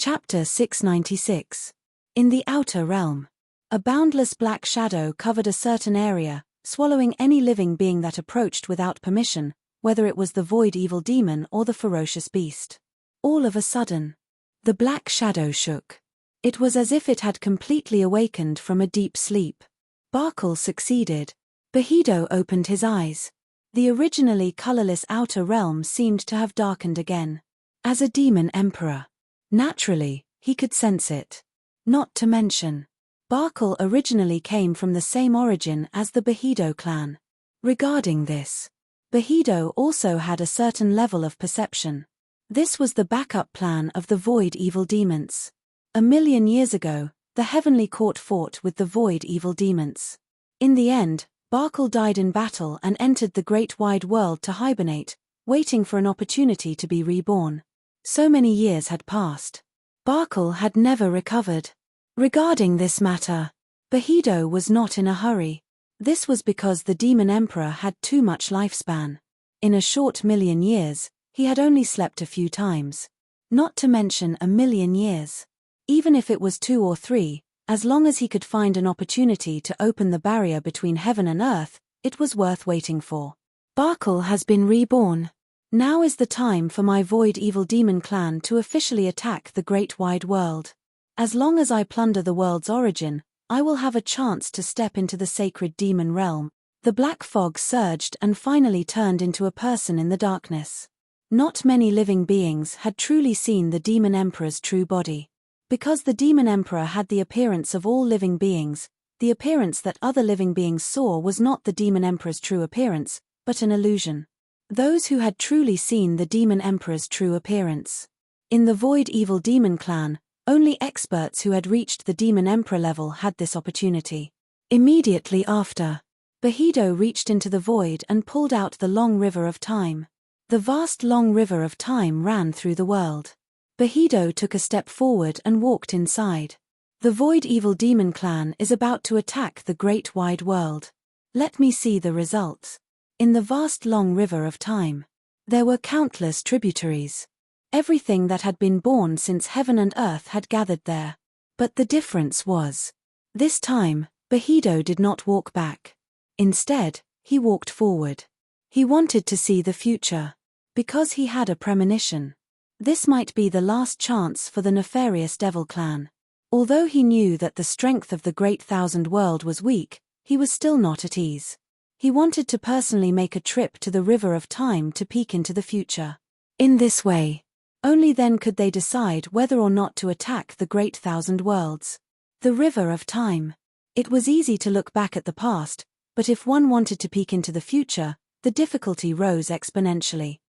Chapter 696. In the Outer Realm. A boundless black shadow covered a certain area, swallowing any living being that approached without permission, whether it was the void evil demon or the ferocious beast. All of a sudden, the black shadow shook. It was as if it had completely awakened from a deep sleep. Barkle succeeded. Bahido opened his eyes. The originally colorless outer realm seemed to have darkened again. As a demon emperor, naturally, he could sense it. Not to mention, Barkle originally came from the same origin as the Bahido clan. Regarding this, Bahido also had a certain level of perception. This was the backup plan of the void evil demons. 1,000,000 years ago, the Heavenly Court fought with the void evil demons. In the end, Barkle died in battle and entered the great wide world to hibernate, waiting for an opportunity to be reborn. So many years had passed. Barkle had never recovered. Regarding this matter, Bahido was not in a hurry. This was because the Demon Emperor had too much lifespan. In a short 1,000,000 years, he had only slept a few times. Not to mention 1,000,000 years. Even if it was 2 or 3, as long as he could find an opportunity to open the barrier between heaven and earth, it was worth waiting for. Barkle has been reborn. Now is the time for my void evil demon clan to officially attack the great wide world. As long as I plunder the world's origin, I will have a chance to step into the sacred demon realm. The black fog surged and finally turned into a person in the darkness. Not many living beings had truly seen the Demon Emperor's true body. Because the Demon Emperor had the appearance of all living beings, the appearance that other living beings saw was not the Demon Emperor's true appearance, but an illusion. Those who had truly seen the Demon Emperor's true appearance. In the Void Evil Demon clan, only experts who had reached the Demon Emperor level had this opportunity. Immediately after, Bahido reached into the void and pulled out the long river of time. The vast long river of time ran through the world. Bahido took a step forward and walked inside. The Void Evil Demon clan is about to attack the great wide world. Let me see the results. In the vast long river of time, there were countless tributaries. Everything that had been born since heaven and earth had gathered there. But the difference was, this time, Bahido did not walk back. Instead, he walked forward. He wanted to see the future. Because he had a premonition. This might be the last chance for the nefarious Devil clan. Although he knew that the strength of the Great Thousand World was weak, he was still not at ease. He wanted to personally make a trip to the River of Time to peek into the future. In this way, only then could they decide whether or not to attack the Great Thousand Worlds. The River of Time. It was easy to look back at the past, but if one wanted to peek into the future, the difficulty rose exponentially.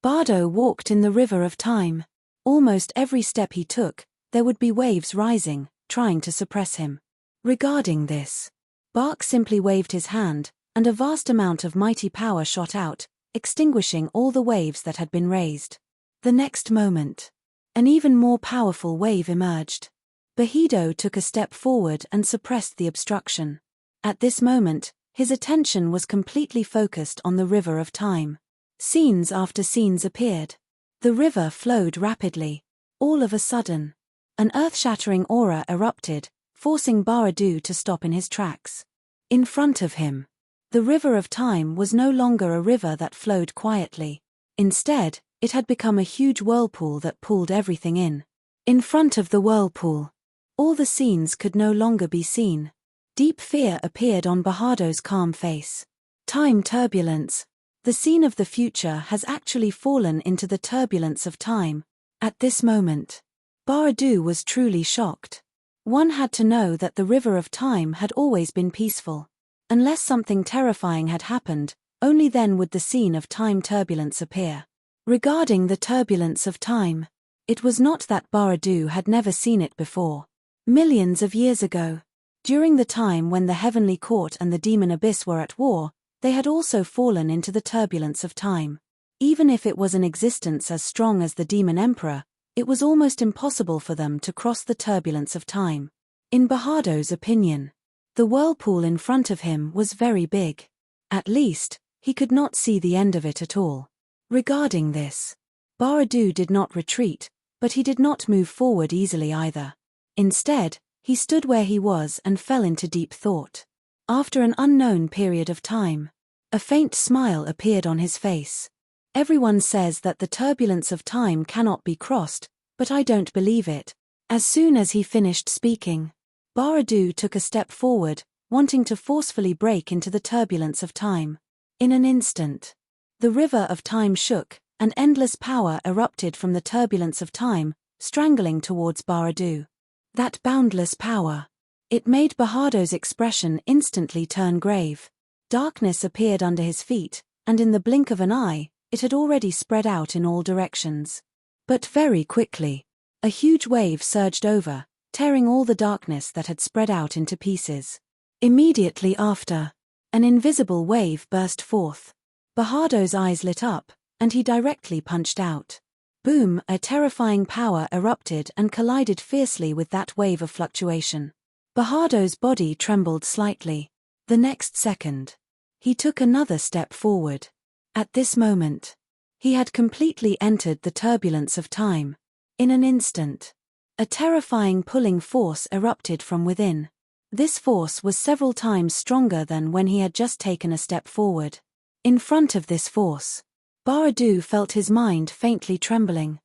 Bardo walked in the River of Time. Almost every step he took, there would be waves rising, trying to suppress him. Regarding this, Bark simply waved his hand, and a vast amount of mighty power shot out, extinguishing all the waves that had been raised. The next moment, an even more powerful wave emerged. Bahido took a step forward and suppressed the obstruction. At this moment, his attention was completely focused on the River of Time. Scenes after scenes appeared. The river flowed rapidly. All of a sudden, an earth-shattering aura erupted, forcing Baradu to stop in his tracks. In front of him, the River of Time was no longer a river that flowed quietly. Instead, it had become a huge whirlpool that pulled everything in. In front of the whirlpool, all the scenes could no longer be seen. Deep fear appeared on Bahado's calm face. Time turbulence. The scene of the future has actually fallen into the turbulence of time. At this moment, Baradu was truly shocked. One had to know that the River of Time had always been peaceful. Unless something terrifying had happened, only then would the scene of time turbulence appear. Regarding the turbulence of time, it was not that Baradu had never seen it before. Millions of years ago, during the time when the Heavenly Court and the Demon Abyss were at war, they had also fallen into the turbulence of time. Even if it was an existence as strong as the Demon Emperor, it was almost impossible for them to cross the turbulence of time. In Bahado's opinion, the whirlpool in front of him was very big. At least, he could not see the end of it at all. Regarding this, Baradu did not retreat, But he did not move forward easily either. Instead, he stood where he was and fell into deep thought. After an unknown period of time, a faint smile appeared on his face. Everyone says that the turbulence of time cannot be crossed, but I don't believe it. As soon as he finished speaking, Baradu took a step forward, wanting to forcefully break into the turbulence of time. In an instant, the river of time shook, and endless power erupted from the turbulence of time, strangling towards Baradu. That boundless power. It made Bahado's expression instantly turn grave. Darkness appeared under his feet, and in the blink of an eye, it had already spread out in all directions. But very quickly, a huge wave surged over, tearing all the darkness that had spread out into pieces. Immediately after, an invisible wave burst forth. Bahado's eyes lit up, and he directly punched out. Boom! A terrifying power erupted and collided fiercely with that wave of fluctuation. Bahado's body trembled slightly. The next second, he took another step forward. At this moment, he had completely entered the turbulence of time. In an instant, a terrifying pulling force erupted from within. This force was several times stronger than when he had just taken a step forward. In front of this force, Baradu felt his mind faintly trembling.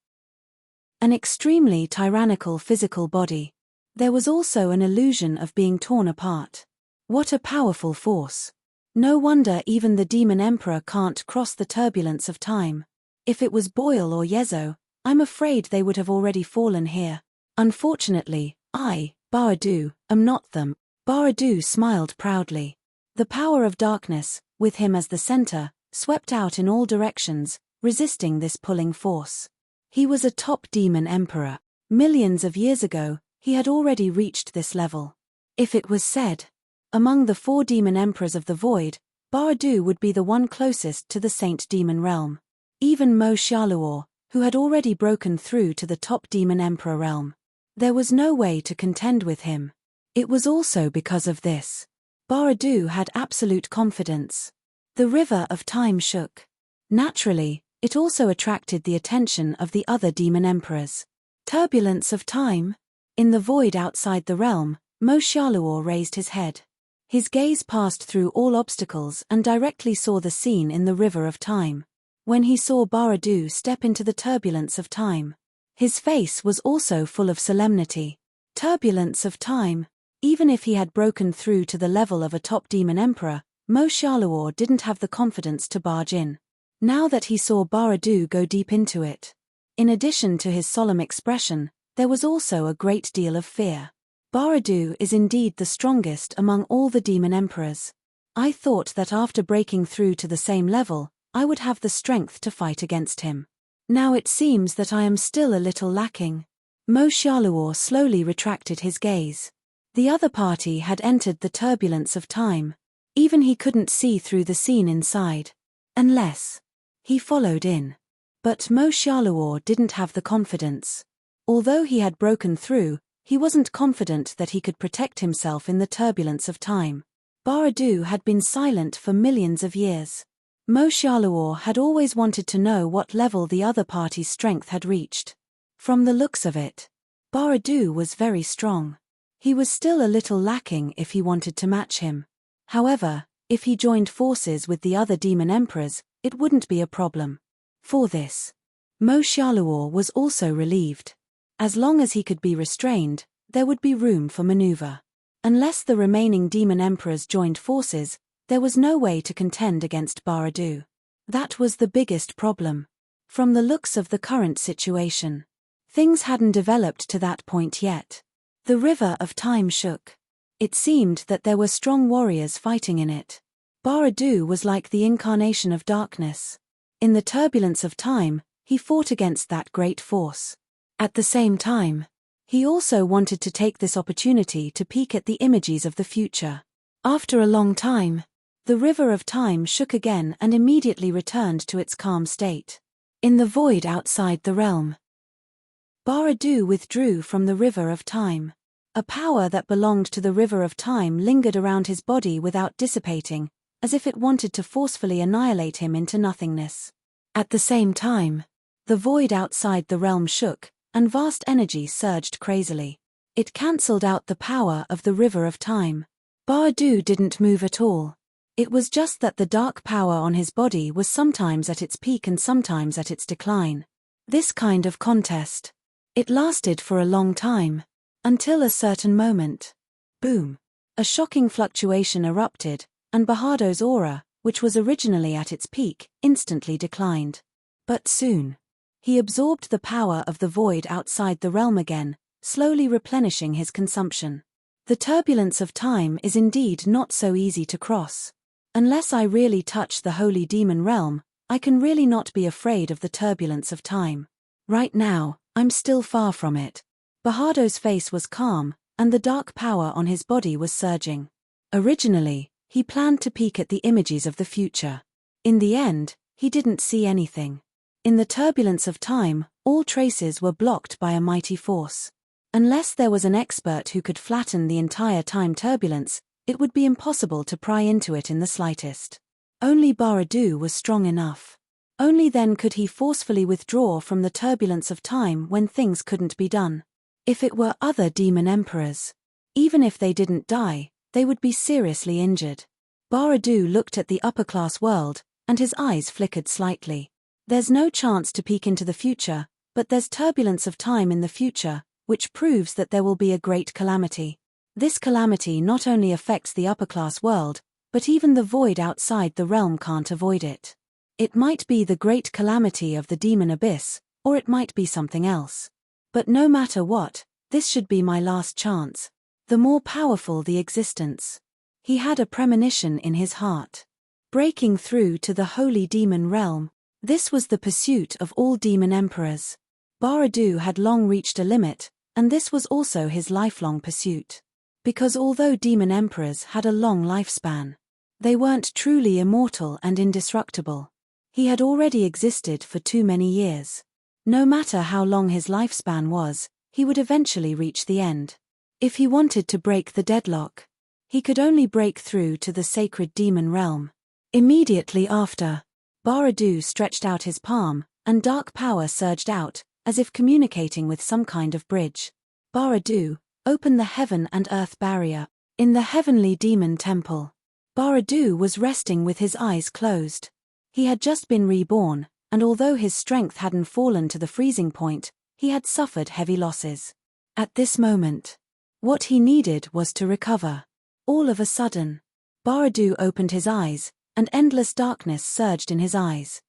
An extremely tyrannical physical body. There was also an illusion of being torn apart. What a powerful force. No wonder even the Demon Emperor can't cross the turbulence of time. If it was Boyle or Yezo, I'm afraid they would have already fallen here. Unfortunately, I, Baradu, am not them. Baradu smiled proudly. The power of darkness, with him as the center, swept out in all directions, resisting this pulling force. He was a top demon emperor. Millions of years ago, he had already reached this level. If it was said, among the 4 demon emperors of the void, Baradu would be the one closest to the saint demon realm. Even Mo Xiaoluo, who had already broken through to the top demon emperor realm. There was no way to contend with him. It was also because of this. Baradu had absolute confidence. The river of time shook. Naturally, it also attracted the attention of the other demon emperors. Turbulence of time? In the void outside the realm, Mo Xiaoluo raised his head. His gaze passed through all obstacles and directly saw the scene in the river of time. When he saw Baradu step into the turbulence of time, his face was also full of solemnity. Turbulence of time. Even if he had broken through to the level of a top demon emperor, Mo Xiaoluo didn't have the confidence to barge in. Now that he saw Baradu go deep into it, in addition to his solemn expression, there was also a great deal of fear. Baradu is indeed the strongest among all the demon emperors. I thought that after breaking through to the same level, I would have the strength to fight against him. Now it seems that I am still a little lacking. Mo Xiaoluo slowly retracted his gaze. The other party had entered the turbulence of time. Even he couldn't see through the scene inside. Unless he followed in. But Mo Xiaoluo didn't have the confidence. Although he had broken through, he wasn't confident that he could protect himself in the turbulence of time. Baradu had been silent for millions of years. Mo Xiaoluo had always wanted to know what level the other party's strength had reached. From the looks of it, Baradu was very strong. He was still a little lacking if he wanted to match him. However, if he joined forces with the other demon emperors, it wouldn't be a problem. For this, Mo Xiaoluo was also relieved. As long as he could be restrained, there would be room for maneuver. Unless the remaining demon emperors joined forces, there was no way to contend against Baradu. That was the biggest problem. From the looks of the current situation, things hadn't developed to that point yet. The river of time shook. It seemed that there were strong warriors fighting in it. Baradu was like the incarnation of darkness. In the turbulence of time, he fought against that great force. At the same time, he also wanted to take this opportunity to peek at the images of the future. After a long time, the river of time shook again and immediately returned to its calm state. In the void outside the realm, Baradu withdrew from the river of time. A power that belonged to the river of time lingered around his body without dissipating, as if it wanted to forcefully annihilate him into nothingness. At the same time, the void outside the realm shook, and vast energy surged crazily. It cancelled out the power of the river of time. Baradu didn't move at all. It was just that the dark power on his body was sometimes at its peak and sometimes at its decline. This kind of contest. It lasted for a long time. Until a certain moment. Boom. A shocking fluctuation erupted, and Bahado's aura, which was originally at its peak, instantly declined. But soon. He absorbed the power of the void outside the realm again, slowly replenishing his consumption. The turbulence of time is indeed not so easy to cross. Unless I really touch the holy demon realm, I can really not be afraid of the turbulence of time. Right now, I'm still far from it. Bahado's face was calm, and the dark power on his body was surging. Originally, he planned to peek at the images of the future. In the end, he didn't see anything. In the turbulence of time, all traces were blocked by a mighty force. Unless there was an expert who could flatten the entire time turbulence, it would be impossible to pry into it in the slightest. Only Baradu was strong enough. Only then could he forcefully withdraw from the turbulence of time when things couldn't be done. If it were other demon emperors, even if they didn't die, they would be seriously injured. Baradu looked at the upper-class world, and his eyes flickered slightly. There's no chance to peek into the future, but there's turbulence of time in the future, which proves that there will be a great calamity. This calamity not only affects the upper-class world, but even the void outside the realm can't avoid it. It might be the great calamity of the demon abyss, or it might be something else. But no matter what, this should be my last chance. The more powerful the existence. He had a premonition in his heart. Breaking through to the holy demon realm. This was the pursuit of all demon emperors. Baradu had long reached a limit, and this was also his lifelong pursuit. Because although demon emperors had a long lifespan, they weren't truly immortal and indestructible. He had already existed for too many years. No matter how long his lifespan was, he would eventually reach the end. If he wanted to break the deadlock, he could only break through to the sacred demon realm. Immediately after, Baradu stretched out his palm, and dark power surged out, as if communicating with some kind of bridge. Baradu, open the heaven and earth barrier. In the heavenly demon temple, Baradu was resting with his eyes closed. He had just been reborn, and although his strength hadn't fallen to the freezing point, he had suffered heavy losses. At this moment, what he needed was to recover. All of a sudden, Baradu opened his eyes, and endless darkness surged in his eyes.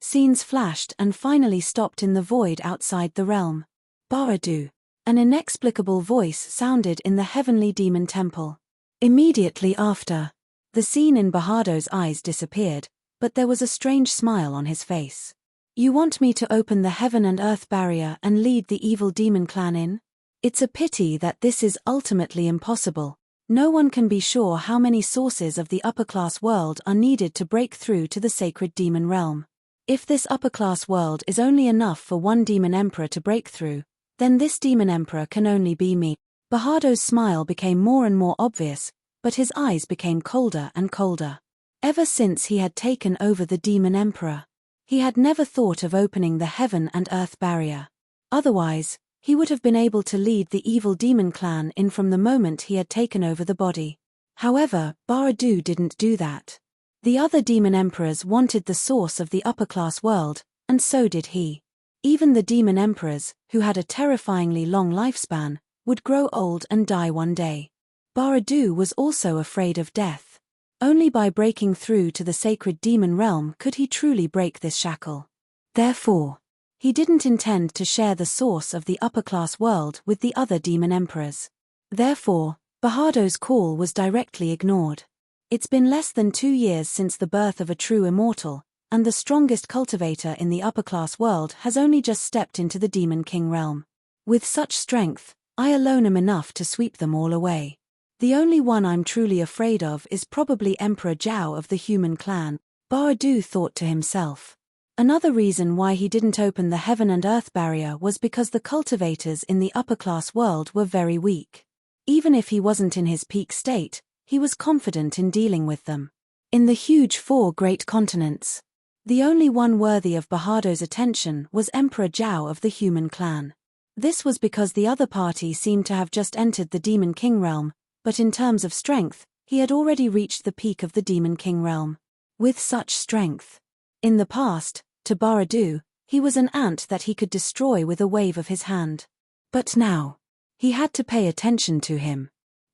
Scenes flashed and finally stopped in the void outside the realm. Baradu. An inexplicable voice sounded in the heavenly demon temple. Immediately after, the scene in Bahado's eyes disappeared, but there was a strange smile on his face. You want me to open the heaven and earth barrier and lead the evil demon clan in? It's a pity that this is ultimately impossible. No one can be sure how many sources of the upper-class world are needed to break through to the sacred demon realm. If this upper-class world is only enough for one demon emperor to break through, then this demon emperor can only be me. Bahado's smile became more and more obvious, but his eyes became colder and colder. Ever since he had taken over the demon emperor, he had never thought of opening the heaven and earth barrier. Otherwise, he would have been able to lead the evil demon clan in from the moment he had taken over the body. However, Baradu didn't do that. The other demon emperors wanted the source of the upper-class world, and so did he. Even the demon emperors, who had a terrifyingly long lifespan, would grow old and die one day. Baradu was also afraid of death. Only by breaking through to the sacred demon realm could he truly break this shackle. Therefore, he didn't intend to share the source of the upper-class world with the other demon emperors. Therefore, Bahado's call was directly ignored. It's been less than 2 years since the birth of a true immortal, and the strongest cultivator in the upper-class world has only just stepped into the Demon King realm. With such strength, I alone am enough to sweep them all away. The only one I'm truly afraid of is probably Emperor Zhao of the human clan, Baradu thought to himself. Another reason why he didn't open the heaven and earth barrier was because the cultivators in the upper-class world were very weak. Even if he wasn't in his peak state, he was confident in dealing with them. In the huge 4 great continents, The only one worthy of Bahado's attention was Emperor Zhao of the human clan. This was because the other party seemed to have just entered the Demon King realm, but in terms of strength, he had already reached the peak of the Demon King realm. With such strength. In the past, to Bahadu, he was an ant that he could destroy with a wave of his hand. But now, he had to pay attention to him.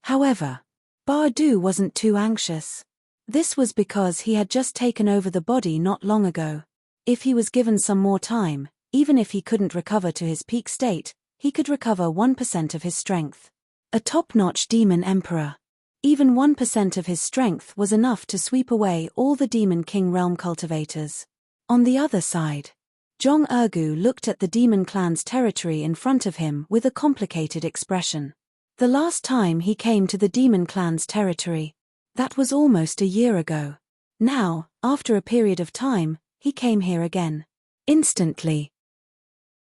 However, Bahadu wasn't too anxious. This was because he had just taken over the body not long ago. If he was given some more time, even if he couldn't recover to his peak state, he could recover 1% of his strength. A top-notch demon emperor. Even 1% of his strength was enough to sweep away all the Demon King realm cultivators. On the other side, Zhong Ergu looked at the demon clan's territory in front of him with a complicated expression. The last time he came to the demon clan's territory, that was almost a year ago. Now, after a period of time, he came here again. Instantly,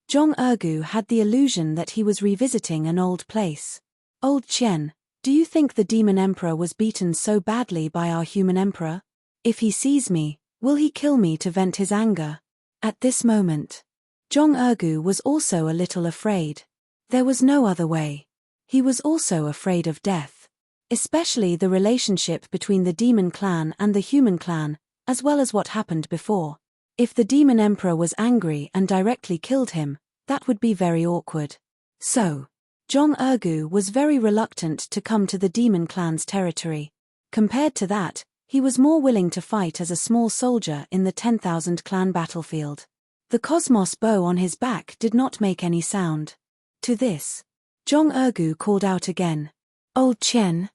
Zhong Ergu had the illusion that he was revisiting an old place. Old Chen, do you think the demon emperor was beaten so badly by our human emperor? If he sees me, will he kill me to vent his anger? At this moment, Zhong Ergu was also a little afraid. There was no other way. He was also afraid of death. Especially the relationship between the demon clan and the human clan, as well as what happened before. If the demon emperor was angry and directly killed him, that would be very awkward. So, Zhong Ergu was very reluctant to come to the demon clan's territory. Compared to that, he was more willing to fight as a small soldier in the 10,000 clan battlefield. The cosmos bow on his back did not make any sound. To this, Zhong Ergu called out again. Old Chen,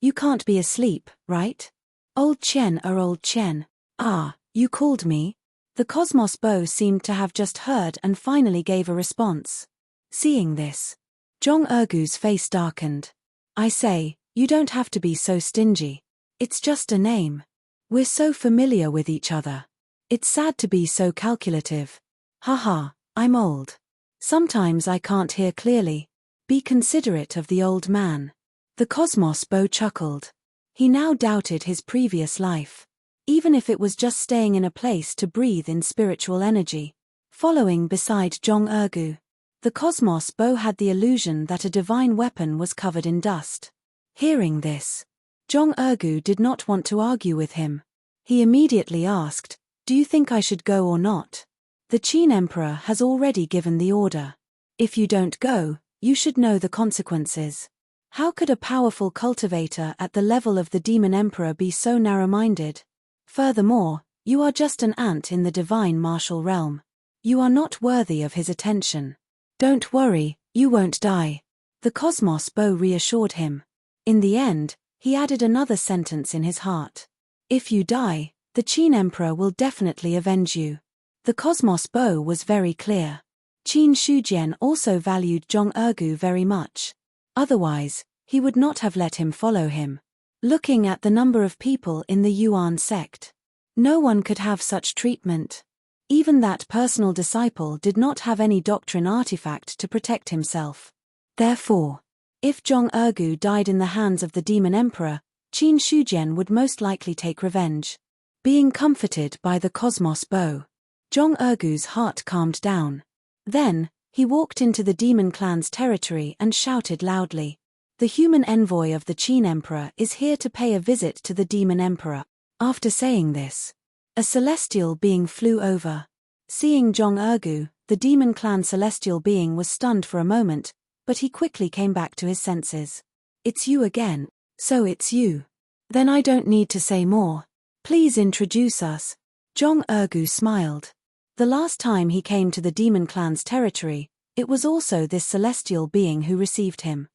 you can't be asleep, right? Old Chen. Ah, you called me? The cosmos bow seemed to have just heard and finally gave a response. Seeing this, Zhong Ergu's face darkened. I say, you don't have to be so stingy. It's just a name. We're so familiar with each other. It's sad to be so calculative. Haha, I'm old. Sometimes I can't hear clearly. Be considerate of the old man. The cosmos bow chuckled. He now doubted his previous life. Even if it was just staying in a place to breathe in spiritual energy. Following beside Zhong Ergu, the cosmos bow had the illusion that a divine weapon was covered in dust. Hearing this, Zhong Ergu did not want to argue with him. He immediately asked, do you think I should go or not? The Qin Emperor has already given the order. If you don't go, you should know the consequences. How could a powerful cultivator at the level of the Demon Emperor be so narrow-minded? Furthermore, you are just an ant in the divine martial realm. You are not worthy of his attention. Don't worry, you won't die. The cosmos bow reassured him. In the end, he added another sentence in his heart. If you die, the Qin Emperor will definitely avenge you. The cosmos bow was very clear. Qin Shujian also valued Zhong Ergu very much. Otherwise, he would not have let him follow him. Looking at the number of people in the Yuan sect, no one could have such treatment. Even that personal disciple did not have any doctrine artifact to protect himself. Therefore, if Zhong Ergu died in the hands of the Demon Emperor, Qin Shujian would most likely take revenge. Being comforted by the cosmos bow, Zhong Ergu's heart calmed down. Then, he walked into the Demon Clan's territory and shouted loudly. The human envoy of the Qin Emperor is here to pay a visit to the Demon Emperor. After saying this, a celestial being flew over. Seeing Zhong Ergu, the Demon Clan celestial being was stunned for a moment, but he quickly came back to his senses. It's you again. So it's you. Then I don't need to say more. Please introduce us. Zhong Ergu smiled. The last time he came to the Demon Clan's territory, it was also this celestial being who received him.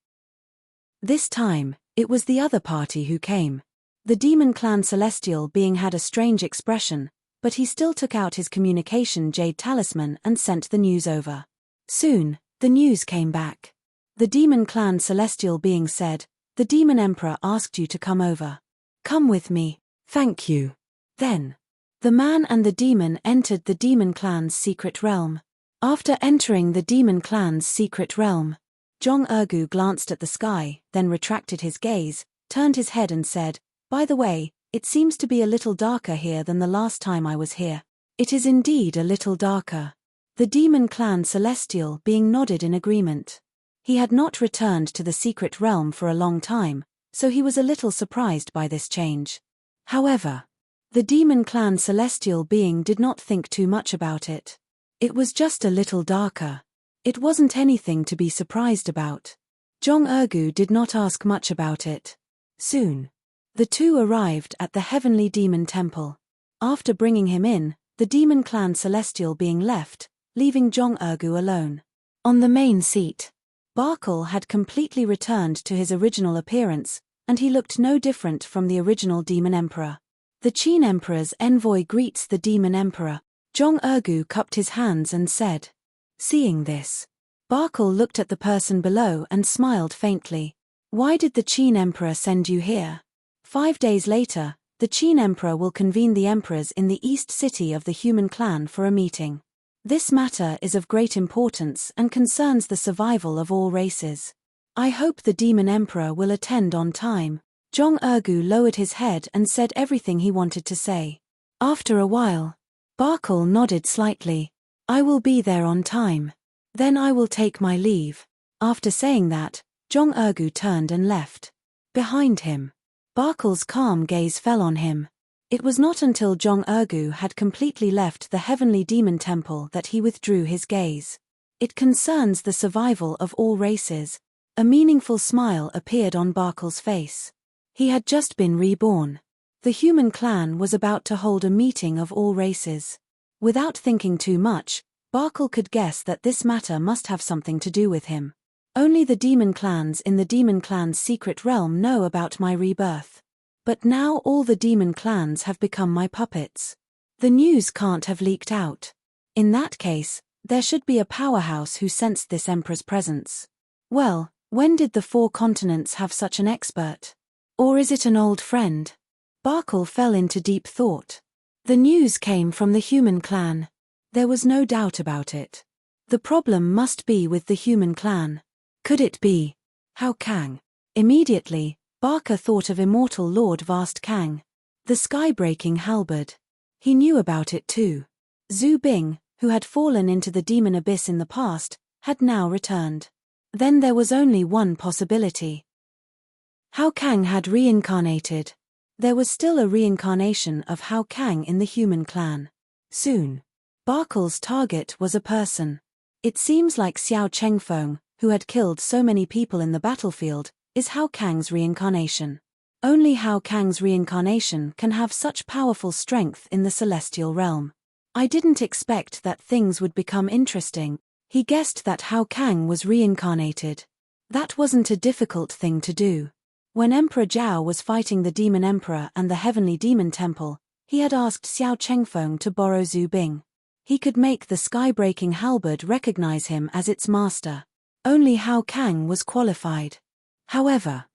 This time, it was the other party who came. The Demon Clan celestial being had a strange expression, but he still took out his communication jade talisman and sent the news over. Soon, the news came back. The Demon Clan celestial being said, the Demon Emperor asked you to come over. Come with me. Thank you. Then, the man and the demon entered the Demon Clan's secret realm. After entering the Demon Clan's secret realm, Zhong Ergu glanced at the sky, then retracted his gaze, turned his head and said, by the way, It seems to be a little darker here than the last time I was here. It is indeed a little darker. The demon clan Celestial being nodded in agreement. He had not returned to the secret realm for a long time, so he was a little surprised by this change. However, the demon clan Celestial being did not think too much about it. It was just a little darker. It wasn't anything to be surprised about. Jong Ergu did not ask much about it. Soon, the two arrived at the heavenly demon temple. After bringing him in, the demon clan Celestial being left, leaving Jong Ergu alone. On the main seat, Barkle had completely returned to his original appearance, and he looked no different from the original Demon Emperor. The Qin Emperor's envoy greets the Demon Emperor. Jong Ergu cupped his hands and said. Seeing this, Barkle looked at the person below and smiled faintly. Why did the Qin Emperor send you here? 5 days later, the Qin Emperor will convene the emperors in the east city of the human clan for a meeting. This matter is of great importance and concerns the survival of all races. I hope the Demon Emperor will attend on time. Jong Ergu lowered his head and said everything he wanted to say. After a while, Barkle nodded slightly. I will be there on time. Then I will take my leave. After saying that, Jong Ergu turned and left. Behind him, Barkle's calm gaze fell on him. It was not until Jong Ergu had completely left the heavenly demon temple that he withdrew his gaze. It concerns the survival of all races. A meaningful smile appeared on Barkle's face. He had just been reborn. The human clan was about to hold a meeting of all races. Without thinking too much, Barkle could guess that this matter must have something to do with him. Only the demon clans in the demon clan's secret realm know about my rebirth. But now all the demon clans have become my puppets. The news can't have leaked out. In that case, there should be a powerhouse who sensed this emperor's presence. Well, when did the 4 continents have such an expert? Or is it an old friend? Barkle fell into deep thought. The news came from the human clan. There was no doubt about it. The problem must be with the human clan. Could it be Hao Kang? Immediately, Barker thought of immortal Lord Vast Kang. The sky-breaking halberd. He knew about it too. Zhu Bing, who had fallen into the demon abyss in the past, had now returned. Then there was only one possibility. Hao Kang had reincarnated. There was still a reincarnation of Hao Kang in the human clan. Soon, Barkle's target was a person. It seems like Xiao Chengfeng, who had killed so many people in the battlefield, is Hao Kang's reincarnation. Only Hao Kang's reincarnation can have such powerful strength in the celestial realm. I didn't expect that things would become interesting. He guessed that Hao Kang was reincarnated. That wasn't a difficult thing to do. When Emperor Zhao was fighting the Demon Emperor and the Heavenly Demon Temple, he had asked Xiao Chengfeng to borrow Zhu Bing. He could make the sky-breaking halberd recognize him as its master. Only Hao Kang was qualified. However,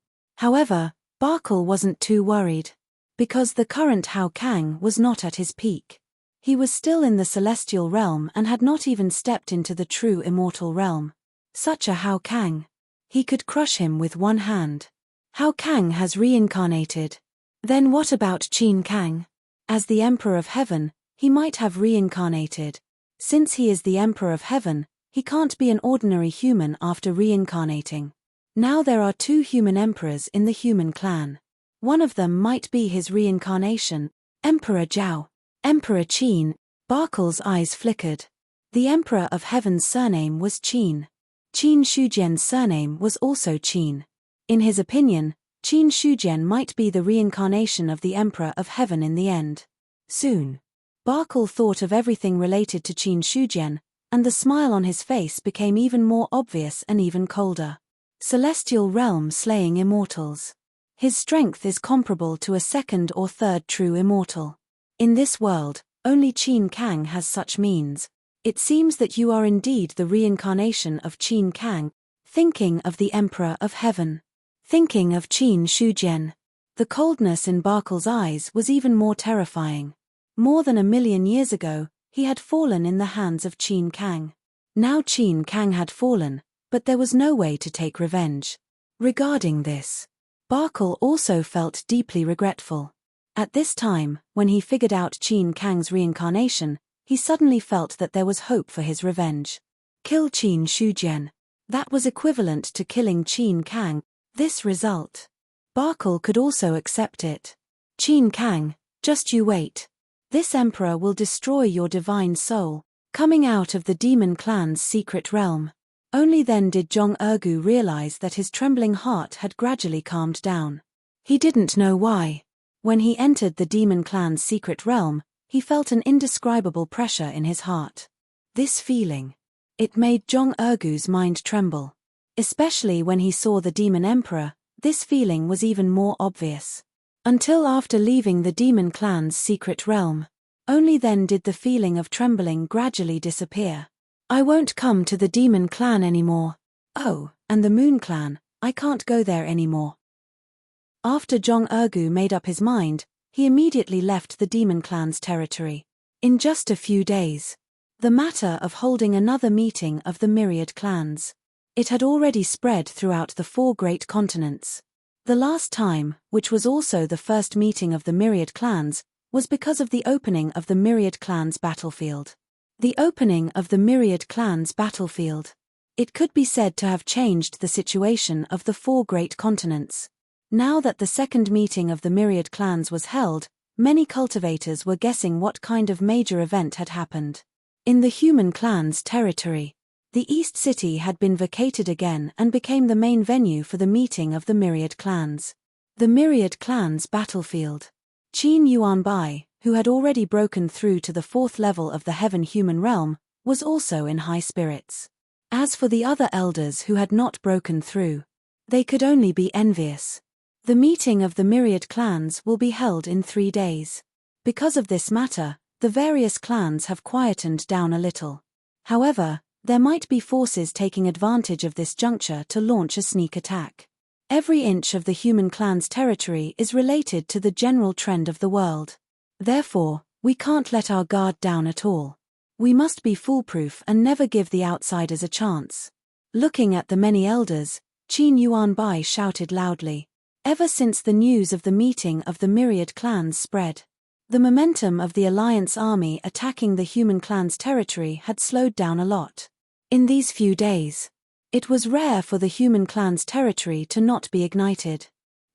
Barkle wasn't too worried. Because the current Hao Kang was not at his peak. He was still in the celestial realm and had not even stepped into the true immortal realm. Such a Hao Kang. He could crush him with one hand. Hao Kang has reincarnated. Then what about Qin Kang? As the Emperor of Heaven, he might have reincarnated. Since he is the Emperor of Heaven, he can't be an ordinary human after reincarnating. Now there are 2 human emperors in the human clan. One of them might be his reincarnation, Emperor Zhao. Emperor Qin. Barkle's eyes flickered. The Emperor of Heaven's surname was Qin. Qin Shujian's surname was also Qin. In his opinion, Qin Shujian might be the reincarnation of the Emperor of Heaven in the end. Soon, Barkle thought of everything related to Qin Shujian, and the smile on his face became even more obvious and even colder. Celestial realm slaying immortals. His strength is comparable to a 2nd or 3rd true immortal. In this world, only Qin Kang has such means. It seems that you are indeed the reincarnation of Qin Kang, thinking of the Emperor of Heaven. Thinking of Qin Shujian. The coldness in Barkle's eyes was even more terrifying. More than 1,000,000 years ago, he had fallen in the hands of Qin Kang. Now Qin Kang had fallen, but there was no way to take revenge. Regarding this, Barkle also felt deeply regretful. At this time, when he figured out Qin Kang's reincarnation, he suddenly felt that there was hope for his revenge. Kill Qin Shujian. That was equivalent to killing Qin Kang. This result. Barkle could also accept it. Qin Kang, just you wait. This emperor will destroy your divine soul, coming out of the demon clan's secret realm. Only then did Zhong Ergu realize that his trembling heart had gradually calmed down. He didn't know why. When he entered the demon clan's secret realm, he felt an indescribable pressure in his heart. This feeling. It made Zhong Ergu's mind tremble. Especially when he saw the demon emperor, this feeling was even more obvious. Until after leaving the demon clan's secret realm. Only then did the feeling of trembling gradually disappear. I won't come to the demon clan anymore. Oh, and the moon clan, I can't go there anymore. After Zhong Ergu made up his mind, he immediately left the demon clan's territory. In just a few days. The matter of holding another meeting of the myriad clans. It had already spread throughout the 4 great continents. The last time, which was also the first meeting of the myriad clans, was because of the opening of the myriad clans battlefield. The opening of the myriad clans battlefield. It could be said to have changed the situation of the 4 great continents. Now that the second meeting of the myriad clans was held, many cultivators were guessing what kind of major event had happened. In the human clan's territory, the East City had been vacated again and became the main venue for the meeting of the myriad clans. The myriad clans battlefield. Qin Yuanbai, who had already broken through to the 4th level of the heaven-human realm, was also in high spirits. As for the other elders who had not broken through, they could only be envious. The meeting of the myriad clans will be held in 3 days. Because of this matter, the various clans have quietened down a little. However, there might be forces taking advantage of this juncture to launch a sneak attack. Every inch of the human clan's territory is related to the general trend of the world. Therefore, we can't let our guard down at all. We must be foolproof and never give the outsiders a chance. Looking at the many elders, Qin Yuanbai shouted loudly. Ever since the news of the meeting of the myriad clans spread, the momentum of the Alliance army attacking the human clan's territory had slowed down a lot. In these few days, it was rare for the human clan's territory to not be ignited.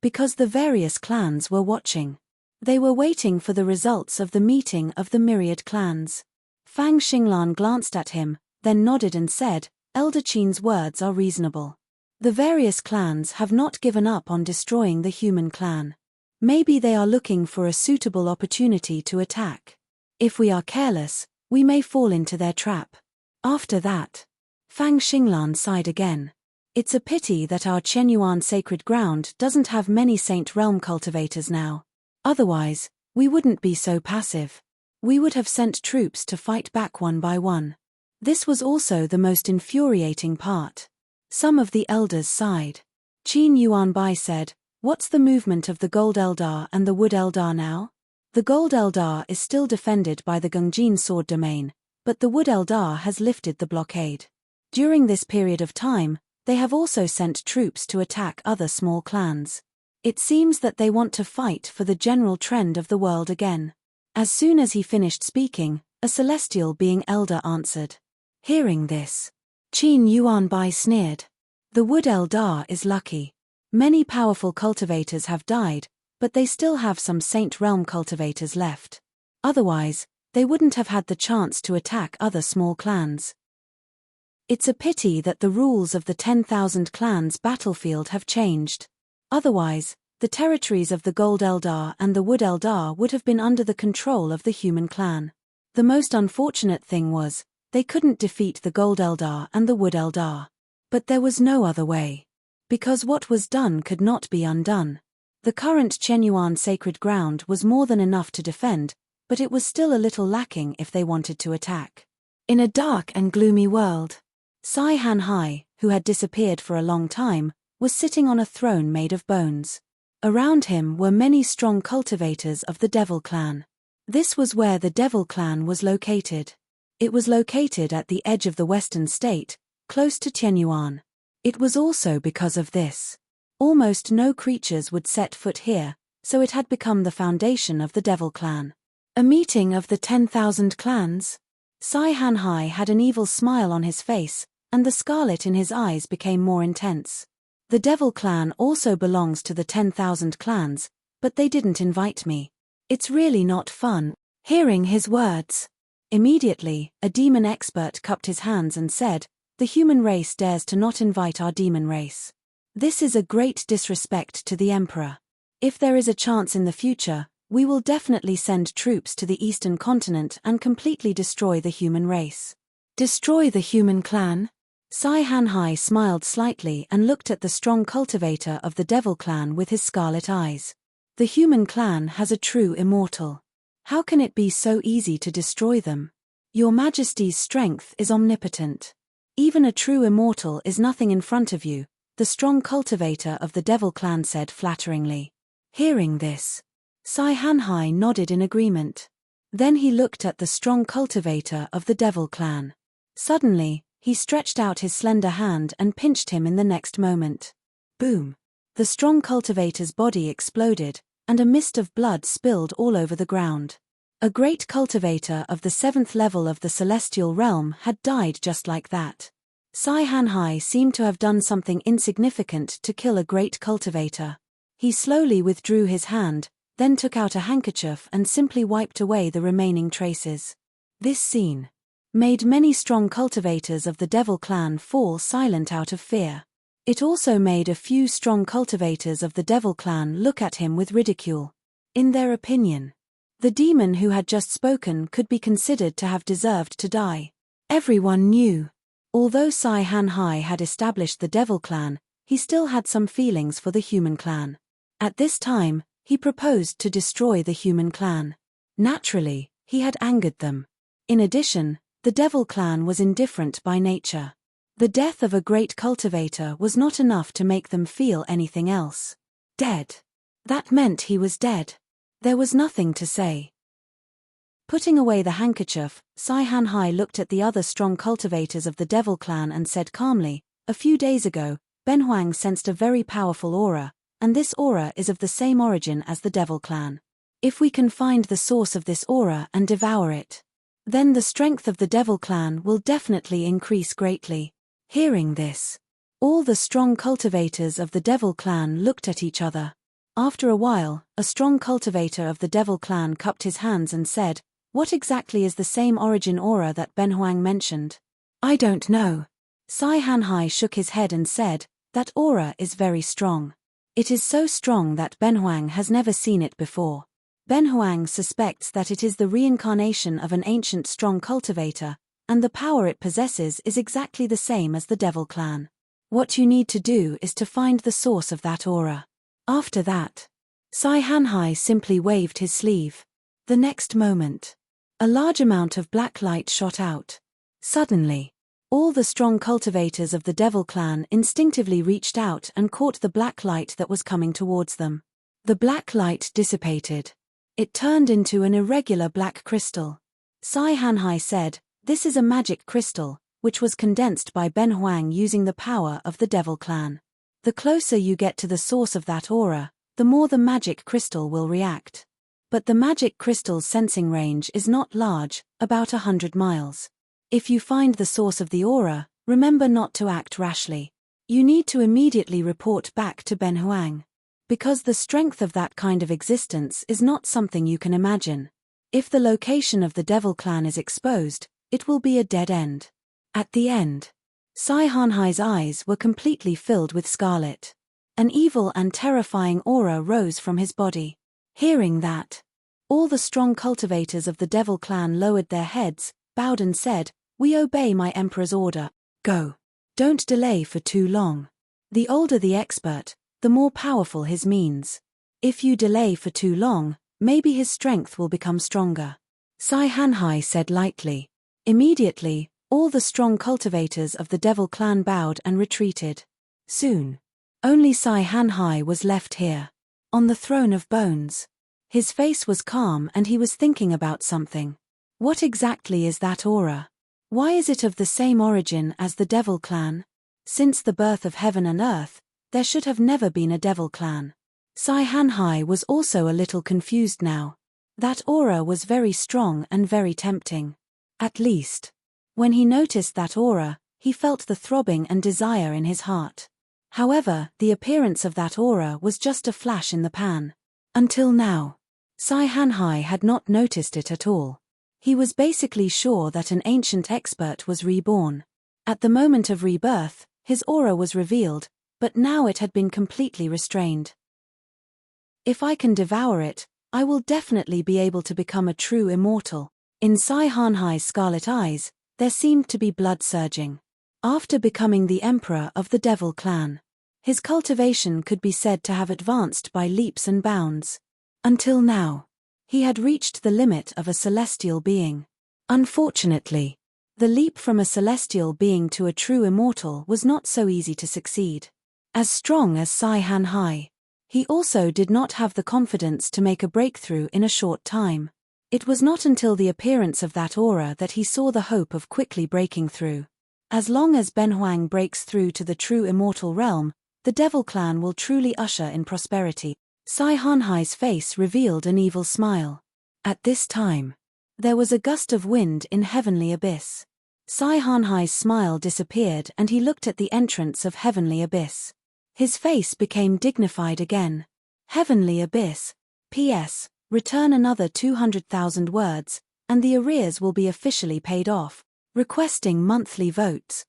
Because the various clans were watching. They were waiting for the results of the meeting of the myriad clans. Fang Xinglan glanced at him, then nodded and said, Elder Qin's words are reasonable. The various clans have not given up on destroying the human clan. Maybe they are looking for a suitable opportunity to attack. If we are careless, we may fall into their trap. After that, Fang Xinglan sighed again. It's a pity that our Chenyuan sacred ground doesn't have many Saint Realm cultivators now. Otherwise, we wouldn't be so passive. We would have sent troops to fight back one by one. This was also the most infuriating part. Some of the elders sighed. Qin Yuanbai said, What's the movement of the Gold Eldar and the Wood Eldar now? The Gold Eldar is still defended by the Gungjin sword domain, but the Wood Eldar has lifted the blockade. During this period of time, they have also sent troops to attack other small clans. It seems that they want to fight for the general trend of the world again. As soon as he finished speaking, a celestial being elder answered. Hearing this, Qin Yuanbai sneered. The Wood Eldar is lucky. Many powerful cultivators have died, but they still have some Saint Realm cultivators left. Otherwise, they wouldn't have had the chance to attack other small clans. It's a pity that the rules of the 10,000 clans battlefield have changed. Otherwise, the territories of the Gold Eldar and the Wood Eldar would have been under the control of the human clan. The most unfortunate thing was, they couldn't defeat the Gold Eldar and the Wood Eldar. But there was no other way. Because what was done could not be undone. The current Chenyuan sacred ground was more than enough to defend, but it was still a little lacking if they wanted to attack. In a dark and gloomy world, Sai Hanhai, who had disappeared for a long time, was sitting on a throne made of bones. Around him were many strong cultivators of the Devil Clan. This was where the Devil Clan was located. It was located at the edge of the western state, close to Chenyuan. It was also because of this. Almost no creatures would set foot here, so it had become the foundation of the Devil Clan. A meeting of the 10,000 clans? Sai Hanhai had an evil smile on his face, and the scarlet in his eyes became more intense. The Devil Clan also belongs to the 10,000 clans, but they didn't invite me. It's really not fun. Hearing his words. Immediately, a demon expert cupped his hands and said, "The human race dares to not invite our demon race. This is a great disrespect to the Emperor. If there is a chance in the future, we will definitely send troops to the Eastern continent and completely destroy the human race." Destroy the human clan? Sai Hanhai smiled slightly and looked at the strong cultivator of the Devil Clan with his scarlet eyes. The human clan has a true immortal. How can it be so easy to destroy them? Your Majesty's strength is omnipotent. Even a true immortal is nothing in front of you, the strong cultivator of the Devil Clan said flatteringly. Hearing this, Sai Hanhai nodded in agreement. Then he looked at the strong cultivator of the Devil Clan. Suddenly, he stretched out his slender hand and pinched him in the next moment. Boom! The strong cultivator's body exploded, and a mist of blood spilled all over the ground. A great cultivator of the 7th level of the celestial realm had died just like that. Sai Hanhai seemed to have done something insignificant to kill a great cultivator. He slowly withdrew his hand, then took out a handkerchief and simply wiped away the remaining traces. This scene made many strong cultivators of the Devil Clan fall silent out of fear. It also made a few strong cultivators of the Devil Clan look at him with ridicule. In their opinion, the demon who had just spoken could be considered to have deserved to die. Everyone knew. Although Sai Hanhai had established the Devil Clan, he still had some feelings for the human clan. At this time, he proposed to destroy the human clan. Naturally, he had angered them. In addition, the Devil Clan was indifferent by nature. The death of a great cultivator was not enough to make them feel anything else. Dead. That meant he was dead. There was nothing to say. Putting away the handkerchief, Sai Hanhai looked at the other strong cultivators of the Devil Clan and said calmly, "A few days ago, Ben Huang sensed a very powerful aura, and this aura is of the same origin as the Devil Clan. If we can find the source of this aura and devour it, then the strength of the Devil Clan will definitely increase greatly." Hearing this, all the strong cultivators of the Devil Clan looked at each other. After a while, a strong cultivator of the Devil Clan cupped his hands and said, "What exactly is the same origin aura that Ben Huang mentioned?" "I don't know." Sai Hanhai shook his head and said, "That aura is very strong. It is so strong that Ben Huang has never seen it before. Ben Huang suspects that it is the reincarnation of an ancient strong cultivator, and the power it possesses is exactly the same as the Devil Clan. What you need to do is to find the source of that aura." After that, Sai Hanhai simply waved his sleeve. The next moment, a large amount of black light shot out. Suddenly, all the strong cultivators of the Devil Clan instinctively reached out and caught the black light that was coming towards them. The black light dissipated. It turned into an irregular black crystal. Sai Hanhai said, "This is a magic crystal, which was condensed by Ben Huang using the power of the Devil Clan. The closer you get to the source of that aura, the more the magic crystal will react. But the magic crystal's sensing range is not large, about 100 miles. If you find the source of the aura, remember not to act rashly. You need to immediately report back to Ben Huang. Because the strength of that kind of existence is not something you can imagine. If the location of the Devil Clan is exposed, it will be a dead end." At the end, Sai Hanhai's eyes were completely filled with scarlet. An evil and terrifying aura rose from his body. Hearing that, all the strong cultivators of the Devil Clan lowered their heads, bowed and said, "We obey my Emperor's order. Go. Don't delay for too long." The older the expert, the more powerful his means. If you delay for too long, maybe his strength will become stronger. Sai Hanhai said lightly. Immediately, all the strong cultivators of the Devil Clan bowed and retreated. Soon, only Sai Hanhai was left here, on the throne of bones. His face was calm and he was thinking about something. What exactly is that aura? Why is it of the same origin as the Devil Clan? Since the birth of heaven and earth, there should have never been a Devil Clan. Sai Hanhai was also a little confused now. That aura was very strong and very tempting. At least, when he noticed that aura, he felt the throbbing and desire in his heart. However, the appearance of that aura was just a flash in the pan. Until now, Sai Hanhai had not noticed it at all. He was basically sure that an ancient expert was reborn. At the moment of rebirth, his aura was revealed, but now it had been completely restrained. If I can devour it, I will definitely be able to become a true immortal. In Sai Hanhai's scarlet eyes, there seemed to be blood surging. After becoming the emperor of the Devil clan, his cultivation could be said to have advanced by leaps and bounds. Until now, he had reached the limit of a celestial being. Unfortunately, the leap from a celestial being to a true immortal was not so easy to succeed. As strong as Sai Hanhai, he also did not have the confidence to make a breakthrough in a short time. It was not until the appearance of that aura that he saw the hope of quickly breaking through. As long as Ben Huang breaks through to the true immortal realm, the Devil clan will truly usher in prosperity. Sai Hanhai's face revealed an evil smile. At this time, there was a gust of wind in Heavenly Abyss. Sai Hanhai's smile disappeared and he looked at the entrance of Heavenly Abyss. His face became dignified again. Heavenly Abyss. P.S. Return another 200,000 words, and the arrears will be officially paid off. Requesting monthly votes.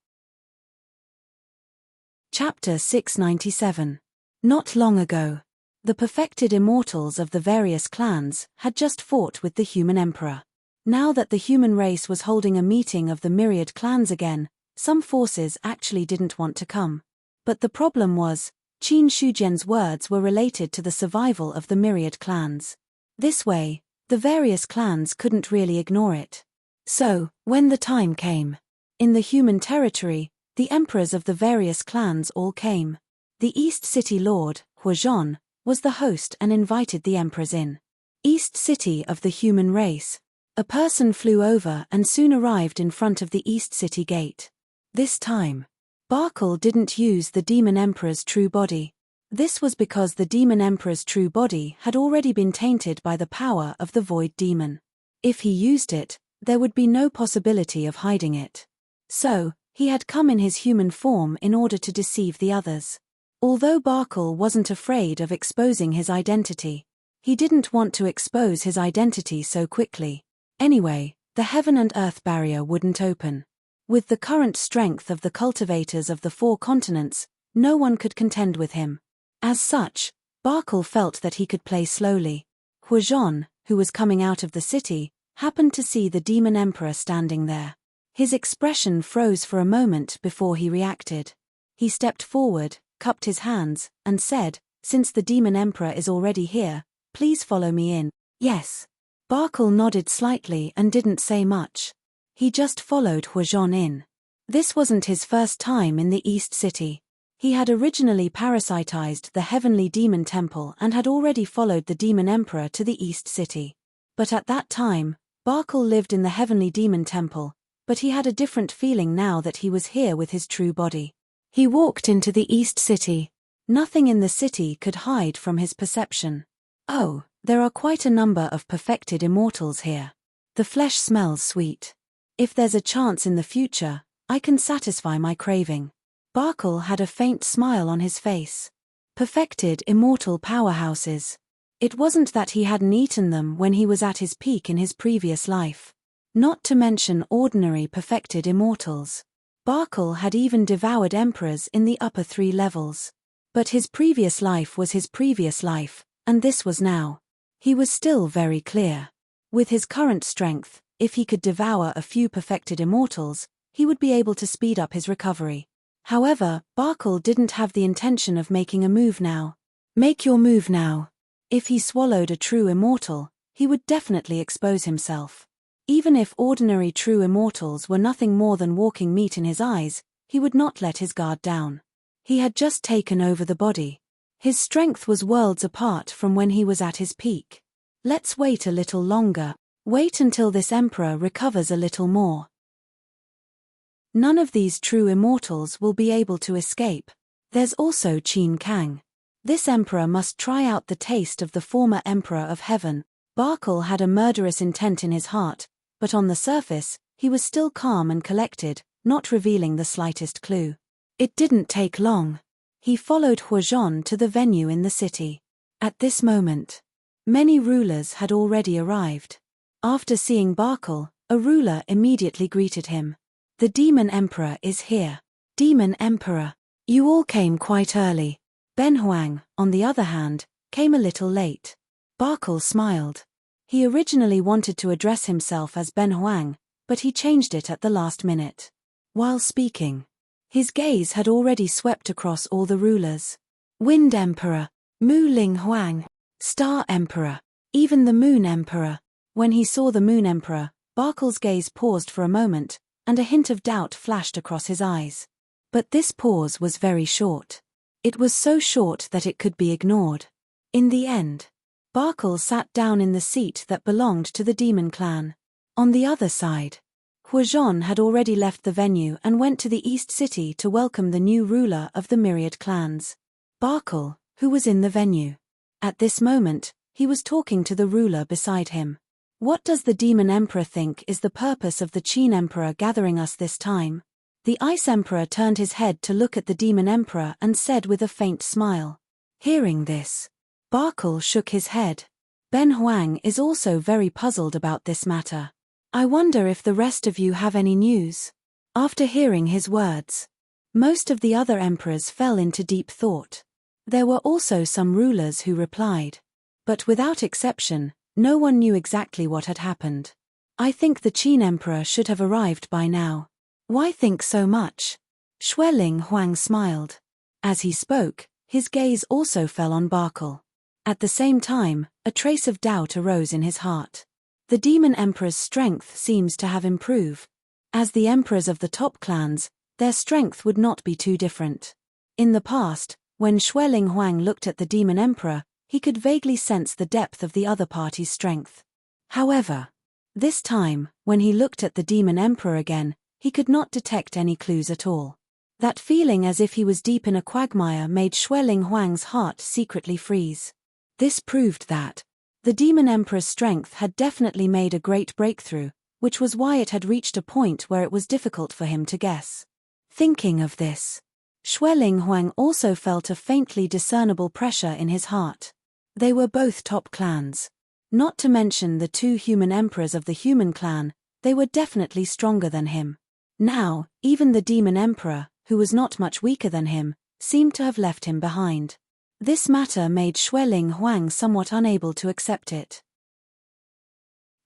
Chapter 697. Not long ago, the perfected immortals of the various clans had just fought with the human emperor. Now that the human race was holding a meeting of the myriad clans again, some forces actually didn't want to come. But the problem was, Qin Shujian's words were related to the survival of the myriad clans. This way, the various clans couldn't really ignore it. So, when the time came, in the human territory, the emperors of the various clans all came. The East City Lord, Huazhan, was the host and invited the emperors in. East City of the human race. A person flew over and soon arrived in front of the East City gate. This time, Barkle didn't use the Demon Emperor's true body. This was because the Demon Emperor's true body had already been tainted by the power of the Void Demon. If he used it, there would be no possibility of hiding it. So, he had come in his human form in order to deceive the others. Although Barkle wasn't afraid of exposing his identity, he didn't want to expose his identity so quickly. Anyway, the heaven and earth barrier wouldn't open. With the current strength of the cultivators of the 4 continents, no one could contend with him. As such, Barkle felt that he could play slowly. Huazhan, who was coming out of the city, happened to see the Demon Emperor standing there. His expression froze for a moment before he reacted. He stepped forward, cupped his hands, and said, "Since the Demon Emperor is already here, please follow me in." "Yes." Barkle nodded slightly and didn't say much. He just followed Huazhan in. This wasn't his first time in the East City. He had originally parasitized the Heavenly Demon Temple and had already followed the Demon Emperor to the East City. But at that time, Barkle lived in the Heavenly Demon Temple, but he had a different feeling now that he was here with his true body. He walked into the East City. Nothing in the city could hide from his perception. Oh, there are quite a number of perfected immortals here. The flesh smells sweet. If there's a chance in the future, I can satisfy my craving. Barkle had a faint smile on his face. Perfected immortal powerhouses. It wasn't that he hadn't eaten them when he was at his peak in his previous life. Not to mention ordinary perfected immortals. Barkle had even devoured emperors in the upper 3 levels. But his previous life was his previous life, and this was now. He was still very clear. With his current strength, if he could devour a few perfected immortals, he would be able to speed up his recovery. However, Barkle didn't have the intention of making a move now. Make your move now. If he swallowed a true immortal, he would definitely expose himself. Even if ordinary true immortals were nothing more than walking meat in his eyes, he would not let his guard down. He had just taken over the body. His strength was worlds apart from when he was at his peak. Let's wait a little longer. Wait until this emperor recovers a little more. None of these true immortals will be able to escape. There's also Qin Kang. This emperor must try out the taste of the former emperor of heaven. Barkle had a murderous intent in his heart, but on the surface, he was still calm and collected, not revealing the slightest clue. It didn't take long. He followed Huazhan to the venue in the city. At this moment, many rulers had already arrived. After seeing Barkle, a ruler immediately greeted him. "The Demon Emperor is here." "Demon Emperor, you all came quite early." Ben Huang, on the other hand, came a little late. Barkle smiled. He originally wanted to address himself as Ben Huang, but he changed it at the last minute. While speaking, his gaze had already swept across all the rulers. Wind Emperor, Mu Ling Huang, Star Emperor, even the Moon Emperor. When he saw the Moon Emperor, Barkle's gaze paused for a moment, and a hint of doubt flashed across his eyes. But this pause was very short. It was so short that it could be ignored. In the end, Barkle sat down in the seat that belonged to the demon clan. On the other side, Huazhan had already left the venue and went to the East City to welcome the new ruler of the myriad clans. Barkle, who was in the venue. At this moment, he was talking to the ruler beside him. "What does the Demon Emperor think is the purpose of the Qin Emperor gathering us this time?" The Ice Emperor turned his head to look at the Demon Emperor and said with a faint smile. Hearing this, Barkle shook his head. Ben Huang is also very puzzled about this matter. "I wonder if the rest of you have any news." After hearing his words, most of the other emperors fell into deep thought. There were also some rulers who replied. But without exception, no one knew exactly what had happened. "I think the Qin Emperor should have arrived by now." "Why think so much?" Xueling Huang smiled. As he spoke, his gaze also fell on Barkle. At the same time, a trace of doubt arose in his heart. The Demon Emperor's strength seems to have improved. As the emperors of the top clans, their strength would not be too different. In the past, when Xueling Huang looked at the Demon Emperor, he could vaguely sense the depth of the other party's strength. However, this time, when he looked at the Demon Emperor again, he could not detect any clues at all. That feeling as if he was deep in a quagmire made Xueling Huang's heart secretly freeze. This proved that the Demon Emperor's strength had definitely made a great breakthrough, which was why it had reached a point where it was difficult for him to guess. Thinking of this, Xueling Huang also felt a faintly discernible pressure in his heart. They were both top clans. Not to mention the two human emperors of the human clan, they were definitely stronger than him. Now, even the Demon Emperor, who was not much weaker than him, seemed to have left him behind. This matter made Xueling Huang somewhat unable to accept it.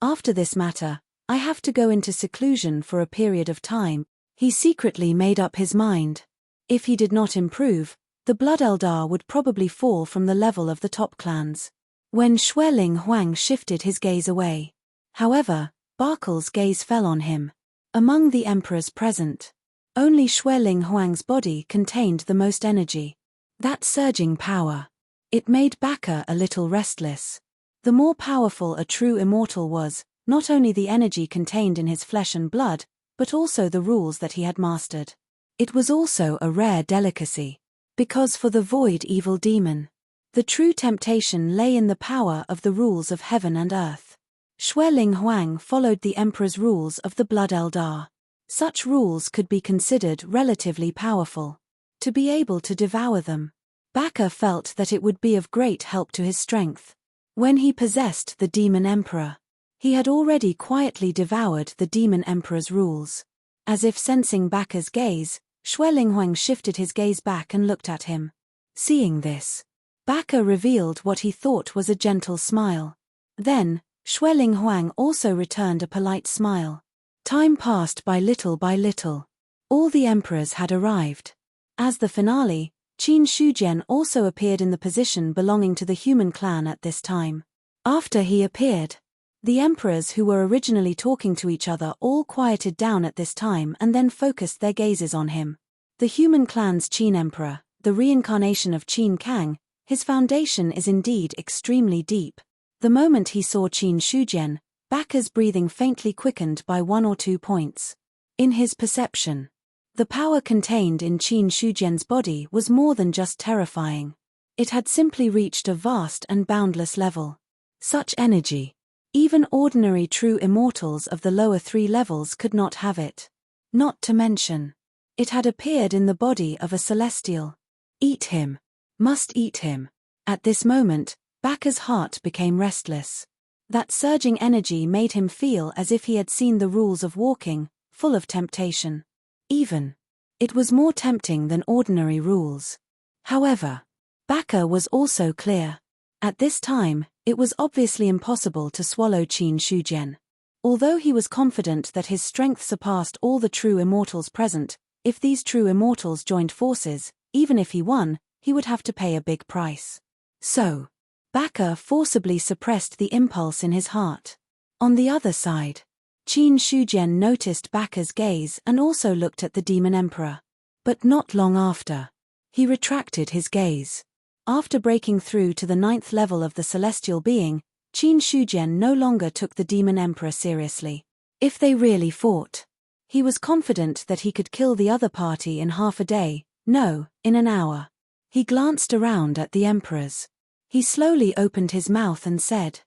"After this matter, I have to go into seclusion for a period of time." He secretly made up his mind. If he did not improve, the Blood Eldar would probably fall from the level of the top clans. When Xueling Huang shifted his gaze away, however, Barkle's gaze fell on him. Among the emperors present, only Xueling Huang's body contained the most energy. That surging power. It made Baka a little restless. The more powerful a true immortal was, not only the energy contained in his flesh and blood, but also the rules that he had mastered. It was also a rare delicacy. Because for the void evil demon, the true temptation lay in the power of the rules of heaven and earth. Xueling Huang followed the emperor's rules of the Blood Eldar. Such rules could be considered relatively powerful. To be able to devour them, Baka felt that it would be of great help to his strength. When he possessed the Demon Emperor, he had already quietly devoured the Demon Emperor's rules. As if sensing Baka's gaze, Xueling Huang shifted his gaze back and looked at him. Seeing this, Baka revealed what he thought was a gentle smile. Then, Xueling Huang also returned a polite smile. Time passed by little by little. All the emperors had arrived. As the finale, Qin Shujian also appeared in the position belonging to the human clan at this time. After he appeared, the emperors who were originally talking to each other all quieted down at this time and then focused their gazes on him. The human clan's Qin Emperor, the reincarnation of Qin Kang, his foundation is indeed extremely deep. The moment he saw Qin Shujian, Baka's breathing faintly quickened by 1 or 2 points. In his perception, the power contained in Qin Shujian's body was more than just terrifying. It had simply reached a vast and boundless level. Such energy. Even ordinary true immortals of the lower 3 levels could not have it. Not to mention, it had appeared in the body of a celestial. Eat him. Must eat him. At this moment, Bacca's heart became restless. That surging energy made him feel as if he had seen the rules of walking, full of temptation. Even. It was more tempting than ordinary rules. However, Bacca was also clear. At this time, it was obviously impossible to swallow Qin Shujian. Although he was confident that his strength surpassed all the true immortals present, if these true immortals joined forces, even if he won, he would have to pay a big price. So, Bacca forcibly suppressed the impulse in his heart. On the other side, Qin Shujian noticed Bacca's gaze and also looked at the Demon Emperor. But not long after, he retracted his gaze. After breaking through to the 9th level of the celestial being, Qin Shujian no longer took the Demon Emperor seriously. If they really fought, he was confident that he could kill the other party in half a day, no, in an hour. He glanced around at the emperors. He slowly opened his mouth and said,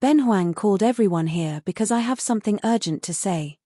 "Benhuang called everyone here because I have something urgent to say.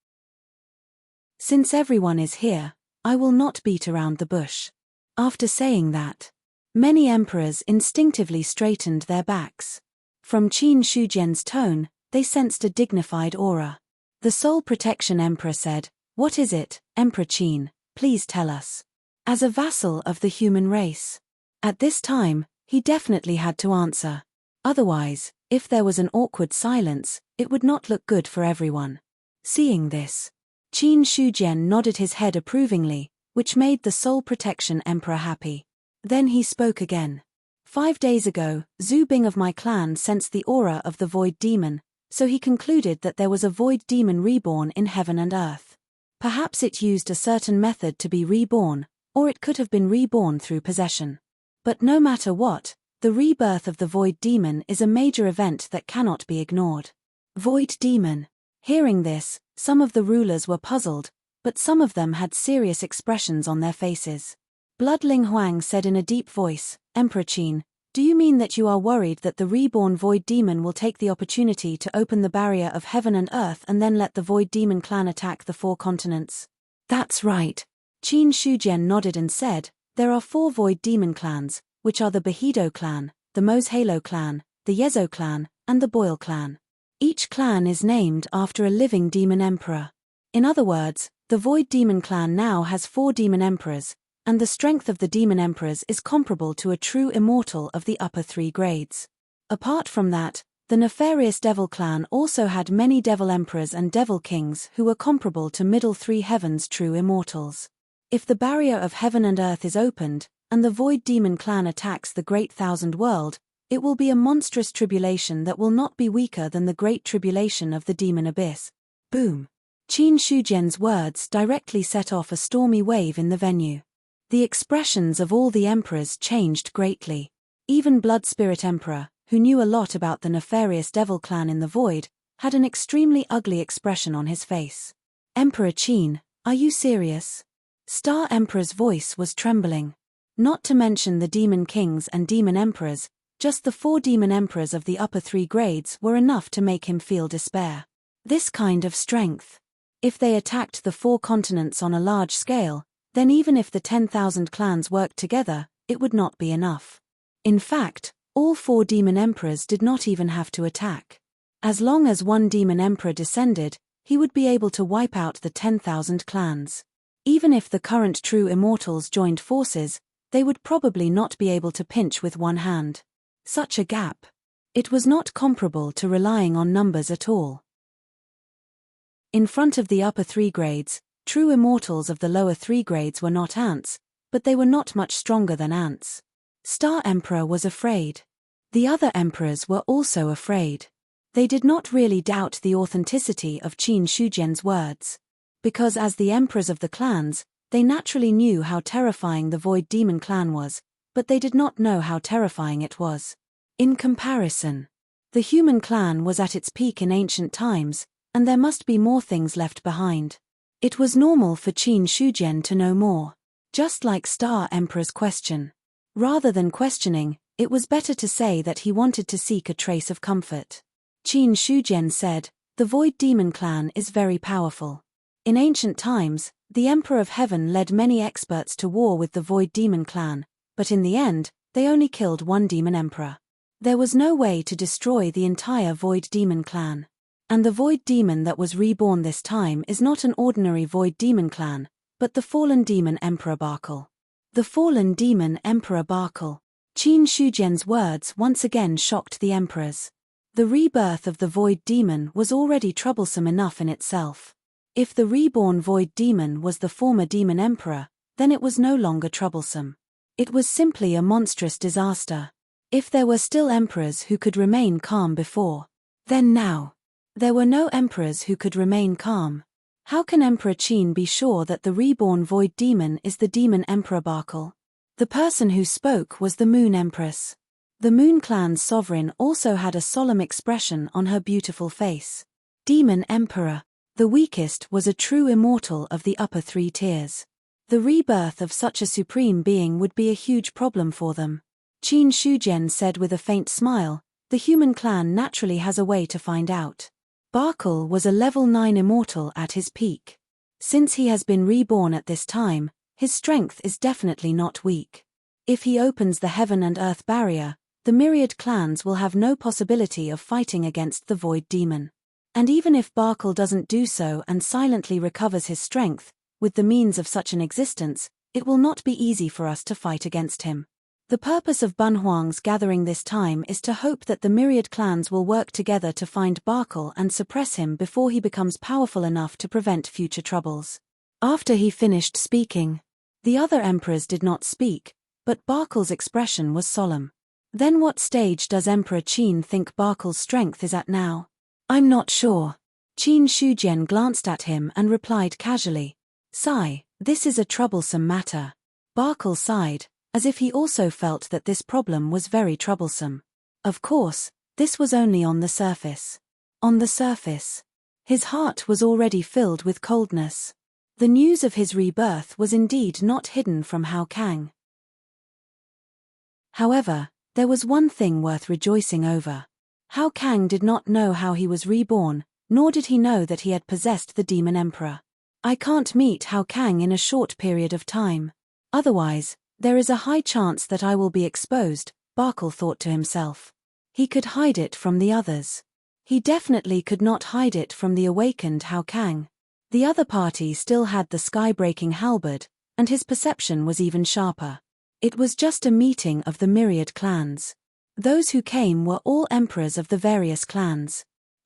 Since everyone is here, I will not beat around the bush." After saying that, many emperors instinctively straightened their backs. From Qin Shujian's tone, they sensed a dignified aura. The Soul Protection Emperor said, "What is it, Emperor Qin? Please tell us." As a vassal of the human race. At this time, he definitely had to answer. Otherwise, if there was an awkward silence, it would not look good for everyone. Seeing this, Qin Shujian nodded his head approvingly, which made the Soul Protection Emperor happy. Then he spoke again. 5 days ago, Zhu Bing of my clan sensed the aura of the Void Demon, so he concluded that there was a Void Demon reborn in heaven and earth. Perhaps it used a certain method to be reborn, or it could have been reborn through possession. But no matter what, the rebirth of the Void Demon is a major event that cannot be ignored. Void Demon. Hearing this, some of the rulers were puzzled, but some of them had serious expressions on their faces. Bloodling Huang said in a deep voice, "Emperor Qin, do you mean that you are worried that the reborn Void Demon will take the opportunity to open the barrier of heaven and earth and then let the Void Demon clan attack the 4 continents? That's right. Qin Shujian nodded and said, "There are 4 Void Demon clans, which are the Behido clan, the Moshalo clan, the Yezo clan, and the Boyle clan. Each clan is named after a living demon emperor. In other words, the Void Demon clan now has 4 demon emperors, and the strength of the demon emperors is comparable to a true immortal of the upper 3 grades. Apart from that, the nefarious devil clan also had many devil emperors and devil kings who were comparable to middle 3 heavens true immortals. If the barrier of heaven and earth is opened, and the Void Demon clan attacks the Great Thousand World, it will be a monstrous tribulation that will not be weaker than the Great Tribulation of the Demon Abyss." Boom. Qin Shujian's words directly set off a stormy wave in the venue. The expressions of all the emperors changed greatly. Even Blood Spirit Emperor, who knew a lot about the nefarious devil clan in the void, had an extremely ugly expression on his face. "Emperor Qin, are you serious?" Star Emperor's voice was trembling. Not to mention the demon kings and demon emperors, just the 4 demon emperors of the upper 3 grades were enough to make him feel despair. This kind of strength. If they attacked the 4 continents on a large scale, then even if the 10,000 clans worked together, it would not be enough. In fact, all 4 demon emperors did not even have to attack. As long as one demon emperor descended, he would be able to wipe out the 10,000 clans. Even if the current true immortals joined forces, they would probably not be able to pinch with one hand. Such a gap. It was not comparable to relying on numbers at all. In front of the upper 3 grades, true immortals of the lower 3 grades were not ants, but they were not much stronger than ants. Star Emperor was afraid. The other emperors were also afraid. They did not really doubt the authenticity of Qin Shujian's words. Because as the emperors of the clans, they naturally knew how terrifying the Void Demon clan was, but they did not know how terrifying it was. In comparison, the human clan was at its peak in ancient times, and there must be more things left behind. It was normal for Qin Shujian to know more. Just like Star Emperor's question. Rather than questioning, It was better to say that he wanted to seek a trace of comfort. Qin Shujian said, "The Void Demon clan is very powerful. In ancient times, the Emperor of Heaven led many experts to war with the Void Demon clan, but in the end, they only killed one demon emperor. There was no way to destroy the entire Void Demon clan. And the Void Demon that was reborn this time is not an ordinary Void Demon clan, but the fallen demon Emperor Barkle." The fallen demon Emperor Barkle. Qin Shujian's words once again shocked the emperors. The rebirth of the Void Demon was already troublesome enough in itself. If the reborn Void Demon was the former demon emperor, then it was no longer troublesome. It was simply a monstrous disaster. If there were still emperors who could remain calm before, then now there were no emperors who could remain calm. How can Emperor Qin be sure that the reborn Void Demon is the demon Emperor Barkle? The person who spoke was the Moon Empress. The Moon Clan's sovereign also had a solemn expression on her beautiful face. Demon Emperor. The weakest was a true immortal of the upper three tiers. The rebirth of such a supreme being would be a huge problem for them. Qin Shujian said with a faint smile, "The human clan naturally has a way to find out." Barkle was a level 9 immortal at his peak. Since he has been reborn at this time, his strength is definitely not weak. If he opens the heaven and earth barrier, the myriad clans will have no possibility of fighting against the Void Demon. And even if Barkle doesn't do so and silently recovers his strength, with the means of such an existence, it will not be easy for us to fight against him. The purpose of Bunhuang's gathering this time is to hope that the myriad clans will work together to find Barkle and suppress him before he becomes powerful enough to prevent future troubles. After he finished speaking, the other emperors did not speak, but Barkle's expression was solemn. Then what stage does Emperor Qin think Barkle's strength is at now? I'm not sure. Qin Shujian glanced at him and replied casually, "Sigh, this is a troublesome matter." Barkle sighed, as if he also felt that this problem was very troublesome. Of course, this was only on the surface. On the surface. His heart was already filled with coldness. The news of his rebirth was indeed not hidden from Hao Kang. However, there was one thing worth rejoicing over. Hao Kang did not know how he was reborn, nor did he know that he had possessed the Demon Emperor. I can't meet Hao Kang in a short period of time. Otherwise, there is a high chance that I will be exposed, Barkle thought to himself. He could hide it from the others. He definitely could not hide it from the awakened Hao Kang. The other party still had the sky-breaking halberd, and his perception was even sharper. It was just a meeting of the myriad clans. Those who came were all emperors of the various clans.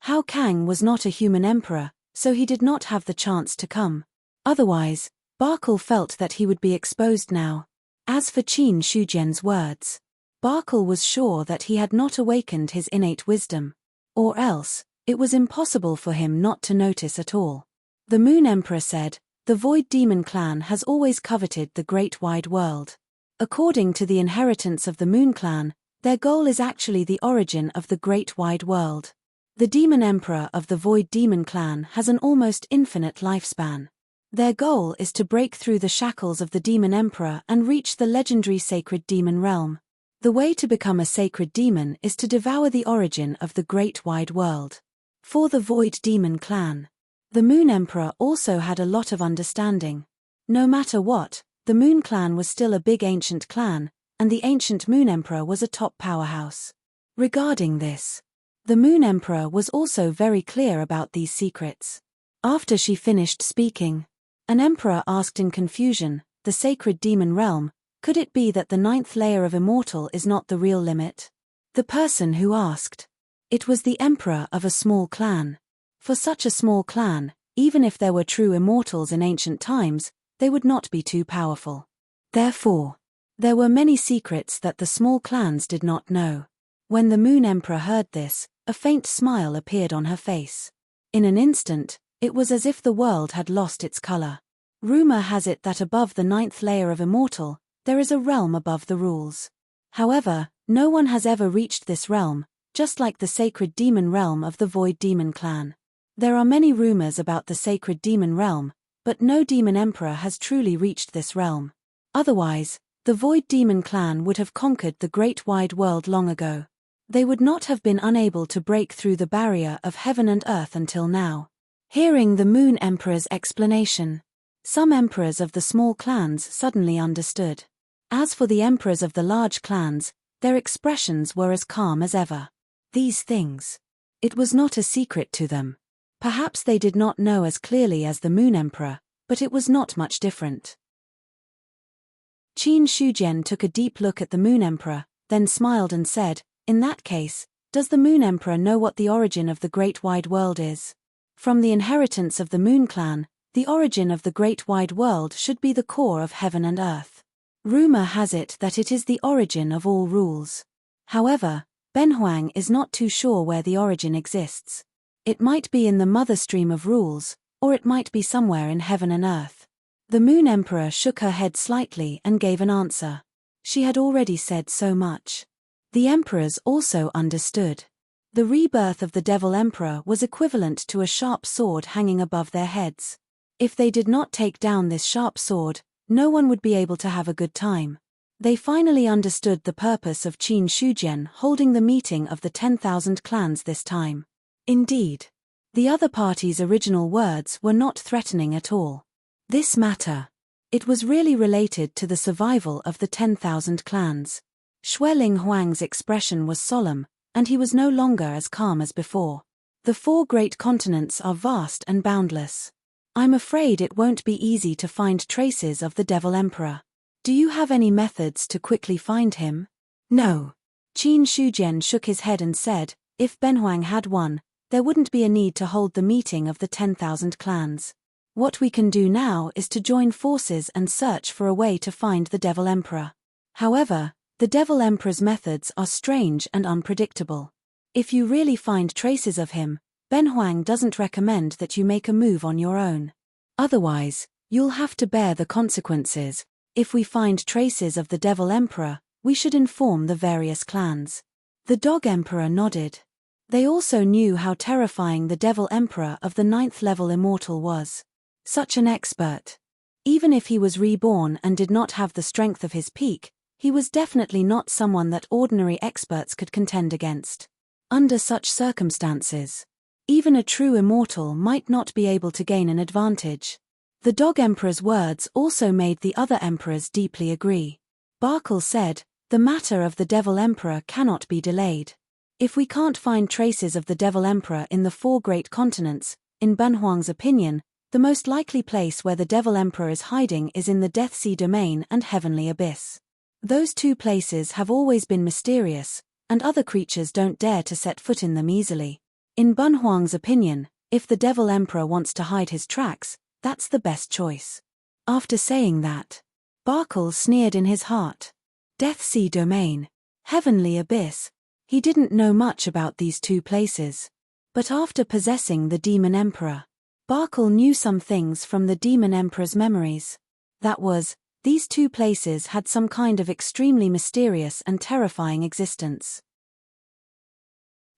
Hao Kang was not a human emperor, so he did not have the chance to come. Otherwise, Barkle felt that he would be exposed now. As for Qin Shujian's words, Barkle was sure that he had not awakened his innate wisdom. Or else, it was impossible for him not to notice at all. The Moon Emperor said, "The Void Demon clan has always coveted the great wide world. According to the inheritance of the Moon clan, their goal is actually the origin of the great wide world. The Demon Emperor of the Void Demon clan has an almost infinite lifespan. Their goal is to break through the shackles of the Demon Emperor and reach the legendary sacred demon realm. The way to become a sacred demon is to devour the origin of the great wide world." For the Void Demon clan, the Moon Emperor also had a lot of understanding. No matter what, the Moon clan was still a big ancient clan, and the ancient Moon Emperor was a top powerhouse. Regarding this, the Moon Emperor was also very clear about these secrets. After she finished speaking, an emperor asked in confusion, "The sacred demon realm, could it be that the 9th layer of immortal is not the real limit?" The person who asked, it was the emperor of a small clan. For such a small clan, even if there were true immortals in ancient times, they would not be too powerful. Therefore, there were many secrets that the small clans did not know. When the Moon Emperor heard this, a faint smile appeared on her face. In an instant, it was as if the world had lost its color. Rumor has it that above the 9th layer of immortal, there is a realm above the rules. However, no one has ever reached this realm, just like the sacred demon realm of the Void Demon clan. There are many rumors about the sacred demon realm, but no demon emperor has truly reached this realm. Otherwise, The Void Demon clan would have conquered the great wide world long ago. They would not have been unable to break through the barrier of heaven and earth until now. Hearing the Moon Emperor's explanation, some emperors of the small clans suddenly understood. As for the emperors of the large clans, their expressions were as calm as ever. These things. It was not a secret to them. Perhaps they did not know as clearly as the Moon Emperor, but it was not much different. Qin Shujian took a deep look at the Moon Emperor, then smiled and said, "In that case, does the Moon Emperor know what the origin of the great wide world is? From the inheritance of the Moon Clan, the origin of the great wide world should be the core of heaven and earth. Rumor has it that it is the origin of all rules. However, Benhuang is not too sure where the origin exists. It might be in the mother stream of rules, or it might be somewhere in heaven and earth." The Moon Emperor shook her head slightly and gave an answer. She had already said so much. The emperors also understood. The rebirth of the Devil Emperor was equivalent to a sharp sword hanging above their heads. If they did not take down this sharp sword, no one would be able to have a good time. They finally understood the purpose of Qin Shujian holding the meeting of the 10,000 clans this time. Indeed, the other party's original words were not threatening at all. This matter. It was really related to the survival of the 10,000 clans. Xueling Huang's expression was solemn, and he was no longer as calm as before. The 4 great continents are vast and boundless. I'm afraid it won't be easy to find traces of the Devil Emperor. Do you have any methods to quickly find him? No. Qin Shujian shook his head and said, if Benhuang had one, there wouldn't be a need to hold the meeting of the 10,000 clans. What we can do now is to join forces and search for a way to find the Devil Emperor. However, the Devil Emperor's methods are strange and unpredictable. If you really find traces of him, Benhuang doesn't recommend that you make a move on your own. Otherwise, you'll have to bear the consequences. If we find traces of the Devil Emperor, we should inform the various clans. The Dog Emperor nodded. They also knew how terrifying the Devil Emperor of the 9th level immortal was. Such an expert. Even if he was reborn and did not have the strength of his peak, he was definitely not someone that ordinary experts could contend against. Under such circumstances, even a true immortal might not be able to gain an advantage. The Dog Emperor's words also made the other emperors deeply agree. Barkle said, the matter of the Devil Emperor cannot be delayed. If we can't find traces of the Devil Emperor in the 4 great continents, in Benhuang's opinion, the most likely place where the Devil Emperor is hiding is in the Death Sea Domain and Heavenly Abyss. Those 2 places have always been mysterious, and other creatures don't dare to set foot in them easily. In Benhuang's opinion, if the Devil Emperor wants to hide his tracks, that's the best choice. After saying that, Barkle sneered in his heart. Death Sea Domain, Heavenly Abyss. He didn't know much about these 2 places. But after possessing the Demon Emperor, Barkle knew some things from the Demon Emperor's memories. That was, these 2 places had some kind of extremely mysterious and terrifying existence.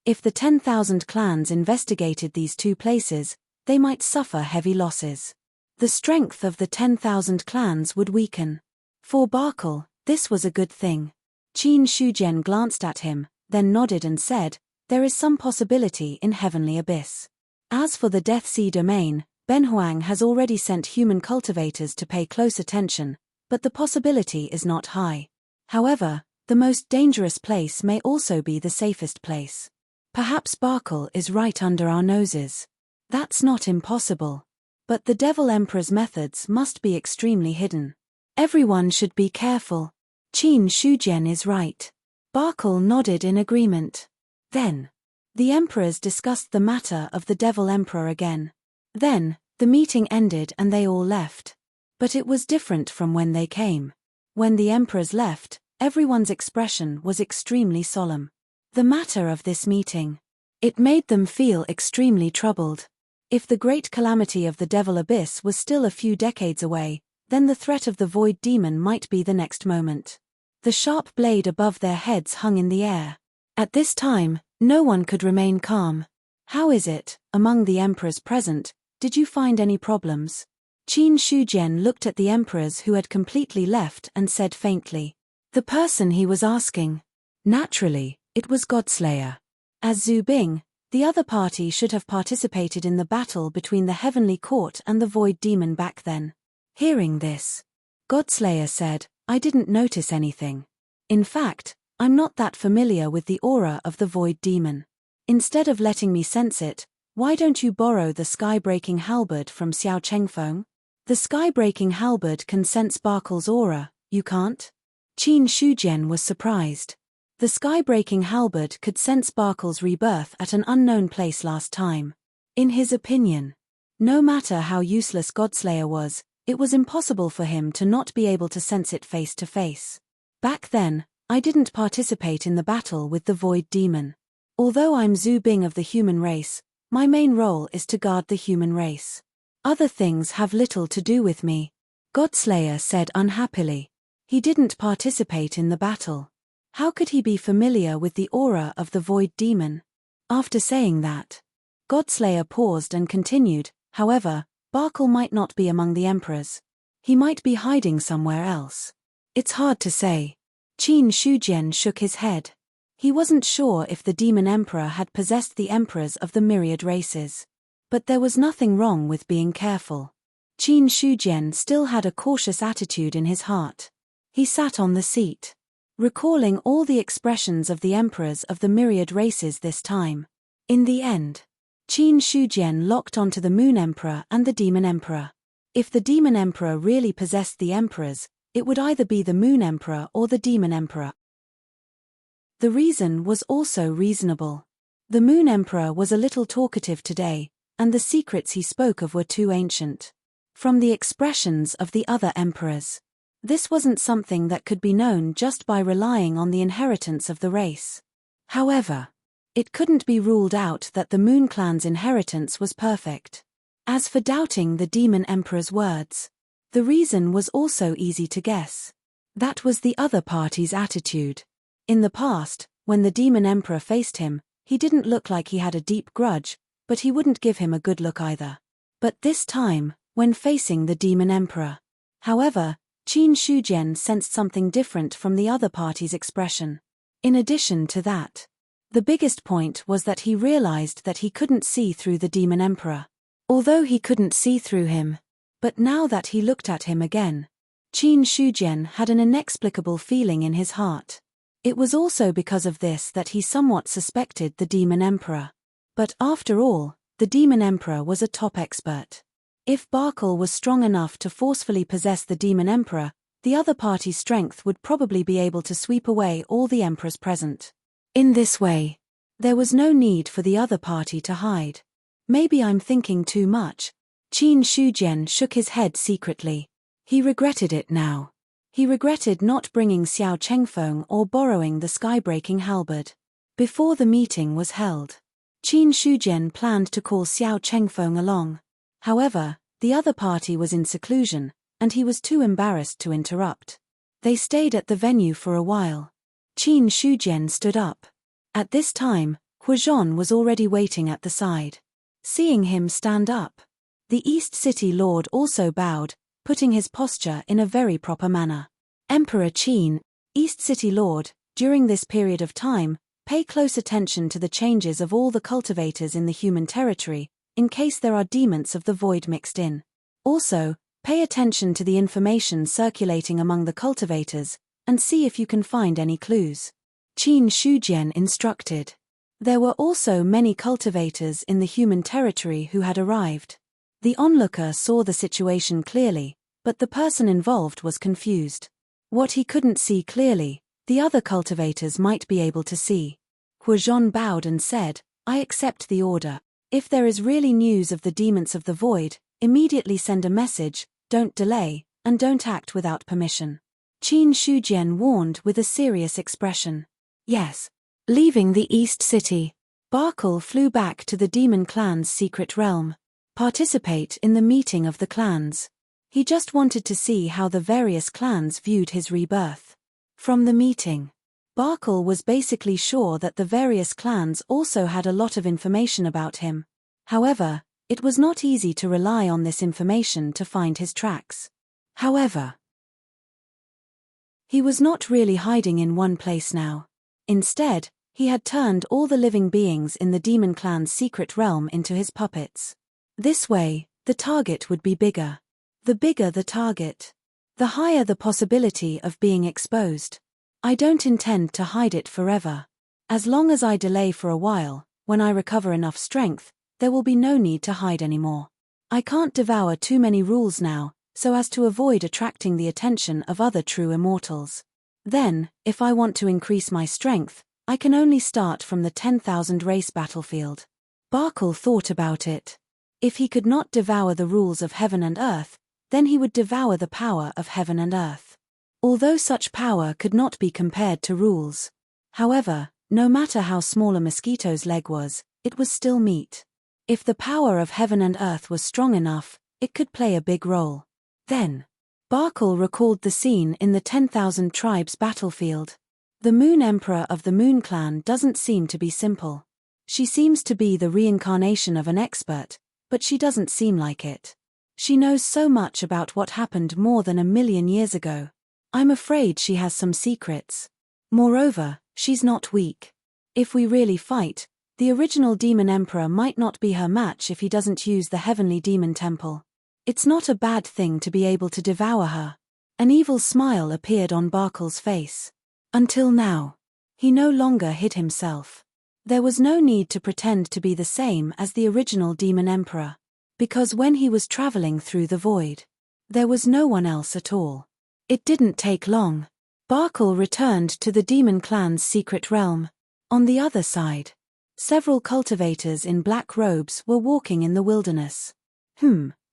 If the 10,000 clans investigated these 2 places, they might suffer heavy losses. The strength of the 10,000 clans would weaken. For Barkle, this was a good thing. Qin Shujian glanced at him, then nodded and said, there is some possibility in Heavenly Abyss. As for the Death Sea Domain, Benhuang has already sent human cultivators to pay close attention, but the possibility is not high. However, the most dangerous place may also be the safest place. Perhaps Barkle is right under our noses. That's not impossible. But the Devil Emperor's methods must be extremely hidden. Everyone should be careful. Qin Shujian is right. Barkle nodded in agreement. Then, the emperors discussed the matter of the Devil Emperor again. Then, the meeting ended and they all left. But it was different from when they came. When the emperors left, everyone's expression was extremely solemn. The matter of this meeting. It made them feel extremely troubled. If the great calamity of the Devil Abyss was still a few decades away, then the threat of the Void Demon might be the next moment. The sharp blade above their heads hung in the air. At this time, no one could remain calm. How is it, among the emperors present, did you find any problems? Qin Shujian looked at the emperors who had completely left and said faintly. The person he was asking. Naturally, it was Godslayer. As Zhu Bing, the other party should have participated in the battle between the Heavenly Court and the Void Demon back then. Hearing this, Godslayer said, I didn't notice anything. In fact, I'm not that familiar with the aura of the Void Demon. Instead of letting me sense it, why don't you borrow the sky-breaking halberd from Xiao Chengfeng? The sky-breaking halberd can sense Barkle's aura, you can't? Qin Shujian was surprised. The sky-breaking halberd could sense Barkle's rebirth at an unknown place last time. In his opinion, no matter how useless Godslayer was, it was impossible for him to not be able to sense it face to face. Back then, I didn't participate in the battle with the Void Demon. Although I'm Zhu Bing of the human race, my main role is to guard the human race. Other things have little to do with me. Godslayer said unhappily. He didn't participate in the battle. How could he be familiar with the aura of the Void Demon? After saying that, Godslayer paused and continued, however, Barkle might not be among the emperors. He might be hiding somewhere else. It's hard to say. Qin Shujian shook his head. He wasn't sure if the Demon Emperor had possessed the emperors of the myriad races. But there was nothing wrong with being careful. Qin Shujian still had a cautious attitude in his heart. He sat on the seat, recalling all the expressions of the emperors of the myriad races this time. In the end, Qin Shujian locked onto the Moon Emperor and the Demon Emperor. If the Demon Emperor really possessed the emperors, it would either be the Moon Emperor or the Demon Emperor. The reason was also reasonable. The Moon Emperor was a little talkative today, and the secrets he spoke of were too ancient. From the expressions of the other emperors, this wasn't something that could be known just by relying on the inheritance of the race. However, it couldn't be ruled out that the Moon Clan's inheritance was perfect. As for doubting the Demon Emperor's words, the reason was also easy to guess. That was the other party's attitude. In the past, when the Demon Emperor faced him, he didn't look like he had a deep grudge, but he wouldn't give him a good look either. But this time, when facing the Demon Emperor, however, Qin Shujian sensed something different from the other party's expression. In addition to that, the biggest point was that he realized that he couldn't see through the Demon Emperor. Although he couldn't see through him, but now that he looked at him again, Qin Shujian had an inexplicable feeling in his heart. It was also because of this that he somewhat suspected the Demon Emperor. But after all, the Demon Emperor was a top expert. If Barkle was strong enough to forcefully possess the Demon Emperor, the other party's strength would probably be able to sweep away all the emperors present. In this way, there was no need for the other party to hide. Maybe I'm thinking too much. Qin Shujian shook his head secretly. He regretted it now. He regretted not bringing Xiao Chengfeng or borrowing the sky-breaking halberd. Before the meeting was held, Qin Shujian planned to call Xiao Chengfeng along. However, the other party was in seclusion, and he was too embarrassed to interrupt. They stayed at the venue for a while. Qin Shujian stood up. At this time, Huazhon was already waiting at the side. Seeing him stand up, the East City Lord also bowed, putting his posture in a very proper manner. Emperor Qin, East City Lord, during this period of time, pay close attention to the changes of all the cultivators in the human territory, in case there are demons of the void mixed in. Also, pay attention to the information circulating among the cultivators, and see if you can find any clues. Qin Shujian instructed. There were also many cultivators in the human territory who had arrived. The onlooker saw the situation clearly, but the person involved was confused. What he couldn't see clearly, the other cultivators might be able to see. Huazhon bowed and said, I accept the order. If there is really news of the demons of the void, immediately send a message, don't delay, and don't act without permission. Qin Shujian warned with a serious expression. Yes. Leaving the East City, Barkle flew back to the Demon Clan's secret realm. Participate in the meeting of the clans. He just wanted to see how the various clans viewed his rebirth. From the meeting, Barkle was basically sure that the various clans also had a lot of information about him. However, It was not easy to rely on this information to find his tracks. However, he was not really hiding in one place now. Instead, he had turned all the living beings in the demon clan's secret realm into his puppets. This way, the target would be bigger. The bigger the target, the higher the possibility of being exposed. I don't intend to hide it forever. As long as I delay for a while, when I recover enough strength, there will be no need to hide anymore. I can't devour too many rules now, so as to avoid attracting the attention of other true immortals. Then, if I want to increase my strength, I can only start from the 10,000 race battlefield. Barkle thought about it. If he could not devour the rules of heaven and earth, then he would devour the power of heaven and earth. Although such power could not be compared to rules. However, no matter how small a mosquito's leg was, it was still meat. If the power of heaven and earth was strong enough, it could play a big role. Then, Barkle recalled the scene in the 10,000 tribes battlefield. The Moon Emperor of the Moon Clan doesn't seem to be simple. She seems to be the reincarnation of an expert, but she doesn't seem like it. She knows so much about what happened more than 1,000,000 years ago. I'm afraid she has some secrets. Moreover, she's not weak. If we really fight, the original Demon Emperor might not be her match if he doesn't use the Heavenly Demon Temple. It's not a bad thing to be able to devour her. An evil smile appeared on Barkle's face. Until now, he no longer hid himself. There was no need to pretend to be the same as the original Demon Emperor. Because when he was traveling through the void, there was no one else at all. It didn't take long. Barkle returned to the Demon Clan's secret realm. On the other side, several cultivators in black robes were walking in the wilderness.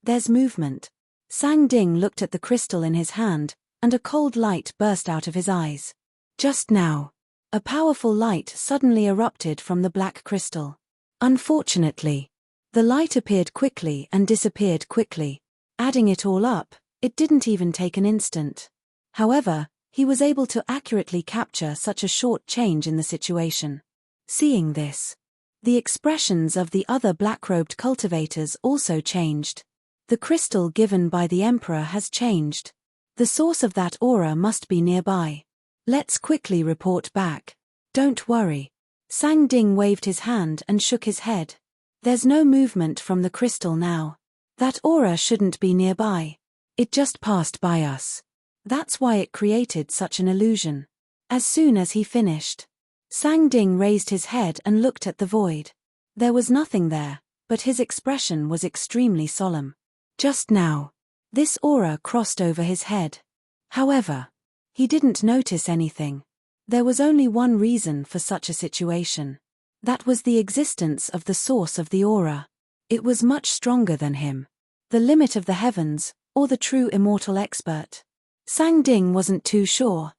There's movement. Sang Ding looked at the crystal in his hand, and a cold light burst out of his eyes. Just now, a powerful light suddenly erupted from the black crystal. Unfortunately, the light appeared quickly and disappeared quickly. Adding it all up, it didn't even take an instant. However, he was able to accurately capture such a short change in the situation. Seeing this, the expressions of the other black-robed cultivators also changed. The crystal given by the Emperor has changed. The source of that aura must be nearby. Let's quickly report back. Don't worry. Sang Ding waved his hand and shook his head. There's no movement from the crystal now. That aura shouldn't be nearby. It just passed by us. That's why it created such an illusion. As soon as he finished, Sang Ding raised his head and looked at the void. There was nothing there, but his expression was extremely solemn. Just now, this aura crossed over his head. However, he didn't notice anything. There was only one reason for such a situation. That was the existence of the source of the aura. It was much stronger than him. The limit of the heavens, or the true immortal expert. Sang Ding wasn't too sure.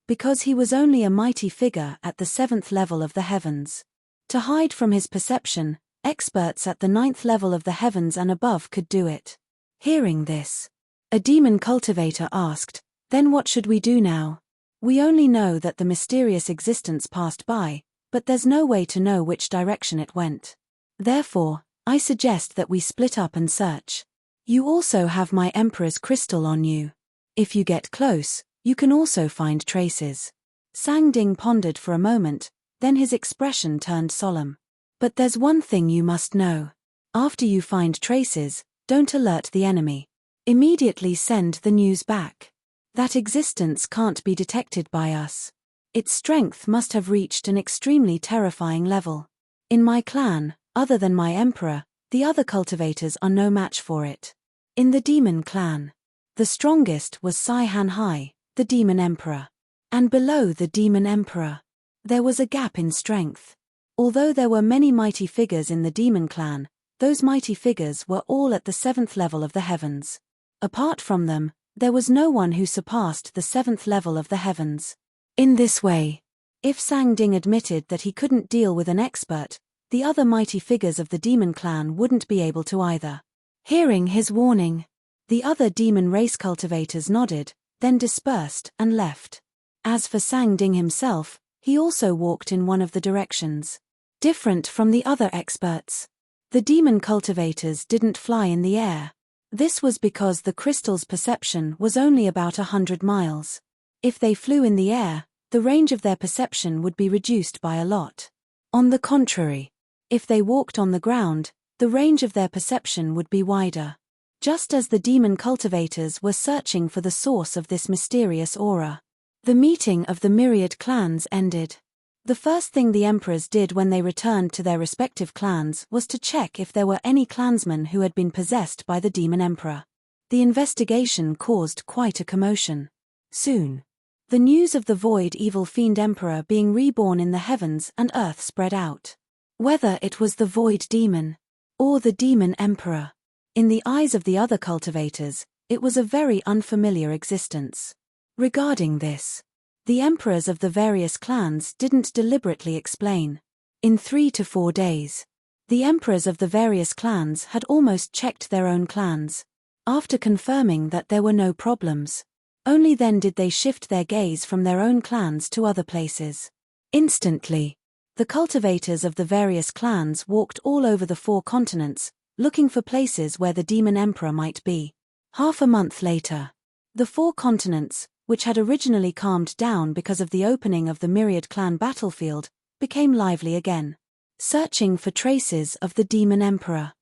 Because he was only a mighty figure at the 7th level of the heavens. To hide from his perception, experts at the 9th level of the heavens and above could do it. Hearing this, a demon cultivator asked, "Then what should we do now? We only know that the mysterious existence passed by, but there's no way to know which direction it went. Therefore, I suggest that we split up and search. You also have my Emperor's crystal on you. If you get close, you can also find traces." Sang Ding pondered for a moment, then his expression turned solemn. "But there's one thing you must know. After you find traces, don't alert the enemy. Immediately send the news back. That existence can't be detected by us. Its strength must have reached an extremely terrifying level. In my clan, other than my Emperor, the other cultivators are no match for it. In the Demon Clan, the strongest was Sai-Han Hai, the Demon Emperor. And below the Demon Emperor, there was a gap in strength. Although there were many mighty figures in the Demon Clan, those mighty figures were all at the 7th level of the heavens. Apart from them, there was no one who surpassed the 7th level of the heavens. In this way, if Sang Ding admitted that he couldn't deal with an expert, the other mighty figures of the Demon Clan wouldn't be able to either. Hearing his warning, the other demon race cultivators nodded, then dispersed and left. As for Sang Ding himself, he also walked in one of the directions. Different from the other experts. The demon cultivators didn't fly in the air. This was because the crystal's perception was only about 100 miles. If they flew in the air, the range of their perception would be reduced by a lot. On the contrary, if they walked on the ground, the range of their perception would be wider. Just as the demon cultivators were searching for the source of this mysterious aura, the meeting of the myriad clans ended. The first thing the emperors did when they returned to their respective clans was to check if there were any clansmen who had been possessed by the demon emperor. The investigation caused quite a commotion. Soon, the news of the void evil fiend emperor being reborn in the heavens and earth spread out. Whether it was the void demon or the demon emperor, in the eyes of the other cultivators, it was a very unfamiliar existence. Regarding this, the emperors of the various clans didn't deliberately explain. In 3 to 4 days, the emperors of the various clans had almost checked their own clans. After confirming that there were no problems, only then did they shift their gaze from their own clans to other places. Instantly, the cultivators of the various clans walked all over the 4 continents, looking for places where the demon emperor might be. Half a month later, the 4 continents, which had originally calmed down because of the opening of the myriad clan battlefield, became lively again, searching for traces of the demon emperor.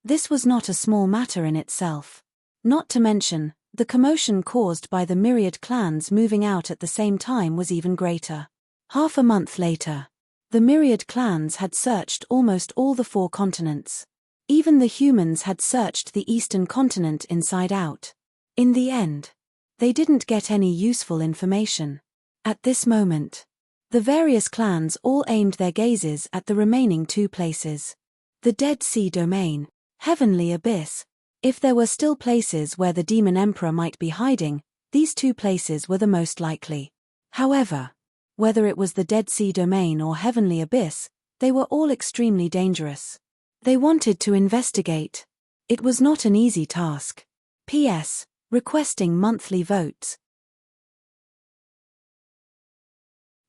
This was not a small matter in itself. Not to mention, the commotion caused by the myriad clans moving out at the same time was even greater. Half a month later, the myriad clans had searched almost all the 4 continents. Even the humans had searched the eastern continent inside out. In the end, they didn't get any useful information. At this moment, the various clans all aimed their gazes at the remaining 2 places. The Dead Sea Domain, Heavenly Abyss. If there were still places where the demon emperor might be hiding, these 2 places were the most likely. However, whether it was the Dead Sea Domain or Heavenly Abyss, they were all extremely dangerous. They wanted to investigate. It was not an easy task. P.S. Requesting monthly votes.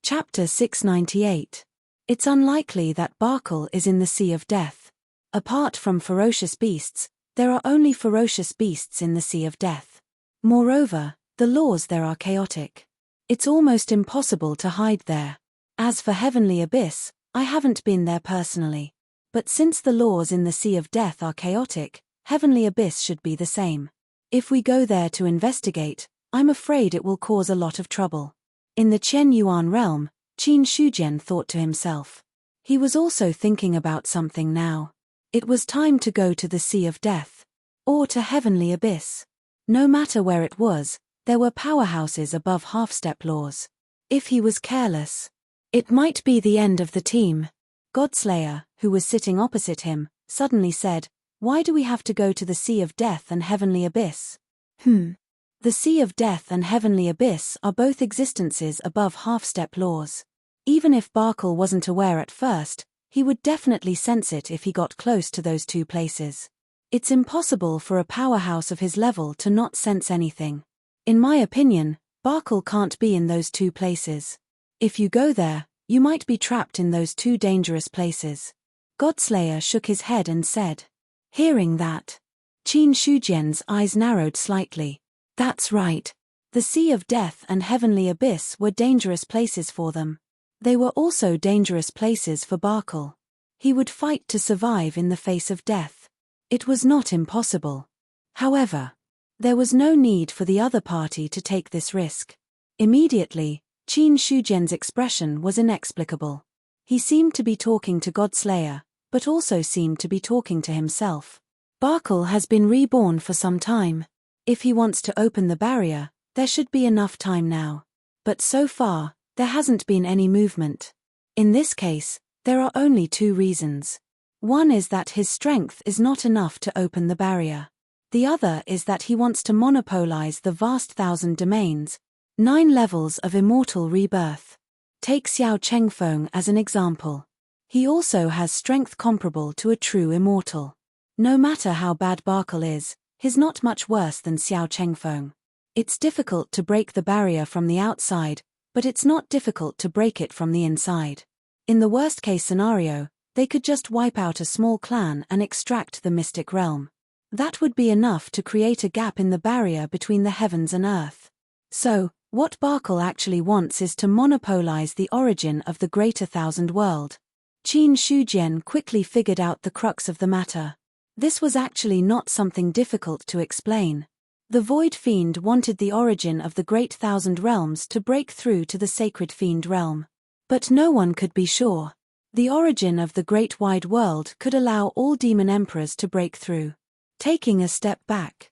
Chapter 698. It's unlikely that Barkle is in the Sea of Death. Apart from ferocious beasts, there are only ferocious beasts in the Sea of Death. Moreover, the laws there are chaotic. It's almost impossible to hide there. As for Heavenly Abyss, I haven't been there personally. But since the laws in the Sea of Death are chaotic, Heavenly Abyss should be the same. If we go there to investigate, I'm afraid it will cause a lot of trouble. In the Chen Yuan realm, Qin Shujian thought to himself. He was also thinking about something now. It was time to go to the Sea of Death. Or to Heavenly Abyss. No matter where it was, there were powerhouses above half-step laws. If he was careless, it might be the end of the team. Godslayer, who was sitting opposite him, suddenly said, "Why do we have to go to the Sea of Death and Heavenly Abyss?" The Sea of Death and Heavenly Abyss are both existences above half-step laws. Even if Barkle wasn't aware at first, he would definitely sense it if he got close to those 2 places. It's impossible for a powerhouse of his level to not sense anything. In my opinion, Barkle can't be in those 2 places. If you go there, you might be trapped in those 2 dangerous places. Godslayer shook his head and said. Hearing that, Qin Shujian's eyes narrowed slightly. That's right. The Sea of Death and Heavenly Abyss were dangerous places for them. They were also dangerous places for Barkle. He would fight to survive in the face of death. It was not impossible. However, there was no need for the other party to take this risk. Immediately, Qin Shujian's expression was inexplicable. He seemed to be talking to Godslayer, but also seemed to be talking to himself. Barkle has been reborn for some time. If he wants to open the barrier, there should be enough time now. But so far, there hasn't been any movement. In this case, there are only 2 reasons. One is that his strength is not enough to open the barrier. The other is that he wants to monopolize the vast 1,000 domains, 9 levels of immortal rebirth. Take Xiao Chengfeng as an example. He also has strength comparable to a true immortal. No matter how bad Barkle is, he's not much worse than Xiao Chengfeng. It's difficult to break the barrier from the outside, but it's not difficult to break it from the inside. In the worst-case scenario, They could just wipe out a small clan and extract the mystic realm. That would be enough to create a gap in the barrier between the heavens and earth. So, what Barkle actually wants is to monopolize the origin of the Greater Thousand World. Qin Shujian quickly figured out the crux of the matter. This was actually not something difficult to explain. The Void Fiend wanted the origin of the Great Thousand Realms to break through to the Sacred Fiend realm. But no one could be sure. The origin of the Great Wide World could allow all demon emperors to break through. Taking a step back.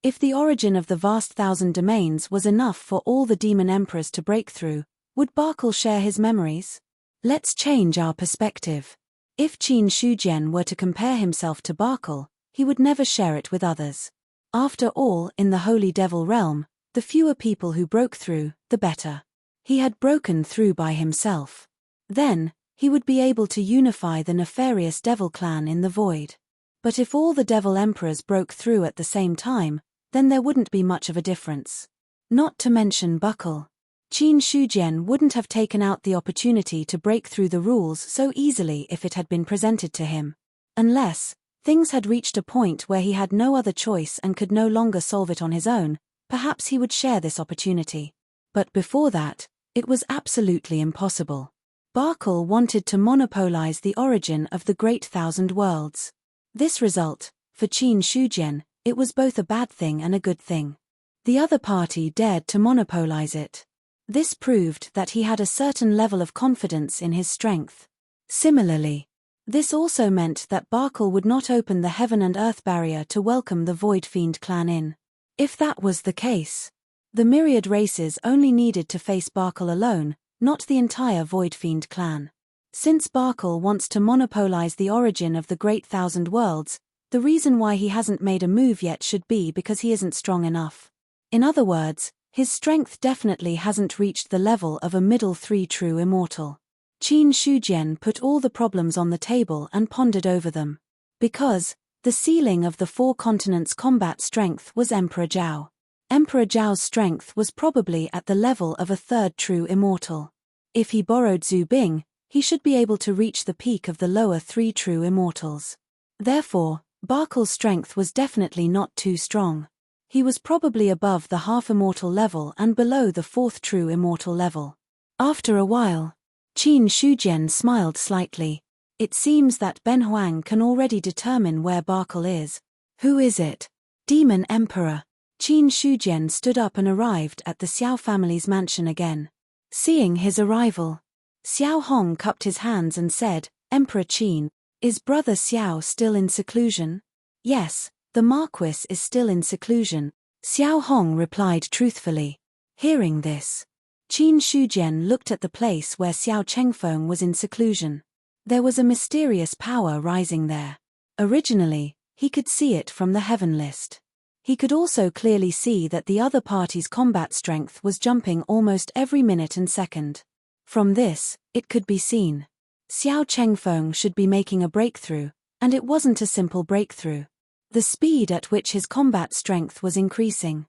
If the origin of the vast thousand domains was enough for all the demon emperors to break through, would Barkle share his memories? Let's change our perspective. If Qin Shujian were to compare himself to Barkle, he would never share it with others. After all, in the Holy Devil realm, the fewer people who broke through, the better. He had broken through by himself. Then, he would be able to unify the nefarious Devil clan in the void. But if all the Devil Emperors broke through at the same time, then there wouldn't be much of a difference. Not to mention Barkle. Qin Shujian wouldn't have taken out the opportunity to break through the rules so easily if it had been presented to him. Unless things had reached a point where he had no other choice and could no longer solve it on his own, perhaps he would share this opportunity. But before that, it was absolutely impossible. Barkle wanted to monopolize the origin of the Great Thousand Worlds. This result, for Qin Shujian, it was both a bad thing and a good thing. The other party dared to monopolize it. This proved that he had a certain level of confidence in his strength. Similarly, this also meant that Barkle would not open the heaven and earth barrier to welcome the Void Fiend clan in. If that was the case, the myriad races only needed to face Barkle alone, not the entire Void Fiend clan. Since Barkle wants to monopolize the origin of the Great Thousand Worlds, the reason why he hasn't made a move yet should be because he isn't strong enough. In other words, his strength definitely hasn't reached the level of a middle three true immortal. Qin Shujian put all the problems on the table and pondered over them. Because the ceiling of the four continents' combat strength was Emperor Zhao. Emperor Zhao's strength was probably at the level of a third true immortal. If he borrowed Zhu Bing, he should be able to reach the peak of the lower three true immortals. Therefore, Barkle's strength was definitely not too strong. He was probably above the half-immortal level and below the fourth true immortal level. After a while, Qin Shujian smiled slightly. It seems that Ben Huang can already determine where Barkle is. Who is it? Demon Emperor. Qin Shujian stood up and arrived at the Xiao family's mansion again. Seeing his arrival, Xiao Hong cupped his hands and said, "Emperor Qin, is brother Xiao still in seclusion?" "Yes, the Marquis is still in seclusion," Xiao Hong replied truthfully. Hearing this, Qin Shujian looked at the place where Xiao Chengfeng was in seclusion. There was a mysterious power rising there. Originally, he could see it from the heaven list. He could also clearly see that the other party's combat strength was jumping almost every minute and second. From this, it could be seen. Xiao Chengfeng should be making a breakthrough, and it wasn't a simple breakthrough. The speed at which his combat strength was increasing.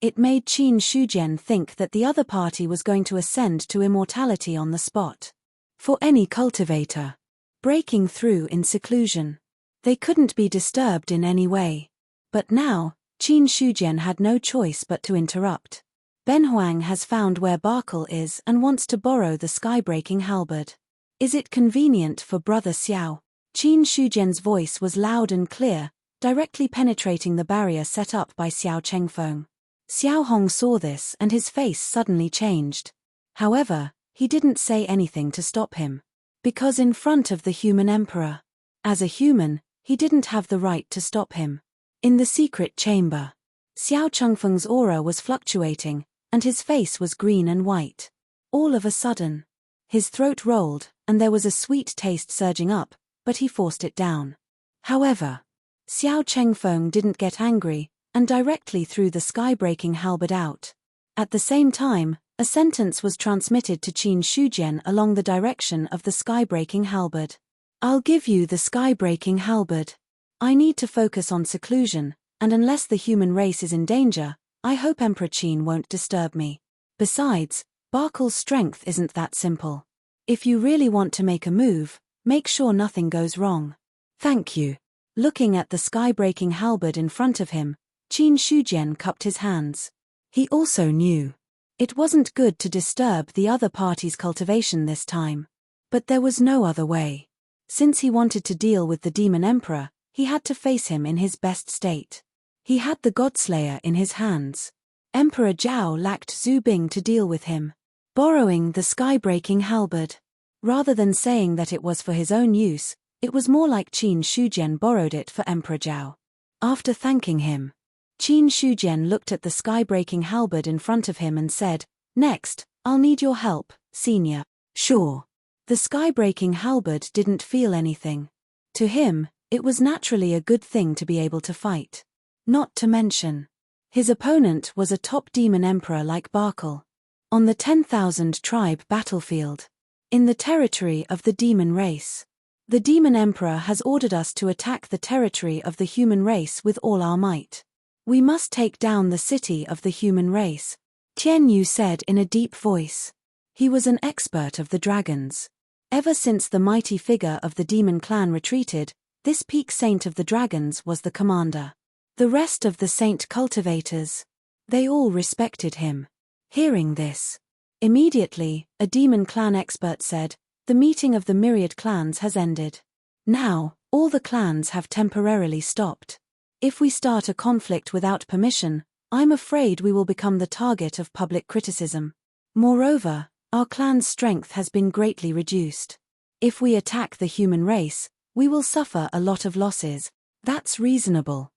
It made Qin Shujian think that the other party was going to ascend to immortality on the spot. For any cultivator, breaking through in seclusion, they couldn't be disturbed in any way. But now, Qin Shujian had no choice but to interrupt. Ben Huang has found where Barkle is and wants to borrow the skybreaking halberd. Is it convenient for brother Xiao? Qin Shujian's voice was loud and clear, directly penetrating the barrier set up by Xiao Chengfeng. Xiao Hong saw this and his face suddenly changed. However, he didn't say anything to stop him. Because in front of the human emperor, as a human, he didn't have the right to stop him. In the secret chamber, Xiao Chengfeng's aura was fluctuating, and his face was green and white. All of a sudden, his throat rolled, and there was a sweet taste surging up, but he forced it down. However, Xiao Chengfeng didn't get angry, and directly threw the sky-breaking halberd out. At the same time, a sentence was transmitted to Qin Shujian along the direction of the sky-breaking halberd. "I'll give you the sky-breaking halberd. I need to focus on seclusion, and unless the human race is in danger, I hope Emperor Qin won't disturb me. Besides, Barkle's strength isn't that simple. If you really want to make a move, make sure nothing goes wrong. Thank you. Looking at the sky-breaking halberd in front of him, Qin Shujian cupped his hands. He also knew it wasn't good to disturb the other party's cultivation this time. But there was no other way. Since he wanted to deal with the Demon Emperor, he had to face him in his best state. He had the Godslayer in his hands. Emperor Zhao lacked Zhu Bing to deal with him. Borrowing the sky-breaking halberd. Rather than saying that it was for his own use, it was more like Qin Shujian borrowed it for Emperor Zhao. After thanking him, Qin Shujian looked at the sky-breaking halberd in front of him and said, "Next, I'll need your help, senior." Sure. The sky-breaking halberd didn't feel anything. To him, it was naturally a good thing to be able to fight. Not to mention, his opponent was a top demon emperor like Barkle. On the 10,000 tribe battlefield. In the territory of the demon race. The demon emperor has ordered us to attack the territory of the human race with all our might. We must take down the city of the human race, Tian Yu said in a deep voice. He was an expert of the dragons. Ever since the mighty figure of the demon clan retreated, this peak saint of the dragons was the commander. The rest of the saint cultivators, they all respected him. Hearing this, immediately, a demon clan expert said, "The meeting of the myriad clans has ended. Now, all the clans have temporarily stopped. If we start a conflict without permission, I'm afraid we will become the target of public criticism. Moreover, our clan's strength has been greatly reduced. If we attack the human race, we will suffer a lot of losses. That's reasonable.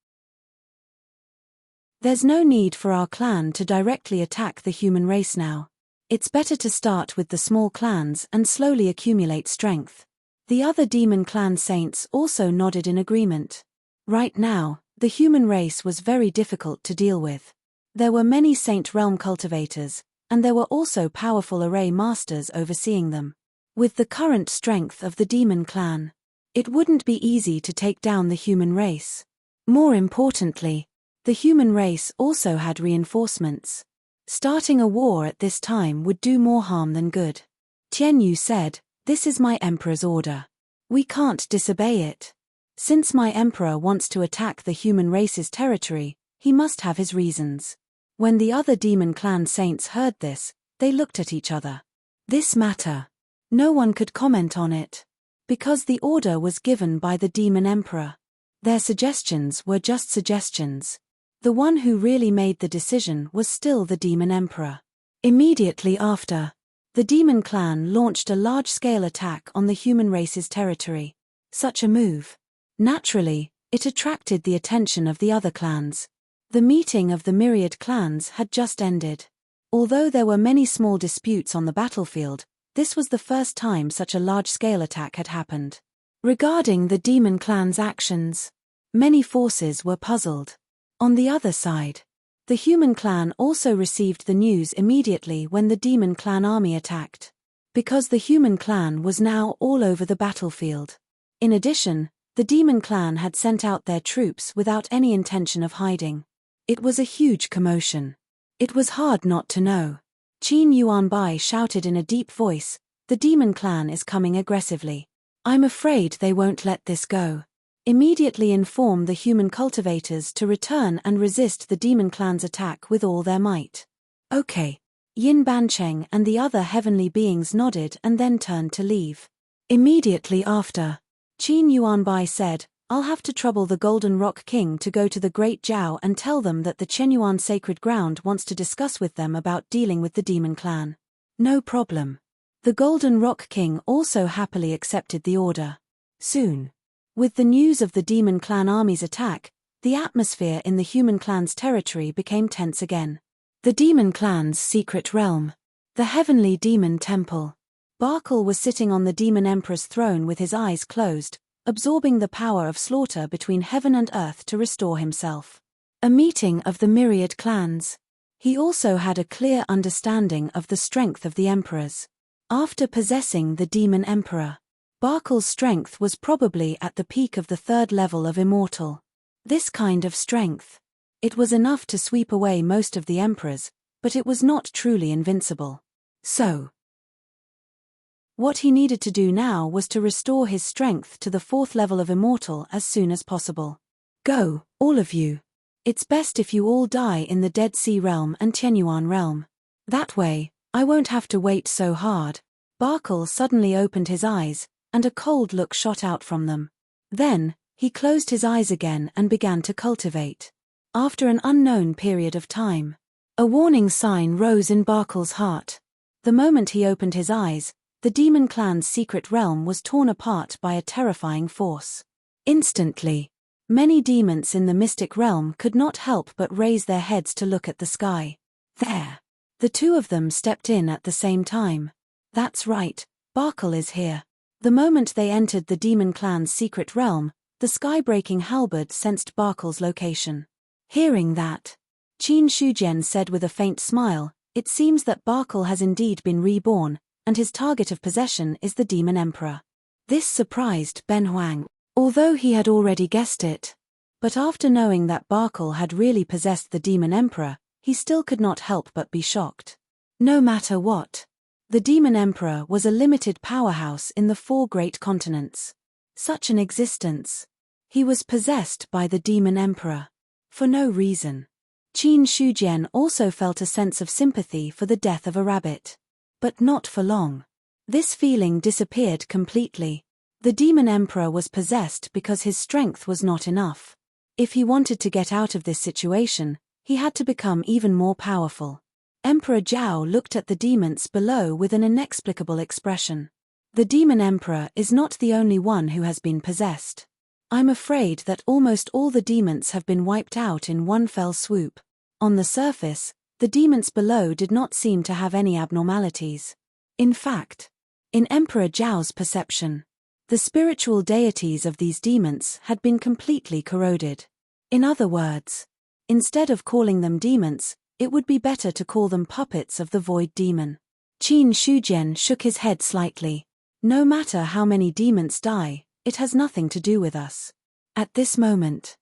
There's no need for our clan to directly attack the human race now. It's better to start with the small clans and slowly accumulate strength." The other demon clan saints also nodded in agreement. Right now, the human race was very difficult to deal with. There were many saint realm cultivators, and there were also powerful array masters overseeing them. With the current strength of the demon clan, it wouldn't be easy to take down the human race. More importantly, the human race also had reinforcements. Starting a war at this time would do more harm than good. Tian Yu said, "This is my emperor's order. We can't disobey it. Since my emperor wants to attack the human race's territory, he must have his reasons." When the other demon clan saints heard this, they looked at each other. This matter, no one could comment on it. Because the order was given by the demon emperor. Their suggestions were just suggestions. The one who really made the decision was still the demon emperor. Immediately after, the demon clan launched a large-scale attack on the human race's territory. Such a move, naturally, it attracted the attention of the other clans. The meeting of the myriad clans had just ended. Although there were many small disputes on the battlefield, this was the first time such a large-scale attack had happened. Regarding the demon clan's actions, many forces were puzzled. On the other side, the human clan also received the news immediately when the demon clan army attacked. Because the human clan was now all over the battlefield. In addition, the demon clan had sent out their troops without any intention of hiding. It was a huge commotion. It was hard not to know. Qin Yuanbai shouted in a deep voice, "The demon clan is coming aggressively. I'm afraid they won't let this go. Immediately inform the human cultivators to return and resist the demon clan's attack with all their might." Okay. Yin Bancheng and the other heavenly beings nodded and then turned to leave. Immediately after, Qin Yuanbai said, "I'll have to trouble the Golden Rock King to go to the Great Zhao and tell them that the Chenyuan Sacred Ground wants to discuss with them about dealing with the demon clan." No problem. The Golden Rock King also happily accepted the order. Soon, with the news of the demon clan army's attack, the atmosphere in the human clan's territory became tense again. The demon clan's secret realm. The heavenly demon temple. Barkle was sitting on the demon emperor's throne with his eyes closed, absorbing the power of slaughter between heaven and earth to restore himself. A meeting of the myriad clans. He also had a clear understanding of the strength of the emperors. After possessing the demon emperor, Barkle's strength was probably at the peak of the 3rd level of immortal. This kind of strength. It was enough to sweep away most of the emperors, but it was not truly invincible. So, What he needed to do now was to restore his strength to the 4th level of immortal as soon as possible. Go, all of you. It's best if you all die in the Dead Sea realm and Tianyuan realm. That way, I won't have to wait so hard. Barkle suddenly opened his eyes, and a cold look shot out from them. Then, he closed his eyes again and began to cultivate. After an unknown period of time, a warning sign rose in Barkle's heart. The moment he opened his eyes, the demon clan's secret realm was torn apart by a terrifying force. Instantly, many demons in the mystic realm could not help but raise their heads to look at the sky. There! The two of them stepped in at the same time. That's right, Barkle is here. The moment they entered the demon clan's secret realm, the sky-breaking halberd sensed Barkle's location. Hearing that, Qin Shujian said with a faint smile, "It seems that Barkle has indeed been reborn, and his target of possession is the Demon Emperor." This surprised Ben Huang, although he had already guessed it. But after knowing that Barkle had really possessed the Demon Emperor, he still could not help but be shocked. No matter what, the Demon Emperor was a limited powerhouse in the 4 great continents. Such an existence. He was possessed by the Demon Emperor. For no reason. Qin Shujian also felt a sense of sympathy for the death of a rabbit. But not for long. This feeling disappeared completely. The Demon Emperor was possessed because his strength was not enough. If he wanted to get out of this situation, he had to become even more powerful. Emperor Zhao looked at the demons below with an inexplicable expression. The Demon Emperor is not the only one who has been possessed. I'm afraid that almost all the demons have been wiped out in one fell swoop. On the surface, the demons below did not seem to have any abnormalities. In fact, in Emperor Zhao's perception, the spiritual deities of these demons had been completely corroded. In other words, instead of calling them demons, it would be better to call them puppets of the void demon. Qin Shujian shook his head slightly. No matter how many demons die, it has nothing to do with us. At this moment,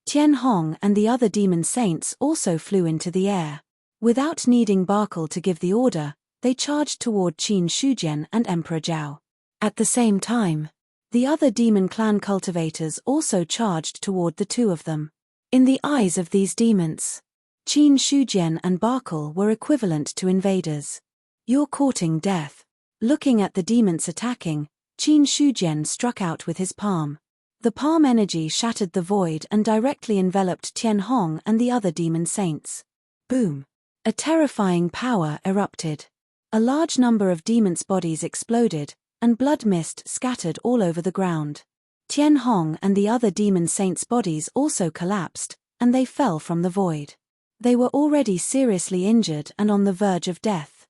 Tian Hong and the other demon saints also flew into the air. Without needing Barkle to give the order, they charged toward Qin Shujian and Emperor Zhao. At the same time, the other demon clan cultivators also charged toward the two of them. In the eyes of these demons, Qin Shujian and Barkle were equivalent to invaders. You're courting death. Looking at the demons attacking, Qin Shujian struck out with his palm. The palm energy shattered the void and directly enveloped Tian Hong and the other demon saints. Boom! A terrifying power erupted. A large number of demons' bodies exploded, and blood mist scattered all over the ground. Tian Hong and the other demon saints' bodies also collapsed, and they fell from the void. They were already seriously injured and on the verge of death.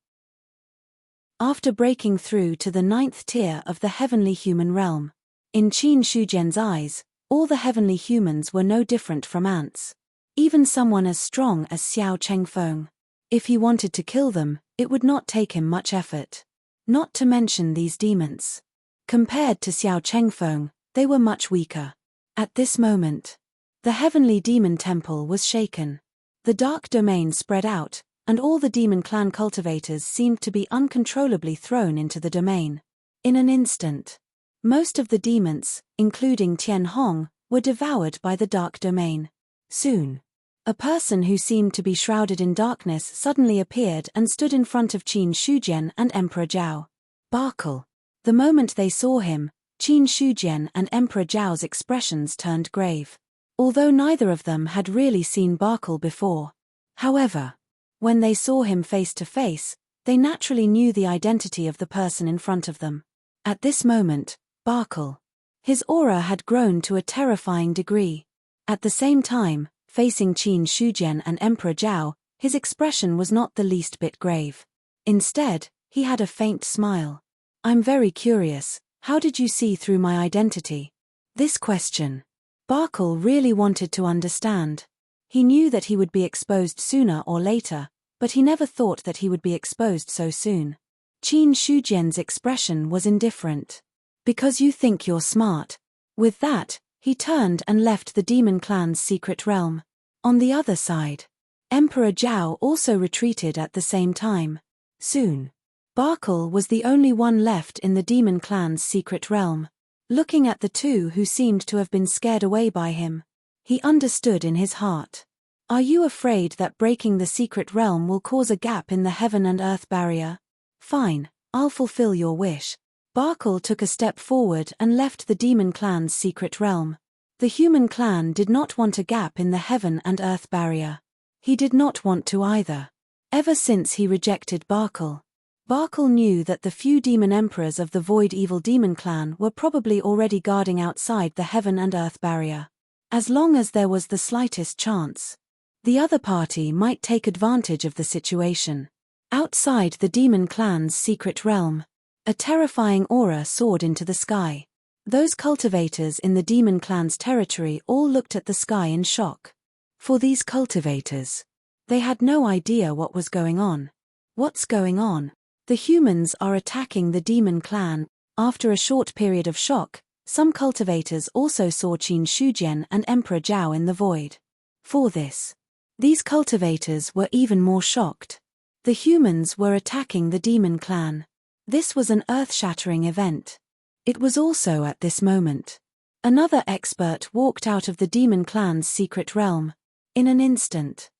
After breaking through to the 9th tier of the heavenly human realm, in Qin Shujian's eyes, all the heavenly humans were no different from ants. Even someone as strong as Xiao Chengfeng. If he wanted to kill them, it would not take him much effort. Not to mention these demons. Compared to Xiao Chengfeng, they were much weaker. At this moment, the heavenly demon temple was shaken. The dark domain spread out, and all the demon clan cultivators seemed to be uncontrollably thrown into the domain. In an instant, most of the demons, including Tian Hong, were devoured by the dark domain. Soon, a person who seemed to be shrouded in darkness suddenly appeared and stood in front of Qin Shujian and Emperor Zhao. Barkle. The moment they saw him, Qin Shujian and Emperor Zhao's expressions turned grave. Although neither of them had really seen Barkle before. However, when they saw him face to face, they naturally knew the identity of the person in front of them. At this moment, Barkle. His aura had grown to a terrifying degree. At the same time, facing Qin Shujian and Emperor Zhao, his expression was not the least bit grave. Instead, he had a faint smile. I'm very curious, how did you see through my identity? This question. Barkle really wanted to understand. He knew that he would be exposed sooner or later, but he never thought that he would be exposed so soon. Qin Shujian's expression was indifferent. Because you think you're smart. With that, he turned and left the demon clan's secret realm. On the other side, Emperor Zhao also retreated at the same time. Soon, Barkle was the only one left in the demon clan's secret realm. Looking at the two who seemed to have been scared away by him, he understood in his heart. Are you afraid that breaking the secret realm will cause a gap in the heaven and earth barrier? Fine, I'll fulfill your wish. Barkle took a step forward and left the demon clan's secret realm. The human clan did not want a gap in the heaven and earth barrier. He did not want to either. Ever since he rejected Barkle, Barkle knew that the few demon emperors of the Void Evil Demon clan were probably already guarding outside the heaven and earth barrier. As long as there was the slightest chance, the other party might take advantage of the situation. Outside the demon clan's secret realm, a terrifying aura soared into the sky. Those cultivators in the demon clan's territory all looked at the sky in shock. For these cultivators, they had no idea what was going on. What's going on? The humans are attacking the demon clan. After a short period of shock, some cultivators also saw Qin Shujian and Emperor Zhao in the void. For this, these cultivators were even more shocked. The humans were attacking the demon clan. This was an earth-shattering event. It was also at this moment. Another expert walked out of the demon clan's secret realm. In an instant,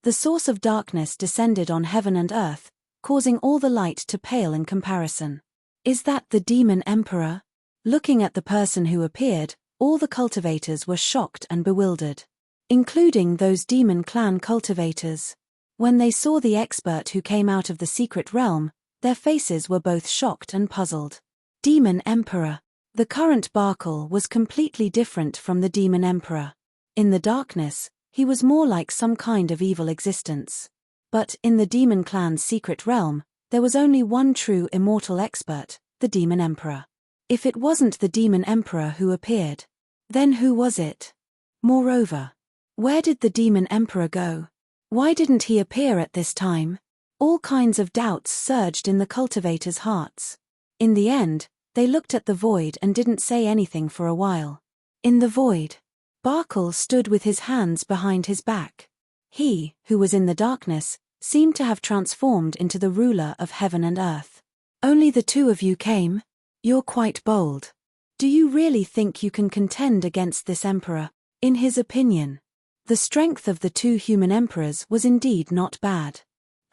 the source of darkness descended on heaven and earth, causing all the light to pale in comparison. Is that the demon emperor? Looking at the person who appeared, all the cultivators were shocked and bewildered, including those demon clan cultivators. When they saw the expert who came out of the secret realm, their faces were both shocked and puzzled. Demon Emperor. The current Barkle was completely different from the demon emperor. In the darkness, he was more like some kind of evil existence. But in the demon clan's secret realm, there was only one true immortal expert, the demon emperor. If it wasn't the demon emperor who appeared, then who was it? Moreover, where did the demon emperor go? Why didn't he appear at this time? All kinds of doubts surged in the cultivators' hearts. In the end, they looked at the void and didn't say anything for a while. In the void, Barkle stood with his hands behind his back. He, who was in the darkness, seemed to have transformed into the ruler of heaven and earth. Only the two of you came? You're quite bold. Do you really think you can contend against this emperor? In his opinion, the strength of the two human emperors was indeed not bad.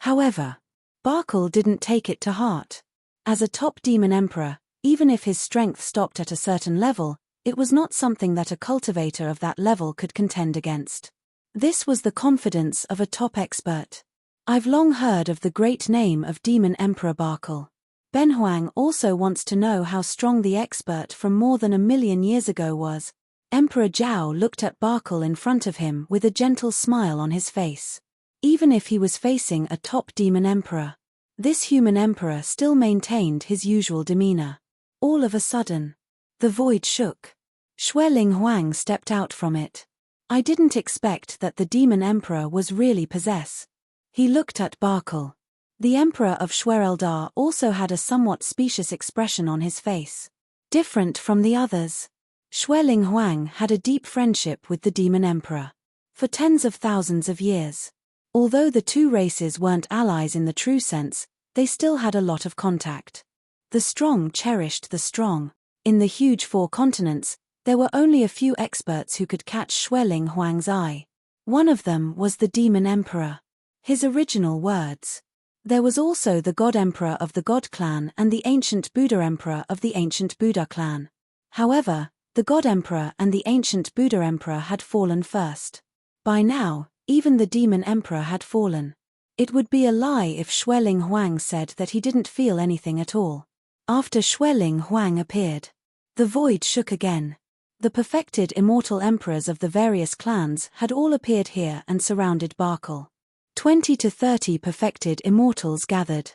However, Barkle didn't take it to heart. As a top demon emperor, even if his strength stopped at a certain level, it was not something that a cultivator of that level could contend against. This was the confidence of a top expert. I've long heard of the great name of Demon Emperor Barkle. Ben Huang also wants to know how strong the expert from more than 1,000,000 years ago was. Emperor Zhao looked at Barkle in front of him with a gentle smile on his face. Even if he was facing a top demon emperor, this human emperor still maintained his usual demeanor. All of a sudden, the void shook. Xueling Huang stepped out from it. I didn't expect that the demon emperor was really possessed. He looked at Barkle. The emperor of Xuereldar also had a somewhat specious expression on his face. Different from the others, Xueling Huang had a deep friendship with the demon emperor. For tens of thousands of years. Although the two races weren't allies in the true sense, they still had a lot of contact. The strong cherished the strong. In the huge 4 continents, there were only a few experts who could catch Xueling Huang's eye. One of them was the demon emperor. His original words. There was also the God Emperor of the God clan and the ancient Buddha Emperor of the ancient Buddha clan. However, the God Emperor and the ancient Buddha Emperor had fallen first. By now, even the demon emperor had fallen. It would be a lie if Xueling Huang said that he didn't feel anything at all. After Xueling Huang appeared, the void shook again. The perfected immortal emperors of the various clans had all appeared here and surrounded Barkle. 20 to 30 perfected immortals gathered.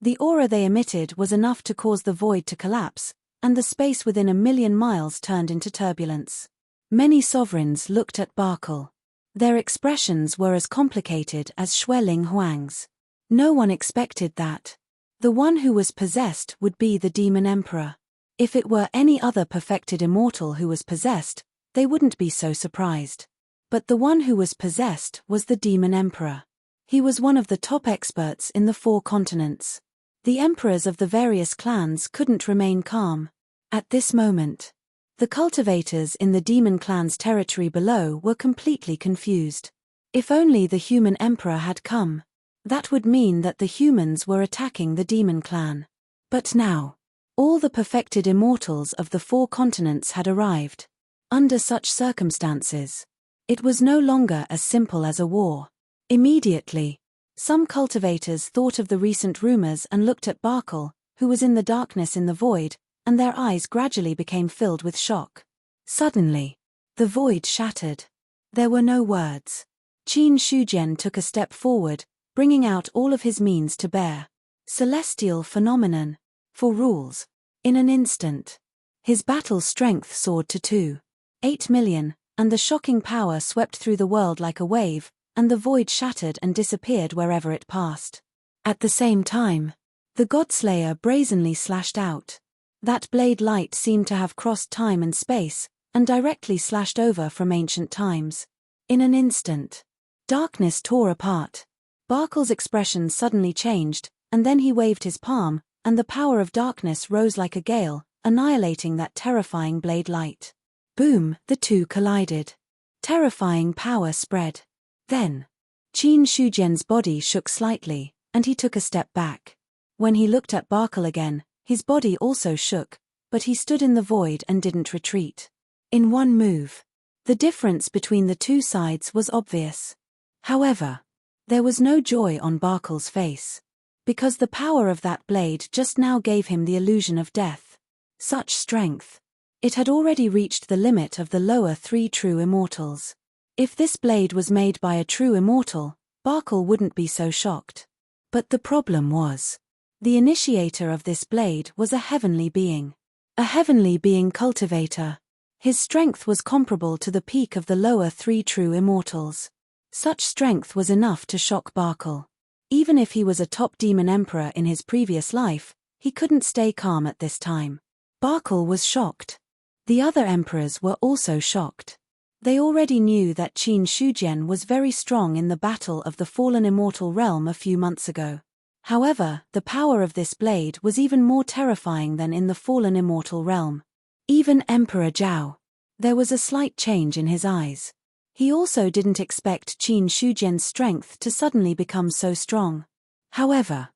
The aura they emitted was enough to cause the void to collapse, and the space within 1,000,000 miles turned into turbulence. Many sovereigns looked at Barkle. Their expressions were as complicated as Xueling Huang's. No one expected that. The one who was possessed would be the demon emperor. If it were any other perfected immortal who was possessed, they wouldn't be so surprised. But the one who was possessed was the demon emperor. He was one of the top experts in the 4 continents. The emperors of the various clans couldn't remain calm. At this moment, the cultivators in the demon clan's territory below were completely confused. If only the human emperor had come. That would mean that the humans were attacking the demon clan. But now, all the perfected immortals of the 4 continents had arrived. Under such circumstances, it was no longer as simple as a war. Immediately, some cultivators thought of the recent rumors and looked at Barkle, who was in the darkness in the void, and their eyes gradually became filled with shock. Suddenly, the void shattered. There were no words. Qin Shujian took a step forward, bringing out all of his means to bear. Celestial phenomenon. For rules. In an instant. His battle strength soared to 2.8 million, and the shocking power swept through the world like a wave, and the void shattered and disappeared wherever it passed. At the same time, the Godslayer brazenly slashed out. That blade light seemed to have crossed time and space, and directly slashed over from ancient times. In an instant, darkness tore apart. Barkle's expression suddenly changed, and then he waved his palm, and the power of darkness rose like a gale, annihilating that terrifying blade light. Boom, the two collided. Terrifying power spread. Then, Qin Shujian's body shook slightly, and he took a step back. When he looked at Barkle again, his body also shook, but he stood in the void and didn't retreat. In one move. The difference between the two sides was obvious. However, there was no joy on Barkle's face. Because the power of that blade just now gave him the illusion of death. Such strength. It had already reached the limit of the lower 3 true immortals. If this blade was made by a true immortal, Barkle wouldn't be so shocked. But the problem was, the initiator of this blade was a heavenly being. A heavenly being cultivator. His strength was comparable to the peak of the lower 3 true immortals. Such strength was enough to shock Barkle. Even if he was a top demon emperor in his previous life, he couldn't stay calm at this time. Barkle was shocked. The other emperors were also shocked. They already knew that Qin Shujian was very strong in the battle of the fallen immortal realm a few months ago. However, the power of this blade was even more terrifying than in the fallen immortal realm. Even Emperor Zhao. There was a slight change in his eyes. He also didn't expect Qin Shujian's strength to suddenly become so strong. However,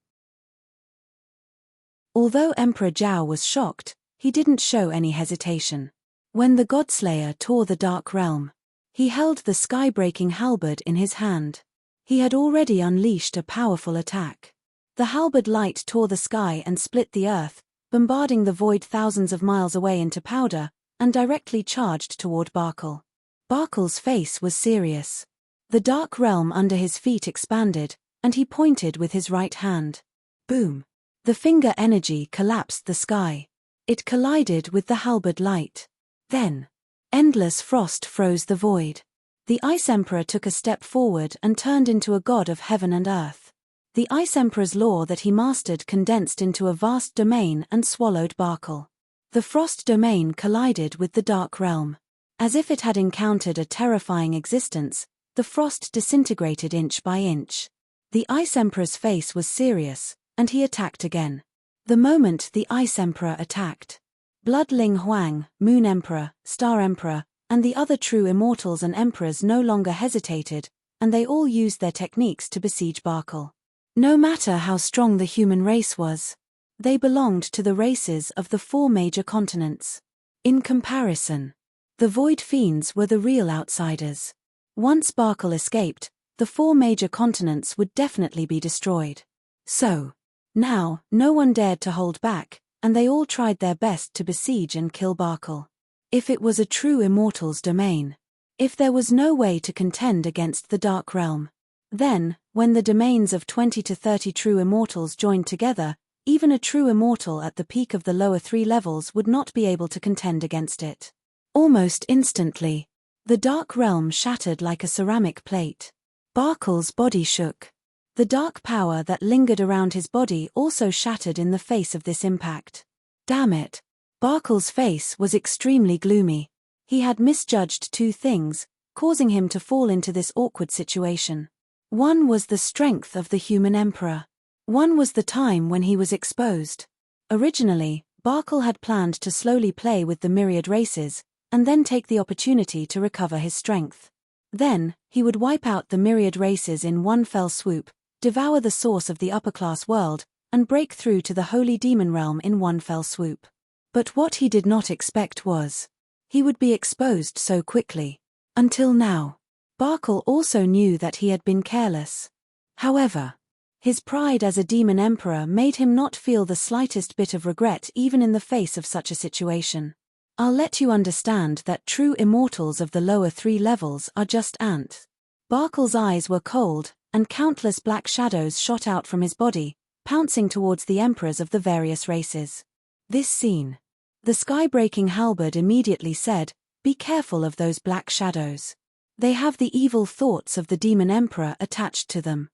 although Emperor Zhao was shocked, he didn't show any hesitation. When the Godslayer tore the dark realm, he held the sky-breaking halberd in his hand. He had already unleashed a powerful attack. The halberd light tore the sky and split the earth, bombarding the void thousands of miles away into powder, and directly charged toward Barkle. Barkle's face was serious. The dark realm under his feet expanded, and he pointed with his right hand. Boom! The finger energy collapsed the sky. It collided with the halberd light. Then, endless frost froze the void. The Ice Emperor took a step forward and turned into a god of heaven and earth. The Ice Emperor's law that he mastered condensed into a vast domain and swallowed Barkle. The frost domain collided with the dark realm. As if it had encountered a terrifying existence, the frost disintegrated inch by inch. The Ice Emperor's face was serious, and he attacked again. The moment the Ice Emperor attacked, Bloodling Huang, Moon Emperor, Star Emperor, and the other true immortals and emperors no longer hesitated, and they all used their techniques to besiege Barkle. No matter how strong the human race was, they belonged to the races of the 4 major continents. In comparison, the Void Fiends were the real outsiders. Once Barkle escaped, the 4 major continents would definitely be destroyed. So, now, no one dared to hold back, and they all tried their best to besiege and kill Barkle. If it was a true immortal's domain, if there was no way to contend against the Dark Realm, then, when the domains of 20 to 30 true immortals joined together, even a true immortal at the peak of the lower 3 levels would not be able to contend against it. Almost instantly, the Dark Realm shattered like a ceramic plate. Barkle's body shook. The dark power that lingered around his body also shattered in the face of this impact. Damn it! Barkle's face was extremely gloomy. He had misjudged 2 things, causing him to fall into this awkward situation. One was the strength of the human emperor. One was the time when he was exposed. Originally, Barkle had planned to slowly play with the myriad races, and then take the opportunity to recover his strength. Then, he would wipe out the myriad races in one fell swoop, devour the source of the upper-class world, and break through to the holy demon realm in one fell swoop. But what he did not expect was, he would be exposed so quickly. Until now. Barkle also knew that he had been careless. However, his pride as a demon emperor made him not feel the slightest bit of regret even in the face of such a situation. I'll let you understand that true immortals of the lower 3 levels are just ants. Barkle's eyes were cold, and countless black shadows shot out from his body, pouncing towards the emperors of the various races. This scene. The sky-breaking halberd immediately said, "Be careful of those black shadows. They have the evil thoughts of the demon emperor attached to them.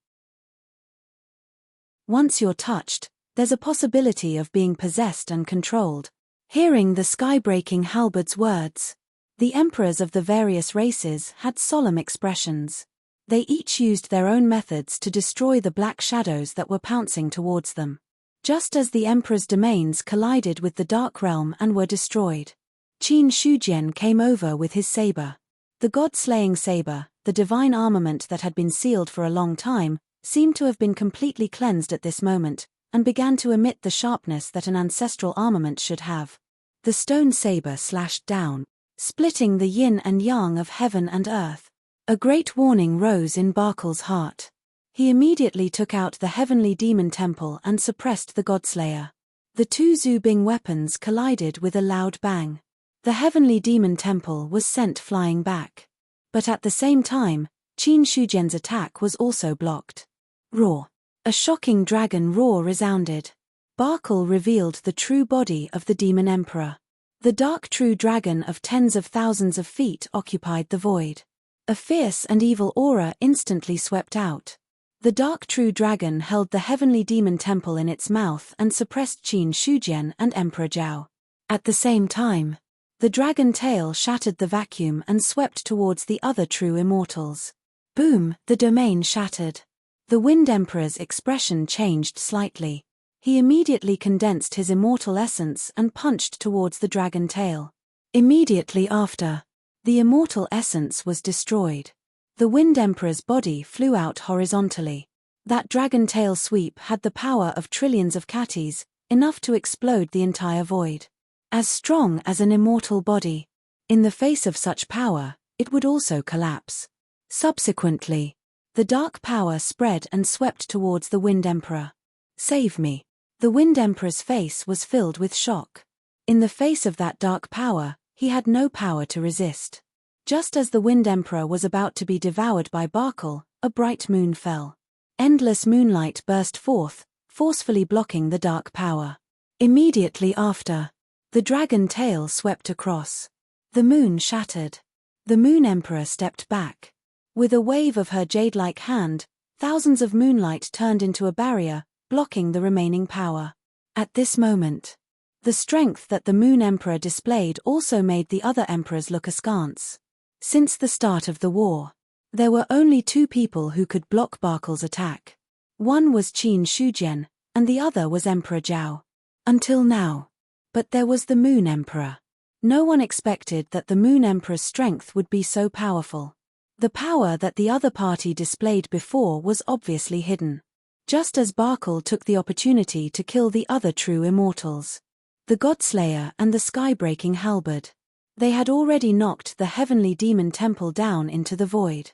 Once you're touched, there's a possibility of being possessed and controlled." Hearing the sky-breaking halberd's words, the emperors of the various races had solemn expressions. They each used their own methods to destroy the black shadows that were pouncing towards them. Just as the emperor's domains collided with the dark realm and were destroyed, Qin Shujian came over with his saber. The god-slaying saber, the divine armament that had been sealed for a long time, seemed to have been completely cleansed at this moment, and began to emit the sharpness that an ancestral armament should have. The stone saber slashed down, splitting the yin and yang of heaven and earth. A great warning rose in Barkle's heart. He immediately took out the heavenly demon temple and suppressed the godslayer. The 2 Zubing weapons collided with a loud bang. The heavenly demon temple was sent flying back. But at the same time, Qin Shujian's attack was also blocked. Roar! A shocking dragon roar resounded. Barkle revealed the true body of the demon emperor. The dark true dragon of tens of thousands of feet occupied the void. A fierce and evil aura instantly swept out. The dark true dragon held the heavenly demon temple in its mouth and suppressed Qin Shujian and Emperor Zhao. At the same time, the dragon tail shattered the vacuum and swept towards the other true immortals. Boom! The domain shattered. The Wind Emperor's expression changed slightly. He immediately condensed his immortal essence and punched towards the dragon tail. Immediately after, the immortal essence was destroyed. The Wind Emperor's body flew out horizontally. That dragon tail sweep had the power of trillions of katis, enough to explode the entire void. As strong as an immortal body. In the face of such power, it would also collapse. Subsequently, the dark power spread and swept towards the Wind Emperor. "Save me." The Wind Emperor's face was filled with shock. In the face of that dark power, he had no power to resist. Just as the Wind Emperor was about to be devoured by Barkle, a bright moon fell. Endless moonlight burst forth, forcefully blocking the dark power. Immediately after, the dragon tail swept across. The moon shattered. The Moon Emperor stepped back. With a wave of her jade-like hand, thousands of moonlight turned into a barrier, blocking the remaining power. At this moment, the strength that the Moon Emperor displayed also made the other emperors look askance. Since the start of the war, there were only 2 people who could block Barkle's attack. One was Qin Shujian, and the other was Emperor Zhao. Until now. But there was the Moon Emperor. No one expected that the Moon Emperor's strength would be so powerful. The power that the other party displayed before was obviously hidden. Just as Barkle took the opportunity to kill the other true immortals. The Godslayer and the sky-breaking halberd. They had already knocked the heavenly demon temple down into the void.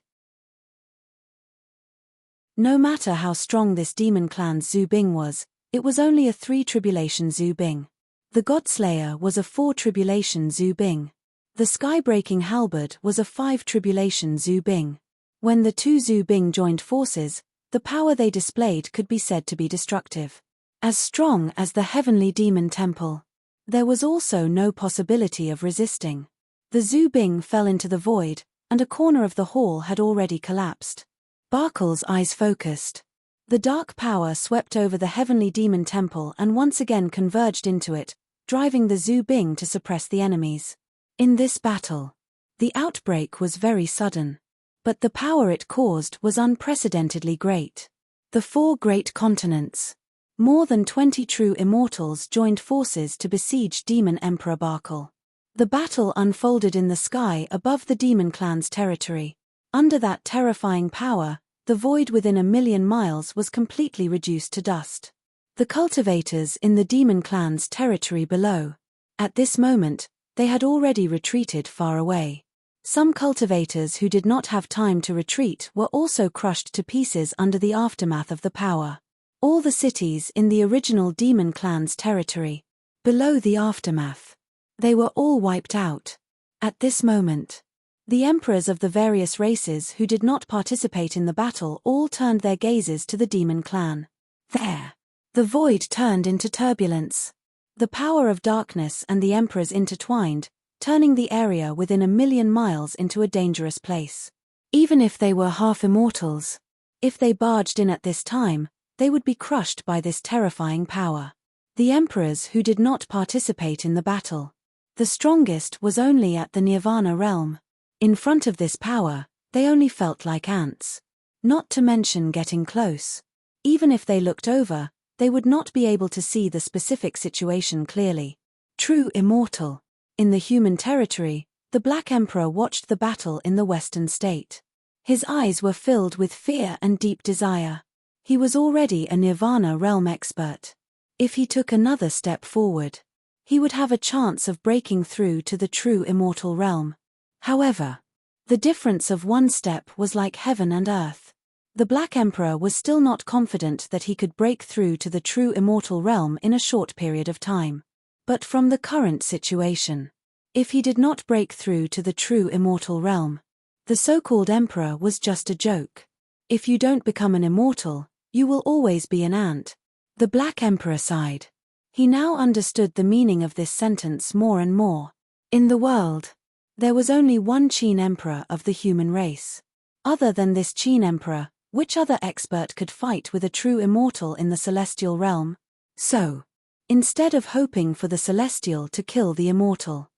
No matter how strong this demon clan's Zubing was, it was only a 3 tribulation Zubing. The Godslayer was a 4 tribulation Zubing. The sky-breaking halberd was a 5 tribulation Zubing. When the 2 Zubing joined forces, the power they displayed could be said to be destructive. As strong as the heavenly demon temple. There was also no possibility of resisting. The Zubing fell into the void, and a corner of the hall had already collapsed. Barkle's eyes focused. The dark power swept over the heavenly demon temple and once again converged into it, driving the Zubing to suppress the enemies. In this battle, the outbreak was very sudden. But the power it caused was unprecedentedly great. The 4 great continents. More than 20 true immortals joined forces to besiege Demon Emperor Barkle. The battle unfolded in the sky above the Demon Clan's territory. Under that terrifying power, the void within 1,000,000 miles was completely reduced to dust. The cultivators in the Demon Clan's territory below. At this moment, they had already retreated far away. Some cultivators who did not have time to retreat were also crushed to pieces under the aftermath of the power. All the cities in the original Demon Clan's territory. Below the aftermath. They were all wiped out. At this moment, the emperors of the various races who did not participate in the battle all turned their gazes to the Demon Clan. There. The void turned into turbulence. The power of darkness and the emperors intertwined, turning the area within 1,000,000 miles into a dangerous place. Even if they were half-immortals, if they barged in at this time, they would be crushed by this terrifying power. The emperors who did not participate in the battle. The strongest was only at the Nirvana realm. In front of this power, they only felt like ants. Not to mention getting close. Even if they looked over, they would not be able to see the specific situation clearly. True immortal. In the human territory, the Black Emperor watched the battle in the Western state. His eyes were filled with fear and deep desire. He was already a Nirvana realm expert. If he took another step forward, he would have a chance of breaking through to the true immortal realm. However, the difference of one step was like heaven and earth. The Black Emperor was still not confident that he could break through to the true immortal realm in a short period of time. But from the current situation, if he did not break through to the true immortal realm, the so-called emperor was just a joke. If you don't become an immortal, you will always be an ant. The Black Emperor sighed. He now understood the meaning of this sentence more and more. In the world, there was only one Qin emperor of the human race. Other than this Qin emperor, which other expert could fight with a true immortal in the celestial realm? So, instead of hoping for the celestial to kill the immortal,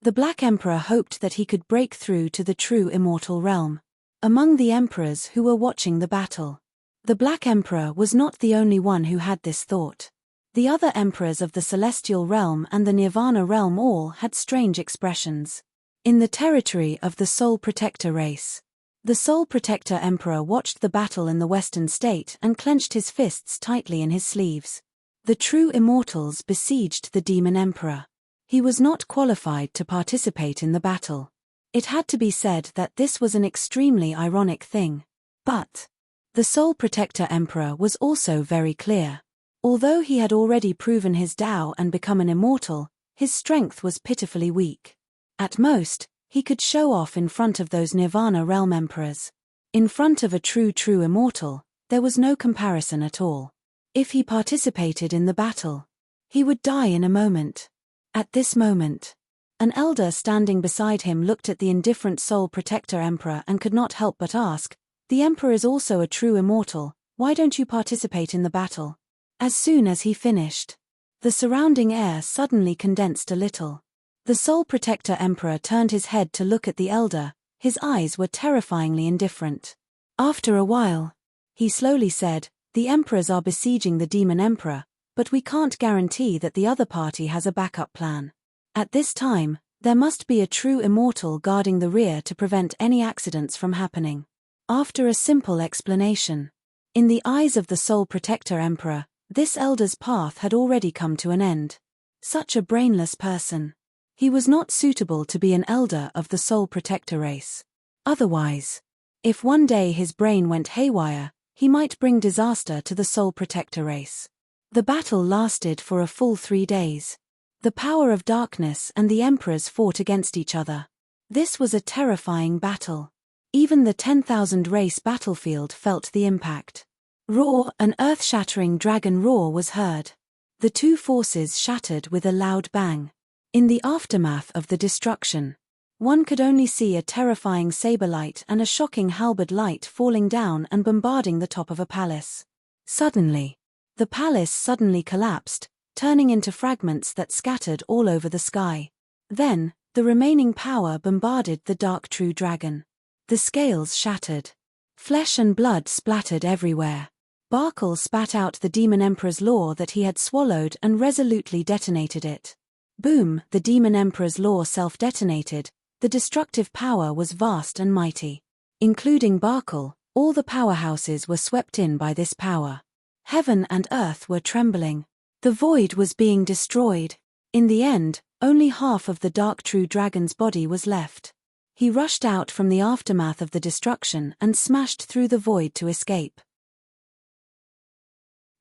the Black Emperor hoped that he could break through to the true immortal realm. Among the emperors who were watching the battle, the Black Emperor was not the only one who had this thought. The other emperors of the celestial realm and the Nirvana realm all had strange expressions. In the territory of the Soul Protector race, the Soul Protector Emperor watched the battle in the Western state and clenched his fists tightly in his sleeves. The true immortals besieged the Demon Emperor. He was not qualified to participate in the battle. It had to be said that this was an extremely ironic thing. But the Soul Protector Emperor was also very clear. Although he had already proven his Tao and become an immortal, his strength was pitifully weak. At most, he could show off in front of those Nirvana realm emperors. In front of a true immortal, there was no comparison at all. If he participated in the battle, he would die in a moment. At this moment, an elder standing beside him looked at the indifferent Soul Protector Emperor and could not help but ask, "The Emperor is also a true immortal, why don't you participate in the battle?" As soon as he finished, the surrounding air suddenly condensed a little. The Soul Protector Emperor turned his head to look at the elder, his eyes were terrifyingly indifferent. After a while, he slowly said, "The emperors are besieging the Demon Emperor, but we can't guarantee that the other party has a backup plan. At this time, there must be a true immortal guarding the rear to prevent any accidents from happening." After a simple explanation, in the eyes of the Soul Protector Emperor, this elder's path had already come to an end. Such a brainless person. He was not suitable to be an elder of the Soul Protector race. Otherwise, if one day his brain went haywire, he might bring disaster to the Soul Protector race. The battle lasted for a full 3 days. The power of darkness and the emperors fought against each other. This was a terrifying battle. Even the 10,000 race battlefield felt the impact. Roar, an earth-shattering dragon roar was heard. The two forces shattered with a loud bang. In the aftermath of the destruction, one could only see a terrifying saber light and a shocking halberd light falling down and bombarding the top of a palace. Suddenly, the palace suddenly collapsed, turning into fragments that scattered all over the sky. Then, The remaining power bombarded the dark true dragon. The scales shattered. Flesh and blood splattered everywhere. Barkle spat out the Demon Emperor's law that he had swallowed and resolutely detonated it. Boom, the Demon Emperor's law self-detonated. The destructive power was vast and mighty. Including Barkle, all the powerhouses were swept in by this power. Heaven and earth were trembling. The void was being destroyed. In the end, only half of the dark true dragon's body was left. He rushed out from the aftermath of the destruction and smashed through the void to escape.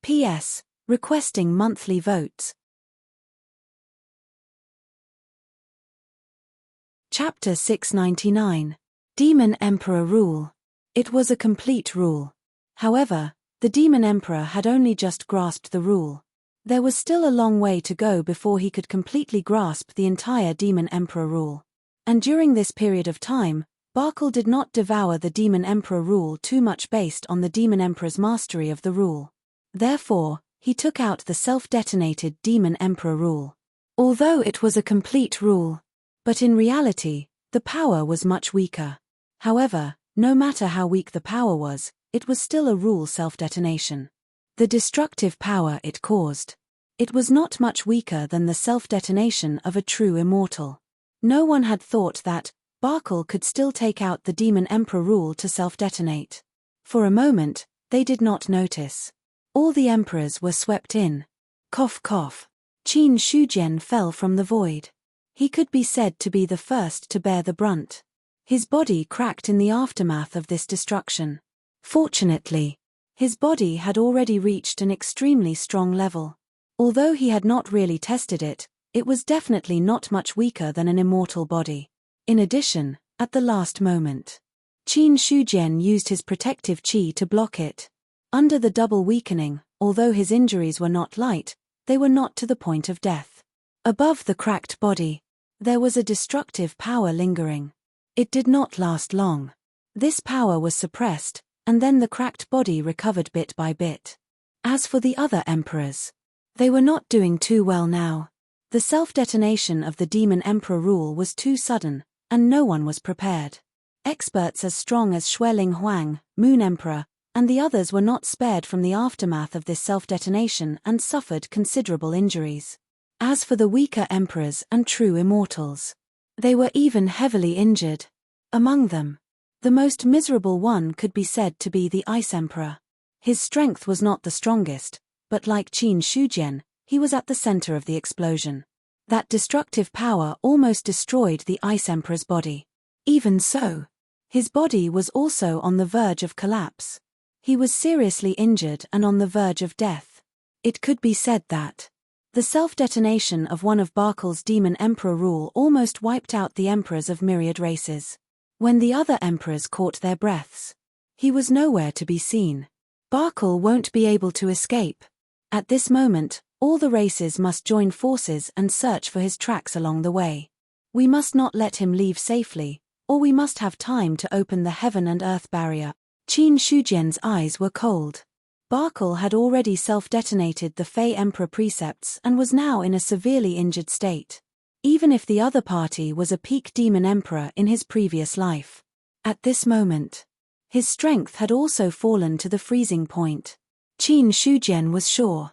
P.S. Requesting monthly votes. Chapter 699. Demon Emperor Rule. It was a complete rule. However, the Demon Emperor had only just grasped the rule. There was still a long way to go before he could completely grasp the entire Demon Emperor rule. And during this period of time, Barkle did not devour the Demon Emperor rule too much based on the Demon Emperor's mastery of the rule. Therefore, he took out the self-detonated Demon Emperor rule. Although it was a complete rule, but in reality, the power was much weaker. However, no matter how weak the power was, it was still a rule self-detonation. The destructive power it caused. It was not much weaker than the self-detonation of a true immortal. No one had thought that Barkle could still take out the Demon Emperor rule to self-detonate. For a moment, they did not notice. All the emperors were swept in. Cough cough. Qin Shujian fell from the void. He could be said to be the first to bear the brunt. His body cracked in the aftermath of this destruction. Fortunately, his body had already reached an extremely strong level. Although he had not really tested it, it was definitely not much weaker than an immortal body. In addition, at the last moment, Qin Shujian used his protective qi to block it. Under the double weakening, although his injuries were not light, they were not to the point of death. Above the cracked body, there was a destructive power lingering. It did not last long. This power was suppressed, and then the cracked body recovered bit by bit. As for the other emperors, they were not doing too well now. The self-detonation of the Demon Emperor rule was too sudden, and no one was prepared. Experts as strong as Xueling Huang, Moon Emperor, and the others were not spared from the aftermath of this self-detonation and suffered considerable injuries. As for the weaker emperors and true immortals, they were even heavily injured. Among them, the most miserable one could be said to be the Ice Emperor. His strength was not the strongest, but like Qin Shujian, he was at the center of the explosion. That destructive power almost destroyed the Ice Emperor's body. Even so, his body was also on the verge of collapse. He was seriously injured and on the verge of death. It could be said that the self-detonation of one of Barkle's Demon Emperor rule almost wiped out the emperors of myriad races. When the other emperors caught their breaths, he was nowhere to be seen. Barkle won't be able to escape. At this moment, all the races must join forces and search for his tracks along the way. We must not let him leave safely, or we must have time to open the heaven and earth barrier. Qin Shujian's eyes were cold. Barkle had already self-detonated the Fey Emperor precepts and was now in a severely injured state. Even if the other party was a peak demon emperor in his previous life. At this moment, his strength had also fallen to the freezing point. Qin Shujian was sure.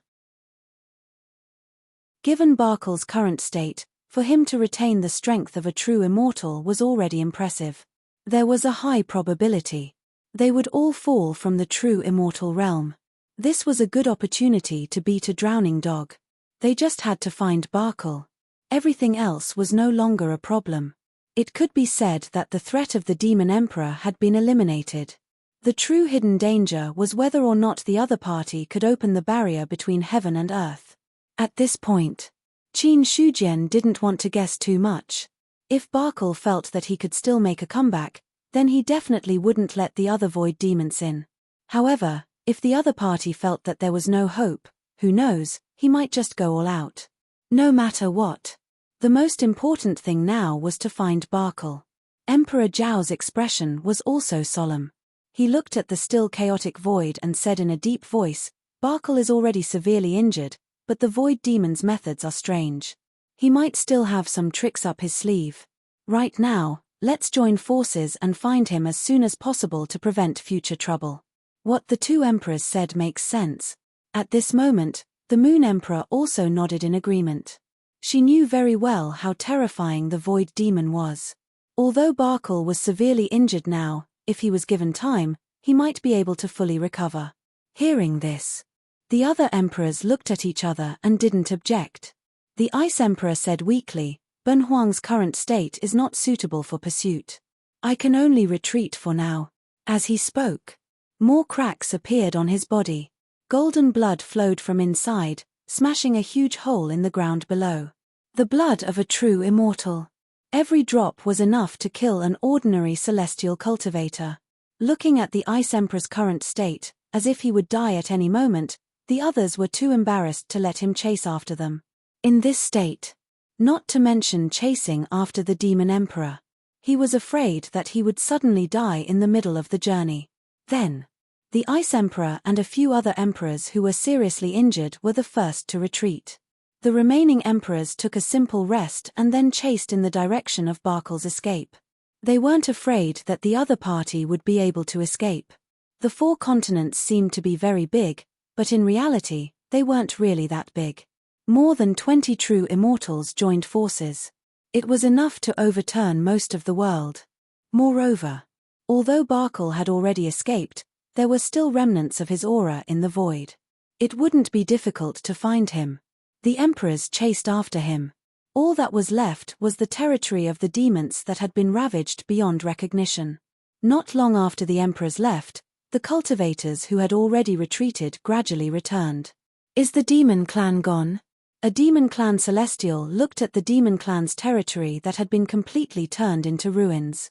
Given Barkle's current state, for him to retain the strength of a true immortal was already impressive. There was a high probability they would all fall from the true immortal realm. This was a good opportunity to beat a drowning dog. They just had to find Barkle. Everything else was no longer a problem. It could be said that the threat of the Demon Emperor had been eliminated. The true hidden danger was whether or not the other party could open the barrier between heaven and earth. At this point, Qin Shujian didn't want to guess too much. If Barkle felt that he could still make a comeback, then he definitely wouldn't let the other void demons in. However, if the other party felt that there was no hope, who knows, he might just go all out. No matter what. The most important thing now was to find Barkle. Emperor Zhao's expression was also solemn. He looked at the still chaotic void and said in a deep voice, Barkle is already severely injured, but the void demon's methods are strange. He might still have some tricks up his sleeve. Right now, let's join forces and find him as soon as possible to prevent future trouble. What the two emperors said makes sense. At this moment, the Moon Emperor also nodded in agreement. She knew very well how terrifying the Void Demon was. Although Barkle was severely injured now, if he was given time, he might be able to fully recover. Hearing this, the other emperors looked at each other and didn't object. The Ice Emperor said weakly, Ben Huang's current state is not suitable for pursuit. I can only retreat for now. As he spoke, more cracks appeared on his body. Golden blood flowed from inside, smashing a huge hole in the ground below. The blood of a true immortal. Every drop was enough to kill an ordinary celestial cultivator. Looking at the Ice Emperor's current state, as if he would die at any moment, the others were too embarrassed to let him chase after them. In this state, not to mention chasing after the Demon Emperor, he was afraid that he would suddenly die in the middle of the journey. Then, the Ice Emperor and a few other emperors who were seriously injured were the first to retreat. The remaining emperors took a simple rest and then chased in the direction of Barkle's escape. They weren't afraid that the other party would be able to escape. The 4 continents seemed to be very big, but in reality, they weren't really that big. More than 20 true immortals joined forces. It was enough to overturn most of the world. Moreover, although Barkle had already escaped, there were still remnants of his aura in the void. It wouldn't be difficult to find him. The emperors chased after him. All that was left was the territory of the demons that had been ravaged beyond recognition. Not long after the emperors left, the cultivators who had already retreated gradually returned. Is the demon clan gone? A demon clan celestial looked at the demon clan's territory that had been completely turned into ruins.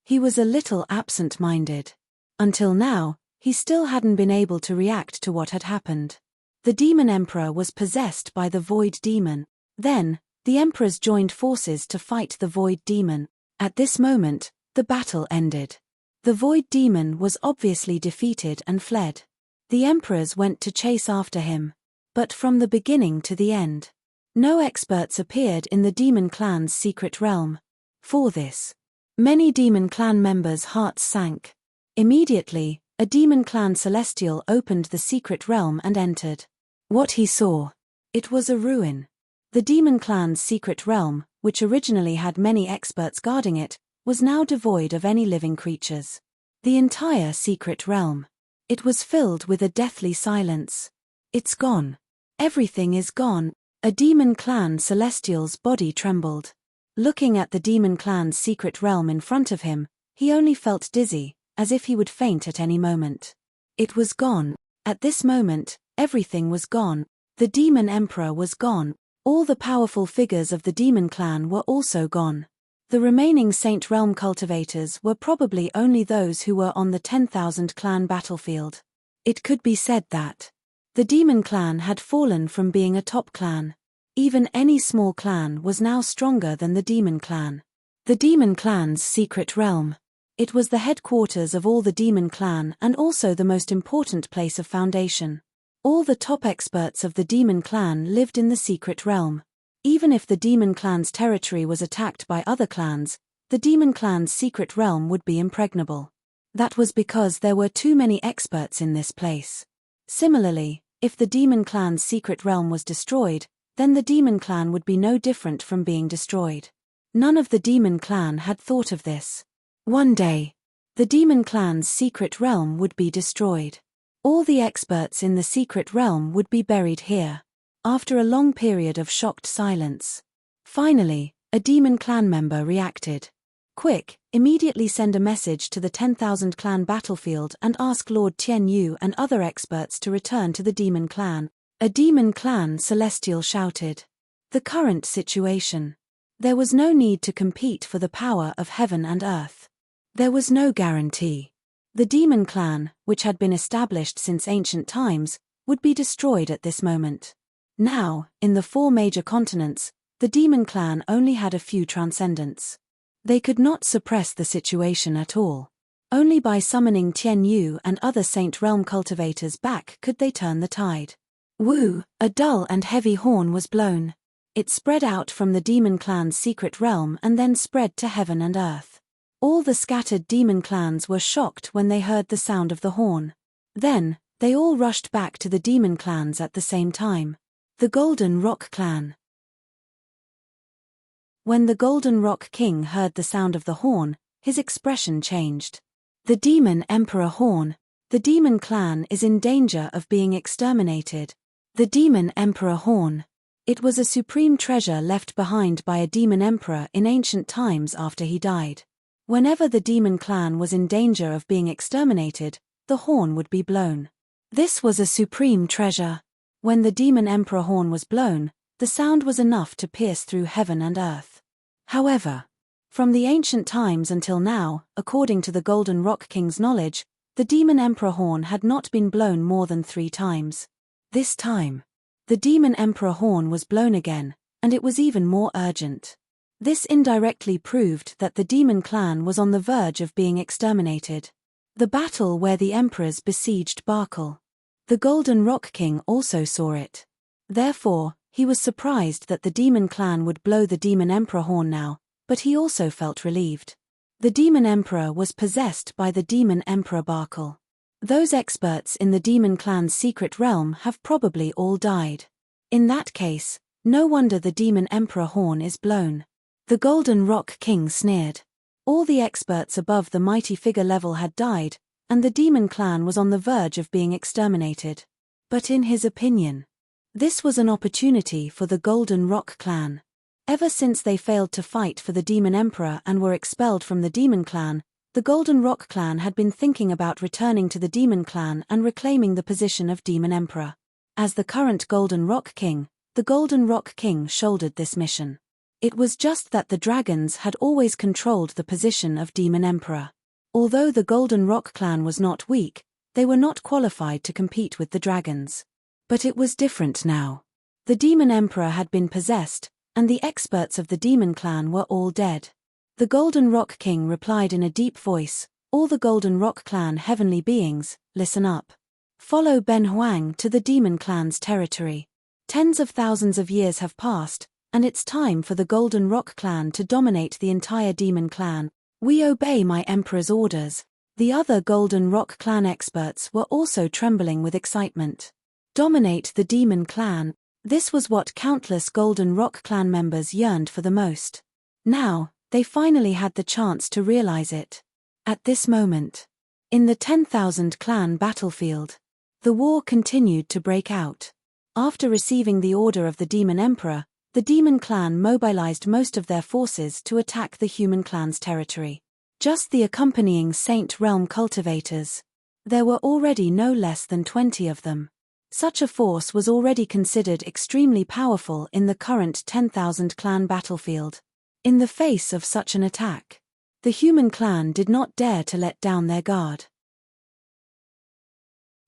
He was a little absent-minded. Until now, he still hadn't been able to react to what had happened. The Demon Emperor was possessed by the Void Demon. Then, the emperors joined forces to fight the Void Demon. At this moment, the battle ended. The Void Demon was obviously defeated and fled. The emperors went to chase after him. But from the beginning to the end, no experts appeared in the Demon Clan's secret realm. For this, many Demon Clan members' hearts sank. Immediately, a Demon Clan celestial opened the secret realm and entered. What he saw. It was a ruin. The Demon Clan's secret realm, which originally had many experts guarding it, was now devoid of any living creatures. The entire secret realm. It was filled with a deathly silence. It's gone. Everything is gone. A Demon Clan celestial's body trembled. Looking at the Demon Clan's secret realm in front of him, he only felt dizzy, as if he would faint at any moment. It was gone. At this moment, everything was gone. The Demon Emperor was gone. All the powerful figures of the Demon Clan were also gone. The remaining Saint Realm cultivators were probably only those who were on the 10,000 clan battlefield. It could be said that the Demon Clan had fallen from being a top clan. Even any small clan was now stronger than the Demon Clan. The Demon Clan's secret realm. It was the headquarters of all the Demon Clan and also the most important place of foundation. All the top experts of the Demon Clan lived in the secret realm. Even if the Demon Clan's territory was attacked by other clans, the Demon Clan's secret realm would be impregnable. That was because there were too many experts in this place. Similarly, if the Demon Clan's secret realm was destroyed, then the Demon Clan would be no different from being destroyed. None of the Demon Clan had thought of this. One day, the Demon Clan's secret realm would be destroyed. All the experts in the secret realm would be buried here. After a long period of shocked silence, finally, a Demon Clan member reacted. Quick, immediately send a message to the 10,000 clan battlefield and ask Lord Tian Yu and other experts to return to the Demon Clan. A Demon Clan celestial shouted. The current situation. There was no need to compete for the power of heaven and earth. There was no guarantee. The Demon Clan, which had been established since ancient times, would be destroyed at this moment. Now, in the 4 major continents, the Demon Clan only had a few transcendents. They could not suppress the situation at all. Only by summoning Tian Yu and other Saint Realm cultivators back could they turn the tide. Woo! A dull and heavy horn was blown. It spread out from the demon clan's secret realm and then spread to heaven and earth. All the scattered demon clans were shocked when they heard the sound of the horn. Then, they all rushed back to the demon clans at the same time. The Golden Rock Clan. When the Golden Rock King heard the sound of the horn, his expression changed. The Demon Emperor Horn. The demon clan is in danger of being exterminated. The Demon Emperor Horn. It was a supreme treasure left behind by a demon emperor in ancient times after he died. Whenever the demon clan was in danger of being exterminated, the horn would be blown. This was a supreme treasure. When the demon emperor horn was blown, the sound was enough to pierce through heaven and earth. However, from the ancient times until now, according to the Golden Rock King's knowledge, the demon emperor horn had not been blown more than 3 times. This time, the demon emperor horn was blown again, and it was even more urgent. This indirectly proved that the demon clan was on the verge of being exterminated. The battle where the emperors besieged Barkle. The Golden Rock King also saw it. Therefore, he was surprised that the demon clan would blow the demon emperor horn now, but he also felt relieved. The demon emperor was possessed by the demon emperor Barkle. Those experts in the demon clan's secret realm have probably all died. In that case, no wonder the demon emperor horn is blown. The Golden Rock King sneered. All the experts above the mighty figure level had died, and the demon clan was on the verge of being exterminated. But in his opinion, this was an opportunity for the Golden Rock Clan. Ever since they failed to fight for the demon emperor and were expelled from the demon clan, the Golden Rock Clan had been thinking about returning to the demon clan and reclaiming the position of demon emperor. As the current Golden Rock King, the Golden Rock King shouldered this mission. It was just that the dragons had always controlled the position of demon emperor. Although the Golden Rock Clan was not weak, they were not qualified to compete with the dragons. But it was different now. The demon emperor had been possessed, and the experts of the demon clan were all dead. The Golden Rock King replied in a deep voice, "All the Golden Rock Clan heavenly beings, listen up. Follow Ben Huang to the demon clan's territory. Tens of thousands of years have passed, and it's time for the Golden Rock Clan to dominate the entire demon clan. We obey my emperor's orders." The other Golden Rock Clan experts were also trembling with excitement. Dominate the demon clan. This was what countless Golden Rock Clan members yearned for the most. Now, they finally had the chance to realize it. At this moment, in the 10,000 clan battlefield, the war continued to break out. After receiving the order of the demon emperor, the demon clan mobilized most of their forces to attack the human clan's territory. Just the accompanying Saint Realm cultivators. There were already no less than 20 of them. Such a force was already considered extremely powerful in the current 10,000 clan battlefield. In the face of such an attack, the human clan did not dare to let down their guard.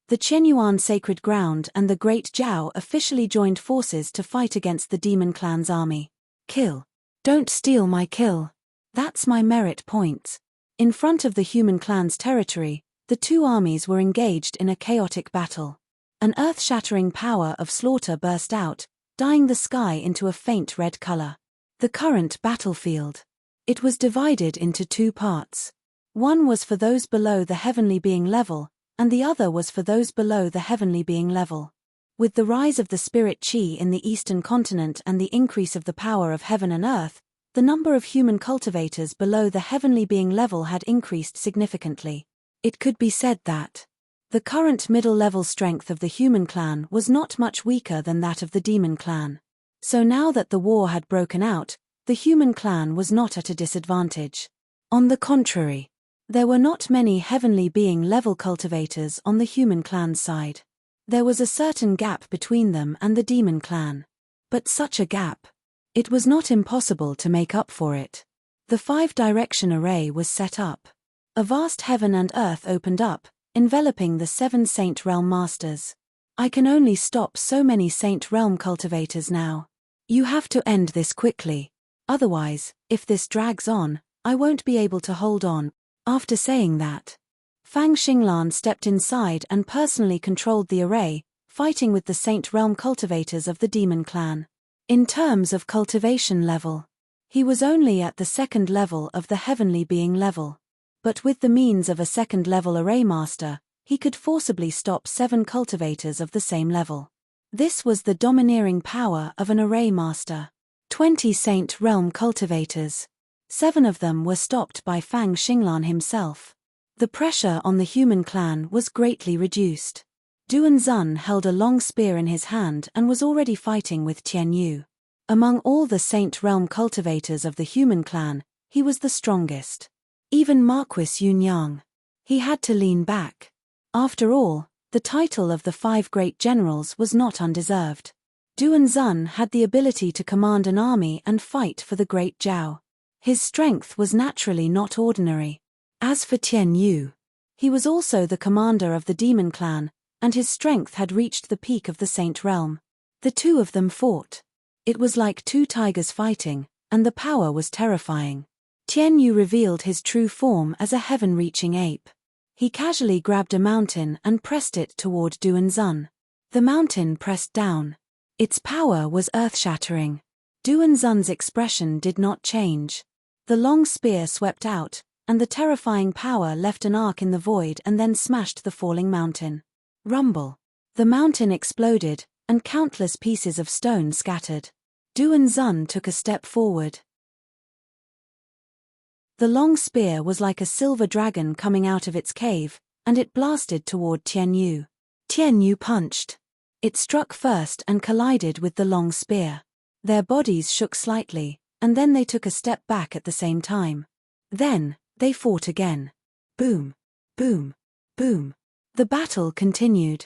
The Qianyuan Sacred Ground and the Great Jiao officially joined forces to fight against the demon clan's army. Kill. Don't steal my kill. That's my merit points. In front of the human clan's territory, the two armies were engaged in a chaotic battle. An earth-shattering power of slaughter burst out, dyeing the sky into a faint red color. The current battlefield. It was divided into 2 parts. One was for those below the heavenly being level, and the other was for those below the heavenly being level. With the rise of the spirit qi in the eastern continent and the increase of the power of heaven and earth, the number of human cultivators below the heavenly being level had increased significantly. It could be said that the current middle-level strength of the human clan was not much weaker than that of the demon clan. So now that the war had broken out, the human clan was not at a disadvantage. On the contrary, there were not many heavenly being level cultivators on the human clan's side. There was a certain gap between them and the demon clan. But such a gap. It was not impossible to make up for it. The 5-direction array was set up. A vast heaven and earth opened up, enveloping the 7 Saint Realm Masters. I can only stop so many Saint Realm cultivators now. You have to end this quickly. Otherwise, if this drags on, I won't be able to hold on. After saying that, Fang Xinglan stepped inside and personally controlled the array, fighting with the Saint Realm cultivators of the demon clan. In terms of cultivation level, he was only at the second level of the heavenly being level. But with the means of a second-level array master, he could forcibly stop 7 cultivators of the same level. This was the domineering power of an array master. 20 Saint Realm cultivators. 7 of them were stopped by Fang Xinglan himself. The pressure on the human clan was greatly reduced. Duan Zun held a long spear in his hand and was already fighting with Tian Yu. Among all the Saint Realm cultivators of the human clan, he was the strongest. Even Marquis Yunyang. He had to lean back. After all, the title of the 5 great generals was not undeserved. Duan Zun had the ability to command an army and fight for the great Zhao. His strength was naturally not ordinary. As for Tian Yu, he was also the commander of the demon clan, and his strength had reached the peak of the Saint Realm. The 2 of them fought. It was like 2 tigers fighting, and the power was terrifying. Tian Yu revealed his true form as a heaven-reaching ape. He casually grabbed a mountain and pressed it toward Duan Zun. The mountain pressed down. Its power was earth-shattering. Duan Zun's expression did not change. The long spear swept out, and the terrifying power left an arc in the void and then smashed the falling mountain. Rumble. The mountain exploded, and countless pieces of stone scattered. Duan Zun took a step forward. The long spear was like a silver dragon coming out of its cave, and it blasted toward Tian Yu. Tian Yu punched. It struck first and collided with the long spear. Their bodies shook slightly, and then they took a step back at the same time. Then, they fought again. Boom. Boom. Boom. The battle continued.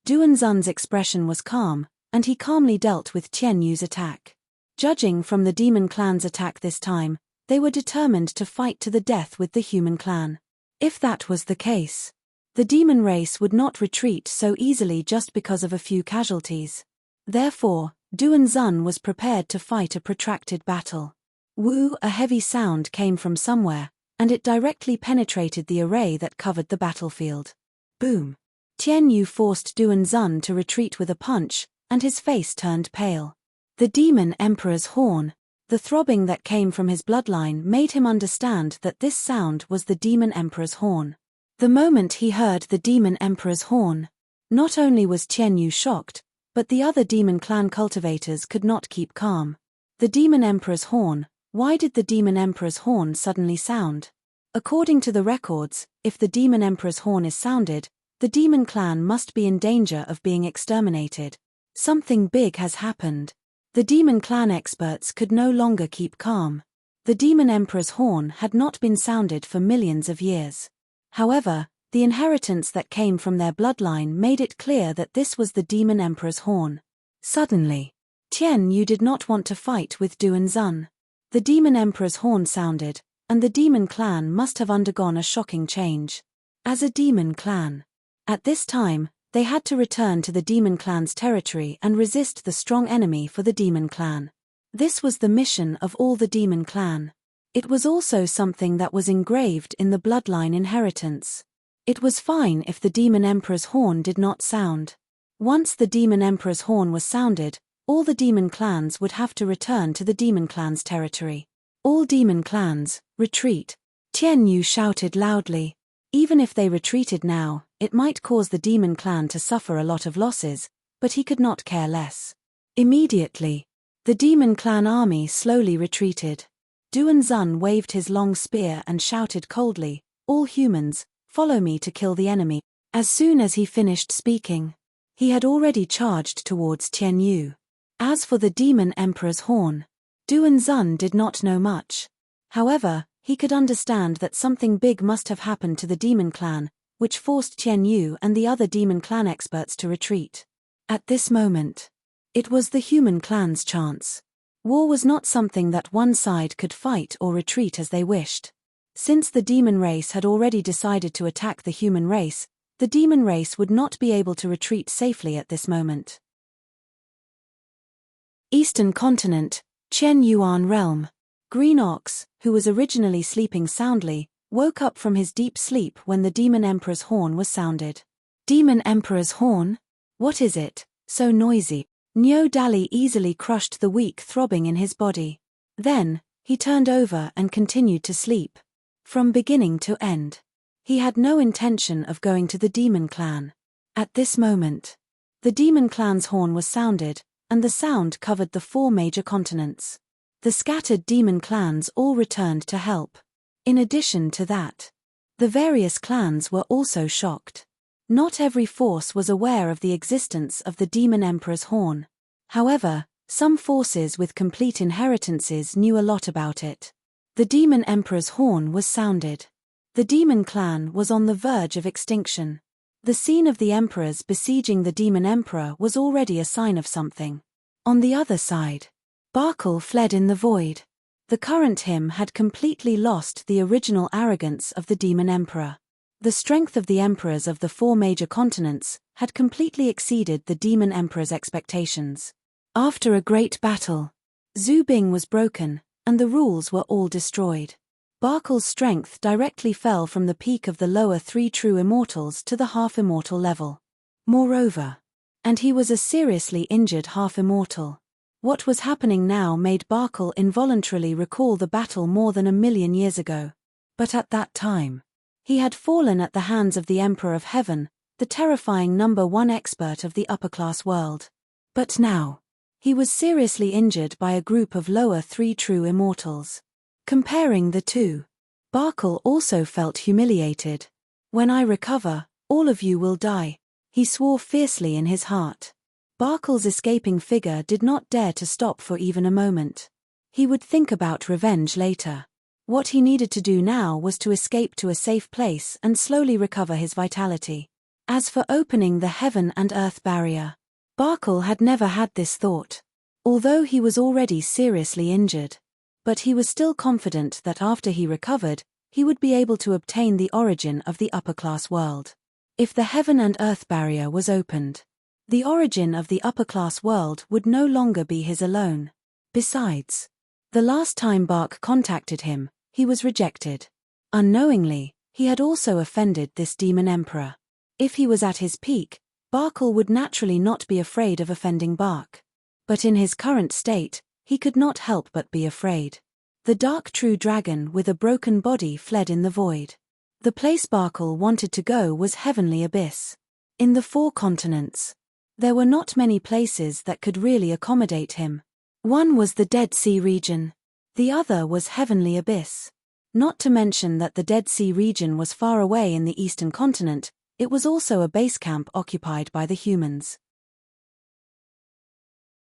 Duan Zun's expression was calm, and he calmly dealt with Tian Yu's attack. Judging from the demon clan's attack this time, they were determined to fight to the death with the human clan. If that was the case, the demon race would not retreat so easily just because of a few casualties. Therefore, Duan Zun was prepared to fight a protracted battle. Woo! A heavy sound came from somewhere, and it directly penetrated the array that covered the battlefield. Boom! Tian Yu forced Duan Zun to retreat with a punch, and his face turned pale. The demon emperor's horn. The throbbing that came from his bloodline made him understand that this sound was the demon emperor's horn. The moment he heard the demon emperor's horn, not only was Tian Yu shocked, but the other demon clan cultivators could not keep calm. The demon emperor's horn. Why did the demon emperor's horn suddenly sound? According to the records, if the demon emperor's horn is sounded, the demon clan must be in danger of being exterminated. Something big has happened. The demon clan experts could no longer keep calm. The demon emperor's horn had not been sounded for millions of years. However, the inheritance that came from their bloodline made it clear that this was the demon emperor's horn. Suddenly, Tian Yu did not want to fight with Duan Zun. The demon emperor's horn sounded, and the demon clan must have undergone a shocking change. As a demon clan, at this time, they had to return to the demon clan's territory and resist the strong enemy for the demon clan. This was the mission of all the demon clan. It was also something that was engraved in the bloodline inheritance. It was fine if the demon emperor's horn did not sound. Once the demon emperor's horn was sounded, all the demon clans would have to return to the demon clan's territory. All demon clans, retreat. Tian Yu shouted loudly. Even if they retreated now, it might cause the demon clan to suffer a lot of losses, but he could not care less. Immediately, the demon clan army slowly retreated. Duan Zun waved his long spear and shouted coldly, "All humans, follow me to kill the enemy." As soon as he finished speaking, he had already charged towards Tian Yu. As for the demon emperor's horn, Duan Zun did not know much. However, he could understand that something big must have happened to the demon clan, which forced Tian Yu and the other demon clan experts to retreat. At this moment, it was the human clan's chance. War was not something that one side could fight or retreat as they wished. Since the demon race had already decided to attack the human race, the demon race would not be able to retreat safely at this moment. Eastern Continent, Chen Yuan Realm. Green Ox, who was originally sleeping soundly, woke up from his deep sleep when the Demon Emperor's horn was sounded. Demon Emperor's horn? What is it, so noisy? Nyo Dali easily crushed the weak throbbing in his body. Then, he turned over and continued to sleep. From beginning to end. He had no intention of going to the demon clan. At this moment, the demon clan's horn was sounded, and the sound covered the 4 major continents. The scattered demon clans all returned to help. In addition to that, the various clans were also shocked. Not every force was aware of the existence of the Demon Emperor's horn. However, some forces with complete inheritances knew a lot about it. The Demon Emperor's horn was sounded. The Demon Clan was on the verge of extinction. The scene of the emperors besieging the Demon Emperor was already a sign of something. On the other side, Barkle fled in the void. The current him had completely lost the original arrogance of the Demon Emperor. The strength of the emperors of the 4 major continents had completely exceeded the Demon Emperor's expectations. After a great battle, Zhu Bing was broken, and the rules were all destroyed. Barkle's strength directly fell from the peak of the lower 3 true immortals to the half-immortal level. Moreover, and he was a seriously injured half-immortal. What was happening now made Barkle involuntarily recall the battle more than 1,000,000 years ago. But at that time, he had fallen at the hands of the Emperor of Heaven, the terrifying number 1 expert of the upper-class world. But now, he was seriously injured by a group of lower 3 true immortals. Comparing the two, Barkle also felt humiliated. "When I recover, all of you will die," he swore fiercely in his heart. Barkle's escaping figure did not dare to stop for even a moment. He would think about revenge later. What he needed to do now was to escape to a safe place and slowly recover his vitality. As for opening the heaven and earth barrier, Barkle had never had this thought. Although he was already seriously injured. But he was still confident that after he recovered, he would be able to obtain the origin of the upper-class world. If the heaven and earth barrier was opened, the origin of the upper-class world would no longer be his alone. Besides, the last time Bark contacted him, he was rejected. Unknowingly, he had also offended this Demon Emperor. If he was at his peak, Barkle would naturally not be afraid of offending Bark. But in his current state, he could not help but be afraid. The dark true dragon with a broken body fled in the void. The place Barkle wanted to go was Heavenly Abyss. In the 4 continents, there were not many places that could really accommodate him. One was the Dead Sea region. The other was Heavenly Abyss. Not to mention that the Dead Sea region was far away in the eastern continent, it was also a base camp occupied by the humans.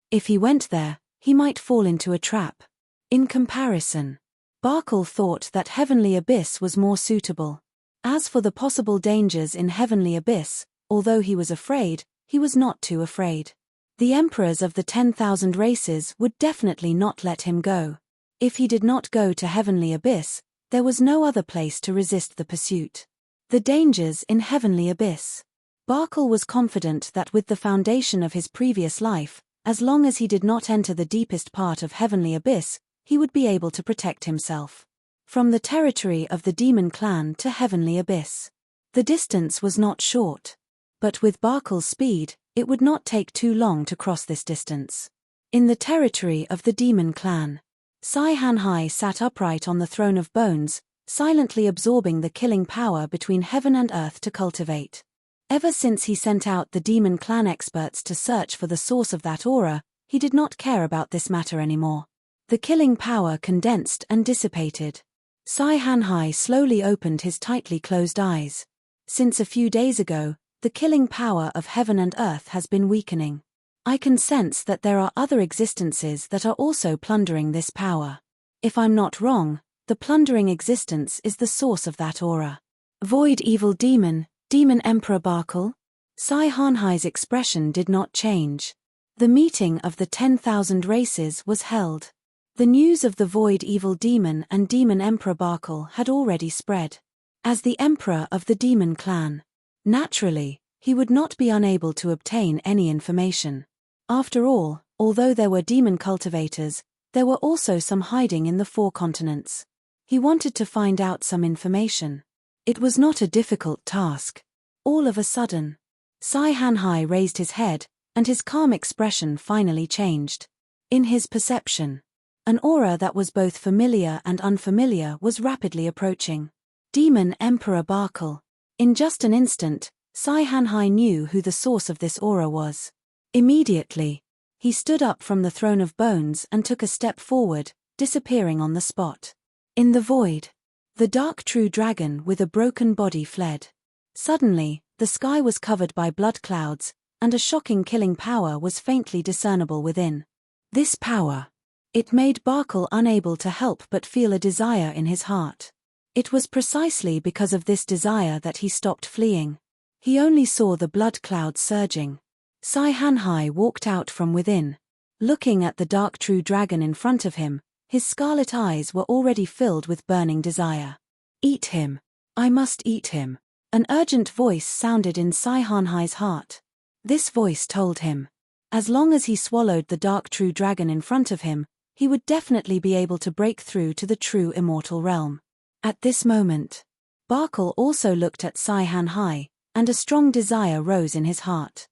If he went there, he might fall into a trap. In comparison, Barkle thought that Heavenly Abyss was more suitable. As for the possible dangers in Heavenly Abyss, although he was afraid, he was not too afraid. The emperors of the 10,000 races would definitely not let him go. If he did not go to Heavenly Abyss, there was no other place to resist the pursuit. The dangers in Heavenly Abyss. Barkle was confident that with the foundation of his previous life, as long as he did not enter the deepest part of Heavenly Abyss, he would be able to protect himself. From the territory of the Demon Clan to Heavenly Abyss. The distance was not short. But with Barkle's speed, it would not take too long to cross this distance. In the territory of the Demon Clan, Sai Hanhai sat upright on the throne of bones, silently absorbing the killing power between heaven and earth to cultivate. Ever since he sent out the Demon Clan experts to search for the source of that aura, he did not care about this matter anymore. The killing power condensed and dissipated. Sai Hanhai slowly opened his tightly closed eyes. Since a few days ago, the killing power of heaven and earth has been weakening. I can sense that there are other existences that are also plundering this power. If I'm not wrong, the plundering existence is the source of that aura. Void Evil Demon, Demon Emperor Barkle? Sai Hanhai's expression did not change. The meeting of the 10,000 races was held. The news of the Void Evil Demon and Demon Emperor Barkle had already spread. As the Emperor of the Demon Clan, naturally, he would not be unable to obtain any information. After all, although there were demon cultivators, there were also some hiding in the 4 continents. He wanted to find out some information. It was not a difficult task. All of a sudden, Sai Hanhai raised his head, and his calm expression finally changed. In his perception, an aura that was both familiar and unfamiliar was rapidly approaching. Demon Emperor Barkle. In just an instant, Sai-Han-Hai knew who the source of this aura was. Immediately, he stood up from the throne of bones and took a step forward, disappearing on the spot. In the void, the dark true dragon with a broken body fled. Suddenly, the sky was covered by blood clouds, and a shocking killing power was faintly discernible within. This power, it made Barkle unable to help but feel a desire in his heart. It was precisely because of this desire that he stopped fleeing. He only saw the blood clouds surging. Sai-Han-Hai walked out from within. Looking at the dark true dragon in front of him, his scarlet eyes were already filled with burning desire. Eat him. I must eat him. An urgent voice sounded in Sai-Han-Hai's heart. This voice told him, as long as he swallowed the dark true dragon in front of him, he would definitely be able to break through to the true immortal realm. At this moment, Barkle also looked at Sai-Han-Hai, and a strong desire rose in his heart.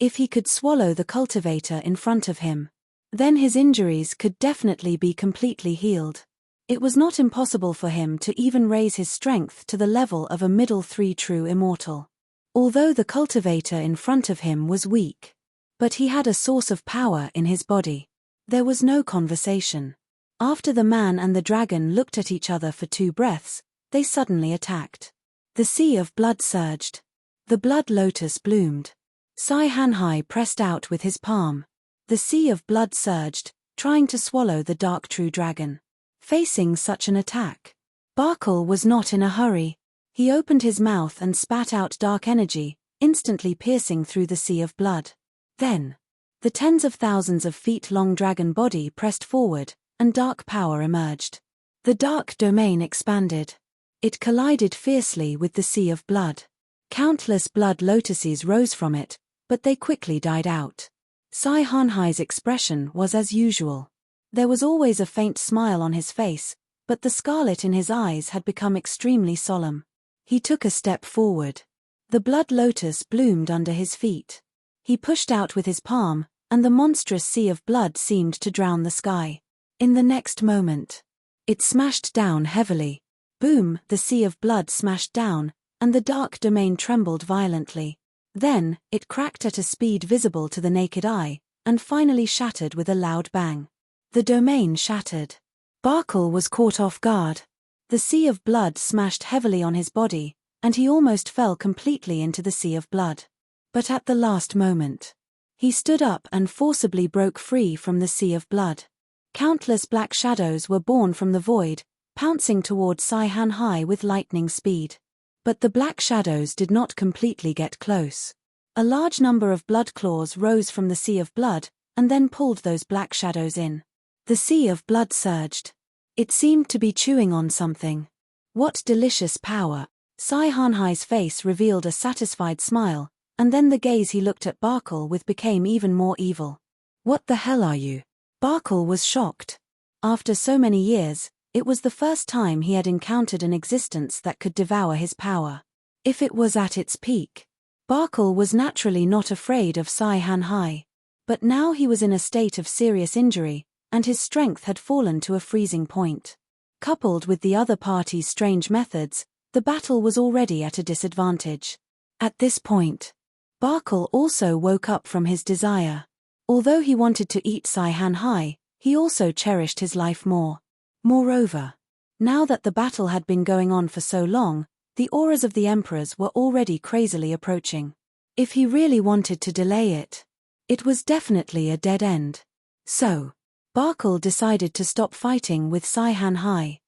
If he could swallow the cultivator in front of him, then his injuries could definitely be completely healed. It was not impossible for him to even raise his strength to the level of a middle 3 true immortal. Although the cultivator in front of him was weak, but he had a source of power in his body. There was no conversation. After the man and the dragon looked at each other for 2 breaths, they suddenly attacked. The sea of blood surged. The blood lotus bloomed. Sai-Han-Hai pressed out with his palm. The sea of blood surged, trying to swallow the dark true dragon. Facing such an attack, Barkle was not in a hurry. He opened his mouth and spat out dark energy, instantly piercing through the sea of blood. Then, the tens of thousands of feet-long dragon body pressed forward, and dark power emerged. The dark domain expanded. It collided fiercely with the sea of blood. Countless blood lotuses rose from it, but they quickly died out. Sai-Han-Hai's expression was as usual. There was always a faint smile on his face, but the scarlet in his eyes had become extremely solemn. He took a step forward. The blood lotus bloomed under his feet. He pushed out with his palm, and the monstrous sea of blood seemed to drown the sky. In the next moment, it smashed down heavily. Boom, the sea of blood smashed down, and the dark domain trembled violently. Then, it cracked at a speed visible to the naked eye, and finally shattered with a loud bang. The domain shattered. Barkle was caught off guard. The sea of blood smashed heavily on his body, and he almost fell completely into the sea of blood. But at the last moment, he stood up and forcibly broke free from the sea of blood. Countless black shadows were born from the void, pouncing toward Sai-Han-Hai with lightning speed. But the black shadows did not completely get close. A large number of blood claws rose from the sea of blood, and then pulled those black shadows in. The sea of blood surged. It seemed to be chewing on something. What delicious power! Sai-Han-Hai's face revealed a satisfied smile, and then the gaze he looked at Barkle with became even more evil. What the hell are you? Barkle was shocked. After so many years, it was the first time he had encountered an existence that could devour his power. If it was at its peak, Barkle was naturally not afraid of Sai-Han-Hai. But now he was in a state of serious injury, and his strength had fallen to a freezing point. Coupled with the other party's strange methods, the battle was already at a disadvantage. At this point, Barkle also woke up from his desire. Although he wanted to eat Sai-Han-Hai, he also cherished his life more. Moreover, now that the battle had been going on for so long, the auras of the emperors were already crazily approaching. If he really wanted to delay it, it was definitely a dead end. So, Barkle decided to stop fighting with Sai-Han-Hai.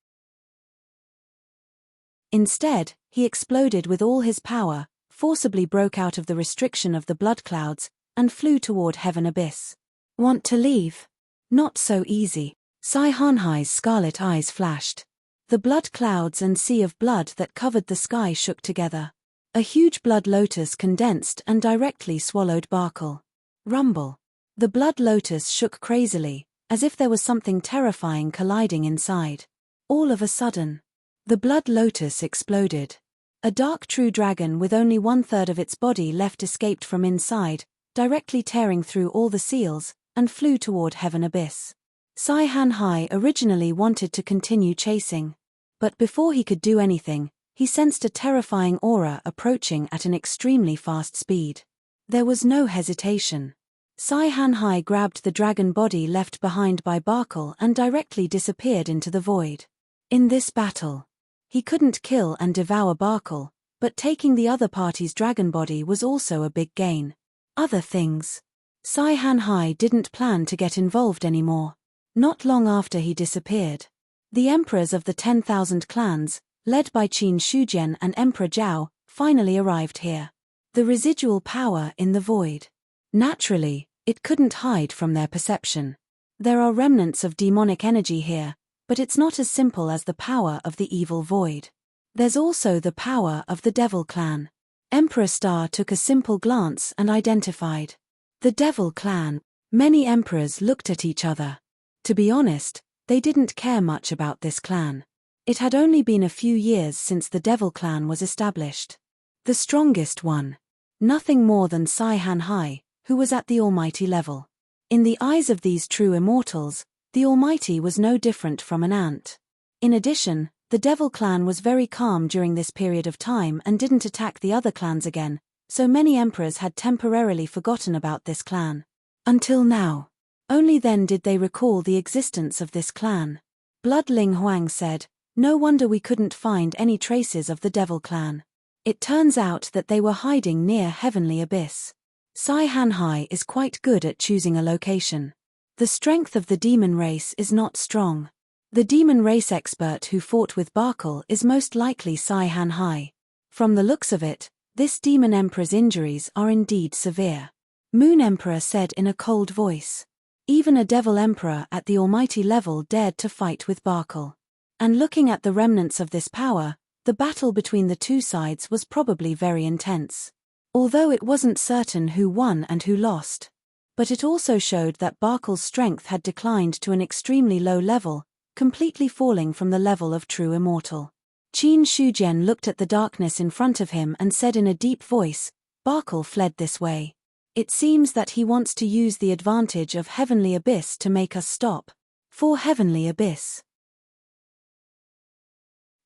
Instead, he exploded with all his power, forcibly broke out of the restriction of the blood clouds, and flew toward Heaven Abyss. Want to leave? Not so easy. Sai-Han-Hai's scarlet eyes flashed. The blood clouds and sea of blood that covered the sky shook together. A huge blood lotus condensed and directly swallowed Barkle. Rumble. The blood lotus shook crazily, as if there was something terrifying colliding inside. All of a sudden, the blood lotus exploded. A dark true dragon with only 1/3 of its body left escaped from inside, directly tearing through all the seals, and flew toward Heaven Abyss. Sai-Han-hai originally wanted to continue chasing. But before he could do anything, he sensed a terrifying aura approaching at an extremely fast speed. There was no hesitation. Sai-Han-hai grabbed the dragon body left behind by Barkle and directly disappeared into the void. In this battle, he couldn't kill and devour Barkle, but taking the other party's dragon body was also a big gain. Other things. Sai-Han-hai didn't plan to get involved anymore. Not long after he disappeared, the emperors of the 10,000 clans, led by Qin Shujian and Emperor Zhao, finally arrived here. The residual power in the void. Naturally, it couldn't hide from their perception. There are remnants of demonic energy here, but it's not as simple as the power of the evil void. There's also the power of the Devil Clan. Emperor Star took a simple glance and identified the Devil Clan. Many emperors looked at each other. To be honest, they didn't care much about this clan. It had only been a few years since the Devil Clan was established. The strongest one. Nothing more than Sai-Han-hai, who was at the almighty level. In the eyes of these true immortals, the almighty was no different from an ant. In addition, the Devil Clan was very calm during this period of time and didn't attack the other clans again, so many emperors had temporarily forgotten about this clan. Until now. Only then did they recall the existence of this clan. Blood Ling Huang said, "No wonder we couldn't find any traces of the Devil Clan. It turns out that they were hiding near Heavenly Abyss." Sai-Han-hai is quite good at choosing a location. The strength of the demon race is not strong. The demon race expert who fought with Barkle is most likely Sai-Han-hai. From the looks of it, this demon emperor's injuries are indeed severe. Moon Emperor said in a cold voice. Even a devil emperor at the almighty level dared to fight with Barkle. And looking at the remnants of this power, the battle between the two sides was probably very intense. Although it wasn't certain who won and who lost. But it also showed that Barkle's strength had declined to an extremely low level, completely falling from the level of true immortal. Qin Shujian looked at the darkness in front of him and said in a deep voice, "Barkle fled this way. It seems that he wants to use the advantage of Heavenly Abyss to make us stop." For Heavenly Abyss.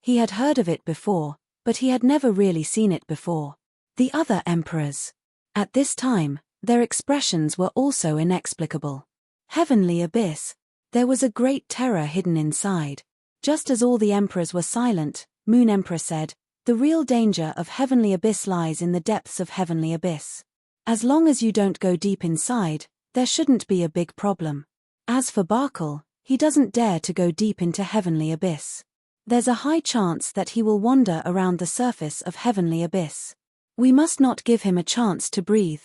He had heard of it before, but he had never really seen it before. The other emperors. At this time, their expressions were also inexplicable. Heavenly Abyss. There was a great terror hidden inside. Just as all the emperors were silent, Moon Emperor said, "The real danger of Heavenly Abyss lies in the depths of Heavenly Abyss. As long as you don't go deep inside, there shouldn't be a big problem. As for Barkle, he doesn't dare to go deep into Heavenly Abyss. There's a high chance that he will wander around the surface of Heavenly Abyss. We must not give him a chance to breathe.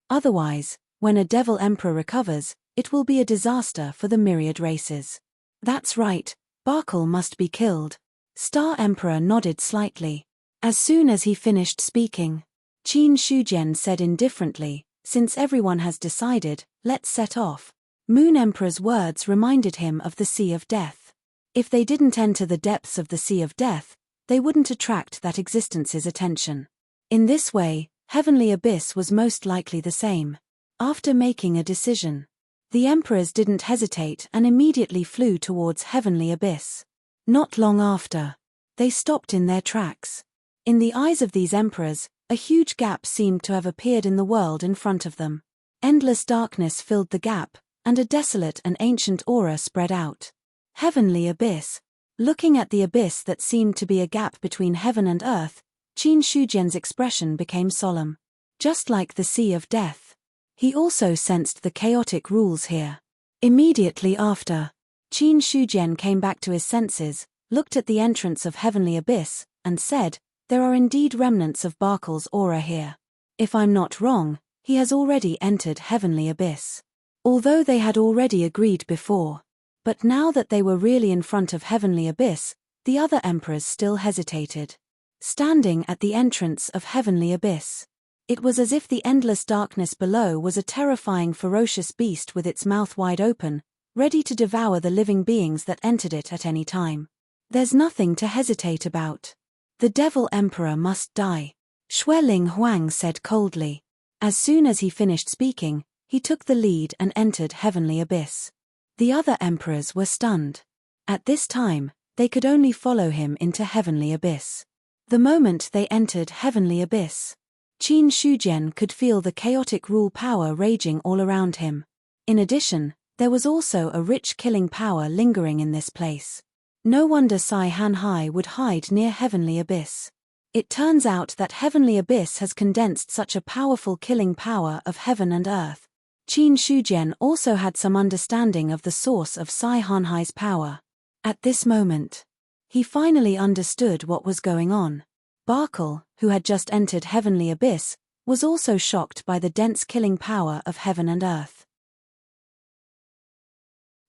Otherwise, when a Devil Emperor recovers, it will be a disaster for the myriad races." "That's right, Barkle must be killed." Star Emperor nodded slightly. As soon as he finished speaking, Qin Shujian said indifferently, "Since everyone has decided, let's set off." Moon Emperor's words reminded him of the Sea of Death. If they didn't enter the depths of the Sea of Death, they wouldn't attract that existence's attention. In this way, Heavenly Abyss was most likely the same. After making a decision, the emperors didn't hesitate and immediately flew towards Heavenly Abyss. Not long after, they stopped in their tracks. In the eyes of these emperors, a huge gap seemed to have appeared in the world in front of them. Endless darkness filled the gap, and a desolate and ancient aura spread out. Heavenly Abyss. Looking at the abyss that seemed to be a gap between heaven and earth, Qin Shujian's expression became solemn. Just like the Sea of Death. He also sensed the chaotic rules here. Immediately after, Qin Shujian came back to his senses, looked at the entrance of Heavenly Abyss, and said, "There are indeed remnants of Barkle's aura here. If I'm not wrong, he has already entered Heavenly Abyss." Although they had already agreed before. But now that they were really in front of Heavenly Abyss, the other emperors still hesitated. Standing at the entrance of Heavenly Abyss. It was as if the endless darkness below was a terrifying ferocious beast with its mouth wide open, ready to devour the living beings that entered it at any time. "There's nothing to hesitate about. The Devil Emperor must die, Xueling Huang said coldly. As soon as he finished speaking, he took the lead and entered Heavenly Abyss. The other emperors were stunned. At this time, they could only follow him into Heavenly Abyss. The moment they entered Heavenly Abyss, Qin Shujian could feel the chaotic rule power raging all around him. In addition, there was also a rich killing power lingering in this place. No wonder Sai Hanhai would hide near Heavenly Abyss. It turns out that Heavenly Abyss has condensed such a powerful killing power of heaven and earth. Qin Shujian also had some understanding of the source of Sai Hanhai's power. At this moment, he finally understood what was going on. Barkle, who had just entered Heavenly Abyss, was also shocked by the dense killing power of heaven and earth.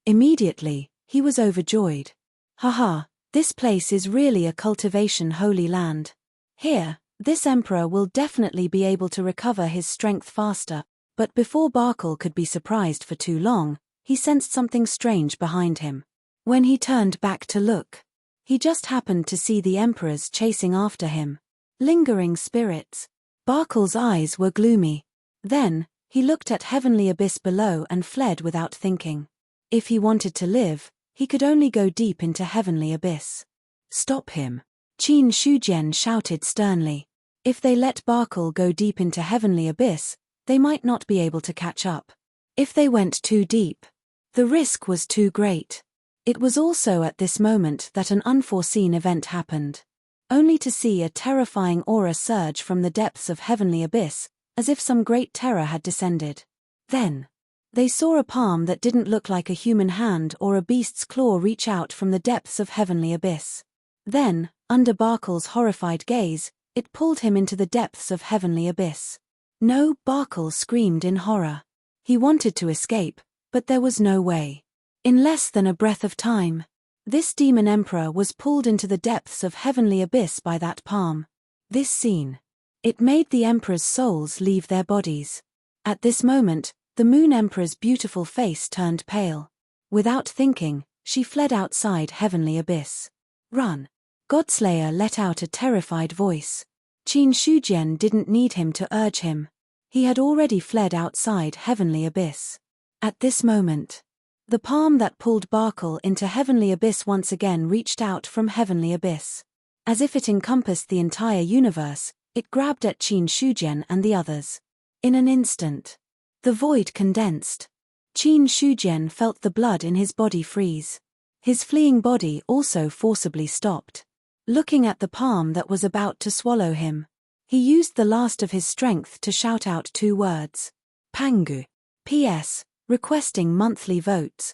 Immediately, he was overjoyed. Haha, this place is really a cultivation holy land. Here, this emperor will definitely be able to recover his strength faster. But before Barkle could be surprised for too long, he sensed something strange behind him. When he turned back to look, he just happened to see the emperors chasing after him. Lingering spirits. Barkle's eyes were gloomy. Then, he looked at Heavenly Abyss below and fled without thinking. If he wanted to live, he could only go deep into Heavenly Abyss. Stop him! Qin Shujian shouted sternly. If they let Barkle go deep into Heavenly Abyss, they might not be able to catch up. If they went too deep, the risk was too great. It was also at this moment that an unforeseen event happened. Only to see a terrifying aura surge from the depths of Heavenly Abyss, as if some great terror had descended. Then, they saw a palm that didn't look like a human hand or a beast's claw reach out from the depths of Heavenly Abyss. Then, under Barkle's horrified gaze, it pulled him into the depths of Heavenly Abyss. No, Barkle screamed in horror. He wanted to escape, but there was no way. In less than a breath of time, this demon emperor was pulled into the depths of Heavenly Abyss by that palm. This scene. It made the emperor's souls leave their bodies. At this moment, the Moon Emperor's beautiful face turned pale. Without thinking, she fled outside Heavenly Abyss. Run! Godslayer let out a terrified voice. Qin Shujian didn't need him to urge him. He had already fled outside Heavenly Abyss. At this moment, the palm that pulled Barkle into Heavenly Abyss once again reached out from Heavenly Abyss. As if it encompassed the entire universe, it grabbed at Qin Shujian and the others. In an instant, the void condensed. Qin Shujian felt the blood in his body freeze. His fleeing body also forcibly stopped. Looking at the palm that was about to swallow him, he used the last of his strength to shout out 2 words. Pangu. P.S. Requesting monthly votes.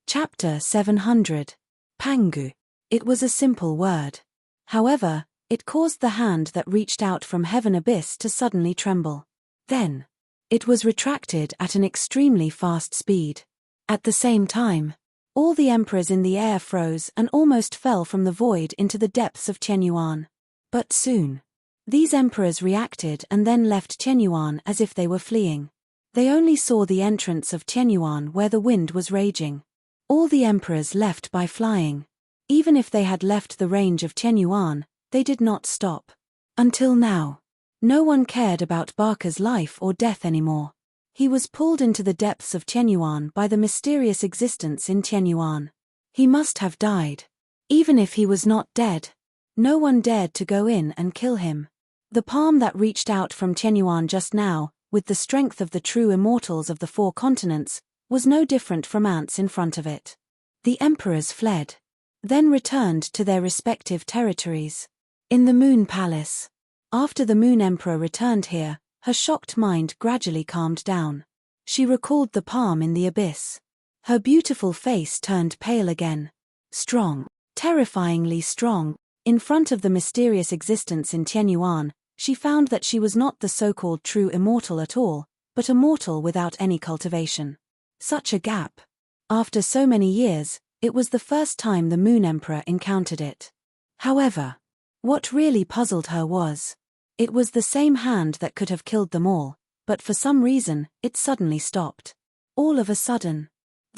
Chapter 700. Pangu. It was a simple word. However, it caused the hand that reached out from Heaven Abyss to suddenly tremble. Then, it was retracted at an extremely fast speed. At the same time, all the emperors in the air froze and almost fell from the void into the depths of Qianyuan. But soon, these emperors reacted and then left Qianyuan as if they were fleeing. They only saw the entrance of Qianyuan where the wind was raging. All the emperors left by flying. Even if they had left the range of Qianyuan, they did not stop. Until now, no one cared about Barker's life or death anymore. He was pulled into the depths of Qianyuan by the mysterious existence in Qianyuan. He must have died. Even if he was not dead, no one dared to go in and kill him. The palm that reached out from Qianyuan just now, with the strength of the true immortals of the 4 continents, was no different from ants in front of it. The emperors fled, then returned to their respective territories. In the Moon Palace. After the Moon Emperor returned here, her shocked mind gradually calmed down. She recalled the palm in the abyss. Her beautiful face turned pale again. Strong, terrifyingly strong. In front of the mysterious existence in Qianyuan, she found that she was not the so-called true immortal at all, but a mortal without any cultivation. Such a gap. After so many years, it was the first time the Moon Emperor encountered it. However, what really puzzled her was, it was the same hand that could have killed them all, but for some reason, it suddenly stopped. All of a sudden,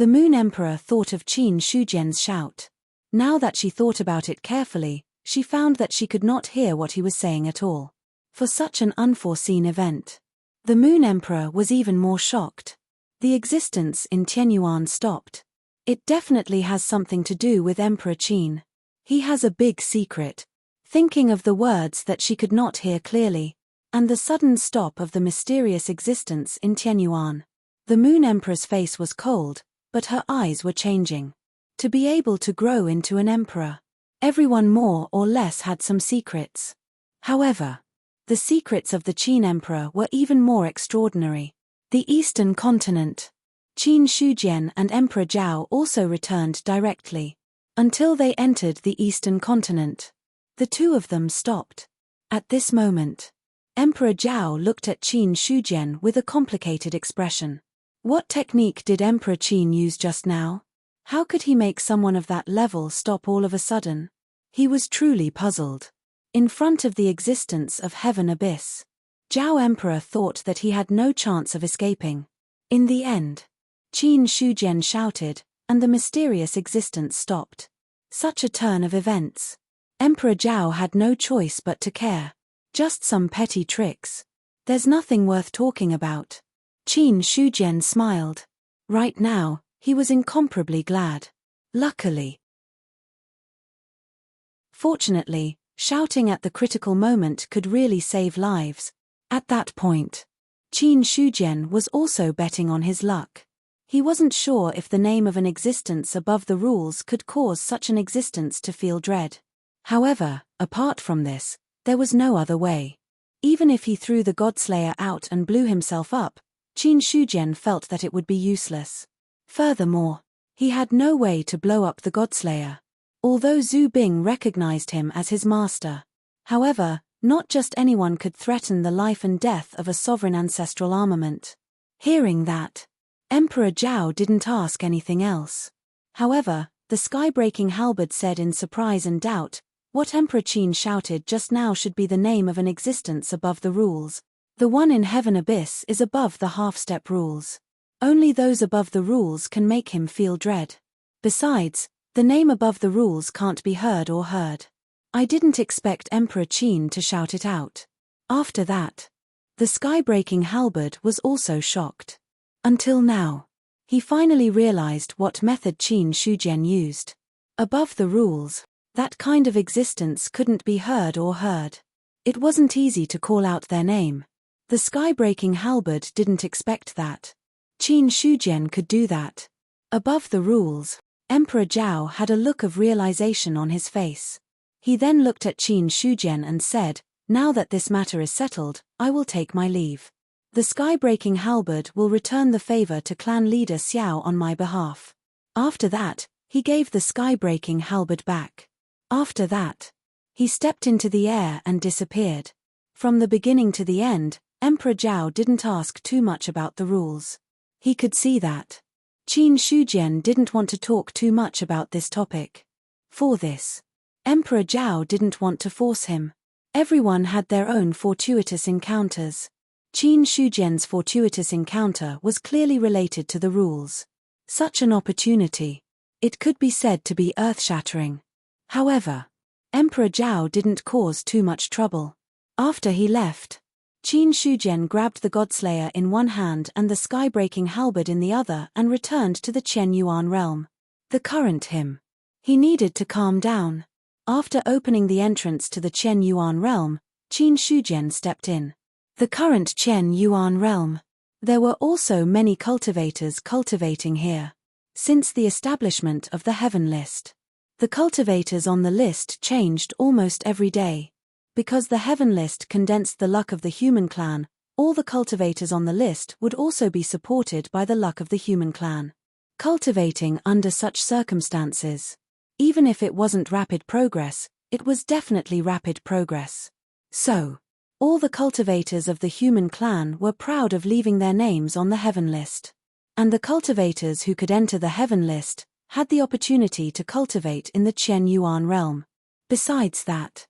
The Moon Emperor thought of Qin Shujian's shout. Now that she thought about it carefully, she found that she could not hear what he was saying at all. For such an unforeseen event. The Moon Emperor was even more shocked. The existence in Tianyuan stopped. It definitely has something to do with Emperor Qin. He has a big secret. Thinking of the words that she could not hear clearly, and the sudden stop of the mysterious existence in Tianyuan. The Moon Emperor's face was cold, but her eyes were changing. To be able to grow into an emperor. Everyone more or less had some secrets. However, the secrets of the Qin Emperor were even more extraordinary. The Eastern continent. Qin Shujian and Emperor Zhao also returned directly. Until they entered the Eastern continent. The two of them stopped. At this moment, Emperor Zhao looked at Qin Shujian with a complicated expression. What technique did Emperor Qin use just now? How could he make someone of that level stop all of a sudden? He was truly puzzled. In front of the existence of Heaven Abyss, Zhao Emperor thought that he had no chance of escaping. In the end, Qin Shujian shouted, and the mysterious existence stopped. Such a turn of events. Emperor Zhao had no choice but to care. Just some petty tricks. There's nothing worth talking about. Qin Shujian smiled. Right now, he was incomparably glad. Luckily. Fortunately, shouting at the critical moment could really save lives. At that point, Qin Shujian was also betting on his luck. He wasn't sure if the name of an existence above the rules could cause such an existence to feel dread. However, apart from this, there was no other way. Even if he threw the Godslayer out and blew himself up, Qin Shujian felt that it would be useless. Furthermore, he had no way to blow up the Godslayer. Although Zhu Bing recognized him as his master. However, not just anyone could threaten the life and death of a sovereign ancestral armament. Hearing that, Emperor Zhao didn't ask anything else. However, the sky-breaking halberd said in surprise and doubt, what Emperor Qin shouted just now should be the name of an existence above the rules. The one in Heaven Abyss is above the half-step rules. Only those above the rules can make him feel dread. Besides, the name above the rules can't be heard or heard. I didn't expect Emperor Qin to shout it out. After that, the sky-breaking halberd was also shocked. Until now, he finally realized what method Qin Shujian used. Above the rules, that kind of existence couldn't be heard or heard. It wasn't easy to call out their name. The sky-breaking halberd didn't expect that. Qin Shujian could do that. Above the rules, Emperor Zhao had a look of realization on his face. He then looked at Qin Shujian and said, now that this matter is settled, I will take my leave. The sky-breaking halberd will return the favor to clan leader Xiao on my behalf. After that, he gave the sky-breaking halberd back. After that, he stepped into the air and disappeared. From the beginning to the end, Emperor Zhao didn't ask too much about the rules. He could see that Qin Shujian didn't want to talk too much about this topic. For this, Emperor Zhao didn't want to force him. Everyone had their own fortuitous encounters. Qin Shujian's fortuitous encounter was clearly related to the rules. Such an opportunity. It could be said to be earth-shattering. However, Emperor Zhao didn't cause too much trouble. After he left, Qin Shujian grabbed the Godslayer in one hand and the sky-breaking halberd in the other and returned to the Qianyuan realm. The current him. He needed to calm down. After opening the entrance to the Qianyuan realm, Qin Shujian stepped in. The current Qianyuan realm. There were also many cultivators cultivating here. Since the establishment of the Heaven List, the cultivators on the list changed almost every day. Because the Heaven List condensed the luck of the human clan, all the cultivators on the list would also be supported by the luck of the human clan. Cultivating under such circumstances. Even if it wasn't rapid progress, it was definitely rapid progress. So, all the cultivators of the human clan were proud of leaving their names on the Heaven List. And the cultivators who could enter the Heaven List had the opportunity to cultivate in the Qianyuan realm. Besides that,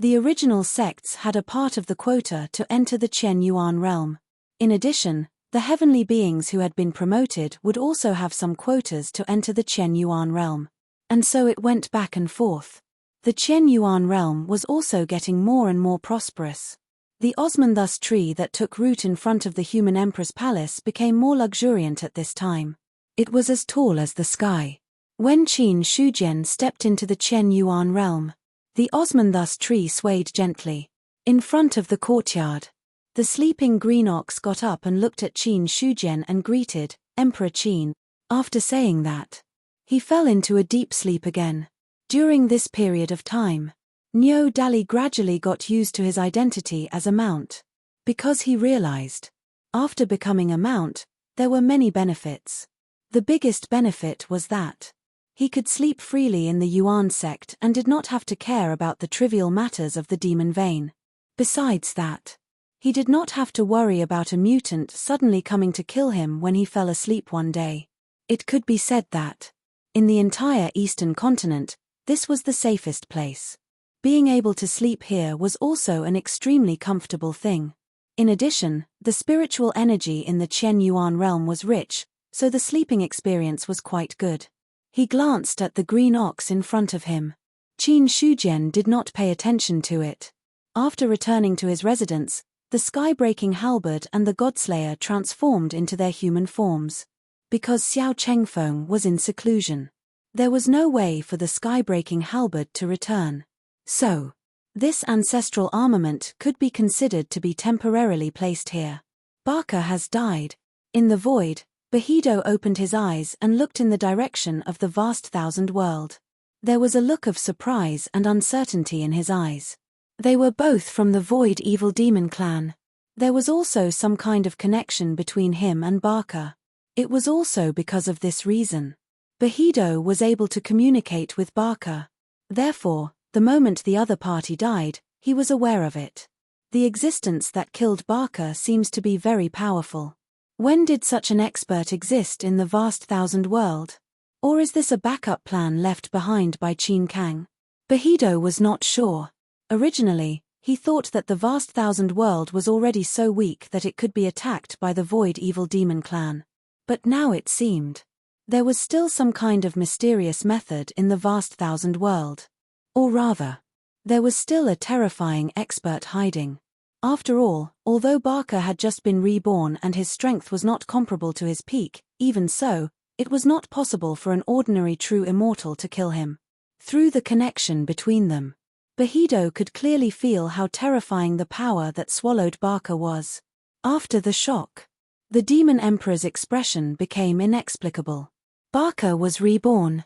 the original sects had a part of the quota to enter the Qianyuan realm. In addition, The heavenly beings who had been promoted would also have some quotas to enter the Qian Yuan realm. And so it went back and forth. The Qian Yuan realm was also getting more and more prosperous. The osmanthus tree that took root in front of the human emperor's palace became more luxuriant at this time. It was as tall as the sky. When Qin Shujian stepped into the Qian Yuan realm, the osmanthus tree swayed gently. In front of the courtyard, the sleeping green ox got up and looked at Qin Shujian and greeted, "Emperor Qin." After saying that, he fell into a deep sleep again. During this period of time, Niu Dali gradually got used to his identity as a mount. Because he realized, after becoming a mount, there were many benefits. The biggest benefit was that he could sleep freely in the Yuan sect and did not have to care about the trivial matters of the demon vein. Besides that, he did not have to worry about a mutant suddenly coming to kill him when he fell asleep one day. It could be said that, in the entire Eastern continent, this was the safest place. Being able to sleep here was also an extremely comfortable thing. In addition, the spiritual energy in the Qian Yuan realm was rich, so the sleeping experience was quite good. He glanced at the green ox in front of him. Qin Shujian did not pay attention to it. After returning to his residence, the sky-breaking halberd and the Godslayer transformed into their human forms. Because Xiao Chengfeng was in seclusion, there was no way for the sky-breaking halberd to return. So, this ancestral armament could be considered to be temporarily placed here. Barker has died. In the void, Bahido opened his eyes and looked in the direction of the vast thousand world. There was a look of surprise and uncertainty in his eyes. They were both from the Void Evil Demon clan. There was also some kind of connection between him and Barker. It was also because of this reason Bahido was able to communicate with Barker. Therefore, the moment the other party died, he was aware of it. The existence that killed Barker seems to be very powerful. When did such an expert exist in the vast thousand world? Or is this a backup plan left behind by Qin Kang? Bahido was not sure. Originally, he thought that the vast thousand world was already so weak that it could be attacked by the Void Evil Demon clan. But now it seemed there was still some kind of mysterious method in the vast thousand world. Or rather, there was still a terrifying expert hiding. After all, although Barker had just been reborn and his strength was not comparable to his peak, even so, it was not possible for an ordinary true immortal to kill him. Through the connection between them, Bahido could clearly feel how terrifying the power that swallowed Barker was. After the shock, the Demon Emperor's expression became inexplicable. Barker was reborn.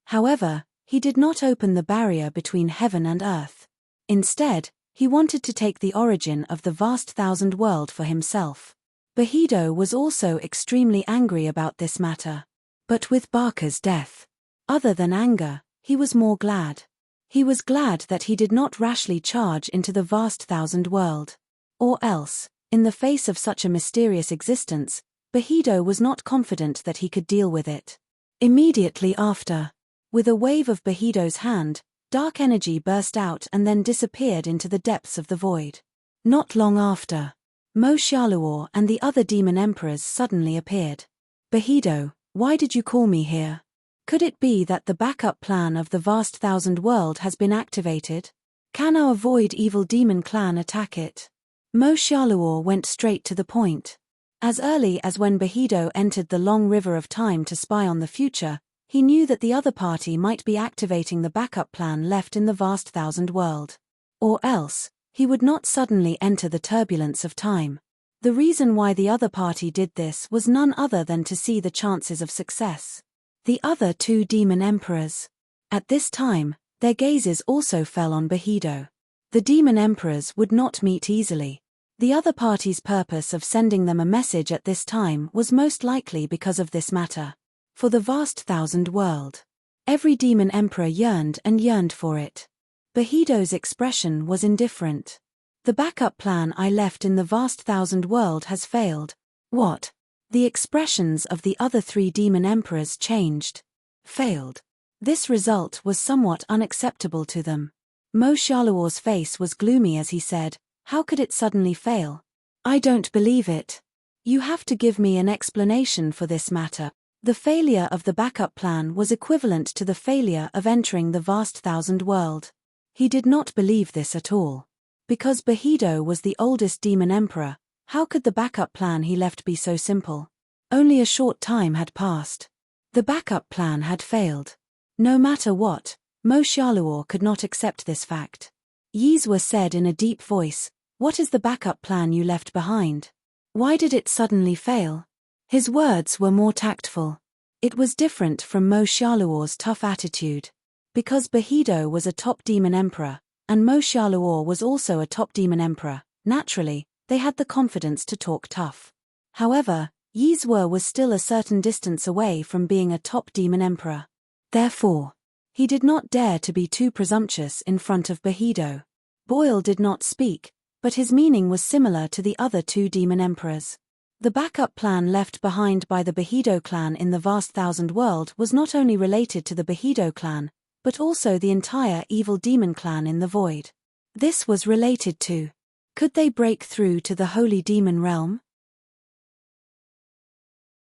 However, he did not open the barrier between heaven and earth. Instead, he wanted to take the origin of the vast thousand world for himself. Bahido was also extremely angry about this matter. But with Barker's death, other than anger, he was more glad. He was glad that he did not rashly charge into the vast thousand world. Or else, in the face of such a mysterious existence, Bahido was not confident that he could deal with it. Immediately after, with a wave of Bahido's hand, dark energy burst out and then disappeared into the depths of the void. Not long after, Mo Xiaoluo and the other demon emperors suddenly appeared. Bahido, why did you call me here? Could it be that the backup plan of the vast thousand world has been activated? Can our Void Evil Demon clan attack it? Mo Xiaoluo went straight to the point. As early as when Bahido entered the long river of time to spy on the future, he knew that the other party might be activating the backup plan left in the vast thousand world. Or else, he would not suddenly enter the turbulence of time. The reason why the other party did this was none other than to see the chances of success. The other two demon emperors. At this time, their gazes also fell on Bahido. The demon emperors would not meet easily. The other party's purpose of sending them a message at this time was most likely because of this matter. For the vast thousand world, every demon emperor yearned and yearned for it. Bahido's expression was indifferent. The backup plan I left in the vast thousand world has failed. What? The expressions of the other three demon emperors changed. Failed. This result was somewhat unacceptable to them. Mo Xiaoluo's face was gloomy as he said, how could it suddenly fail? I don't believe it. You have to give me an explanation for this matter. The failure of the backup plan was equivalent to the failure of entering the vast thousand world. He did not believe this at all. Because Bahido was the oldest demon emperor, how could the backup plan he left be so simple? Only a short time had passed. The backup plan had failed. No matter what, Mo Xiaoluo could not accept this fact. Yizhua said in a deep voice, "What is the backup plan you left behind? Why did it suddenly fail?" His words were more tactful. It was different from Mo Xiaoluo's tough attitude. Because Bahido was a top demon emperor, and Mo Xiaoluo was also a top demon emperor, naturally, they had the confidence to talk tough. However, Yizhua was still a certain distance away from being a top demon emperor. Therefore, he did not dare to be too presumptuous in front of Bahido. Boyle did not speak, but his meaning was similar to the other two demon emperors. The backup plan left behind by the Bahido clan in the vast thousand world was not only related to the Bahido clan, but also the entire evil demon clan in the void. This was related to, could they break through to the holy demon realm?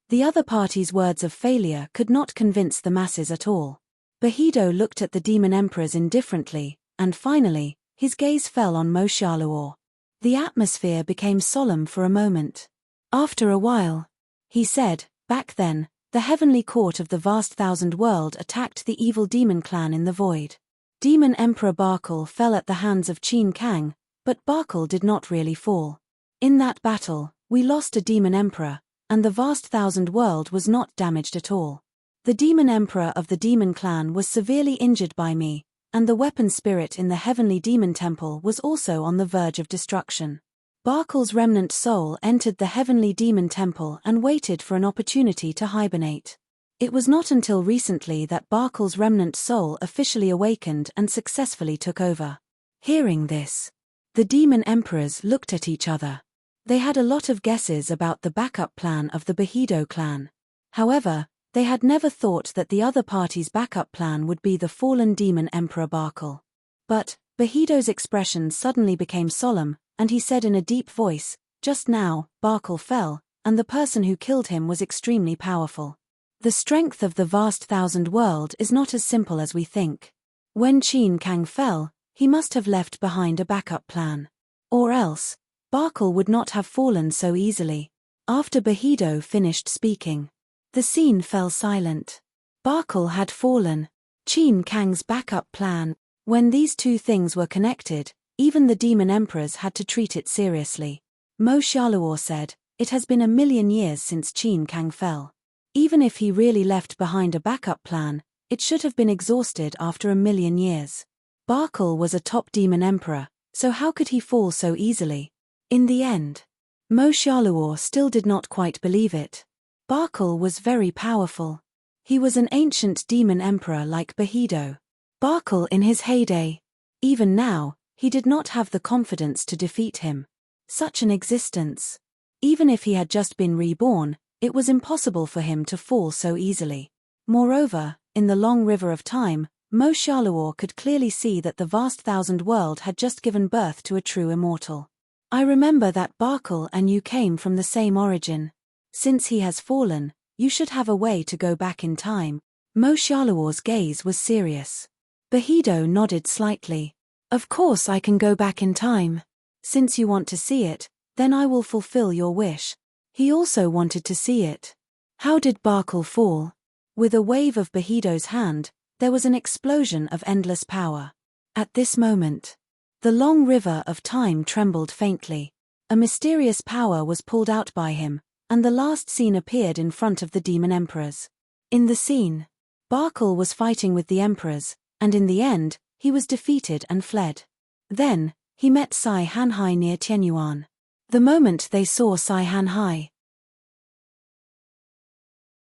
The other party's words of failure could not convince the masses at all. Bahido looked at the demon emperors indifferently, and finally, his gaze fell on Mo Xiaoluo. The atmosphere became solemn for a moment. After a while, he said, "Back then, the heavenly court of the vast thousand world attacked the evil demon clan in the void. Demon Emperor Barkle fell at the hands of Qin Kang, but Barkle did not really fall. In that battle, we lost a demon emperor, and the vast thousand world was not damaged at all. The demon emperor of the demon clan was severely injured by me, and the weapon spirit in the heavenly demon temple was also on the verge of destruction. Barkle's remnant soul entered the heavenly demon temple and waited for an opportunity to hibernate. It was not until recently that Barkle's remnant soul officially awakened and successfully took over." Hearing this, the demon emperors looked at each other. They had a lot of guesses about the backup plan of the Bahido clan. However, they had never thought that the other party's backup plan would be the fallen demon emperor Barkle. But Bahido's expression suddenly became solemn, and he said in a deep voice, "Just now, Barkle fell, and the person who killed him was extremely powerful. The strength of the vast thousand world is not as simple as we think. When Qin Kang fell, he must have left behind a backup plan. Or else, Barkle would not have fallen so easily." After Bahido finished speaking, the scene fell silent. Barkle had fallen. Qin Kang's backup plan. When these two things were connected, even the demon emperors had to treat it seriously. Mo Xiaoluo said, "It has been 1,000,000 years since Qin Kang fell. Even if he really left behind a backup plan, it should have been exhausted after 1,000,000 years. Barkle was a top demon emperor, so how could he fall so easily?" In the end, Mo Xiaoluo still did not quite believe it. Barkle was very powerful. He was an ancient demon emperor like Bahido. Barkle in his heyday. Even now, he did not have the confidence to defeat him. Such an existence. Even if he had just been reborn, it was impossible for him to fall so easily. Moreover, in the long river of time, Mo Xiaoluo could clearly see that the vast thousand world had just given birth to a true immortal. "I remember that Barkle and you came from the same origin. Since he has fallen, you should have a way to go back in time." Mo Xiaoluo's gaze was serious. Bahido nodded slightly. "Of course I can go back in time. Since you want to see it, then I will fulfill your wish." He also wanted to see it. How did Barkle fall? With a wave of Bahido's hand, there was an explosion of endless power. At this moment, the long river of time trembled faintly. A mysterious power was pulled out by him, and the last scene appeared in front of the demon emperors. In the scene, Barkle was fighting with the emperors, and in the end, he was defeated and fled. Then, he met Sai Hanhai near Tianyuan. The moment they saw Sai Hanhai,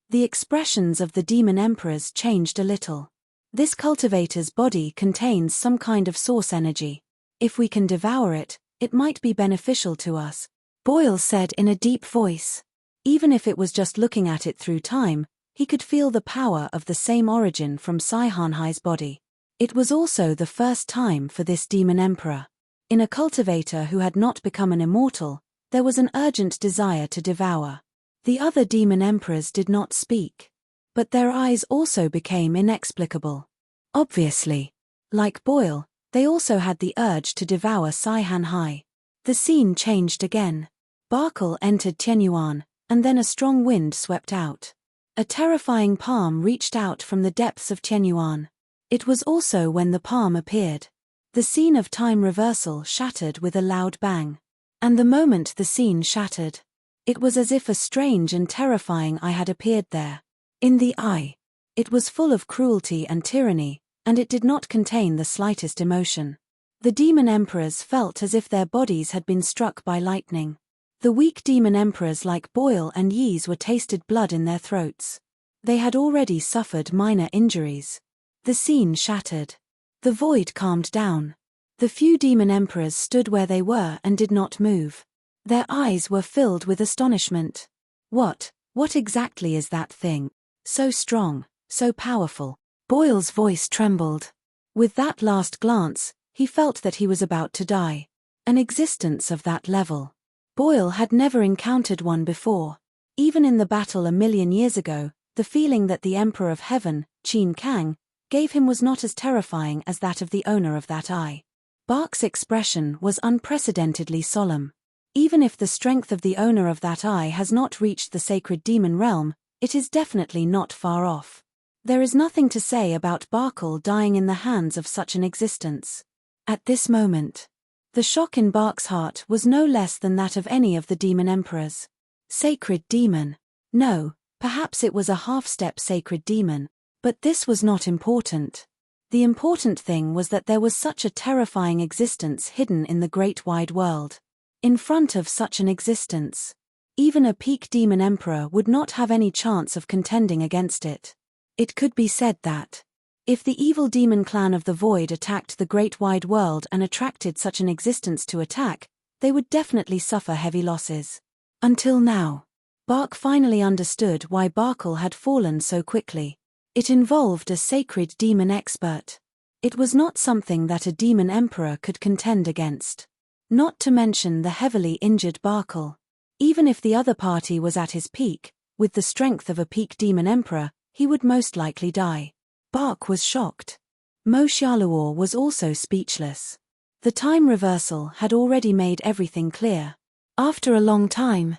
the expressions of the demon emperors changed a little. This cultivator's body contains some kind of source energy. If we can devour it, it might be beneficial to us, Boyle said in a deep voice. Even if it was just looking at it through time, he could feel the power of the same origin from Sai Hanhai's body. It was also the first time for this demon emperor. In a cultivator who had not become an immortal, There was an urgent desire to devour. The other demon emperors did not speak. But their eyes also became inexplicable. Obviously. Like Boyle, they also had the urge to devour Saihan Hai. The scene changed again. Barkle entered Tianyuan, and then a strong wind swept out. A terrifying palm reached out from the depths of Tianyuan. It was also when the palm appeared. The scene of time reversal shattered with a loud bang. And the moment the scene shattered, it was as if a strange and terrifying eye had appeared there. In the eye, it was full of cruelty and tyranny, and it did not contain the slightest emotion. The demon emperors felt as if their bodies had been struck by lightning. The weak demon emperors like Boyle and Yees were tasted blood in their throats. They had already suffered minor injuries. The scene shattered. The void calmed down. The few demon emperors stood where they were and did not move. Their eyes were filled with astonishment. What exactly is that thing? So strong, so powerful. Boyle's voice trembled. With that last glance, he felt that he was about to die. An existence of that level. Boyle had never encountered one before. Even in the battle 1,000,000 years ago, the feeling that the Emperor of Heaven, Qin Kang, gave him was not as terrifying as that of the owner of that eye. Bark's expression was unprecedentedly solemn. Even if the strength of the owner of that eye has not reached the sacred demon realm, it is definitely not far off. There is nothing to say about Barkle dying in the hands of such an existence. At this moment, the shock in Bark's heart was no less than that of any of the demon emperors. Sacred demon. No, perhaps it was a half-step sacred demon, but this was not important. The important thing was that there was such a terrifying existence hidden in the great wide world. In front of such an existence, even a peak demon emperor would not have any chance of contending against it. It could be said that, if the evil demon clan of the Void attacked the great wide world and attracted such an existence to attack, they would definitely suffer heavy losses. Until now, Bark finally understood why Barkle had fallen so quickly. It involved a sacred demon expert. It was not something that a demon emperor could contend against. Not to mention the heavily injured Barkle. Even if the other party was at his peak, with the strength of a peak demon emperor, he would most likely die. Bark was shocked. Mo Xiaoluo was also speechless. The time reversal had already made everything clear. After a long time,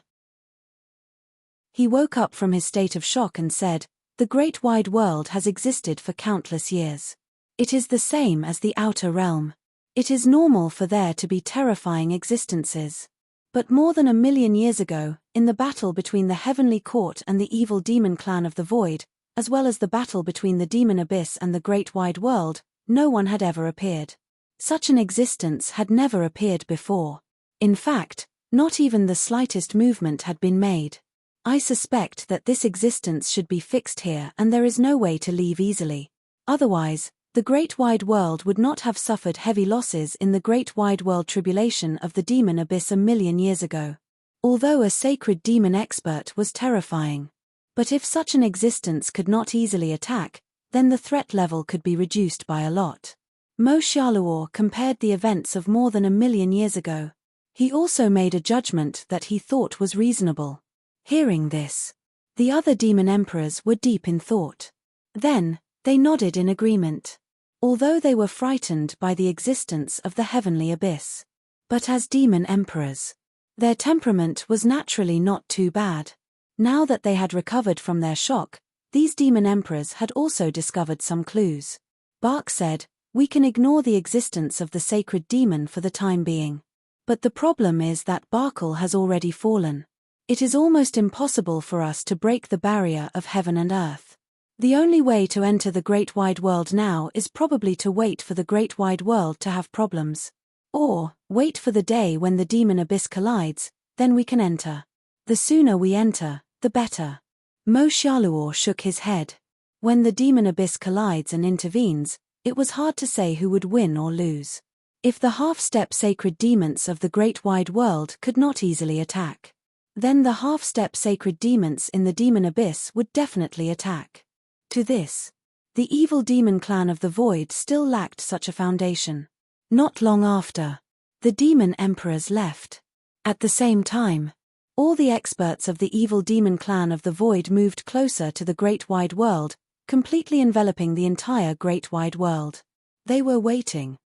he woke up from his state of shock and said, "The great wide world has existed for countless years. It is the same as the outer realm. It is normal for there to be terrifying existences. But more than 1,000,000 years ago, in the battle between the Heavenly Court and the evil demon clan of the Void, as well as the battle between the demon abyss and the great wide world, no one had ever appeared. Such an existence had never appeared before. In fact, not even the slightest movement had been made. I suspect that this existence should be fixed here and there is no way to leave easily. Otherwise, the great wide world would not have suffered heavy losses in the great wide world tribulation of the demon abyss 1,000,000 years ago. Although a sacred demon expert was terrifying. But if such an existence could not easily attack, then the threat level could be reduced by a lot. Mo Xiaoluo compared the events of more than 1,000,000 years ago. He also made a judgment that he thought was reasonable. Hearing this, the other demon emperors were deep in thought. Then, they nodded in agreement. Although they were frightened by the existence of the heavenly abyss. But as demon emperors, their temperament was naturally not too bad. Now that they had recovered from their shock, these demon emperors had also discovered some clues. Bark said, "We can ignore the existence of the sacred demon for the time being. But the problem is that Barkle has already fallen. It is almost impossible for us to break the barrier of heaven and earth. The only way to enter the great wide world now is probably to wait for the great wide world to have problems. Or, wait for the day when the demon abyss collides, then we can enter. The sooner we enter, the better." Mo Xiaoluo shook his head. When the demon abyss collides and intervenes, it was hard to say who would win or lose. If the half-step sacred demons of the great wide world could not easily attack, then the half-step sacred demons in the demon abyss would definitely attack. To this, the evil demon clan of the Void still lacked such a foundation. Not long after, the demon emperors left. At the same time, all the experts of the evil demon clan of the Void moved closer to the Great Wide World, completely enveloping the entire Great Wide World. They were waiting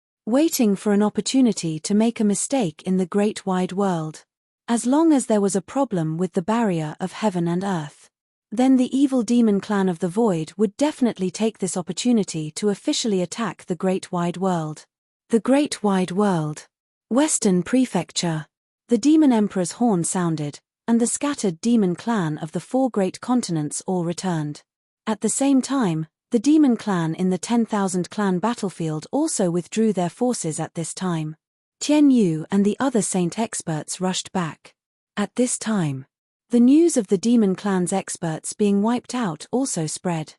for an opportunity to make a mistake in the Great Wide World. As long as there was a problem with the barrier of heaven and earth, then the evil demon clan of the Void would definitely take this opportunity to officially attack the Great Wide World. The Great Wide World. Western Prefecture. The Demon Emperor's horn sounded, and the scattered demon clan of the 4 great continents all returned. At the same time, the demon clan in the 10,000 clan battlefield also withdrew their forces at this time. Tian Yu and the other saint experts rushed back. At this time, the news of the demon clan's experts being wiped out also spread.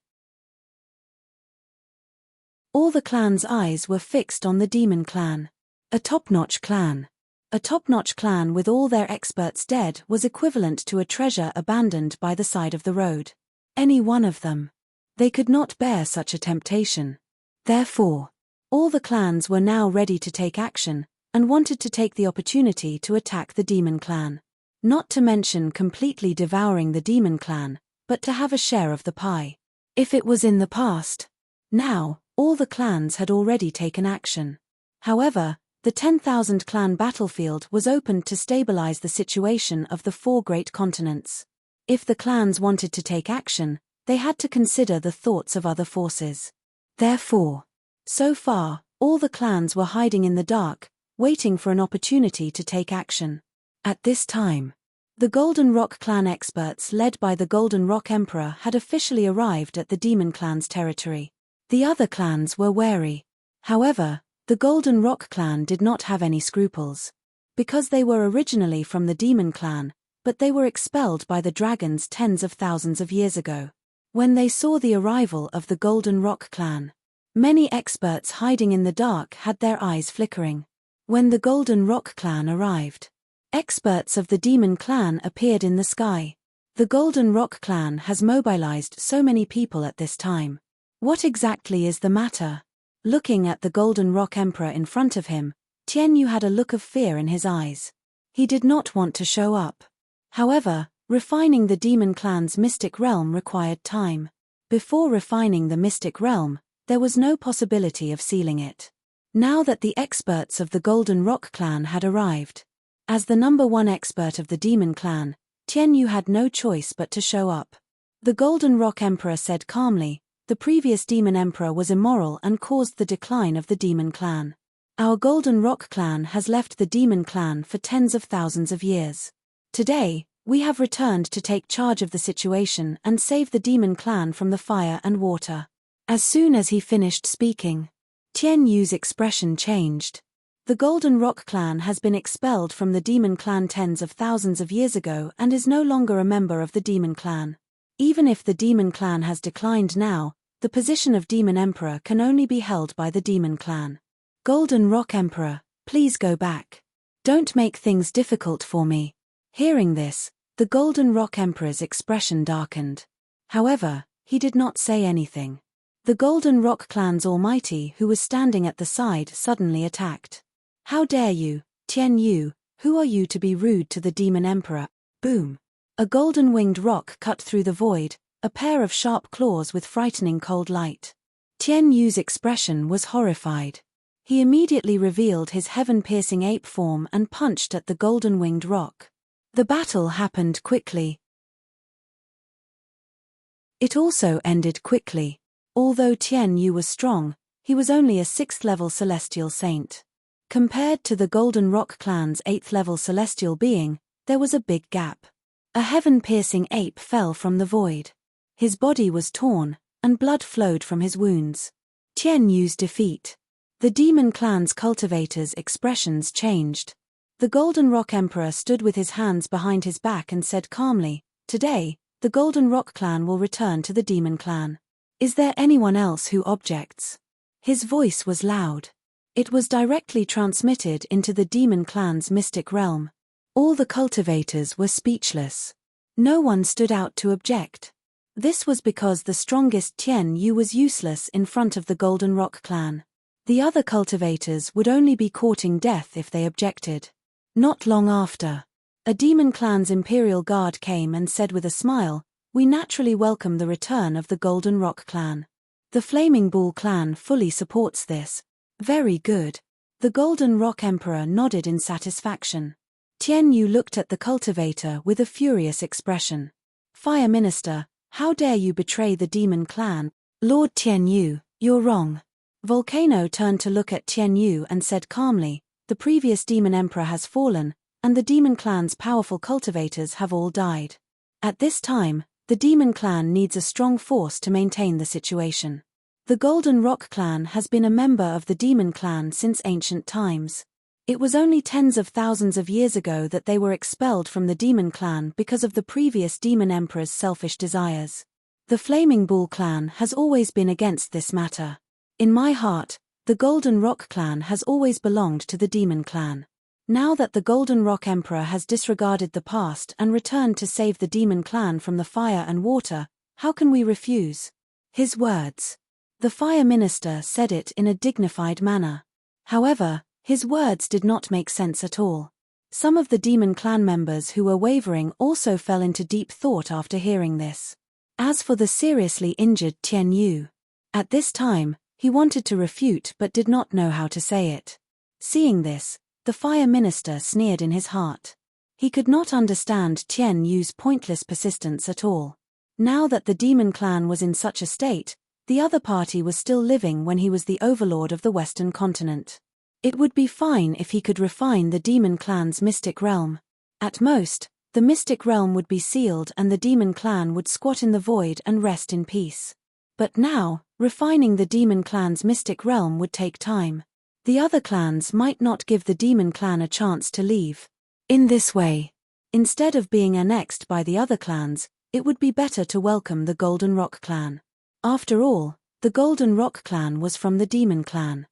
All the clan's eyes were fixed on the demon clan. A top-notch clan. A top-notch clan with all their experts dead was equivalent to a treasure abandoned by the side of the road. Any one of them. They could not bear such a temptation. Therefore, all the clans were now ready to take action, and wanted to take the opportunity to attack the demon clan. Not to mention completely devouring the demon clan, but to have a share of the pie. If it was in the past. Now, all the clans had already taken action. However, the 10,000 clan battlefield was opened to stabilize the situation of the 4 great continents. If the clans wanted to take action, they had to consider the thoughts of other forces. Therefore, so far, all the clans were hiding in the dark, waiting for an opportunity to take action. At this time, the Golden Rock clan experts led by the Golden Rock Emperor had officially arrived at the demon clan's territory. The other clans were wary. However, the Golden Rock clan did not have any scruples. Because they were originally from the demon clan, but they were expelled by the dragons tens of thousands of years ago. When they saw the arrival of the Golden Rock clan, many experts hiding in the dark had their eyes flickering. When the Golden Rock clan arrived, experts of the demon clan appeared in the sky. The Golden Rock clan has mobilized so many people at this time. What exactly is the matter? Looking at the Golden Rock Emperor in front of him, Tian Yu had a look of fear in his eyes. He did not want to show up. However, refining the demon clan's mystic realm required time. Before refining the mystic realm, there was no possibility of sealing it. Now that the experts of the Golden Rock clan had arrived, as the number 1 expert of the demon clan, Tian Yu had no choice but to show up. The Golden Rock Emperor said calmly, "The previous demon emperor was immoral and caused the decline of the demon clan. Our Golden Rock clan has left the demon clan for tens of thousands of years. Today, we have returned to take charge of the situation and save the demon clan from the fire and water." As soon as he finished speaking, Tian Yu's expression changed. The Golden Rock clan has been expelled from the demon clan tens of thousands of years ago and is no longer a member of the demon clan. Even if the demon clan has declined now, the position of demon emperor can only be held by the demon clan. Golden Rock Emperor, please go back. Don't make things difficult for me. Hearing this, the Golden Rock Emperor's expression darkened. However, he did not say anything. The Golden Rock clan's almighty who was standing at the side suddenly attacked. "How dare you, Tian Yu, who are you to be rude to the demon emperor?" Boom. A golden-winged rock cut through the void, a pair of sharp claws with frightening cold light. Tian Yu's expression was horrified. He immediately revealed his heaven-piercing ape form and punched at the golden-winged rock. The battle happened quickly. It also ended quickly. Although Tian Yu was strong, he was only a 6th-level celestial saint. Compared to the Golden Rock clan's 8th-level celestial being, there was a big gap. A heaven-piercing ape fell from the void. His body was torn, and blood flowed from his wounds. Tian Yu's defeat. The demon clan's cultivators' expressions changed. The Golden Rock Emperor stood with his hands behind his back and said calmly, "Today, the Golden Rock clan will return to the demon clan. Is there anyone else who objects?" His voice was loud. It was directly transmitted into the demon clan's mystic realm. All the cultivators were speechless. No one stood out to object. This was because the strongest Tian Yu was useless in front of the Golden Rock clan. The other cultivators would only be courting death if they objected. Not long after, A demon clan's imperial guard came and said with a smile, "We naturally welcome the return of the Golden Rock clan. The Flaming Bull clan fully supports this." "Very good." The Golden Rock Emperor nodded in satisfaction. Tian Yu looked at the cultivator with a furious expression. "Fire Minister, how dare you betray the demon clan?" "Lord Tian Yu, you're wrong." Volcano turned to look at Tian Yu and said calmly, "The previous demon emperor has fallen, and the demon clan's powerful cultivators have all died. At this time, the demon clan needs a strong force to maintain the situation. The Golden Rock clan has been a member of the demon clan since ancient times. It was only tens of thousands of years ago that they were expelled from the demon clan because of the previous demon emperor's selfish desires. The Flaming Bull clan has always been against this matter. In my heart, the Golden Rock clan has always belonged to the demon clan. Now that the Golden Rock Emperor has disregarded the past and returned to save the demon clan from the fire and water, how can we refuse his words?" The Fire Minister said it in a dignified manner. However, his words did not make sense at all. Some of the demon clan members who were wavering also fell into deep thought after hearing this. As for the seriously injured Tian Yu, at this time, he wanted to refute but did not know how to say it. Seeing this, the Fire Minister sneered in his heart. He could not understand Tian Yu's pointless persistence at all. Now that the demon clan was in such a state, the other party was still living when he was the overlord of the Western continent. It would be fine if he could refine the demon clan's mystic realm. At most, the mystic realm would be sealed and the demon clan would squat in the void and rest in peace. But now, refining the demon clan's mystic realm would take time. The other clans might not give the demon clan a chance to leave. In this way, instead of being annexed by the other clans, it would be better to welcome the Golden Rock clan. After all, the Golden Rock clan was from the demon clan.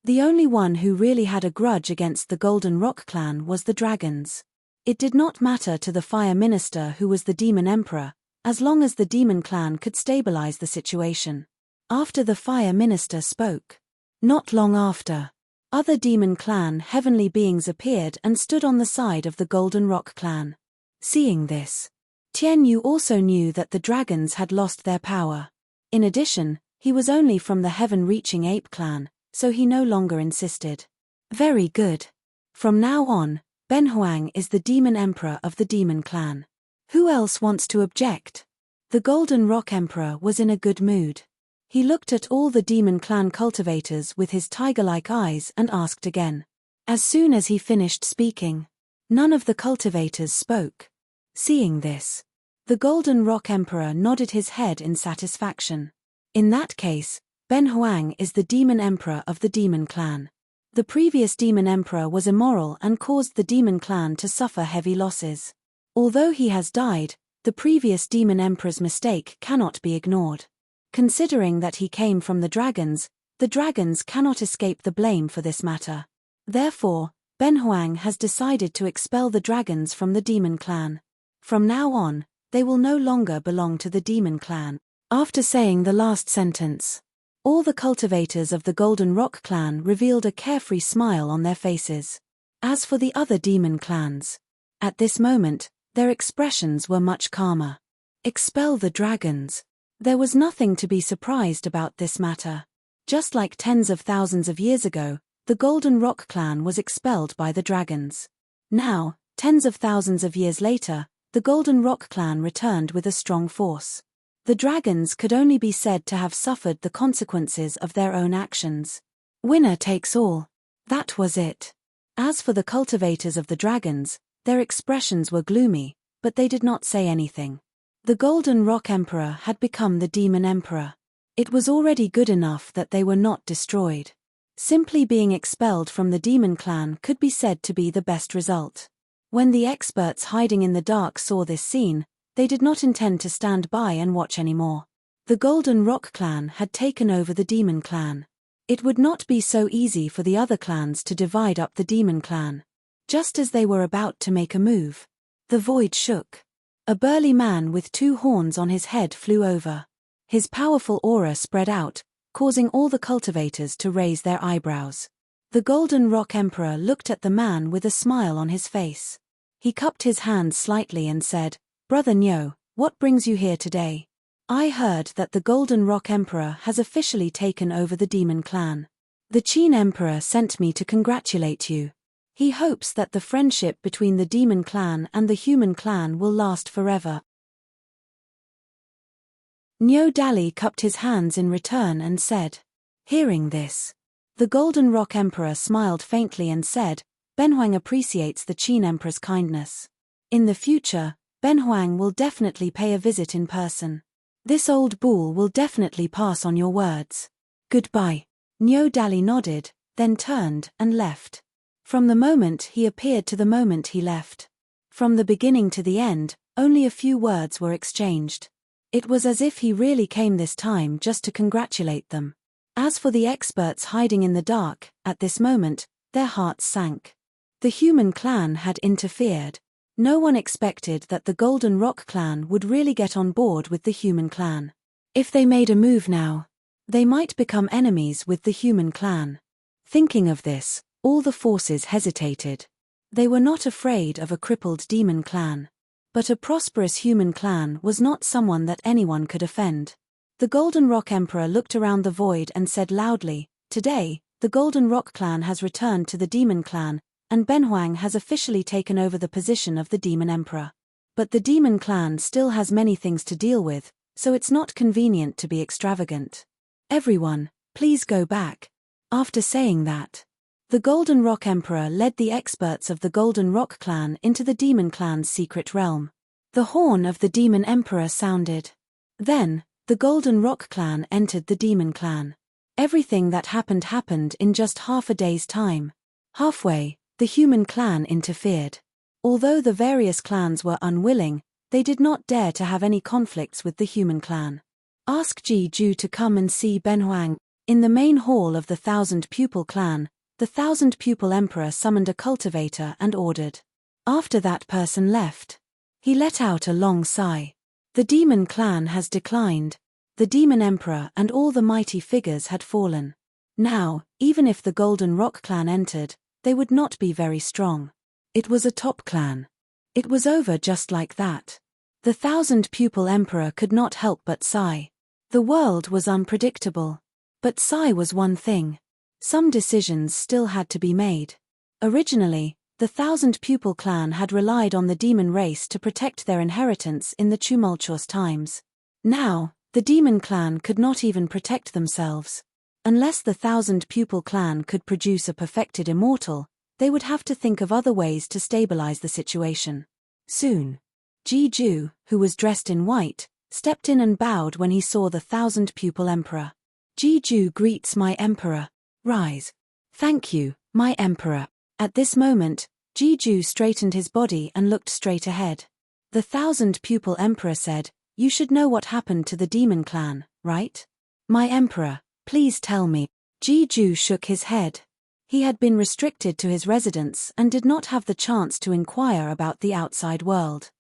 The only one who really had a grudge against the Golden Rock clan was the dragons. It did not matter to the Fire Minister who was the demon emperor, as long as the demon clan could stabilize the situation. After the Fire Minister spoke, not long after, other demon clan heavenly beings appeared and stood on the side of the Golden Rock clan. Seeing this, Tian Yu also knew that the dragons had lost their power. In addition, he was only from the heaven-reaching ape clan, so he no longer insisted. "Very good. From now on, Ben Huang is the demon emperor of the demon clan. Who else wants to object?" The Golden Rock Emperor was in a good mood. He looked at all the demon clan cultivators with his tiger-like eyes and asked again. As soon as he finished speaking, none of the cultivators spoke. Seeing this, the Golden Rock Emperor nodded his head in satisfaction. In that case, Ben Huang is the demon emperor of the demon clan. The previous demon emperor was immoral and caused the demon clan to suffer heavy losses. Although he has died, the previous demon emperor's mistake cannot be ignored. Considering that he came from the dragons cannot escape the blame for this matter. Therefore, Ben Huang has decided to expel the dragons from the demon clan. From now on, they will no longer belong to the demon clan. After saying the last sentence, all the cultivators of the Golden Rock clan revealed a carefree smile on their faces. As for the other demon clans, at this moment, their expressions were much calmer. Expel the dragons. There was nothing to be surprised about this matter. Just like tens of thousands of years ago, the Golden Rock clan was expelled by the dragons. Now, tens of thousands of years later, the Golden Rock clan returned with a strong force. The dragons could only be said to have suffered the consequences of their own actions. Winner takes all. That was it. As for the cultivators of the dragons, their expressions were gloomy, but they did not say anything. The Golden Rock Emperor had become the Demon Emperor. It was already good enough that they were not destroyed. Simply being expelled from the Demon Clan could be said to be the best result. When the experts hiding in the dark saw this scene, they did not intend to stand by and watch anymore. The Golden Rock Clan had taken over the Demon Clan. It would not be so easy for the other clans to divide up the Demon Clan. Just as they were about to make a move, the void shook. A burly man with 2 horns on his head flew over. His powerful aura spread out, causing all the cultivators to raise their eyebrows. The Golden Rock Emperor looked at the man with a smile on his face. He cupped his hands slightly and said, "Brother Nyo, what brings you here today? I heard that the Golden Rock Emperor has officially taken over the Demon Clan. The Qin Emperor sent me to congratulate you. He hopes that the friendship between the Demon Clan and the Human Clan will last forever." Nyo Dali cupped his hands in return and said. Hearing this, the Golden Rock Emperor smiled faintly and said, "Benhuang appreciates the Qin Emperor's kindness. In the future, Benhuang will definitely pay a visit in person. This old bull will definitely pass on your words. Goodbye." Nyo Dali nodded, then turned and left. From the moment he appeared to the moment he left, from the beginning to the end, only a few words were exchanged. It was as if he really came this time just to congratulate them. As for the experts hiding in the dark, at this moment, their hearts sank. The Human Clan had interfered. No one expected that the Golden Rock Clan would really get on board with the Human Clan. If they made a move now, they might become enemies with the Human Clan. Thinking of this, all the forces hesitated. They were not afraid of a crippled Demon Clan. But a prosperous Human Clan was not someone that anyone could offend. The Golden Rock Emperor looked around the void and said loudly, "Today, the Golden Rock Clan has returned to the Demon Clan, and Benhuang has officially taken over the position of the Demon Emperor. But the Demon Clan still has many things to deal with, so it's not convenient to be extravagant. Everyone, please go back." After saying that, the Golden Rock Emperor led the experts of the Golden Rock Clan into the Demon Clan's secret realm. The horn of the Demon Emperor sounded. Then, the Golden Rock Clan entered the Demon Clan. Everything that happened in just half a day's time. Halfway, the Human Clan interfered. Although the various clans were unwilling, they did not dare to have any conflicts with the Human Clan. Ask Ji Ju to come and see Benhuang. In the main hall of the Thousand Pupil Clan, the Thousand Pupil Emperor summoned a cultivator and ordered. After that person left, he let out a long sigh. The Demon Clan has declined. The Demon Emperor and all the mighty figures had fallen. Now, even if the Golden Rock Clan entered, they would not be very strong. It was a top clan. It was over just like that. The Thousand Pupil Emperor could not help but sigh. The world was unpredictable. But sigh was one thing. Some decisions still had to be made. Originally, the Thousand Pupil Clan had relied on the demon race to protect their inheritance in the tumultuous times. Now, the Demon Clan could not even protect themselves. Unless the Thousand Pupil Clan could produce a perfected immortal, they would have to think of other ways to stabilize the situation. Soon, Ji Ju, who was dressed in white, stepped in and bowed when he saw the Thousand Pupil Emperor. "Ji Ju greets my Emperor. Rise." "Thank you, my Emperor." At this moment, Ji Ju straightened his body and looked straight ahead. The Thousand Pupil Emperor said, "You should know what happened to the Demon Clan, right? My Emperor, please tell me." Ji Ju shook his head. He had been restricted to his residence and did not have the chance to inquire about the outside world.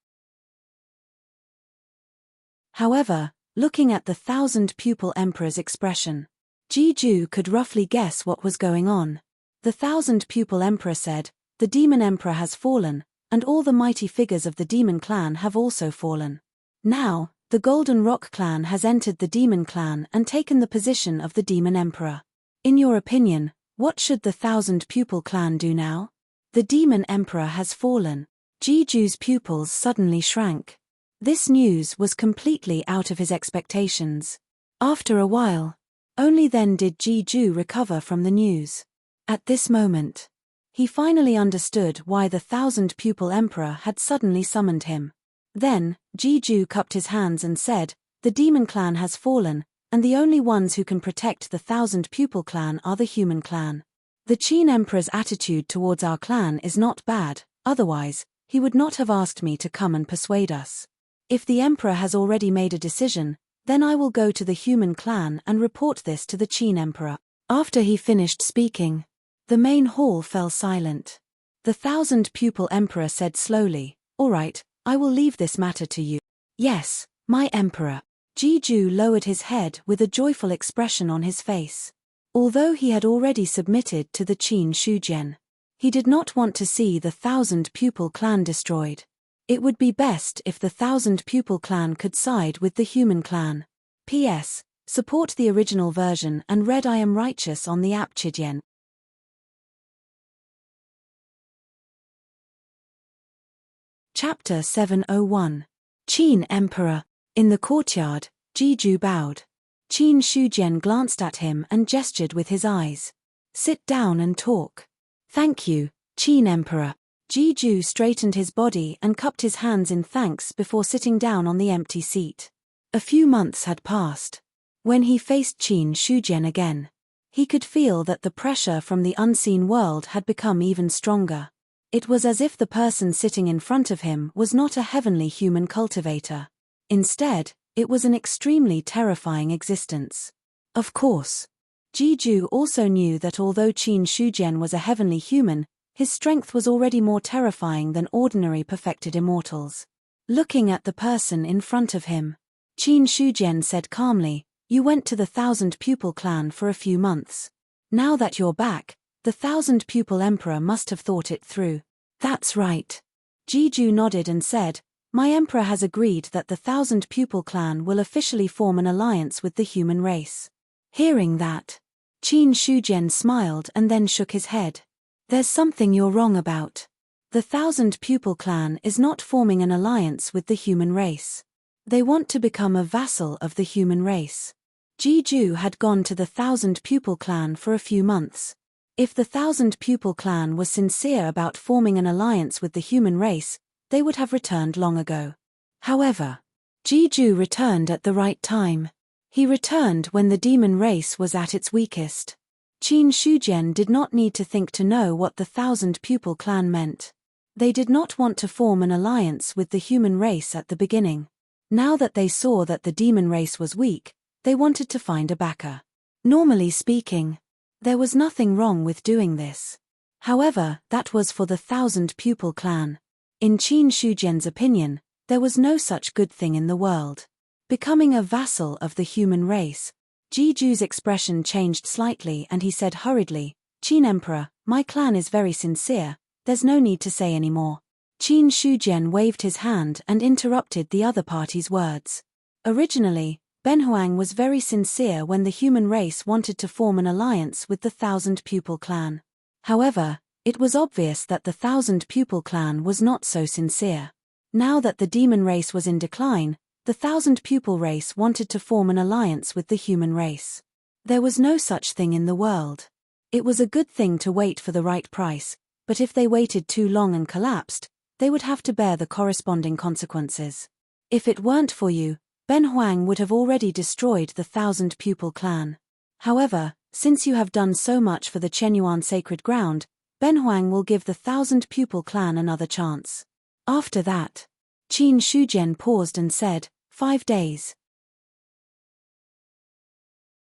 However, looking at the Thousand Pupil Emperor's expression, Ji Ju could roughly guess what was going on. The Thousand Pupil Emperor said, "The Demon Emperor has fallen, and all the mighty figures of the Demon Clan have also fallen. Now, the Golden Rock Clan has entered the Demon Clan and taken the position of the Demon Emperor. In your opinion, what should the Thousand Pupil Clan do now? The Demon Emperor has fallen." Ji Ju's pupils suddenly shrank. This news was completely out of his expectations. After a while, only then did Ji Ju recover from the news. At this moment, he finally understood why the Thousand Pupil Emperor had suddenly summoned him. Then, Ji Ju cupped his hands and said, "The Demon Clan has fallen, and the only ones who can protect the Thousand Pupil Clan are the Human Clan. The Qin Emperor's attitude towards our clan is not bad, otherwise, he would not have asked me to come and persuade us. If the Emperor has already made a decision, then I will go to the Human Clan and report this to the Qin Emperor." After he finished speaking, the main hall fell silent. The Thousand Pupil Emperor said slowly, "All right, I will leave this matter to you." "Yes, my Emperor." Ji Ju lowered his head with a joyful expression on his face. Although he had already submitted to the Qin Shujian, he did not want to see the 1,000-pupil clan destroyed. It would be best if the 1,000-pupil clan could side with the human clan. P.S. Support the original version and read I Am Righteous on the app Chidian. Chapter 701. Qin Emperor. In the courtyard, Jiju bowed. Qin Shujian glanced at him and gestured with his eyes. Sit down and talk. Thank you, Qin Emperor. Jiju straightened his body and cupped his hands in thanks before sitting down on the empty seat. A few months had passed. When he faced Qin Shujian again, he could feel that the pressure from the unseen world had become even stronger. It was as if the person sitting in front of him was not a heavenly human cultivator. Instead, it was an extremely terrifying existence. Of course, Jiju also knew that although Qin Shujian was a heavenly human, his strength was already more terrifying than ordinary perfected immortals. Looking at the person in front of him, Qin Shujian said calmly, "You went to the 1,000-pupil clan for a few months. Now that you're back, the 1,000-pupil emperor must have thought it through." That's right. Jiju nodded and said, "My emperor has agreed that the 1,000-pupil clan will officially form an alliance with the human race." Hearing that, Qin Shujian smiled and then shook his head. "There's something you're wrong about. The 1,000-pupil clan is not forming an alliance with the human race. They want to become a vassal of the human race." Jiju had gone to the 1,000-pupil clan for a few months. If the 1,000-pupil clan was sincere about forming an alliance with the human race, they would have returned long ago. However, Jiju returned at the right time. He returned when the demon race was at its weakest. Qin Shujian did not need to think to know what the 1,000-pupil clan meant. They did not want to form an alliance with the human race at the beginning. Now that they saw that the demon race was weak, they wanted to find a backer. Normally speaking, there was nothing wrong with doing this. However, that was for the 1,000-pupil clan. In Qin Shujian's opinion, there was no such good thing in the world. Becoming a vassal of the human race. Jiju's expression changed slightly and he said hurriedly, "Qin Emperor, my clan is very sincere, there's no need to say any more." Qin Shujian waved his hand and interrupted the other party's words. Originally, Benhuang was very sincere when the human race wanted to form an alliance with the 1,000-pupil clan. However, it was obvious that the 1,000-pupil clan was not so sincere. Now that the demon race was in decline, the 1,000-pupil race wanted to form an alliance with the human race. There was no such thing in the world. It was a good thing to wait for the right price, but if they waited too long and collapsed, they would have to bear the corresponding consequences. If it weren't for you, Benhuang would have already destroyed the 1,000-pupil clan. However, since you have done so much for the Chenyuan sacred ground, Benhuang will give the 1,000-pupil clan another chance. After that, Qin Shujian paused and said, 5 days.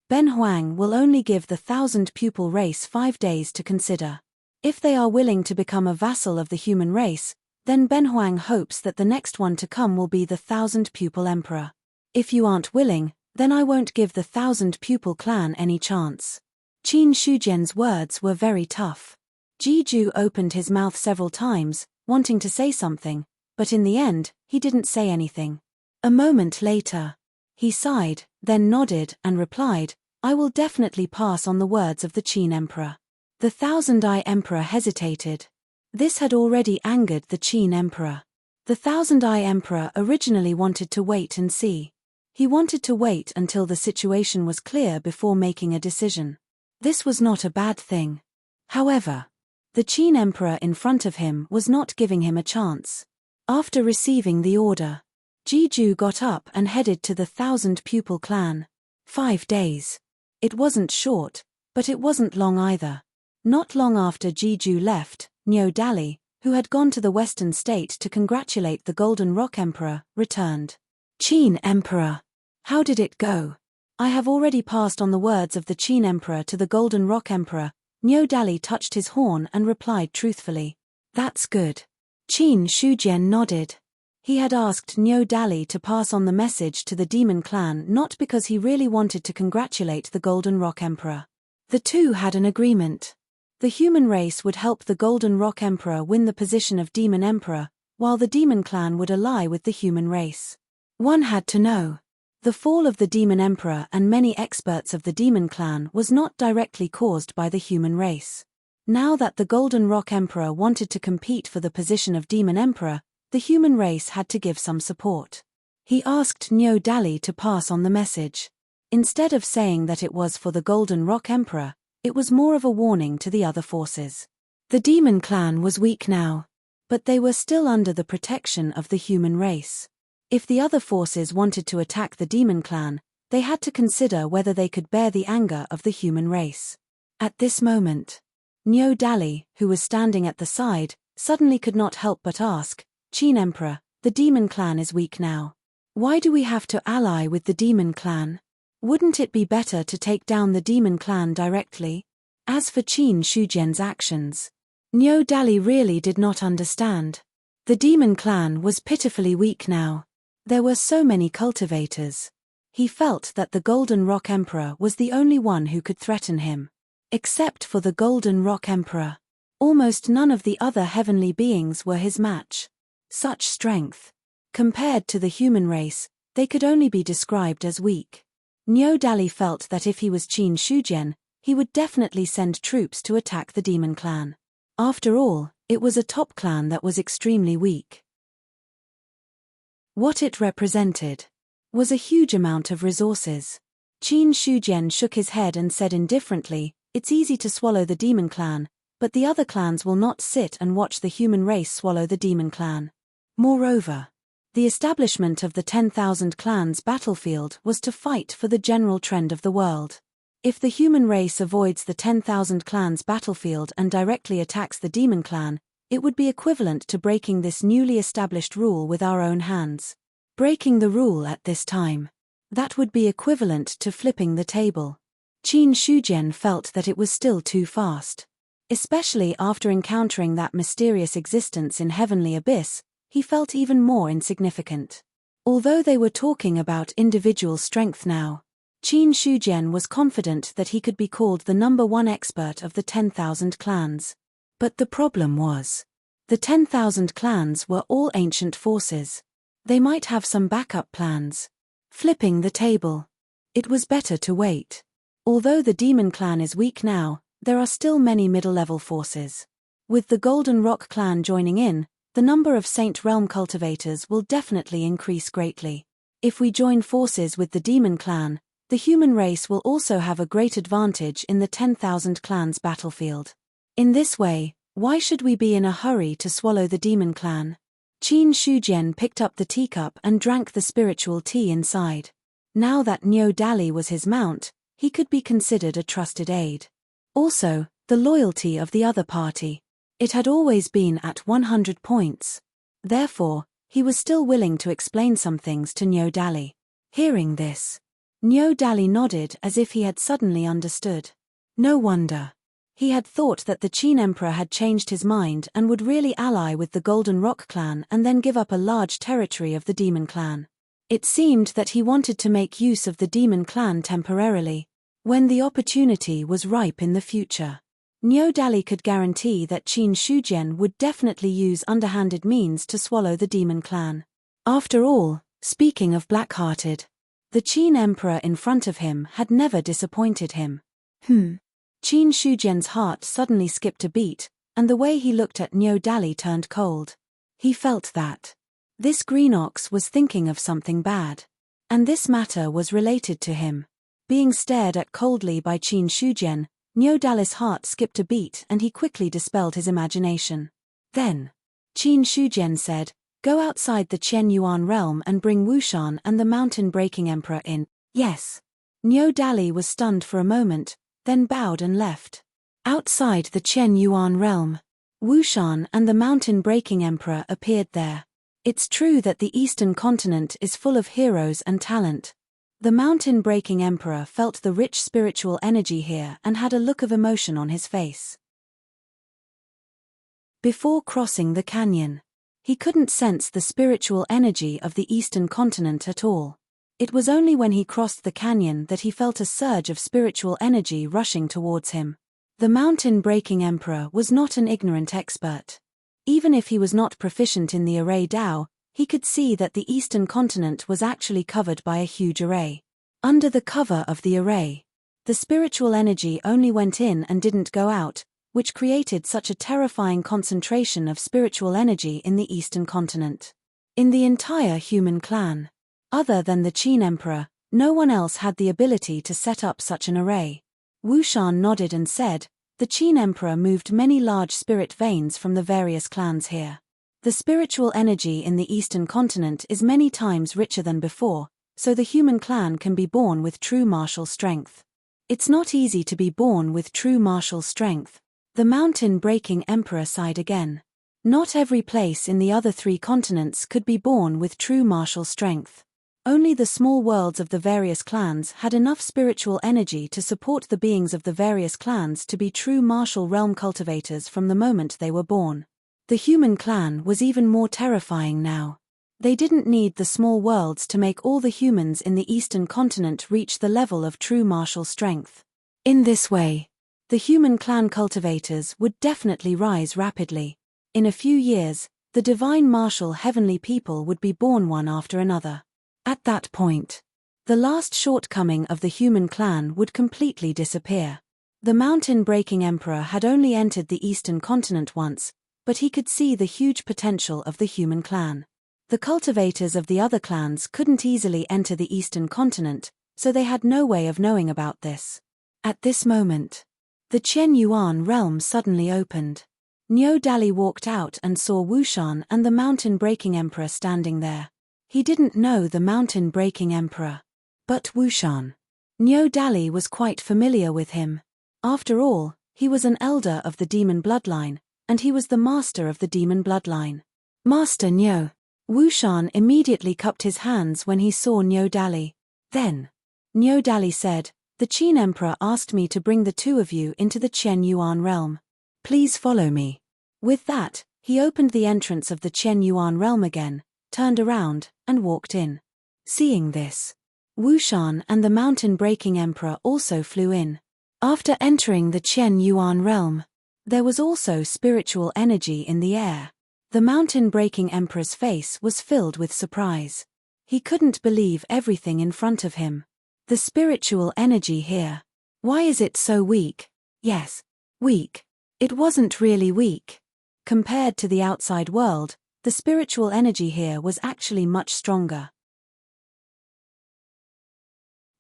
Benhuang will only give the 1,000-pupil race 5 days to consider. If they are willing to become a vassal of the human race, then Benhuang hopes that the next one to come will be the 1,000-pupil emperor. If you aren't willing, then I won't give the 1,000-pupil clan any chance. Qin Shujian's words were very tough. Jiju opened his mouth several times, wanting to say something, but in the end, he didn't say anything. A moment later, he sighed, then nodded and replied, "I will definitely pass on the words of the Qin Emperor." The Thousand-Eye Emperor hesitated. This had already angered the Qin Emperor. The Thousand-Eye Emperor originally wanted to wait and see. He wanted to wait until the situation was clear before making a decision. This was not a bad thing. However, the Qin Emperor in front of him was not giving him a chance. After receiving the order, Jiju got up and headed to the 1,000-pupil clan. 5 days. It wasn't short, but it wasn't long either. Not long after Jiju left, Nyo Dali, who had gone to the Western State to congratulate the Golden Rock Emperor, returned. "Qin Emperor, how did it go?" "I have already passed on the words of the Qin Emperor to the Golden Rock Emperor." Nyo Dali touched his horn and replied truthfully. "That's good." Qin Shujian nodded. He had asked Nyo Dali to pass on the message to the Demon Clan not because he really wanted to congratulate the Golden Rock Emperor. The two had an agreement. The human race would help the Golden Rock Emperor win the position of Demon Emperor, while the Demon Clan would ally with the human race. One had to know. The fall of the Demon Emperor and many experts of the Demon Clan was not directly caused by the human race. Now that the Golden Rock Emperor wanted to compete for the position of Demon Emperor, the human race had to give some support. He asked Nyo Dali to pass on the message. Instead of saying that it was for the Golden Rock Emperor, it was more of a warning to the other forces. The Demon Clan was weak now, but they were still under the protection of the human race. If the other forces wanted to attack the Demon Clan, they had to consider whether they could bear the anger of the human race. At this moment, Nyo Dali, who was standing at the side, suddenly could not help but ask, "Qin Emperor, the Demon Clan is weak now. Why do we have to ally with the Demon Clan? Wouldn't it be better to take down the Demon Clan directly?" As for Qin Shujian's actions, Nyo Dali really did not understand. The Demon Clan was pitifully weak now. There were so many cultivators. He felt that the Golden Rock Emperor was the only one who could threaten him. Except for the Golden Rock Emperor, almost none of the other heavenly beings were his match. Such strength. Compared to the human race, they could only be described as weak. Nyo Dali felt that if he was Qin Shujian, he would definitely send troops to attack the Demon Clan. After all, it was a top clan that was extremely weak. What it represented was a huge amount of resources. Qin Shujian shook his head and said indifferently, "It's easy to swallow the Demon Clan, but the other clans will not sit and watch the human race swallow the Demon Clan." Moreover, the establishment of the 10,000 clans battlefield was to fight for the general trend of the world. If the human race avoids the 10,000 clans battlefield and directly attacks the Demon Clan, it would be equivalent to breaking this newly established rule with our own hands. Breaking the rule at this time. That would be equivalent to flipping the table. Qin Shujian felt that it was still too fast. Especially after encountering that mysterious existence in Heavenly Abyss, he felt even more insignificant. Although they were talking about individual strength now, Qin Shujian was confident that he could be called the #1 expert of the 10,000 clans. But the problem was, the 10,000 clans were all ancient forces. They might have some backup plans. Flipping the table. It was better to wait. Although the Demon Clan is weak now, there are still many middle-level forces. With the Golden Rock Clan joining in, the number of Saint Realm cultivators will definitely increase greatly. If we join forces with the Demon Clan, the human race will also have a great advantage in the 10,000 clans battlefield. In this way, why should we be in a hurry to swallow the Demon Clan? Qin Shujian picked up the teacup and drank the spiritual tea inside. Now that Nyo Dali was his mount, he could be considered a trusted aide. Also, the loyalty of the other party. It had always been at 100 points. Therefore, he was still willing to explain some things to Nyo Dali. Hearing this, Nyo Dali nodded as if he had suddenly understood. No wonder. He had thought that the Qin Emperor had changed his mind and would really ally with the Golden Rock Clan and then give up a large territory of the Demon Clan. It seemed that he wanted to make use of the Demon Clan temporarily, when the opportunity was ripe in the future. Nyo Dali could guarantee that Qin Shujian would definitely use underhanded means to swallow the Demon Clan. After all, speaking of black-hearted, the Qin Emperor in front of him had never disappointed him. Qin Shujian's heart suddenly skipped a beat, and the way he looked at Nyo Dali turned cold. He felt that this green ox was thinking of something bad. And this matter was related to him. Being stared at coldly by Qin Shujian, Nyo Dali's heart skipped a beat and he quickly dispelled his imagination. Then, Qin Shujian said, "Go outside the Qian Yuan realm and bring Wushan and the mountain-breaking emperor in." Yes. Nyo Dali was stunned for a moment, then bowed and left. Outside the Qian Yuan realm, Wushan and the mountain-breaking emperor appeared there. It's true that the eastern continent is full of heroes and talent. The mountain-breaking emperor felt the rich spiritual energy here and had a look of emotion on his face. Before crossing the canyon, he couldn't sense the spiritual energy of the eastern continent at all. It was only when he crossed the canyon that he felt a surge of spiritual energy rushing towards him. The mountain-breaking emperor was not an ignorant expert. Even if he was not proficient in the array Dao, he could see that the eastern continent was actually covered by a huge array. Under the cover of the array, the spiritual energy only went in and didn't go out, which created such a terrifying concentration of spiritual energy in the eastern continent. In the entire human clan, other than the Qin emperor, no one else had the ability to set up such an array. Wu Shan nodded and said, "The Qin emperor moved many large spirit veins from the various clans here. The spiritual energy in the eastern continent is many times richer than before, so the human clan can be born with true martial strength. It's not easy to be born with true martial strength." The mountain-breaking emperor sighed again. Not every place in the other 3 continents could be born with true martial strength. Only the small worlds of the various clans had enough spiritual energy to support the beings of the various clans to be true martial realm cultivators from the moment they were born. The human clan was even more terrifying now. They didn't need the small worlds to make all the humans in the eastern continent reach the level of true martial strength. In this way, the human clan cultivators would definitely rise rapidly. In a few years, the divine martial heavenly people would be born one after another. At that point, the last shortcoming of the human clan would completely disappear. The mountain-breaking emperor had only entered the eastern continent once, but he could see the huge potential of the human clan. The cultivators of the other clans couldn't easily enter the eastern continent, so they had no way of knowing about this. At this moment, the Chen Yuan realm suddenly opened. Niu Dali walked out and saw Wu Shan and the mountain-breaking emperor standing there. He didn't know the mountain-breaking emperor, but Wu Shan. Niu Dali was quite familiar with him. After all, he was an elder of the demon bloodline, and he was the master of the demon bloodline. "Master Niu." Wu Shan immediately cupped his hands when he saw Niu Dali. Then, Niu Dali said, "The Qin emperor asked me to bring the 2 of you into the Chen Yuan realm. Please follow me." With that, he opened the entrance of the Chen Yuan realm again, turned around, and walked in. Seeing this, Wu Shan and the mountain-breaking emperor also flew in. After entering the Chen Yuan realm, there was also spiritual energy in the air. The mountain-breaking emperor's face was filled with surprise. He couldn't believe everything in front of him. The spiritual energy here. Why is it so weak? Yes, weak. It wasn't really weak. Compared to the outside world, the spiritual energy here was actually much stronger.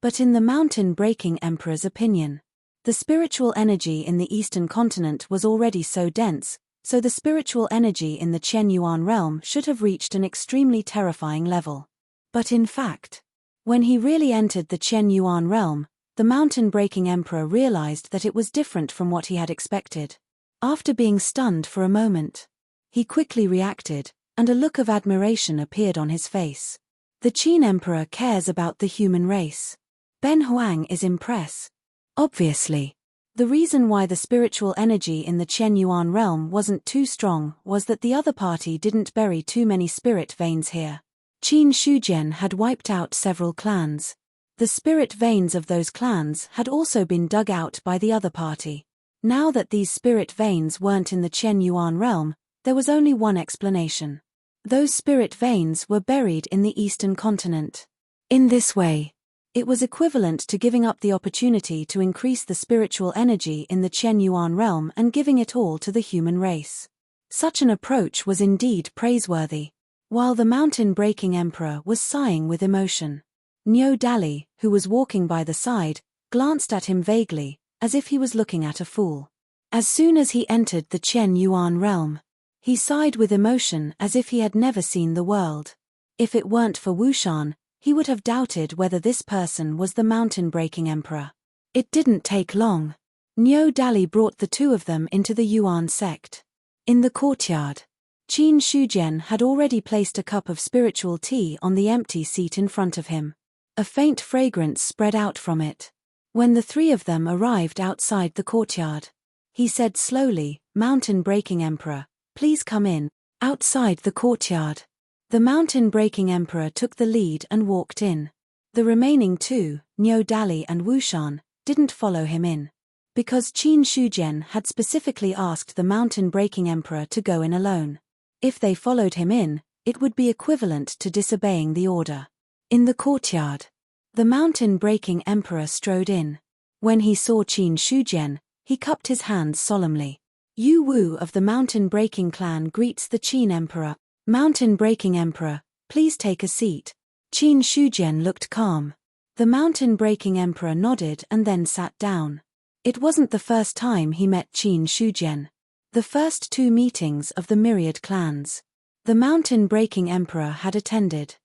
But in the mountain-breaking emperor's opinion, the spiritual energy in the eastern continent was already so dense, so the spiritual energy in the Chen Yuan realm should have reached an extremely terrifying level. But in fact, when he really entered the Chen Yuan realm, the mountain-breaking emperor realized that it was different from what he had expected. After being stunned for a moment, he quickly reacted, and a look of admiration appeared on his face. The Qin emperor cares about the human race. Ben Huang is impressed. Obviously, the reason why the spiritual energy in the Chen Yuan realm wasn't too strong was that the other party didn't bury too many spirit veins here. Qin Shujian had wiped out several clans. The spirit veins of those clans had also been dug out by the other party. Now that these spirit veins weren't in the Chen Yuan realm, there was only one explanation. Those spirit veins were buried in the eastern continent. In this way, it was equivalent to giving up the opportunity to increase the spiritual energy in the Chen Yuan realm and giving it all to the human race. Such an approach was indeed praiseworthy. While the mountain-breaking emperor was sighing with emotion, Niu Dali, who was walking by the side, glanced at him vaguely, as if he was looking at a fool. As soon as he entered the Chen Yuan realm, he sighed with emotion as if he had never seen the world. If it weren't for Wu Shan, he would have doubted whether this person was the mountain-breaking emperor. It didn't take long. Niu Dali brought the 2 of them into the Yuan sect. In the courtyard, Qin Shujian had already placed a cup of spiritual tea on the empty seat in front of him. A faint fragrance spread out from it. When the 3 of them arrived outside the courtyard, he said slowly, "Mountain-breaking emperor, please come in." Outside the courtyard, the mountain-breaking emperor took the lead and walked in. The remaining two, Niu Dali and Wushan, didn't follow him in. Because Qin Shujian had specifically asked the mountain-breaking emperor to go in alone. If they followed him in, it would be equivalent to disobeying the order. In the courtyard, the mountain-breaking emperor strode in. When he saw Qin Shujian, he cupped his hands solemnly. Yu Wu of the mountain-breaking clan greets the Qin emperor. Mountain-breaking emperor, please take a seat. Qin Shujian looked calm. The mountain-breaking emperor nodded and then sat down. It wasn't the first time he met Qin Shujian. The first two meetings of the myriad clans, the mountain-breaking emperor had attended.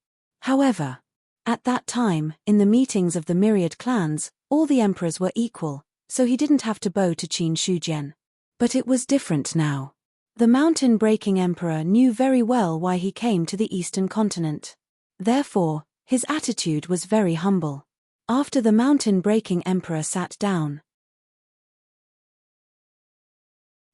However, at that time, in the meetings of the myriad clans, all the emperors were equal, so he didn't have to bow to Qin Shujian. But it was different now. The mountain-breaking emperor knew very well why he came to the eastern continent. Therefore, his attitude was very humble. After the mountain-breaking emperor sat down,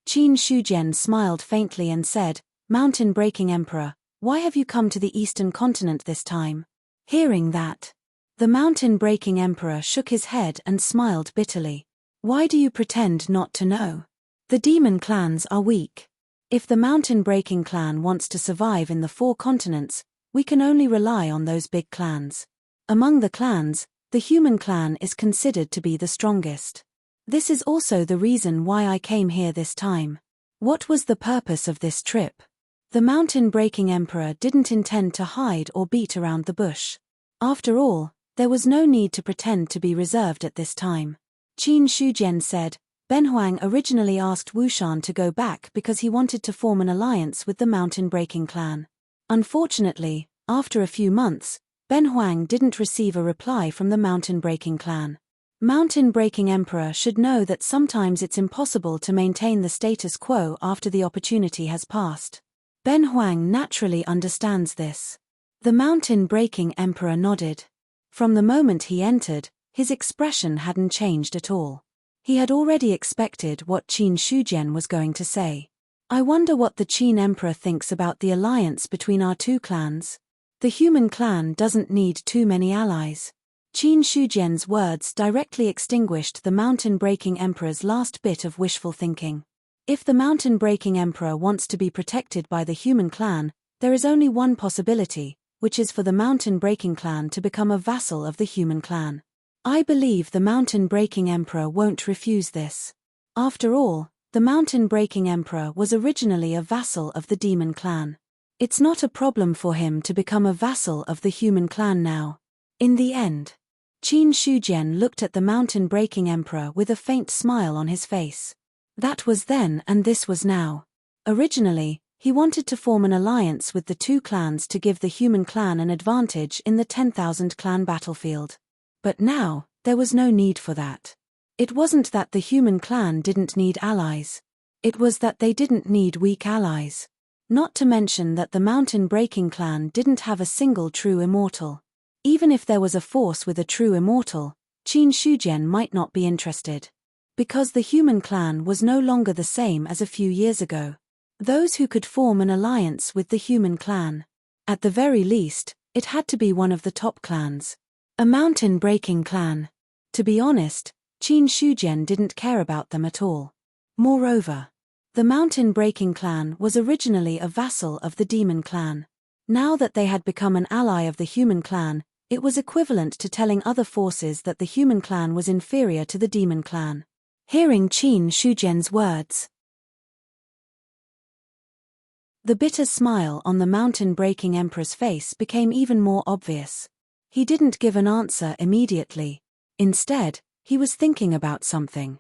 Qin Shujian smiled faintly and said, "Mountain-breaking emperor, why have you come to the eastern continent this time?" Hearing that, the mountain-breaking emperor shook his head and smiled bitterly. "Why do you pretend not to know? The demon clans are weak. If the mountain-breaking clan wants to survive in the 4 continents, we can only rely on those big clans. Among the clans, the human clan is considered to be the strongest. This is also the reason why I came here this time." What was the purpose of this trip? The mountain-breaking emperor didn't intend to hide or beat around the bush. After all, there was no need to pretend to be reserved at this time. Qin Shujian said, "Ben Huang originally asked Wushan to go back because he wanted to form an alliance with the mountain-breaking clan. Unfortunately, after a few months, Ben Huang didn't receive a reply from the mountain-breaking clan. Mountain-breaking emperor should know that sometimes it's impossible to maintain the status quo after the opportunity has passed. Ben Huang naturally understands this." The mountain-breaking emperor nodded. From the moment he entered, his expression hadn't changed at all. He had already expected what Qin Shujian was going to say. "I wonder what the Qin emperor thinks about the alliance between our 2 clans. The human clan doesn't need too many allies." Qin Shujian's words directly extinguished the mountain-breaking emperor's last bit of wishful thinking. If the mountain-breaking emperor wants to be protected by the human clan, there is only one possibility, which is for the mountain-breaking clan to become a vassal of the human clan. I believe the mountain-breaking emperor won't refuse this. After all, the mountain-breaking emperor was originally a vassal of the demon clan. It's not a problem for him to become a vassal of the human clan now. In the end, Qin Shujian looked at the mountain-breaking emperor with a faint smile on his face. That was then and this was now. Originally, he wanted to form an alliance with the 2 clans to give the human clan an advantage in the 10,000 clan battlefield. But now, there was no need for that. It wasn't that the human clan didn't need allies. It was that they didn't need weak allies. Not to mention that the mountain-breaking clan didn't have a single true immortal. Even if there was a force with a true immortal, Qin Shujian might not be interested. Because the human clan was no longer the same as a few years ago. Those who could form an alliance with the human clan. At the very least, it had to be one of the top clans. A mountain-breaking clan. To be honest, Qin Shujian didn't care about them at all. Moreover, the mountain-breaking clan was originally a vassal of the demon clan. Now that they had become an ally of the human clan, it was equivalent to telling other forces that the human clan was inferior to the demon clan. Hearing Qin Shujian's words, the bitter smile on the mountain-breaking emperor's face became even more obvious. He didn't give an answer immediately. Instead, he was thinking about something.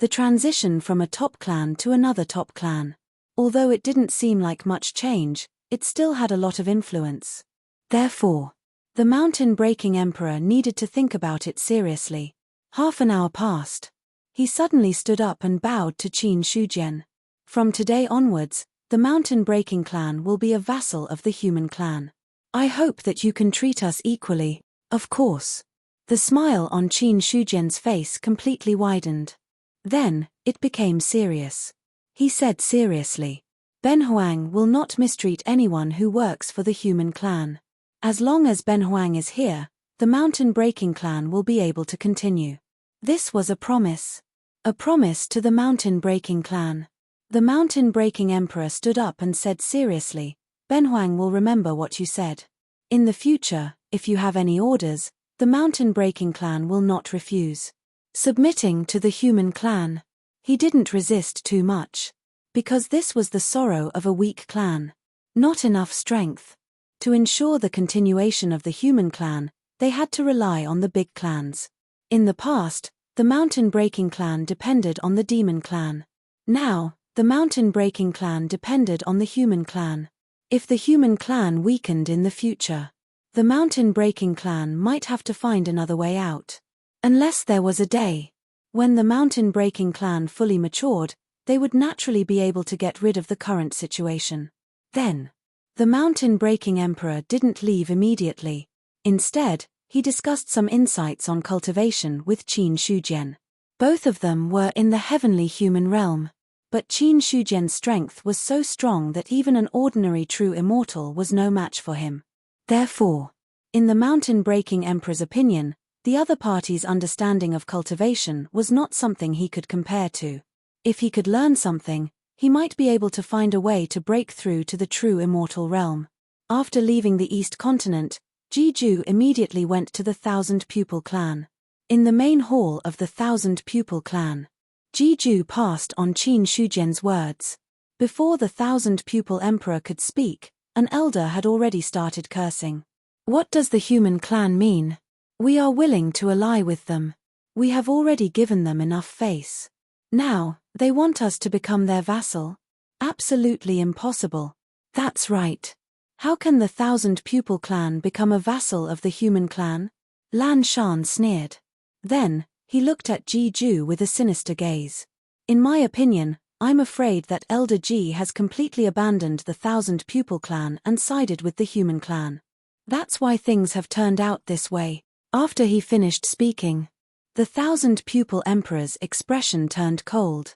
The transition from a top clan to another top clan. Although it didn't seem like much change, it still had a lot of influence. Therefore, the mountain-breaking emperor needed to think about it seriously. Half an hour passed. He suddenly stood up and bowed to Qin Shujian. "From today onwards, the mountain-breaking clan will be a vassal of the human clan. I hope that you can treat us equally, of course." The smile on Qin Shujian's face completely widened. Then, it became serious. He said seriously, "Ben Huang will not mistreat anyone who works for the human clan. As long as Ben Huang is here, the mountain-breaking clan will be able to continue. This was a promise. A promise to the mountain-breaking clan. The mountain-breaking emperor stood up and said seriously, "Benhuang will remember what you said. In the future, if you have any orders, the mountain-breaking clan will not refuse." Submitting to the human clan. He didn't resist too much. Because this was the sorrow of a weak clan. Not enough strength. To ensure the continuation of the human clan, they had to rely on the big clans. In the past, the mountain-breaking clan depended on the demon clan. Now, the mountain-breaking clan depended on the human clan. If the human clan weakened in the future, the mountain-breaking clan might have to find another way out. Unless there was a day when the mountain-breaking clan fully matured, they would naturally be able to get rid of the current situation. Then, the mountain-breaking emperor didn't leave immediately. Instead, he discussed some insights on cultivation with Qin Shujian. Both of them were in the heavenly human realm. But Qin Shujian's strength was so strong that even an ordinary true immortal was no match for him. Therefore, in the mountain-breaking emperor's opinion, the other party's understanding of cultivation was not something he could compare to. If he could learn something, he might be able to find a way to break through to the true immortal realm. After leaving the East Continent, Jiju immediately went to the Thousand Pupil Clan. In the main hall of the Thousand Pupil Clan, Jiju passed on Qin Shujian's words. Before the Thousand Pupil Emperor could speak, an elder had already started cursing. "What does the human clan mean? We are willing to ally with them. We have already given them enough face. Now, they want us to become their vassal? Absolutely impossible." "That's right. How can the Thousand Pupil Clan become a vassal of the human clan?" Lan Shan sneered. Then, he looked at Jiju with a sinister gaze. "In my opinion, I'm afraid that Elder Ji has completely abandoned the Thousand Pupil Clan and sided with the human clan. That's why things have turned out this way." After he finished speaking, the Thousand Pupil Emperor's expression turned cold.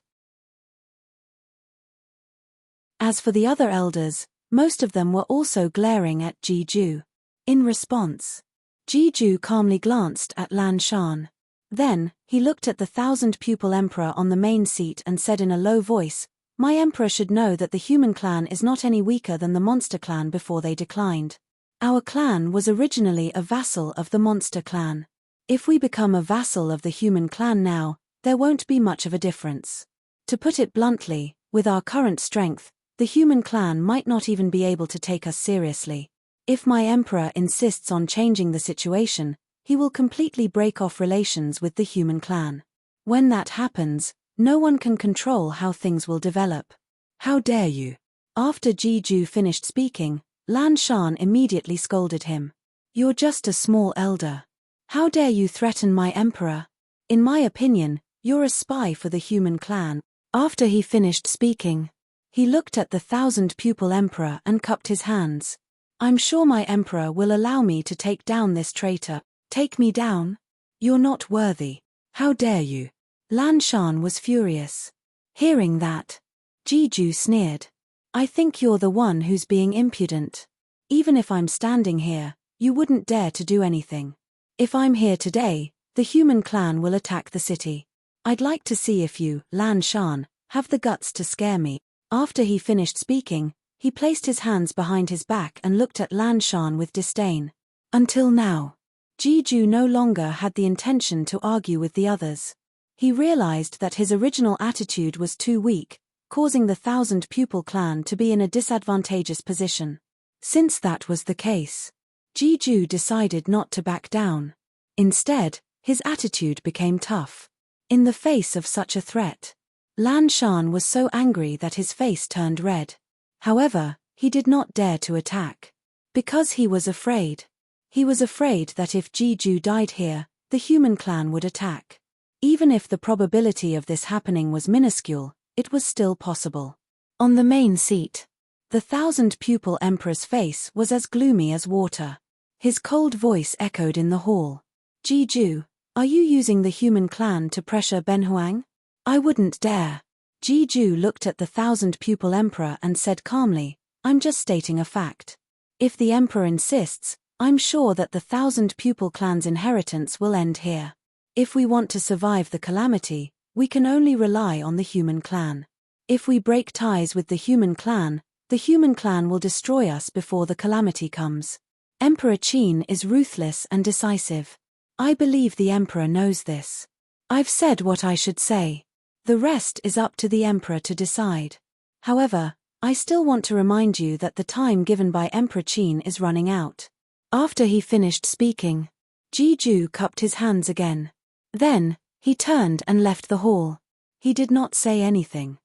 As for the other elders, most of them were also glaring at Jiju. In response, Jiju calmly glanced at Lan Shan. Then, he looked at the Thousand Pupil Emperor on the main seat and said in a low voice, "My emperor should know that the human clan is not any weaker than the monster clan before they declined. Our clan was originally a vassal of the monster clan. If we become a vassal of the human clan now, there won't be much of a difference. To put it bluntly, with our current strength, the human clan might not even be able to take us seriously. If my emperor insists on changing the situation, he will completely break off relations with the human clan. When that happens, no one can control how things will develop." "How dare you?" After Jiju finished speaking, Lan Shan immediately scolded him. "You're just a small elder. How dare you threaten my emperor? In my opinion, you're a spy for the human clan." After he finished speaking, he looked at the Thousand Pupil Emperor and cupped his hands. "I'm sure my emperor will allow me to take down this traitor." "Take me down? You're not worthy. How dare you?" Lan Shan was furious. Hearing that, Jiju sneered. "I think you're the one who's being impudent. Even if I'm standing here, you wouldn't dare to do anything. If I'm here today, the human clan will attack the city. I'd like to see if you, Lan Shan, have the guts to scare me." After he finished speaking, he placed his hands behind his back and looked at Lan Shan with disdain. Until now, Jiju no longer had the intention to argue with the others. He realized that his original attitude was too weak, causing the Thousand Pupil Clan to be in a disadvantageous position. Since that was the case, Jiju decided not to back down. Instead, his attitude became tough. In the face of such a threat, Lan Shan was so angry that his face turned red. However, he did not dare to attack. Because he was afraid. He was afraid that if Jiju died here, the human clan would attack. Even if the probability of this happening was minuscule, it was still possible. On the main seat, the Thousand Pupil Emperor's face was as gloomy as water. His cold voice echoed in the hall. "Jiju, are you using the human clan to pressure Benhuang?" "I wouldn't dare." Jiju looked at the Thousand Pupil Emperor and said calmly, "I'm just stating a fact. If the emperor insists, I'm sure that the 1,000-pupil clan's inheritance will end here. If we want to survive the calamity, we can only rely on the human clan. If we break ties with the human clan will destroy us before the calamity comes. Emperor Qin is ruthless and decisive. I believe the Emperor knows this. I've said what I should say. The rest is up to the Emperor to decide. However, I still want to remind you that the time given by Emperor Qin is running out. After he finished speaking, Jiju cupped his hands again. Then, he turned and left the hall. He did not say anything.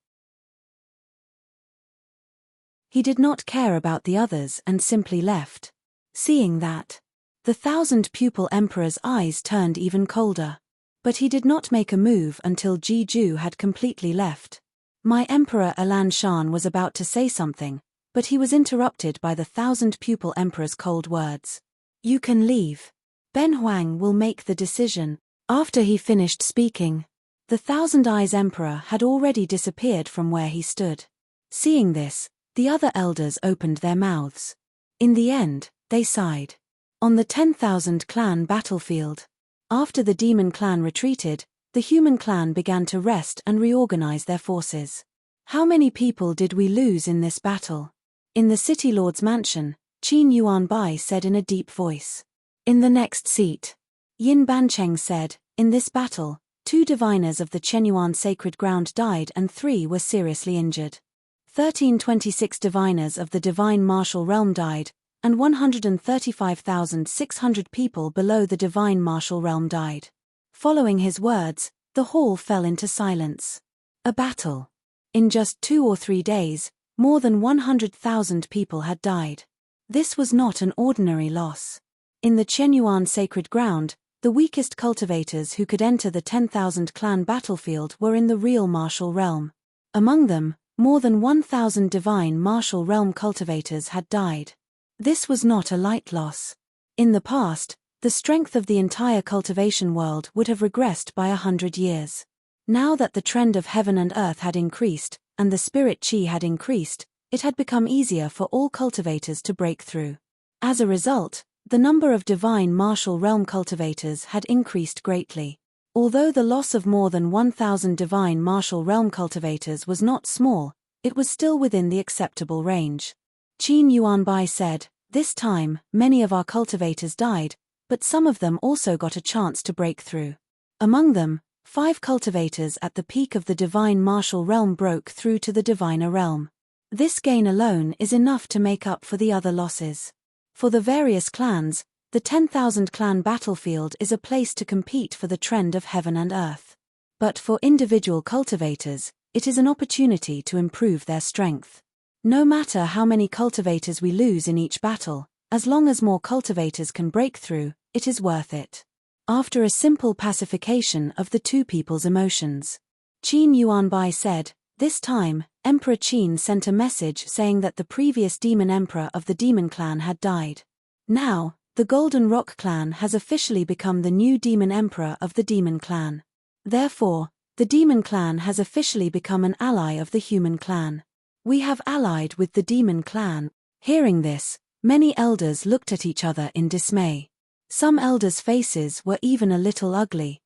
He did not care about the others and simply left. Seeing that, the 1,000-pupil emperor's eyes turned even colder. But he did not make a move until Jiju had completely left. My Emperor Alan Shan was about to say something, but he was interrupted by the 1,000-pupil emperor's cold words. You can leave. Ben Huang will make the decision. After he finished speaking, the 1,000-eyes emperor had already disappeared from where he stood. Seeing this, the other elders opened their mouths. In the end, they sighed. On the 10,000 clan battlefield, after the demon clan retreated, the human clan began to rest and reorganize their forces. How many people did we lose in this battle? In the city lord's mansion, Qin Yuanbai said in a deep voice. In the next seat, Yin Bancheng said, in this battle, 2 diviners of the Chenyuan sacred ground died and 3 were seriously injured. 1326 diviners of the divine martial realm died, and 135,600 people below the divine martial realm died. Following his words, the hall fell into silence. A battle. In just 2 or 3 days, more than 100,000 people had died. This was not an ordinary loss. In the Chenyuan sacred ground, the weakest cultivators who could enter the 10,000 clan battlefield were in the real martial realm. Among them, more than 1,000 divine martial realm cultivators had died. This was not a light loss. In the past, the strength of the entire cultivation world would have regressed by 100 years. Now that the trend of heaven and earth had increased, and the spirit chi had increased, it had become easier for all cultivators to break through. As a result, the number of divine martial realm cultivators had increased greatly. Although the loss of more than 1,000 divine martial realm cultivators was not small, it was still within the acceptable range. Qin Yuanbai said, this time, many of our cultivators died, but some of them also got a chance to break through. Among them, 5 cultivators at the peak of the divine martial realm broke through to the diviner realm. This gain alone is enough to make up for the other losses. For the various clans, the 10,000 clan battlefield is a place to compete for the trend of heaven and earth. But for individual cultivators, it is an opportunity to improve their strength. No matter how many cultivators we lose in each battle, as long as more cultivators can break through, it is worth it. After a simple pacification of the 2 people's emotions, Qin Yuanbai said, this time, Emperor Qin sent a message saying that the previous demon emperor of the demon clan had died. Now, the Golden Rock clan has officially become the new demon emperor of the demon clan. Therefore, the demon clan has officially become an ally of the human clan. We have allied with the demon clan. Hearing this, many elders looked at each other in dismay. Some elders' faces were even a little ugly.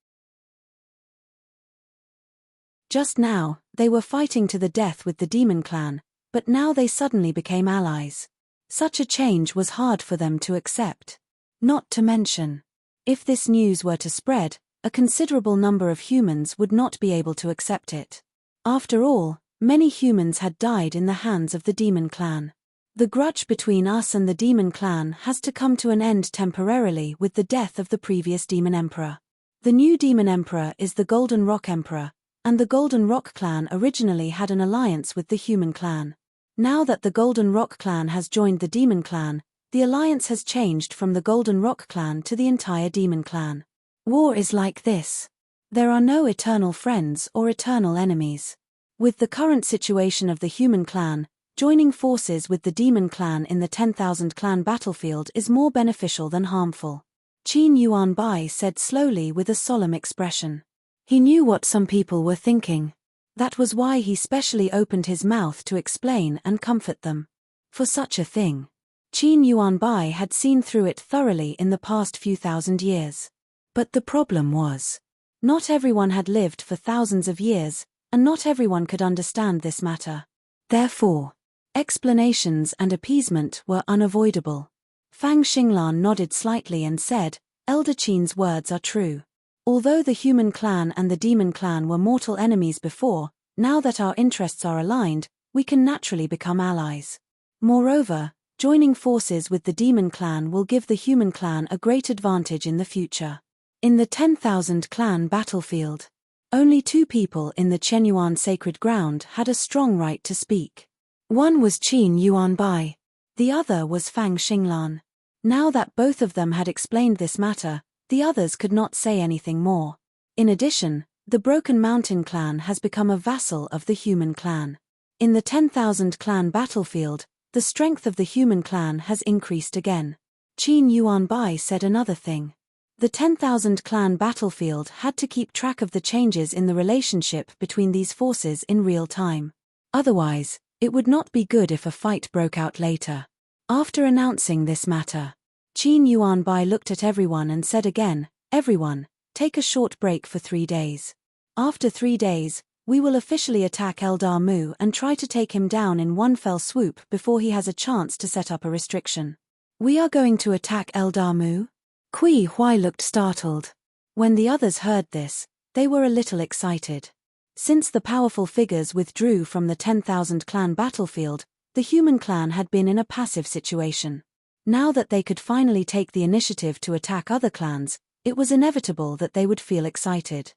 Just now, they were fighting to the death with the demon clan, but now they suddenly became allies. Such a change was hard for them to accept. Not to mention, if this news were to spread, a considerable number of humans would not be able to accept it. After all, many humans had died in the hands of the demon clan. The grudge between us and the demon clan has to come to an end temporarily with the death of the previous demon emperor. The new demon emperor is the Golden Rock Emperor, and the Golden Rock clan originally had an alliance with the human clan. Now that the Golden Rock clan has joined the demon clan, the alliance has changed from the Golden Rock clan to the entire demon clan. War is like this. There are no eternal friends or eternal enemies. With the current situation of the human clan, joining forces with the demon clan in the 10,000 clan battlefield is more beneficial than harmful. Qin Yuanbai said slowly with a solemn expression. He knew what some people were thinking. That was why he specially opened his mouth to explain and comfort them. For such a thing, Qin Yuanbai had seen through it thoroughly in the past few thousand years. But the problem was, not everyone had lived for thousands of years, and not everyone could understand this matter. Therefore, explanations and appeasement were unavoidable. Fang Xinglan nodded slightly and said, Elder Qin's words are true. Although the human clan and the demon clan were mortal enemies before, now that our interests are aligned, we can naturally become allies. Moreover, joining forces with the demon clan will give the human clan a great advantage in the future. In the 10,000 clan battlefield, only 2 people in the Chenyuan sacred ground had a strong right to speak. One was Qin Yuanbai. The other was Fang Xinglan. Now that both of them had explained this matter, the others could not say anything more. In addition, the Broken Mountain clan has become a vassal of the human clan. In the 10,000 clan battlefield, the strength of the human clan has increased again. Qin Yuanbai said another thing. The 10,000 clan battlefield had to keep track of the changes in the relationship between these forces in real time. Otherwise, it would not be good if a fight broke out later. After announcing this matter, Qin Yuanbai looked at everyone and said again, Everyone, take a short break for 3 days. After 3 days, we will officially attack Eldar Mu and try to take him down in one fell swoop before he has a chance to set up a restriction. We are going to attack Eldar Mu? Kui Hui looked startled. When the others heard this, they were a little excited. Since the powerful figures withdrew from the 10,000 clan battlefield, the human clan had been in a passive situation. Now that they could finally take the initiative to attack other clans, it was inevitable that they would feel excited.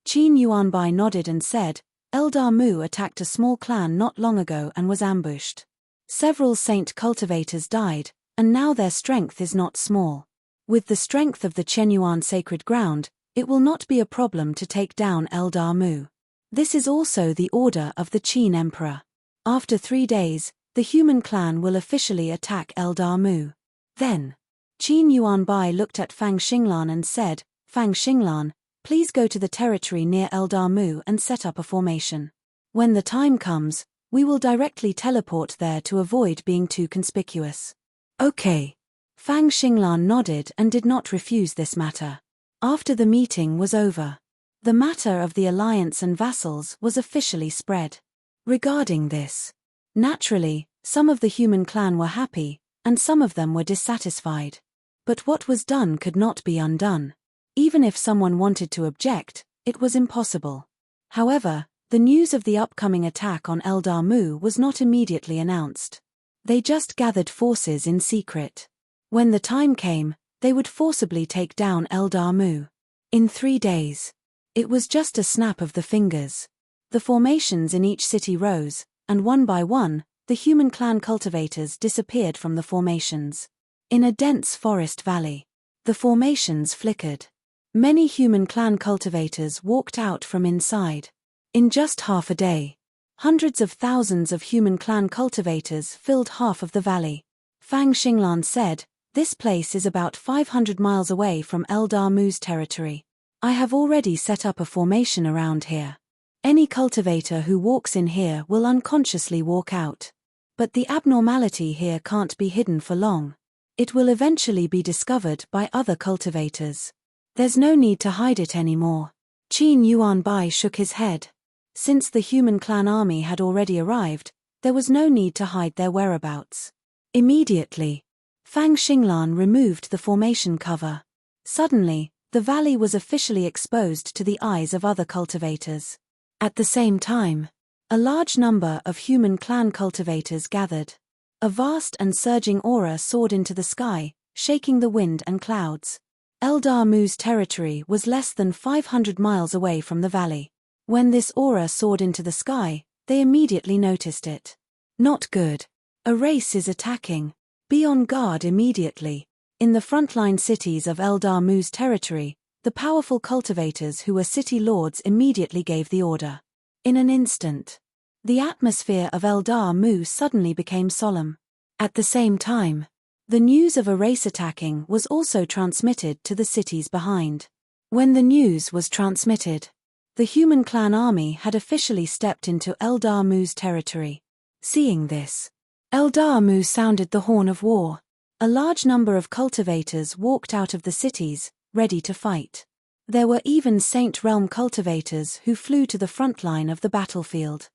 Qin Yuanbai nodded and said, Eldar Mu attacked a small clan not long ago and was ambushed. Several saint cultivators died, and now their strength is not small. With the strength of the Chenyuan sacred ground, it will not be a problem to take down Eldar Mu. This is also the order of the Qin Emperor. After 3 days, the human clan will officially attack Eldar Mu. Then, Qin Yuanbai looked at Fang Xinglan and said, Fang Xinglan, please go to the territory near Eldar Mu and set up a formation. When the time comes, we will directly teleport there to avoid being too conspicuous. Okay. Fang Xinglan nodded and did not refuse this matter. After the meeting was over, the matter of the alliance and vassals was officially spread. Regarding this, naturally, some of the human clan were happy, and some of them were dissatisfied. But what was done could not be undone. Even if someone wanted to object, it was impossible. However, the news of the upcoming attack on Eldar Mu was not immediately announced. They just gathered forces in secret. When the time came, they would forcibly take down Eldar Mu. In 3 days. It was just a snap of the fingers. The formations in each city rose, and one by one, the human clan cultivators disappeared from the formations. In a dense forest valley, the formations flickered. Many human clan cultivators walked out from inside. In just half a day, hundreds of thousands of human clan cultivators filled half of the valley. Fang Xinglan said, This place is about 500 miles away from Eldar Mu's territory. I have already set up a formation around here. Any cultivator who walks in here will unconsciously walk out. But the abnormality here can't be hidden for long. It will eventually be discovered by other cultivators. There's no need to hide it anymore. Qin Yuanbai shook his head. Since the human clan army had already arrived, there was no need to hide their whereabouts. Immediately, Fang Xinglan removed the formation cover. Suddenly, the valley was officially exposed to the eyes of other cultivators. At the same time, a large number of human clan cultivators gathered. A vast and surging aura soared into the sky, shaking the wind and clouds. Eldar Mu's territory was less than 500 miles away from the valley. When this aura soared into the sky, they immediately noticed it. Not good. A race is attacking. Be on guard immediately. In the frontline cities of Eldar Mu's territory, the powerful cultivators who were city lords immediately gave the order. In an instant, the atmosphere of Eldar Mu suddenly became solemn. At the same time, the news of a race attacking was also transmitted to the cities behind. When the news was transmitted, the human clan army had officially stepped into Eldar Mu's territory. Seeing this, Eldar Mu sounded the horn of war. A large number of cultivators walked out of the cities, ready to fight. There were even Saint Realm cultivators who flew to the front line of the battlefield.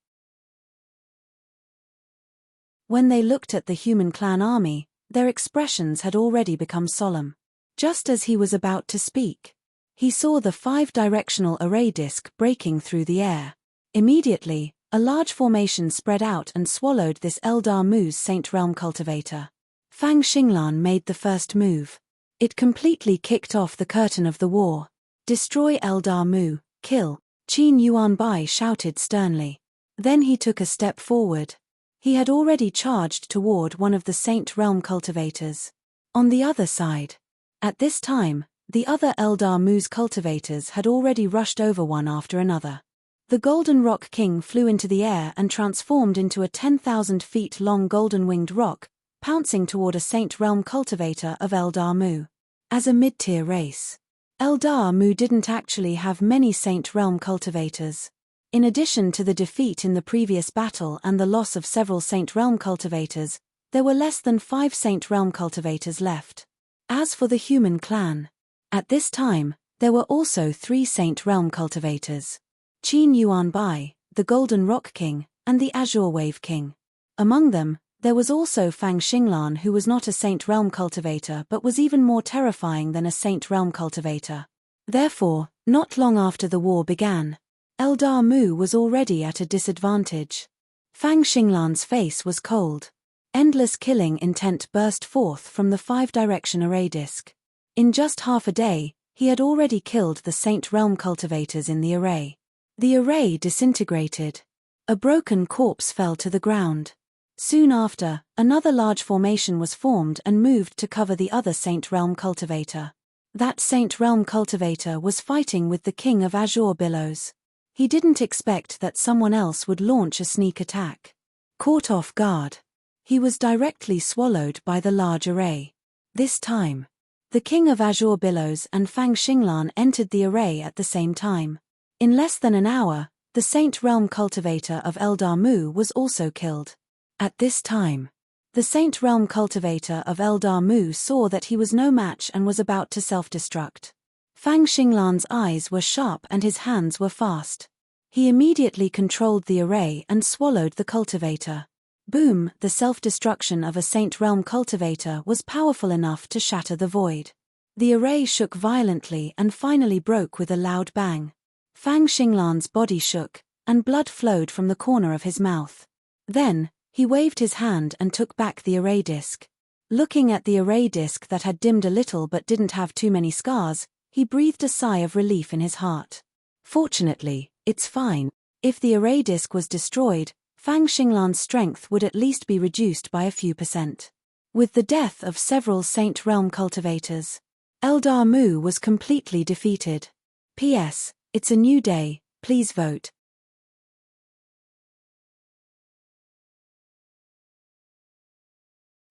When they looked at the human clan army, their expressions had already become solemn. Just as he was about to speak, he saw the 5-directional array disk breaking through the air. Immediately, a large formation spread out and swallowed this Eldar Mu's Saint Realm cultivator. Fang Xinglan made the first move. It completely kicked off the curtain of the war. Destroy Eldar Mu, kill, Qin Yuanbai shouted sternly. Then he took a step forward. He had already charged toward one of the Saint Realm cultivators. On the other side. At this time, the other Eldar Mu's cultivators had already rushed over one after another. The Golden Rock King flew into the air and transformed into a 10,000 feet long golden-winged rock, pouncing toward a Saint Realm cultivator of Eldar Mu. As a mid-tier race, Eldar Mu didn't actually have many Saint Realm cultivators. In addition to the defeat in the previous battle and the loss of several Saint Realm cultivators, there were less than 5 Saint Realm cultivators left. As for the human clan, at this time, there were also 3 Saint Realm cultivators. Qin Yuanbai, the Golden Rock King, and the Azure Wave King. Among them, there was also Fang Xinglan, who was not a Saint Realm cultivator but was even more terrifying than a Saint Realm cultivator. Therefore, not long after the war began, Eldar Mu was already at a disadvantage. Fang Xinglan's face was cold. Endless killing intent burst forth from the 5-direction array disk. In just half a day, he had already killed the Saint Realm cultivators in the array. The array disintegrated. A broken corpse fell to the ground. Soon after, another large formation was formed and moved to cover the other Saint Realm cultivator. That Saint Realm cultivator was fighting with the King of Azure Billows. He didn't expect that someone else would launch a sneak attack. Caught off guard, he was directly swallowed by the large array. This time, the King of Azure Billows and Fang Xinglan entered the array at the same time. In less than an hour, the Saint Realm cultivator of Eldar Mu was also killed. At this time, the Saint Realm cultivator of Eldar Mu saw that he was no match and was about to self-destruct. Fang Xinglan's eyes were sharp and his hands were fast. He immediately controlled the array and swallowed the cultivator. Boom! The self-destruction of a Saint Realm cultivator was powerful enough to shatter the void. The array shook violently and finally broke with a loud bang. Fang Xinglan's body shook, and blood flowed from the corner of his mouth. Then, he waved his hand and took back the array disk. Looking at the array disk that had dimmed a little but didn't have too many scars, he breathed a sigh of relief in his heart. Fortunately, it's fine. If the array disk was destroyed, Fang Xinglan's strength would at least be reduced by a few %. With the death of several Saint Realm cultivators, Eldar Mu was completely defeated. P.S. It's a new day, please vote.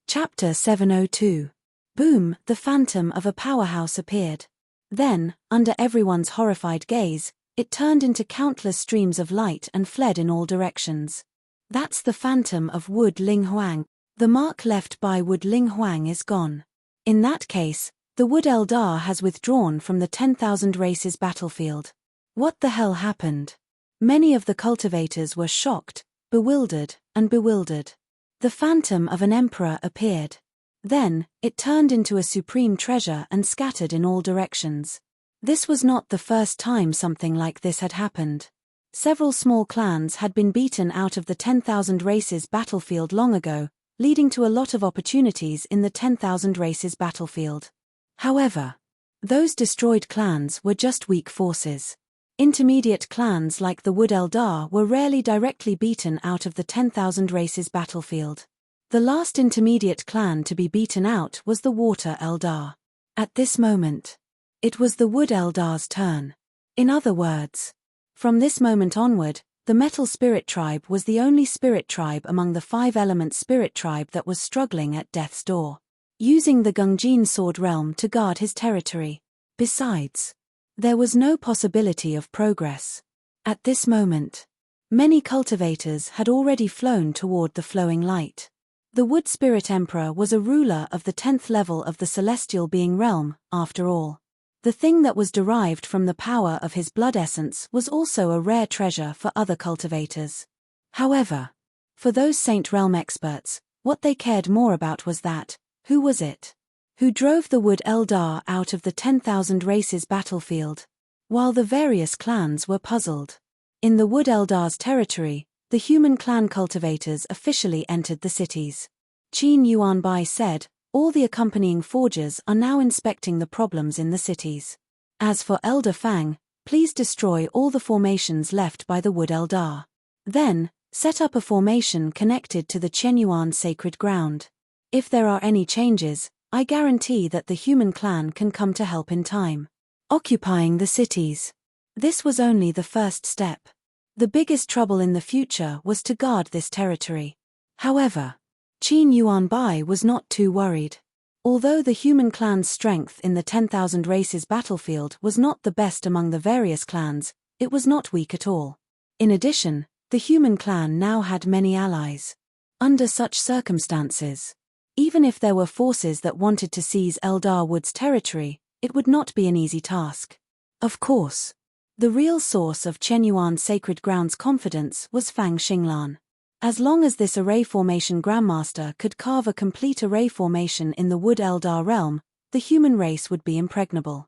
Chapter 702. Boom! The phantom of a powerhouse appeared. Then, under everyone's horrified gaze, it turned into countless streams of light and fled in all directions. That's the phantom of Wood Ling Huang. The mark left by Wood Ling Huang is gone. In that case, the Wood Eldar has withdrawn from the 10,000 races battlefield. What the hell happened? Many of the cultivators were shocked, bewildered. The phantom of an emperor appeared. Then, it turned into a supreme treasure and scattered in all directions. This was not the first time something like this had happened. Several small clans had been beaten out of the 10,000 races battlefield long ago, leading to a lot of opportunities in the 10,000 races battlefield. However, those destroyed clans were just weak forces. Intermediate clans like the Wood Eldar were rarely directly beaten out of the 10,000 races battlefield. The last intermediate clan to be beaten out was the Water Eldar. At this moment, it was the Wood Eldar's turn. In other words, from this moment onward, the Metal Spirit Tribe was the only spirit tribe among the 5-element spirit tribe that was struggling at death's door, using the Gungjin Sword Realm to guard his territory. Besides, there was no possibility of progress. At this moment, Many cultivators had already flown toward the flowing light. The Wood Spirit Emperor was a ruler of the 10th level of the celestial being realm, after all. The thing that was derived from the power of his blood essence was also a rare treasure for other cultivators. However, for those Saint Realm experts, what they cared more about was that, who was it? Who drove the Wood Eldar out of the 10,000 races battlefield? While the various clans were puzzled. In the Wood Eldar's territory, the human clan cultivators officially entered the cities. Qin Yuanbai said, all the accompanying forgers are now inspecting the problems in the cities. As for Elder Fang, please destroy all the formations left by the Wood Eldar. Then, set up a formation connected to the Chenyuan sacred ground. If there are any changes, I guarantee that the human clan can come to help in time. Occupying the cities. This was only the first step. The biggest trouble in the future was to guard this territory. However, Qin Yuanbai was not too worried. Although the human clan's strength in the 10,000 races battlefield was not the best among the various clans, it was not weak at all. In addition, the human clan now had many allies. Under such circumstances, even if there were forces that wanted to seize Eldar Wood's territory, it would not be an easy task. Of course, the real source of Chenyuan sacred ground's confidence was Fang Xinglan. As long as this array formation grandmaster could carve a complete array formation in the Wood Eldar realm, the human race would be impregnable.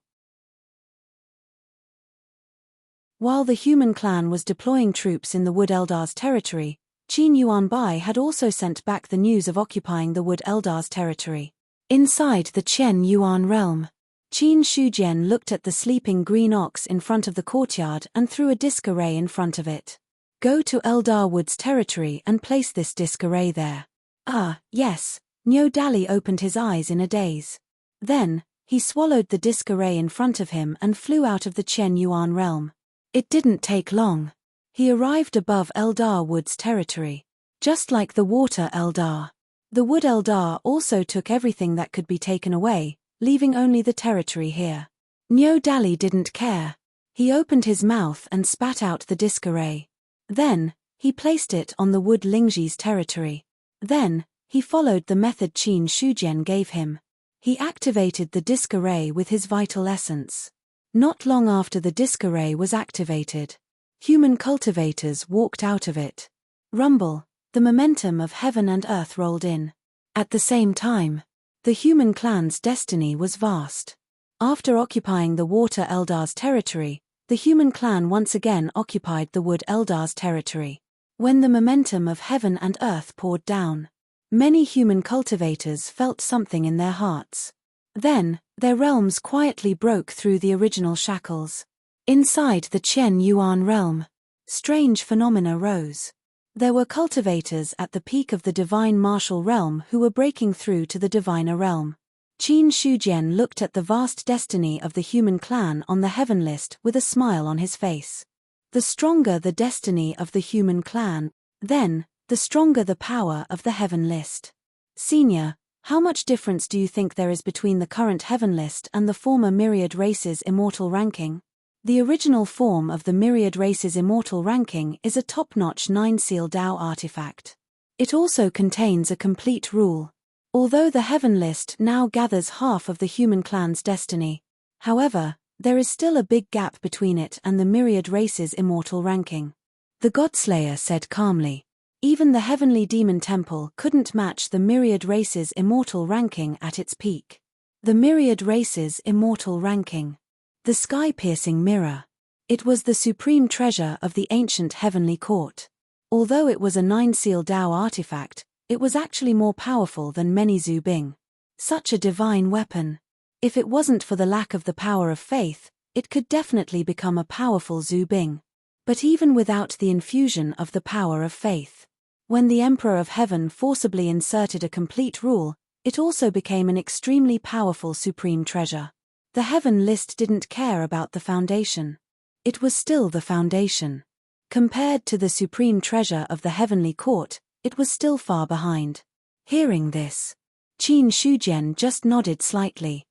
While the human clan was deploying troops in the Wood Eldar's territory, Qin Yuanbai had also sent back the news of occupying the Wood Eldar's territory. Inside the Chen Yuan realm, Qin Shujian looked at the sleeping green ox in front of the courtyard and threw a disc array in front of it. Go to Eldar Wood's territory and place this disc array there. Ah, yes, Nyo Dali opened his eyes in a daze. Then, he swallowed the disc array in front of him and flew out of the Chen Yuan realm. It didn't take long. He arrived above Eldar Wood's territory. Just like the Water Eldar, the Wood Eldar also took everything that could be taken away, leaving only the territory here. Nyo Dali didn't care. He opened his mouth and spat out the disc array. Then, he placed it on the Wood Lingji's territory. Then, he followed the method Qin Shujian gave him. He activated the disc array with his vital essence. Not long after the disc array was activated, human cultivators walked out of it. Rumble, the momentum of heaven and earth rolled in. At the same time, the human clan's destiny was vast. After occupying the Water Eldar's territory, the human clan once again occupied the Wood Eldar's territory. When the momentum of heaven and earth poured down, many human cultivators felt something in their hearts. Then, their realms quietly broke through the original shackles. Inside the Chen Yuan realm, strange phenomena rose. There were cultivators at the peak of the divine martial realm who were breaking through to the diviner realm. Qin Shujian looked at the vast destiny of the human clan on the heaven list with a smile on his face. The stronger the destiny of the human clan, then, the stronger the power of the heaven list. Senior, how much difference do you think there is between the current heaven list and the former Myriad Races Immortal ranking? The original form of the Myriad Races Immortal ranking is a top-notch 9-seal Dao artifact. It also contains a complete rule. Although the heaven list now gathers half of the human clan's destiny, however, there is still a big gap between it and the Myriad Races Immortal ranking. The Godslayer said calmly. Even the Heavenly Demon Temple couldn't match the Myriad Races Immortal ranking at its peak. The Myriad Races Immortal ranking. The sky-piercing mirror. It was the supreme treasure of the ancient heavenly court. Although it was a 9-seal Dao artifact, it was actually more powerful than many Zhu Bing. Such a divine weapon. If it wasn't for the lack of the power of faith, it could definitely become a powerful Zhu Bing. But even without the infusion of the power of faith, when the Emperor of Heaven forcibly inserted a complete rule, it also became an extremely powerful supreme treasure. The heaven list didn't care about the foundation. It was still the foundation. Compared to the supreme treasure of the heavenly court, it was still far behind. Hearing this, Qin Shujian just nodded slightly.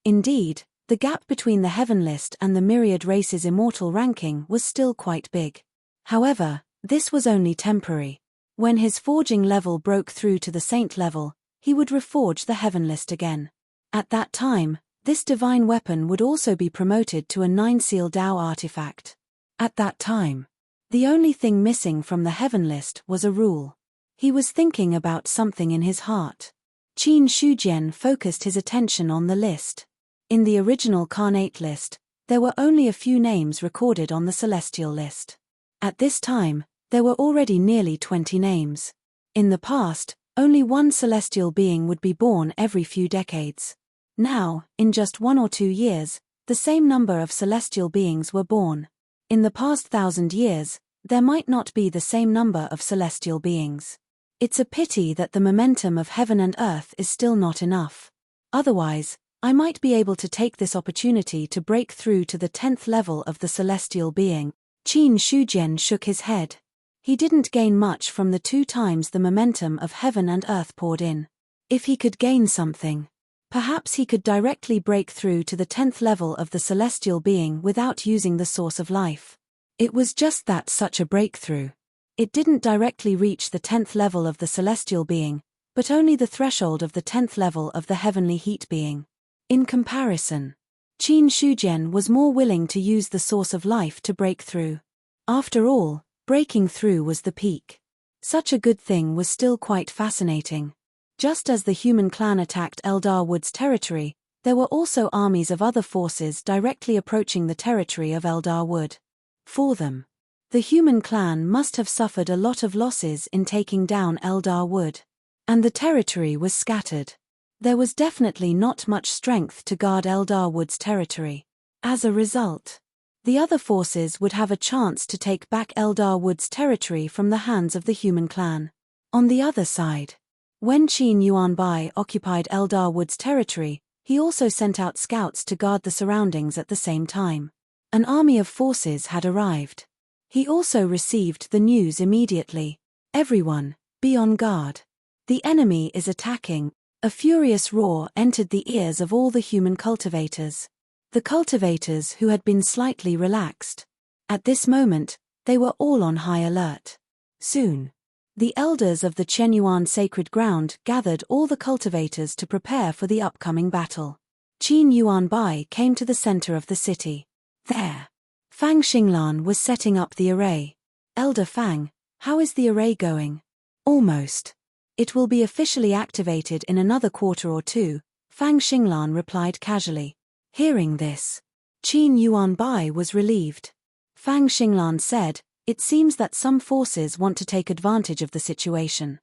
Indeed, the The gap between the Heaven List and the Myriad Race's Immortal ranking was still quite big. However, this was only temporary. When his forging level broke through to the Saint level, he would reforge the Heaven List again. At that time, this divine weapon would also be promoted to a 9-seal Dao artifact. At that time, the only thing missing from the Heaven List was a rule. He was thinking about something in his heart. Qin Shujian focused his attention on the list. In the original Carnate list, there were only a few names recorded on the Celestial list. At this time, there were already nearly 20 names. In the past, only one celestial being would be born every few decades. Now, in just 1 or 2 years, the same number of celestial beings were born. In the past 1,000 years, there might not be the same number of celestial beings. It's a pity that the momentum of heaven and earth is still not enough. Otherwise, I might be able to take this opportunity to break through to the 10th level of the celestial being. Qin Shujian shook his head. He didn't gain much from the 2 times the momentum of heaven and earth poured in. If he could gain something, perhaps he could directly break through to the 10th level of the celestial being without using the source of life. It was just that such a breakthrough. It didn't directly reach the 10th level of the celestial being, but only the threshold of the 10th level of the heavenly heat being. In comparison, Qin Shujian was more willing to use the source of life to break through. After all, breaking through was the peak. Such a good thing was still quite fascinating. Just as the human clan attacked Eldar Wood's territory, there were also armies of other forces directly approaching the territory of Eldar Wood. For them, the human clan must have suffered a lot of losses in taking down Eldar Wood. And the territory was scattered. There was definitely not much strength to guard Eldar Wood's territory. As a result, the other forces would have a chance to take back Eldar Wood's territory from the hands of the human clan. On the other side, when Qin Yuanbai occupied Eldar Wood's territory, he also sent out scouts to guard the surroundings at the same time. An army of forces had arrived. He also received the news immediately. Everyone, be on guard. The enemy is attacking. A furious roar entered the ears of all the human cultivators. The cultivators who had been slightly relaxed. At this moment, they were all on high alert. Soon, the elders of the Chenyuan sacred ground gathered all the cultivators to prepare for the upcoming battle. Qin Yuanbai came to the center of the city. There, Fang Xinglan was setting up the array. Elder Fang, how is the array going? Almost. It will be officially activated in another quarter or 2, Fang Xinglan replied casually. Hearing this, Qin Yuanbai was relieved. Fang Xinglan said, it seems that some forces want to take advantage of the situation.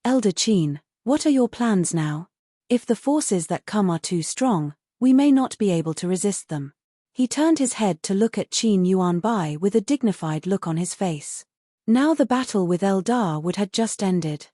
Elder Qin, what are your plans now? If the forces that come are too strong, we may not be able to resist them. He turned his head to look at Qin Yuanbai with a dignified look on his face. Now the battle with Eldar Wood had just ended.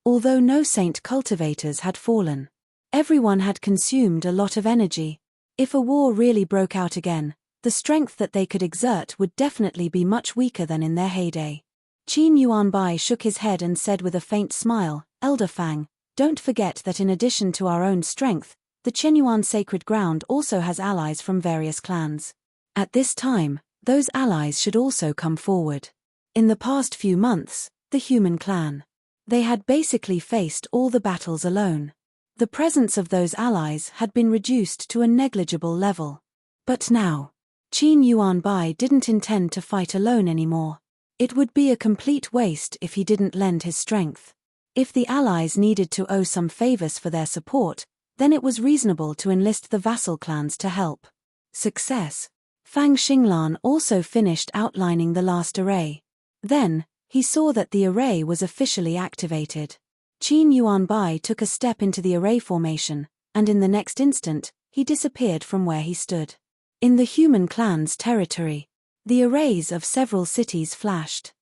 Although no saint cultivators had fallen, everyone had consumed a lot of energy. If a war really broke out again, the strength that they could exert would definitely be much weaker than in their heyday. Qin Yuanbai shook his head and said with a faint smile, Elder Fang, don't forget that in addition to our own strength, the Chenyuan sacred ground also has allies from various clans. At this time, those allies should also come forward. In the past few months, the human clan. They had basically faced all the battles alone. The presence of those allies had been reduced to a negligible level. But now, Qin Yuanbai didn't intend to fight alone anymore. It would be a complete waste if he didn't lend his strength. If the allies needed to owe some favors for their support, then it was reasonable to enlist the vassal clans to help. Success. Fang Xinglan also finished outlining the last array. Then, he saw that the array was officially activated. Qin Yuanbai took a step into the array formation, and in the next instant, he disappeared from where he stood. In the human clan's territory, the arrays of several cities flashed.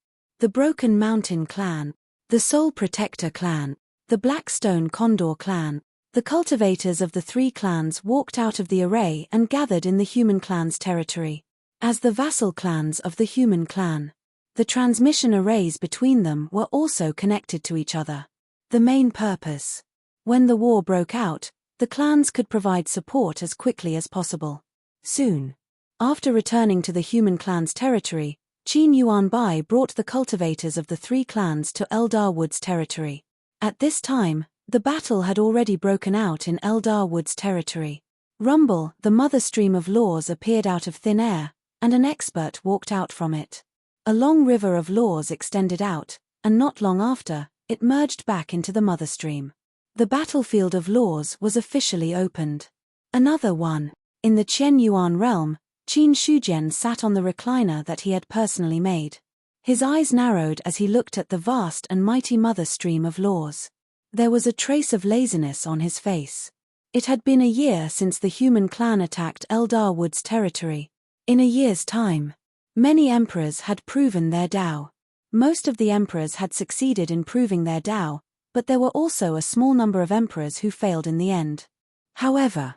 The Broken Mountain clan, the Soul Protector clan, the Blackstone Condor clan, the cultivators of the 3 clans walked out of the array and gathered in the human clan's territory. As the vassal clans of the human clan, the transmission arrays between them were also connected to each other. The main purpose. When the war broke out, the clans could provide support as quickly as possible. Soon after returning to the human clan's territory, Qin Yuanbai brought the cultivators of the 3 clans to Eldar Wood's territory. At this time, the battle had already broken out in Eldar Wood's territory. Rumble, the mother stream of laws, appeared out of thin air, and an expert walked out from it. A long river of laws extended out, and not long after, it merged back into the mother stream. The battlefield of laws was officially opened. Another one. In the Qian Yuan realm, Qin Shujian sat on the recliner that he had personally made. His eyes narrowed as he looked at the vast and mighty mother stream of laws. There was a trace of laziness on his face. It had been a year since the human clan attacked Eldar Wood's territory. In a year's time, many emperors had proven their Dao. Most of the emperors had succeeded in proving their Dao, but there were also a small number of emperors who failed in the end. However,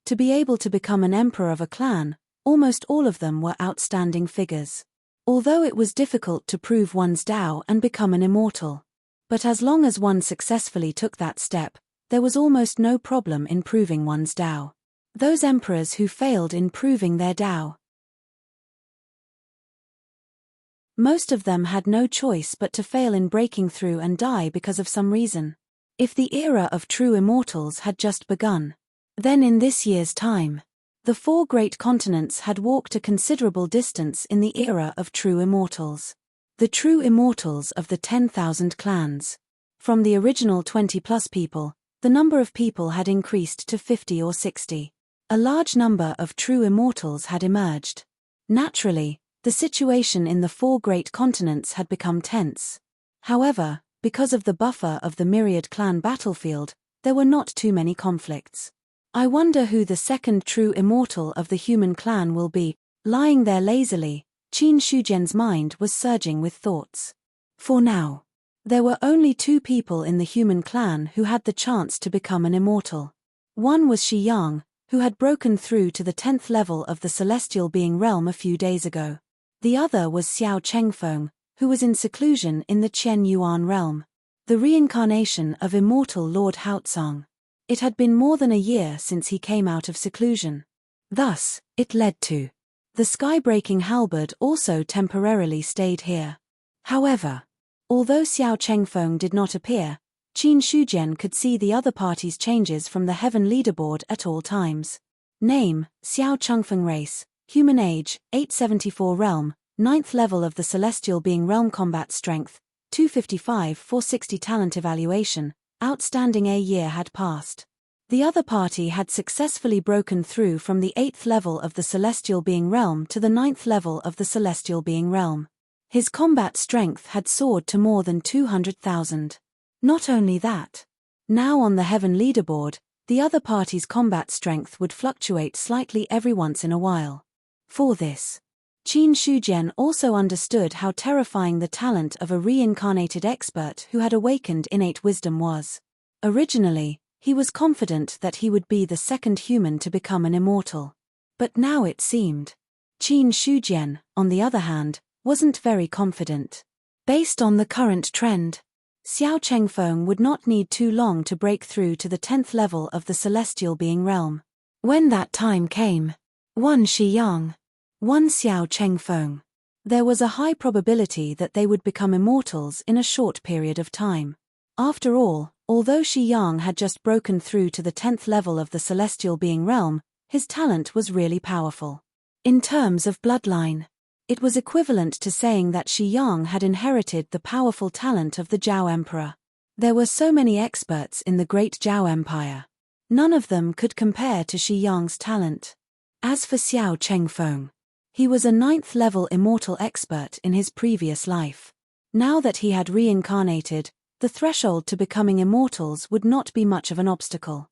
to be able to become an emperor of a clan, almost all of them were outstanding figures. Although it was difficult to prove one's Dao and become an immortal. But as long as one successfully took that step, there was almost no problem in proving one's Dao. Those emperors who failed in proving their Dao, most of them had no choice but to fail in breaking through and die because of some reason. If the era of true immortals had just begun, then in this year's time, the 4 great continents had walked a considerable distance in the era of true immortals. The true immortals of the 10,000 clans. From the original 20+ people, the number of people had increased to 50 or 60. A large number of true immortals had emerged. Naturally, the situation in the 4 great continents had become tense. However, because of the buffer of the myriad clan battlefield, there were not too many conflicts. I wonder who the second true immortal of the human clan will be. Lying there lazily, Qin Shujian's mind was surging with thoughts. For now, there were only 2 people in the human clan who had the chance to become an immortal. One was Shi Yang, who had broken through to the 10th level of the celestial being realm a few days ago. The other was Xiao Chengfeng, who was in seclusion in the Qian Yuan realm. The reincarnation of immortal Lord Haotsang. It had been more than a year since he came out of seclusion. Thus, it led to the sky-breaking halberd also temporarily stayed here. However, although Xiao Chengfeng did not appear, Qin Shujian could see the other party's changes from the heaven leaderboard at all times. Name, Xiao Chengfeng race, human age, 874 realm, 9th level of the celestial being realm combat strength, 255 460 talent evaluation, outstanding a year had passed. The other party had successfully broken through from the 8th level of the celestial being realm to the 9th level of the celestial being realm. His combat strength had soared to more than 200,000. Not only that, now on the heaven leaderboard, the other party's combat strength would fluctuate slightly every once in a while. For this, Qin Shujian also understood how terrifying the talent of a reincarnated expert who had awakened innate wisdom was. Originally, he was confident that he would be the second human to become an immortal. But now it seemed, Qin Shujian, on the other hand, wasn't very confident. Based on the current trend, Xiao Chengfeng would not need too long to break through to the 10th level of the celestial being realm. When that time came, one Shi Yang, one Xiao Chengfeng, there was a high probability that they would become immortals in a short period of time. After all, although Shi Yang had just broken through to the 10th level of the celestial being realm, his talent was really powerful. In terms of bloodline, it was equivalent to saying that Shi Yang had inherited the powerful talent of the Zhao Emperor. There were so many experts in the great Zhao Empire. None of them could compare to Shi Yang's talent. As for Xiao Chengfeng, he was a 9th level immortal expert in his previous life. Now that he had reincarnated, the threshold to becoming immortals would not be much of an obstacle.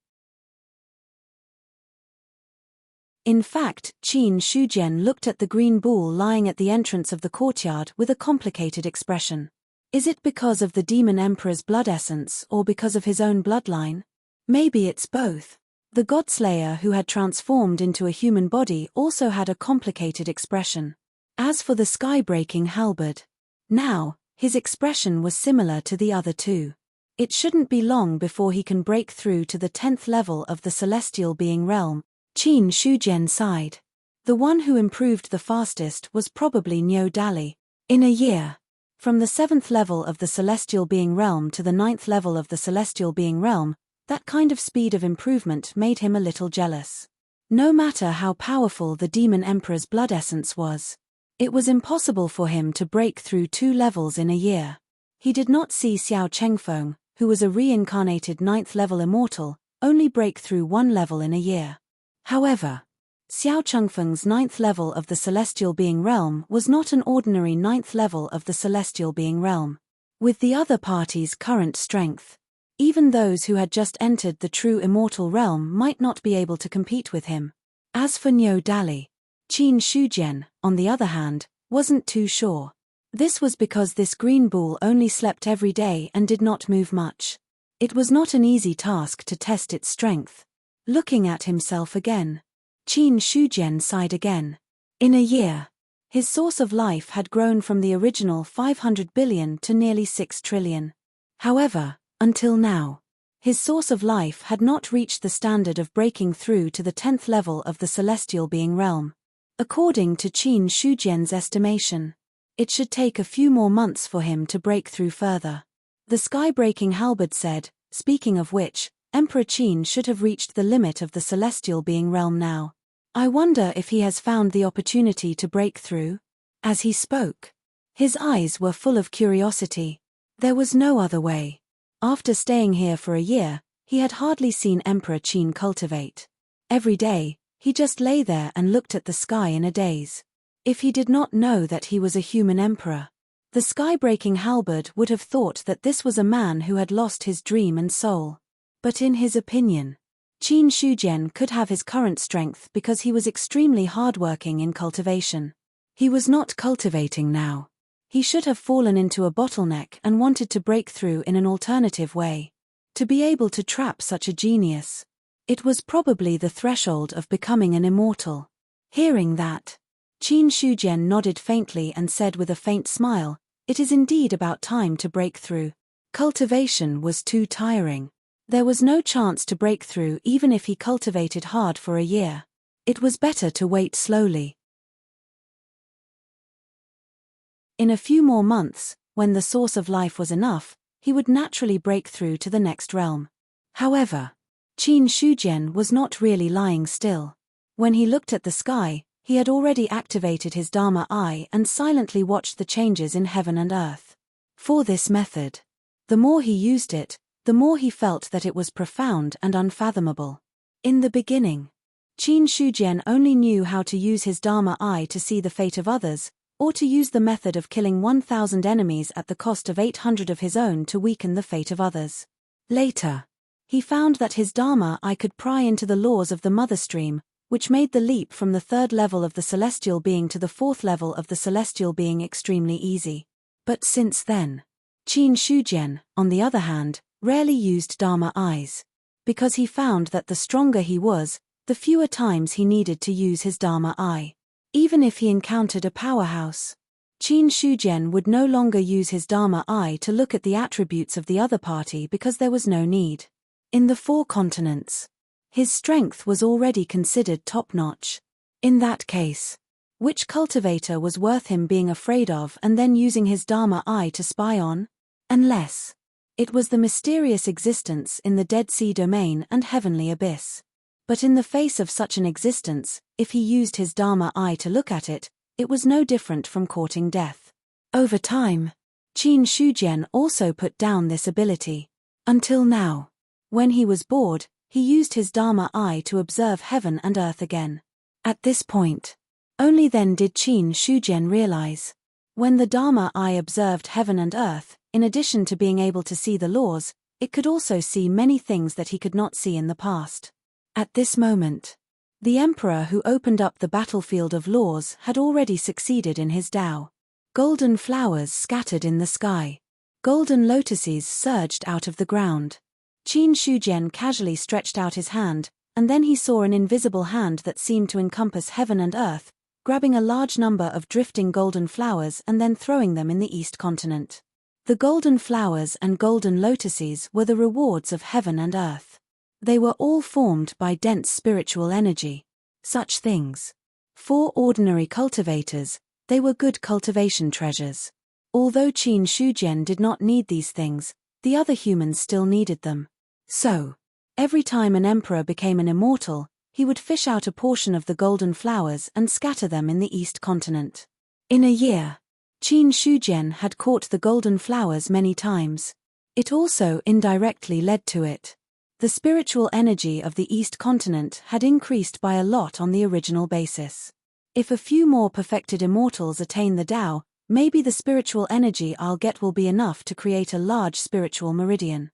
In fact, Qin Shujian looked at the green bull lying at the entrance of the courtyard with a complicated expression. Is it because of the demon emperor's blood essence or because of his own bloodline? Maybe it's both. The Godslayer who had transformed into a human body also had a complicated expression. As for the sky-breaking halberd, now, his expression was similar to the other two. It shouldn't be long before he can break through to the 10th level of the celestial being realm. Qin Shujian sighed. The one who improved the fastest was probably Niu Dali. In a year. From the 7th level of the celestial being realm to the 9th level of the celestial being realm, that kind of speed of improvement made him a little jealous. No matter how powerful the demon emperor's blood essence was, it was impossible for him to break through 2 levels in a year. He did not see Xiao Chengfeng, who was a reincarnated 9th level immortal, only break through 1 level in a year. However, Xiao Chengfeng's 9th level of the celestial being realm was not an ordinary 9th level of the celestial being realm. With the other party's current strength, even those who had just entered the true immortal realm might not be able to compete with him. As for Niu Dali, Qin Shujian, on the other hand, wasn't too sure. This was because this green bull only slept every day and did not move much. It was not an easy task to test its strength. Looking at himself again, Qin Shujian sighed again. In a year, his source of life had grown from the original 500 billion to nearly 6 trillion. However, until now, his source of life had not reached the standard of breaking through to the 10th level of the celestial being realm. According to Qin Shujian's estimation, it should take a few more months for him to break through further. The sky-breaking halberd said, speaking of which, Emperor Qin should have reached the limit of the celestial being realm now. I wonder if he has found the opportunity to break through? As he spoke, his eyes were full of curiosity. There was no other way. After staying here for a year, he had hardly seen Emperor Qin cultivate. Every day, he just lay there and looked at the sky in a daze. If he did not know that he was a human emperor, the sky-breaking halberd would have thought that this was a man who had lost his dream and soul. But in his opinion, Qin Shujian could have his current strength because he was extremely hardworking in cultivation. He was not cultivating now. He should have fallen into a bottleneck and wanted to break through in an alternative way. To be able to trap such a genius, it was probably the threshold of becoming an immortal. Hearing that, Qin Shujian nodded faintly and said with a faint smile, "It is indeed about time to break through." Cultivation was too tiring. There was no chance to break through even if he cultivated hard for a year. It was better to wait slowly. In a few more months, when the source of life was enough, he would naturally break through to the next realm. However, Qin Shujian was not really lying still. When he looked at the sky, he had already activated his Dharma eye and silently watched the changes in heaven and earth. For this method, the more he used it, the more he felt that it was profound and unfathomable. In the beginning, Qin Shujian only knew how to use his Dharma eye to see the fate of others, or to use the method of killing 1,000 enemies at the cost of 800 of his own to weaken the fate of others. Later, he found that his Dharma eye could pry into the laws of the mother stream, which made the leap from the 3rd level of the celestial being to the 4th level of the celestial being extremely easy. But since then, Qin Shujian, on the other hand, rarely used Dharma eyes. Because he found that the stronger he was, the fewer times he needed to use his Dharma eye. Even if he encountered a powerhouse, Qin Shujian would no longer use his Dharma eye to look at the attributes of the other party because there was no need. In the 4 continents, his strength was already considered top-notch. In that case, which cultivator was worth him being afraid of and then using his Dharma eye to spy on? Unless it was the mysterious existence in the Dead Sea domain and heavenly abyss. But in the face of such an existence, if he used his Dharma eye to look at it, it was no different from courting death. Over time, Qin Shujian also put down this ability. Until now, when he was bored, he used his Dharma eye to observe heaven and earth again. At this point, only then did Qin Shujian realize. When the Dharma eye observed heaven and earth, in addition to being able to see the laws, it could also see many things that he could not see in the past. At this moment, the emperor who opened up the battlefield of laws had already succeeded in his Tao. Golden flowers scattered in the sky. Golden lotuses surged out of the ground. Qin Shujian casually stretched out his hand, and then he saw an invisible hand that seemed to encompass heaven and earth, grabbing a large number of drifting golden flowers and then throwing them in the east continent. The golden flowers and golden lotuses were the rewards of heaven and earth. They were all formed by dense spiritual energy. Such things. For ordinary cultivators, they were good cultivation treasures. Although Qin Shujian did not need these things, the other humans still needed them. So, every time an emperor became an immortal, he would fish out a portion of the golden flowers and scatter them in the East continent. In a year, Qin Shujian had caught the golden flowers many times. It also indirectly led to it. The spiritual energy of the East continent had increased by a lot on the original basis. If a few more perfected immortals attain the Tao, maybe the spiritual energy I'll get will be enough to create a large spiritual meridian.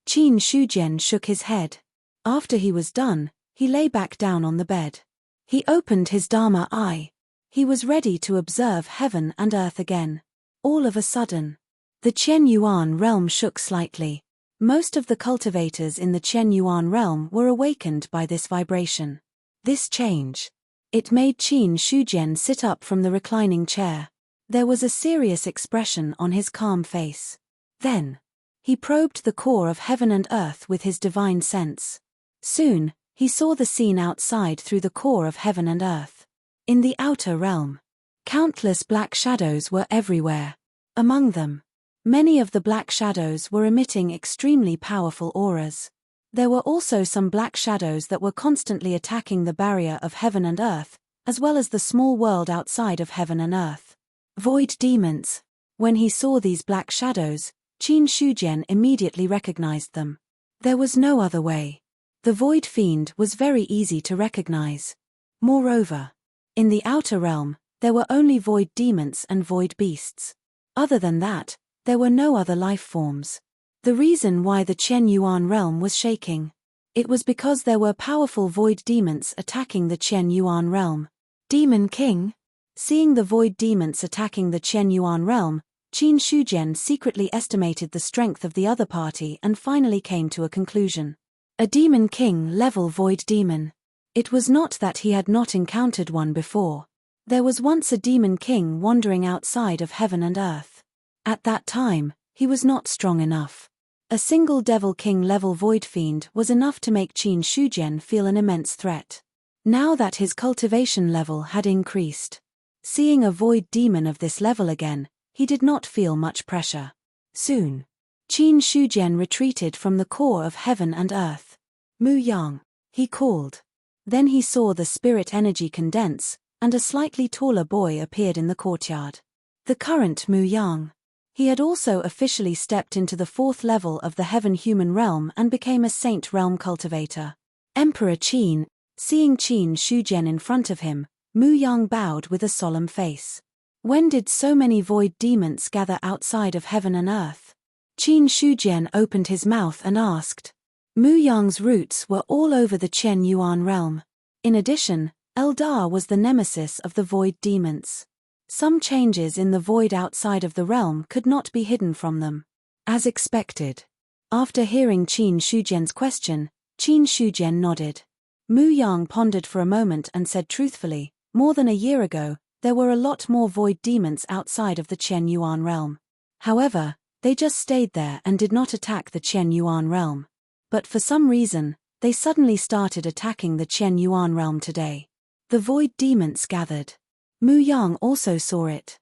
Qin Shujian shook his head. After he was done, he lay back down on the bed. He opened his Dharma eye. He was ready to observe heaven and earth again. All of a sudden, the Qian Yuan realm shook slightly. Most of the cultivators in the Qian Yuan realm were awakened by this vibration. This change. It made Qin Shujian sit up from the reclining chair. There was a serious expression on his calm face. Then, he probed the core of heaven and earth with his divine sense. Soon, he saw the scene outside through the core of heaven and earth. In the outer realm, countless black shadows were everywhere. Among them, many of the black shadows were emitting extremely powerful auras. There were also some black shadows that were constantly attacking the barrier of heaven and earth, as well as the small world outside of heaven and earth. Void demons. When he saw these black shadows, Qin Shujian immediately recognized them. There was no other way. The void fiend was very easy to recognize. Moreover, in the outer realm, there were only void demons and void beasts. Other than that, there were no other life forms. The reason why the Qian Yuan realm was shaking. It was because there were powerful void demons attacking the Qian Yuan realm. Demon King? Seeing the void demons attacking the Qian Yuan realm, Qin Shujian secretly estimated the strength of the other party and finally came to a conclusion. A Demon King level void demon. It was not that he had not encountered one before. There was once a Demon King wandering outside of heaven and earth. At that time, he was not strong enough. A single Devil King level void fiend was enough to make Qin Shujian feel an immense threat. Now that his cultivation level had increased, seeing a void demon of this level again, he did not feel much pressure. Soon, Qin Shujian retreated from the core of heaven and earth. Mu Yang, he called. Then he saw the spirit energy condense, and a slightly taller boy appeared in the courtyard. The current Mu Yang. He had also officially stepped into the 4th level of the heaven-human realm and became a saint realm cultivator. Emperor Qin, seeing Qin Shujian in front of him, Mu Yang bowed with a solemn face. When did so many void demons gather outside of heaven and earth? Qin Shujian opened his mouth and asked. Mu Yang's roots were all over the Qian Yuan realm. In addition, Eldar was the nemesis of the void demons. Some changes in the void outside of the realm could not be hidden from them. As expected. After hearing Qin Shujian's question, Qin Shujian nodded. Mu Yang pondered for a moment and said truthfully, more than a year ago, there were a lot more void demons outside of the Qian Yuan realm. However, they just stayed there and did not attack the Qian Yuan realm. But for some reason, they suddenly started attacking the Qian Yuan realm today. The void demons gathered. Mu Yang also saw it.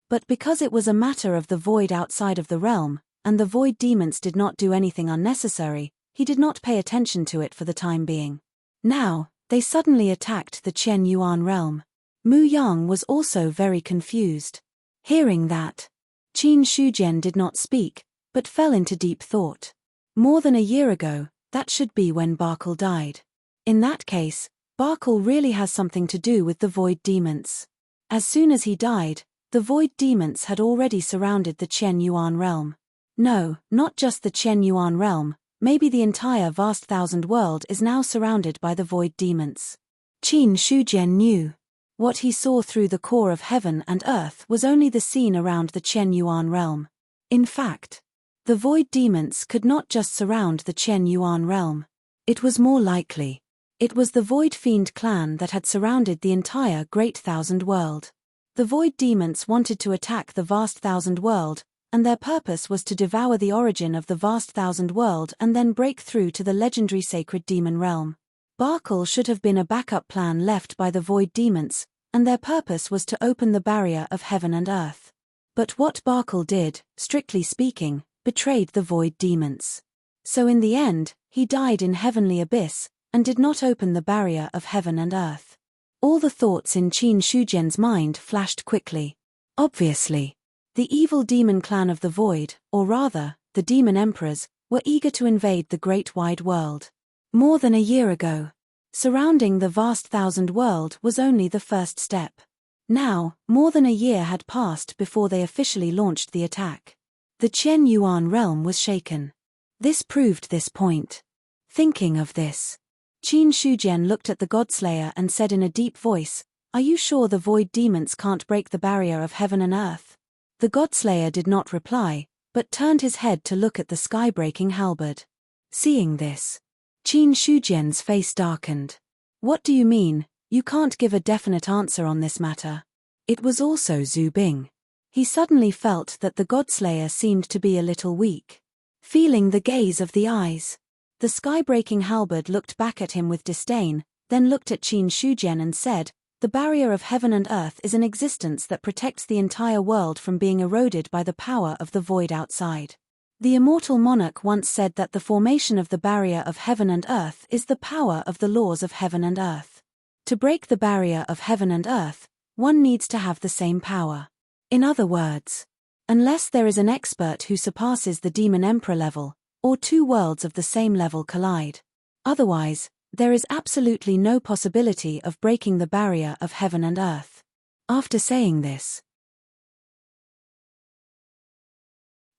But because it was a matter of the void outside of the realm, and the void demons did not do anything unnecessary, he did not pay attention to it for the time being. Now, they suddenly attacked the Qian Yuan realm. Mu Yang was also very confused. Hearing that, Qin Shujian did not speak, but fell into deep thought. More than a year ago, that should be when Barkle died. In that case, Barkle really has something to do with the void demons. As soon as he died, the void demons had already surrounded the Qian Yuan realm. No, not just the Qian Yuan realm, maybe the entire vast thousand world is now surrounded by the void demons. Qin Shujian knew. What he saw through the core of heaven and earth was only the scene around the Qian Yuan realm. In fact, the void demons could not just surround the Qian Yuan realm. It was more likely. It was the Void Fiend clan that had surrounded the entire Great Thousand World. The Void Demons wanted to attack the vast Thousand World, and their purpose was to devour the origin of the vast Thousand World and then break through to the legendary Sacred Demon Realm. Barkle should have been a backup plan left by the Void Demons, and their purpose was to open the barrier of heaven and earth. But what Barkle did, strictly speaking, betrayed the Void Demons. So in the end, he died in Heavenly Abyss, and did not open the barrier of heaven and earth. All the thoughts in Qin Shujian's mind flashed quickly. Obviously, the evil demon clan of the Void, or rather, the Demon Emperors, were eager to invade the great wide world. More than a year ago. Surrounding the vast Thousand World was only the first step. Now, more than a year had passed before they officially launched the attack. The Qian Yuan realm was shaken. This proved this point. Thinking of this, Qin Shujian looked at the Godslayer and said in a deep voice, "Are you sure the Void Demons can't break the barrier of heaven and earth?" The Godslayer did not reply, but turned his head to look at the sky-breaking halberd. Seeing this, Qin Shujian's face darkened. "What do you mean? You can't give a definite answer on this matter." It was also Zhu Bing. He suddenly felt that the Godslayer seemed to be a little weak. Feeling the gaze of the eyes, the sky-breaking halberd looked back at him with disdain, then looked at Qin Shujian and said, "The barrier of heaven and earth is an existence that protects the entire world from being eroded by the power of the void outside. The immortal monarch once said that the formation of the barrier of heaven and earth is the power of the laws of heaven and earth. To break the barrier of heaven and earth, one needs to have the same power. In other words, unless there is an expert who surpasses the Demon Emperor level, or two worlds of the same level collide. Otherwise, there is absolutely no possibility of breaking the barrier of heaven and earth." After saying this,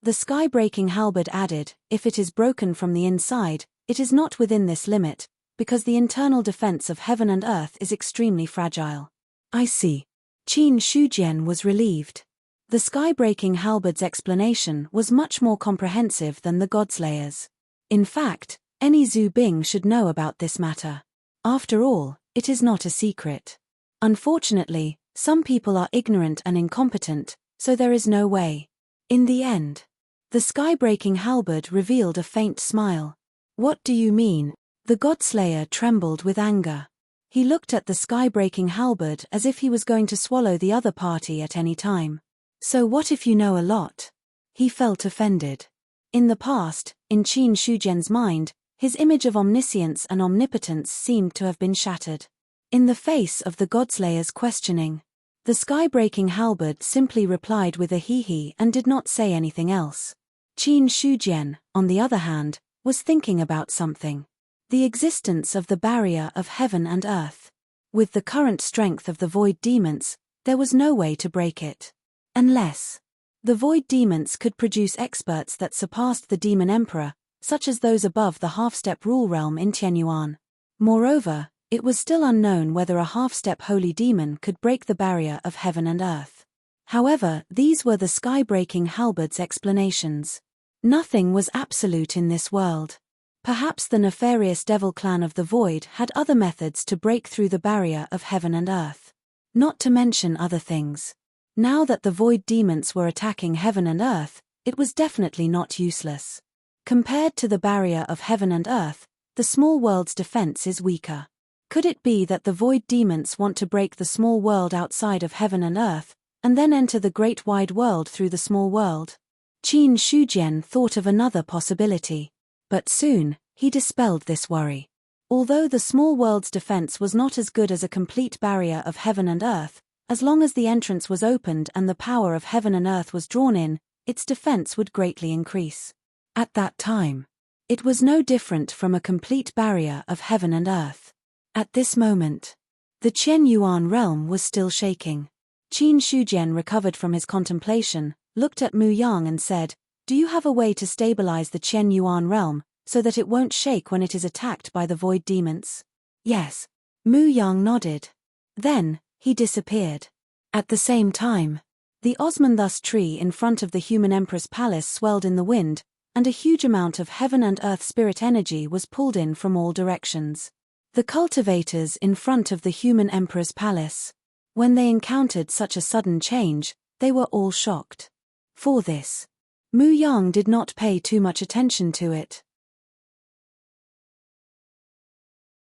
the sky-breaking halberd added, "If it is broken from the inside, it is not within this limit, because the internal defense of heaven and earth is extremely fragile." "I see." Qin Shujian was relieved. The sky-breaking halberd's explanation was much more comprehensive than the Godslayer's. In fact, any Zhu Bing should know about this matter. After all, it is not a secret. Unfortunately, some people are ignorant and incompetent, so there is no way. In the end, the sky-breaking halberd revealed a faint smile. "What do you mean?" The Godslayer trembled with anger. He looked at the sky-breaking halberd as if he was going to swallow the other party at any time. "So what if you know a lot?" He felt offended. In the past, in Qin Shujian's mind, his image of omniscience and omnipotence seemed to have been shattered. In the face of the Godslayer's questioning, the sky-breaking halberd simply replied with a hee-hee and did not say anything else. Qin Shujian, on the other hand, was thinking about something. The existence of the barrier of heaven and earth. With the current strength of the Void Demons, there was no way to break it. Unless the Void Demons could produce experts that surpassed the Demon Emperor, such as those above the half-step rule realm in Tianyuan. Moreover, it was still unknown whether a half-step holy demon could break the barrier of heaven and earth. However, these were the sky-breaking halberd's explanations. Nothing was absolute in this world. Perhaps the nefarious devil clan of the Void had other methods to break through the barrier of heaven and earth. Not to mention other things. Now that the Void Demons were attacking heaven and earth, it was definitely not useless. Compared to the barrier of heaven and earth, the small world's defense is weaker. Could it be that the Void Demons want to break the small world outside of heaven and earth, and then enter the great wide world through the small world? Qin Shujian thought of another possibility. But soon, he dispelled this worry. Although the small world's defense was not as good as a complete barrier of heaven and earth, as long as the entrance was opened and the power of heaven and earth was drawn in, its defense would greatly increase. At that time, it was no different from a complete barrier of heaven and earth. At this moment, the Qian Yuan realm was still shaking. Qin Shujian recovered from his contemplation, looked at Mu Yang and said, "Do you have a way to stabilize the Qian Yuan realm, so that it won't shake when it is attacked by the Void Demons?" "Yes." Mu Yang nodded. Then, he disappeared. At the same time, the Osmanthus tree in front of the human empress palace swelled in the wind, and a huge amount of heaven and earth spirit energy was pulled in from all directions. The cultivators in front of the human emperor's palace. When they encountered such a sudden change, they were all shocked. For this, Mu Yang did not pay too much attention to it.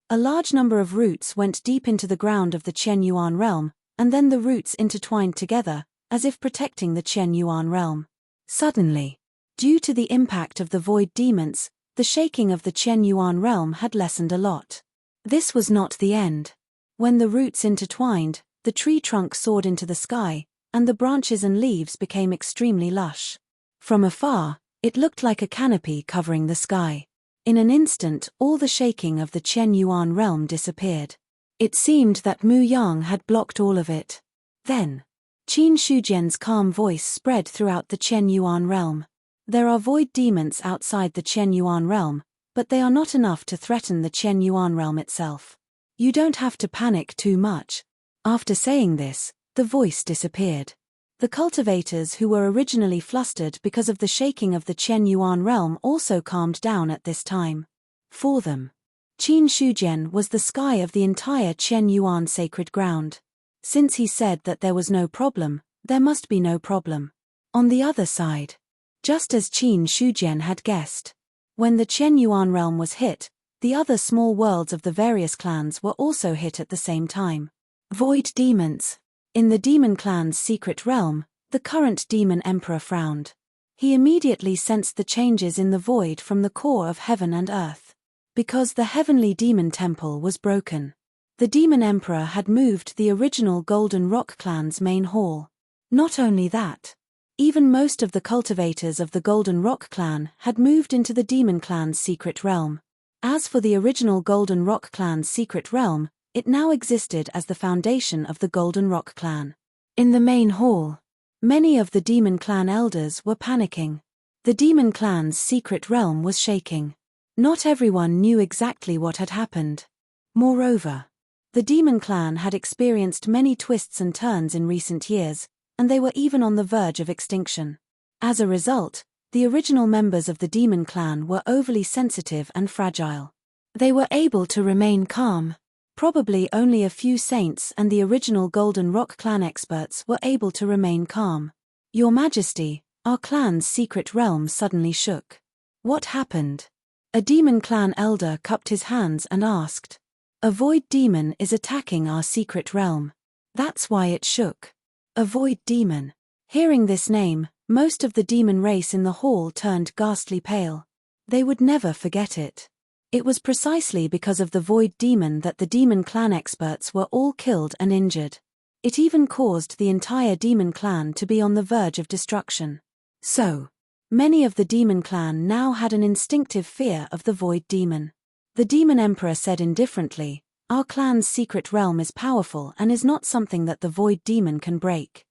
A large number of roots went deep into the ground of the Qian Yuan realm, and then the roots intertwined together, as if protecting the Qian Yuan realm. Suddenly, due to the impact of the void demons, the shaking of the Qian Yuan realm had lessened a lot. This was not the end. When the roots intertwined, the tree trunk soared into the sky, and the branches and leaves became extremely lush. From afar, it looked like a canopy covering the sky. In an instant, all the shaking of the Qian Yuan realm disappeared. It seemed that Mu Yang had blocked all of it. Then, Qin Shujian's calm voice spread throughout the Qian Yuan realm. There are void demons outside the Qian Yuan realm, but they are not enough to threaten the Qian Yuan realm itself. You don't have to panic too much. After saying this, the voice disappeared. The cultivators who were originally flustered because of the shaking of the Qian Yuan realm also calmed down at this time. For them, Qin Shujian was the sky of the entire Qian Yuan sacred ground. Since he said that there was no problem, there must be no problem. On the other side, just as Qin Shujian had guessed, when the Qian Yuan realm was hit, the other small worlds of the various clans were also hit at the same time. Void demons. In the demon clan's secret realm, the current demon emperor frowned. He immediately sensed the changes in the void from the core of heaven and earth. Because the heavenly demon temple was broken, the demon emperor had moved the original Golden Rock clan's main hall. Not only that, even most of the cultivators of the Golden Rock clan had moved into the demon clan's secret realm. As for the original Golden Rock clan's secret realm, it now existed as the foundation of the Golden Rock clan. In the main hall, many of the demon clan elders were panicking. The demon clan's secret realm was shaking. Not everyone knew exactly what had happened. Moreover, the demon clan had experienced many twists and turns in recent years, and they were even on the verge of extinction. As a result, the original members of the demon clan were overly sensitive and fragile. They were able to remain calm. Probably only a few saints and the original Golden Rock clan experts were able to remain calm. Your Majesty, our clan's secret realm suddenly shook. What happened? A demon clan elder cupped his hands and asked. A void demon is attacking our secret realm. That's why it shook. A void demon. Hearing this name, most of the demon race in the hall turned ghastly pale. They would never forget it. It was precisely because of the void demon that the demon clan experts were all killed and injured. It even caused the entire demon clan to be on the verge of destruction. So, many of the demon clan now had an instinctive fear of the void demon. The demon emperor said indifferently, "Our clan's secret realm is powerful and is not something that the void demon can break."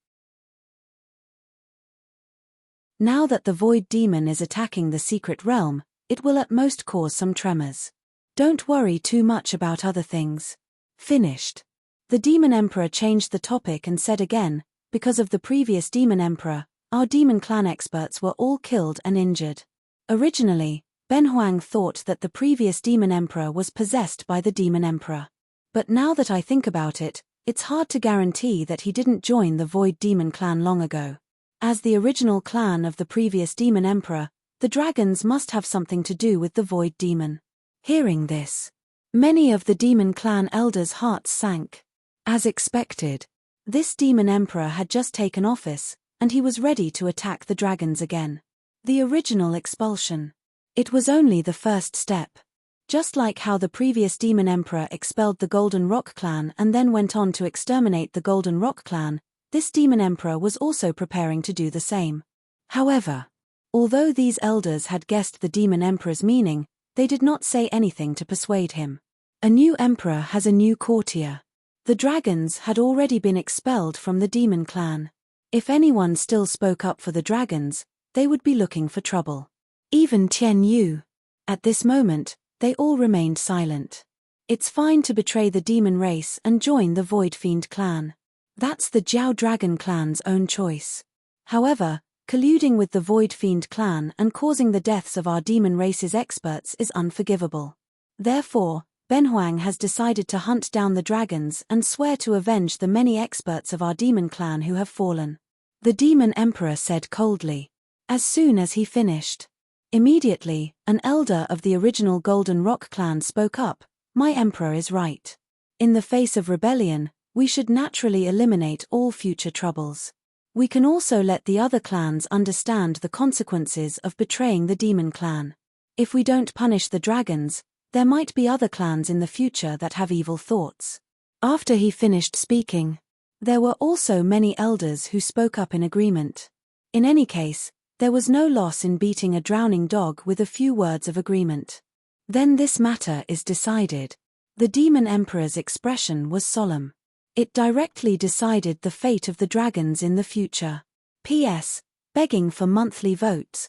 Now that the void demon is attacking the secret realm, it will at most cause some tremors. Don't worry too much about other things. Finished. The demon emperor changed the topic and said again, because of the previous demon emperor, our demon clan experts were all killed and injured. Originally, Ben Huang thought that the previous demon emperor was possessed by the demon emperor. But now that I think about it, it's hard to guarantee that he didn't join the void demon clan long ago. As the original clan of the previous demon emperor, the dragons must have something to do with the void demon. Hearing this, many of the demon clan elders' hearts sank. As expected, this demon emperor had just taken office, and he was ready to attack the dragons again. The original expulsion. It was only the first step. Just like how the previous demon emperor expelled the Golden Rock clan and then went on to exterminate the Golden Rock clan, this demon emperor was also preparing to do the same. However, although these elders had guessed the demon emperor's meaning, they did not say anything to persuade him. A new emperor has a new courtier. The dragons had already been expelled from the demon clan. If anyone still spoke up for the dragons, they would be looking for trouble. Even Tian Yu. At this moment, they all remained silent. It's fine to betray the demon race and join the Void Fiend clan. That's the Jiao Dragon clan's own choice. However, colluding with the Void Fiend clan and causing the deaths of our demon race's experts is unforgivable. Therefore, Benhuang has decided to hunt down the dragons and swear to avenge the many experts of our demon clan who have fallen. The demon emperor said coldly. As soon as he finished. Immediately, an elder of the original Golden Rock clan spoke up. My emperor is right. In the face of rebellion, we should naturally eliminate all future troubles. We can also let the other clans understand the consequences of betraying the demon clan. If we don't punish the dragons, there might be other clans in the future that have evil thoughts. After he finished speaking, there were also many elders who spoke up in agreement. In any case, there was no loss in beating a drowning dog with a few words of agreement. Then this matter is decided. The demon emperor's expression was solemn. It directly decided the fate of the dragons in the future. P.S. Begging for monthly votes.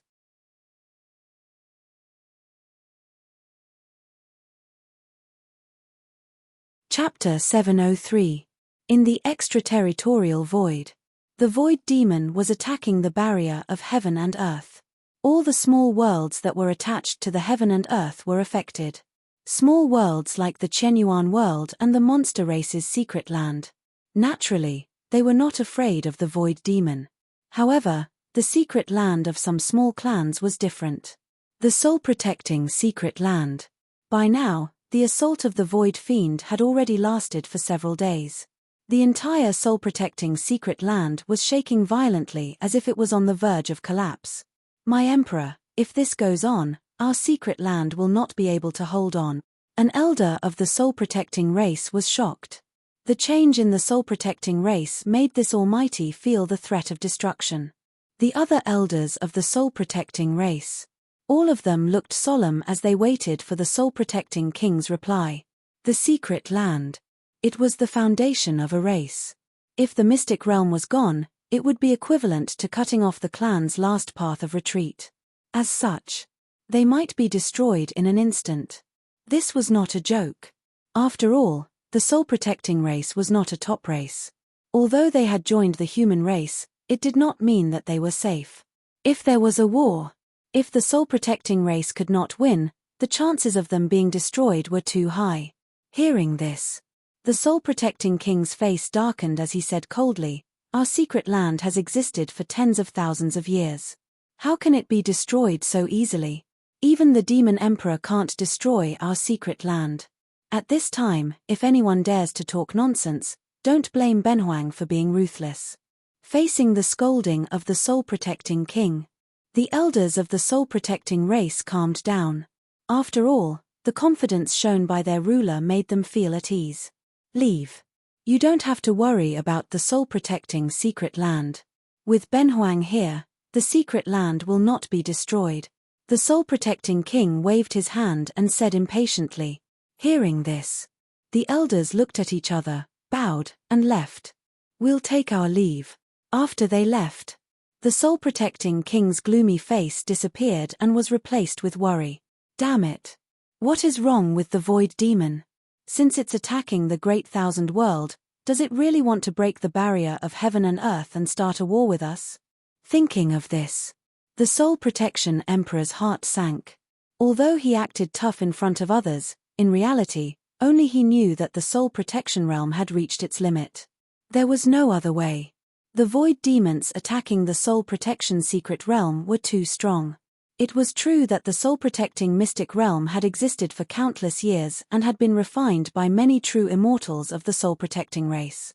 Chapter 703. In the extraterritorial void. The void demon was attacking the barrier of heaven and earth. All the small worlds that were attached to the heaven and earth were affected. Small worlds like the Chenyuan world and the monster race's secret land. Naturally, they were not afraid of the void demon. However, the secret land of some small clans was different. The soul-protecting secret land. By now, the assault of the void fiend had already lasted for several days. The entire soul-protecting secret land was shaking violently as if it was on the verge of collapse. My emperor, if this goes on, our secret land will not be able to hold on. An elder of the soul-protecting race was shocked. The change in the soul-protecting race made this almighty feel the threat of destruction. The other elders of the soul-protecting race. All of them looked solemn as they waited for the soul-protecting king's reply. The secret land. It was the foundation of a race. If the mystic realm was gone, it would be equivalent to cutting off the clan's last path of retreat. As such, they might be destroyed in an instant. This was not a joke. After all, the soul-protecting race was not a top race. Although they had joined the human race, it did not mean that they were safe. If there was a war, if the soul-protecting race could not win, the chances of them being destroyed were too high. Hearing this, the soul-protecting king's face darkened as he said coldly, our secret land has existed for tens of thousands of years. How can it be destroyed so easily? Even the demon emperor can't destroy our secret land. At this time, if anyone dares to talk nonsense, don't blame Benhuang for being ruthless. Facing the scolding of the soul-protecting king, the elders of the soul-protecting race calmed down. After all, the confidence shown by their ruler made them feel at ease. Leave. You don't have to worry about the soul-protecting secret land. With Benhuang here, the secret land will not be destroyed. The soul-protecting king waved his hand and said impatiently. Hearing this, the elders looked at each other, bowed, and left. We'll take our leave. After they left, the soul-protecting king's gloomy face disappeared and was replaced with worry. Damn it. What is wrong with the void demon? Since it's attacking the Great Thousand World, does it really want to break the barrier of heaven and earth and start a war with us? Thinking of this, the soul protection emperor's heart sank. Although he acted tough in front of others, in reality, only he knew that the soul protection realm had reached its limit. There was no other way. The void demons attacking the soul protection secret realm were too strong. It was true that the soul-protecting mystic realm had existed for countless years and had been refined by many true immortals of the soul-protecting race.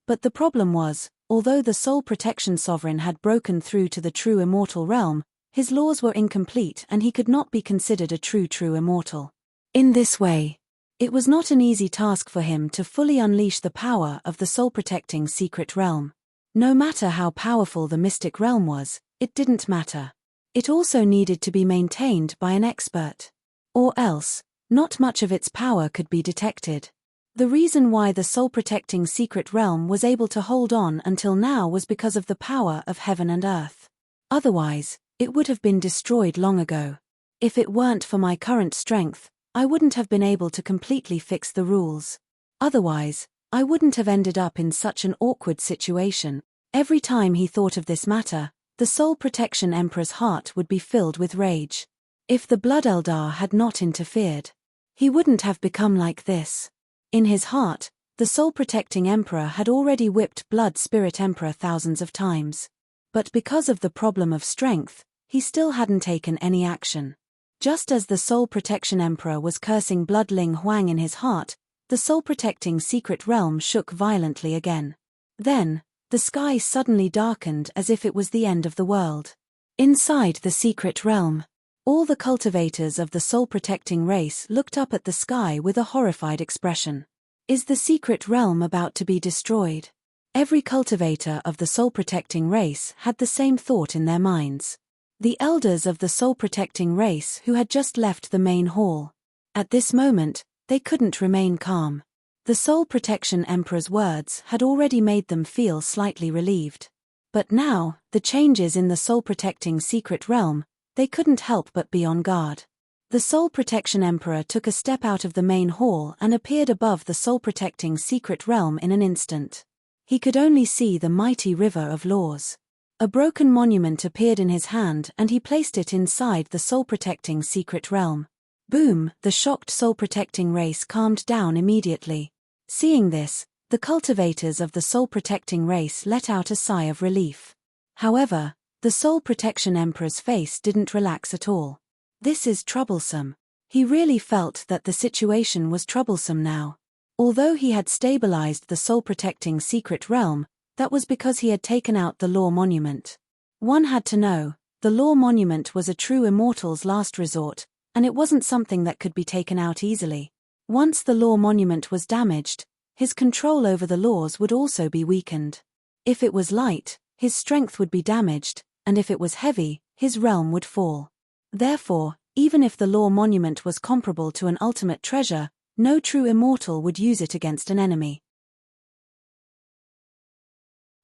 But the problem was, although the soul-protection sovereign had broken through to the true immortal realm, his laws were incomplete and he could not be considered a true immortal. In this way, it was not an easy task for him to fully unleash the power of the soul-protecting secret realm. No matter how powerful the mystic realm was, it didn't matter. It also needed to be maintained by an expert. Or else, not much of its power could be detected. The reason why the soul-protecting secret realm was able to hold on until now was because of the power of heaven and earth. Otherwise, it would have been destroyed long ago. If it weren't for my current strength, I wouldn't have been able to completely fix the rules. Otherwise, I wouldn't have ended up in such an awkward situation. Every time he thought of this matter, the soul protection emperor's heart would be filled with rage. If the Blood Eldar had not interfered, he wouldn't have become like this. In his heart, the soul-protecting Emperor had already whipped Blood Spirit Emperor thousands of times. But because of the problem of strength, he still hadn't taken any action. Just as the Soul Protection Emperor was cursing Bloodling Huang in his heart, the soul-protecting secret realm shook violently again. Then, the sky suddenly darkened as if it was the end of the world. Inside the secret realm, all the cultivators of the soul-protecting race looked up at the sky with a horrified expression. Is the secret realm about to be destroyed? Every cultivator of the soul-protecting race had the same thought in their minds. The elders of the soul-protecting race who had just left the main hall. At this moment, they couldn't remain calm. The Soul Protection Emperor's words had already made them feel slightly relieved. But now, the changes in the soul-protecting secret realm, they couldn't help but be on guard. The Soul Protection Emperor took a step out of the main hall and appeared above the soul-protecting secret realm in an instant. He could only see the mighty river of laws. A broken monument appeared in his hand and he placed it inside the soul-protecting secret realm. Boom! The shocked soul-protecting race calmed down immediately. Seeing this, the cultivators of the soul-protecting race let out a sigh of relief. However, the Soul Protection Emperor's face didn't relax at all. This is troublesome. He really felt that the situation was troublesome now. Although he had stabilized the soul-protecting secret realm, that was because he had taken out the Law Monument. One had to know, the Law Monument was a true immortal's last resort, and it wasn't something that could be taken out easily. Once the Law Monument was damaged, his control over the laws would also be weakened. If it was light, his strength would be damaged, and if it was heavy, his realm would fall. Therefore, even if the Law Monument was comparable to an ultimate treasure, no true immortal would use it against an enemy.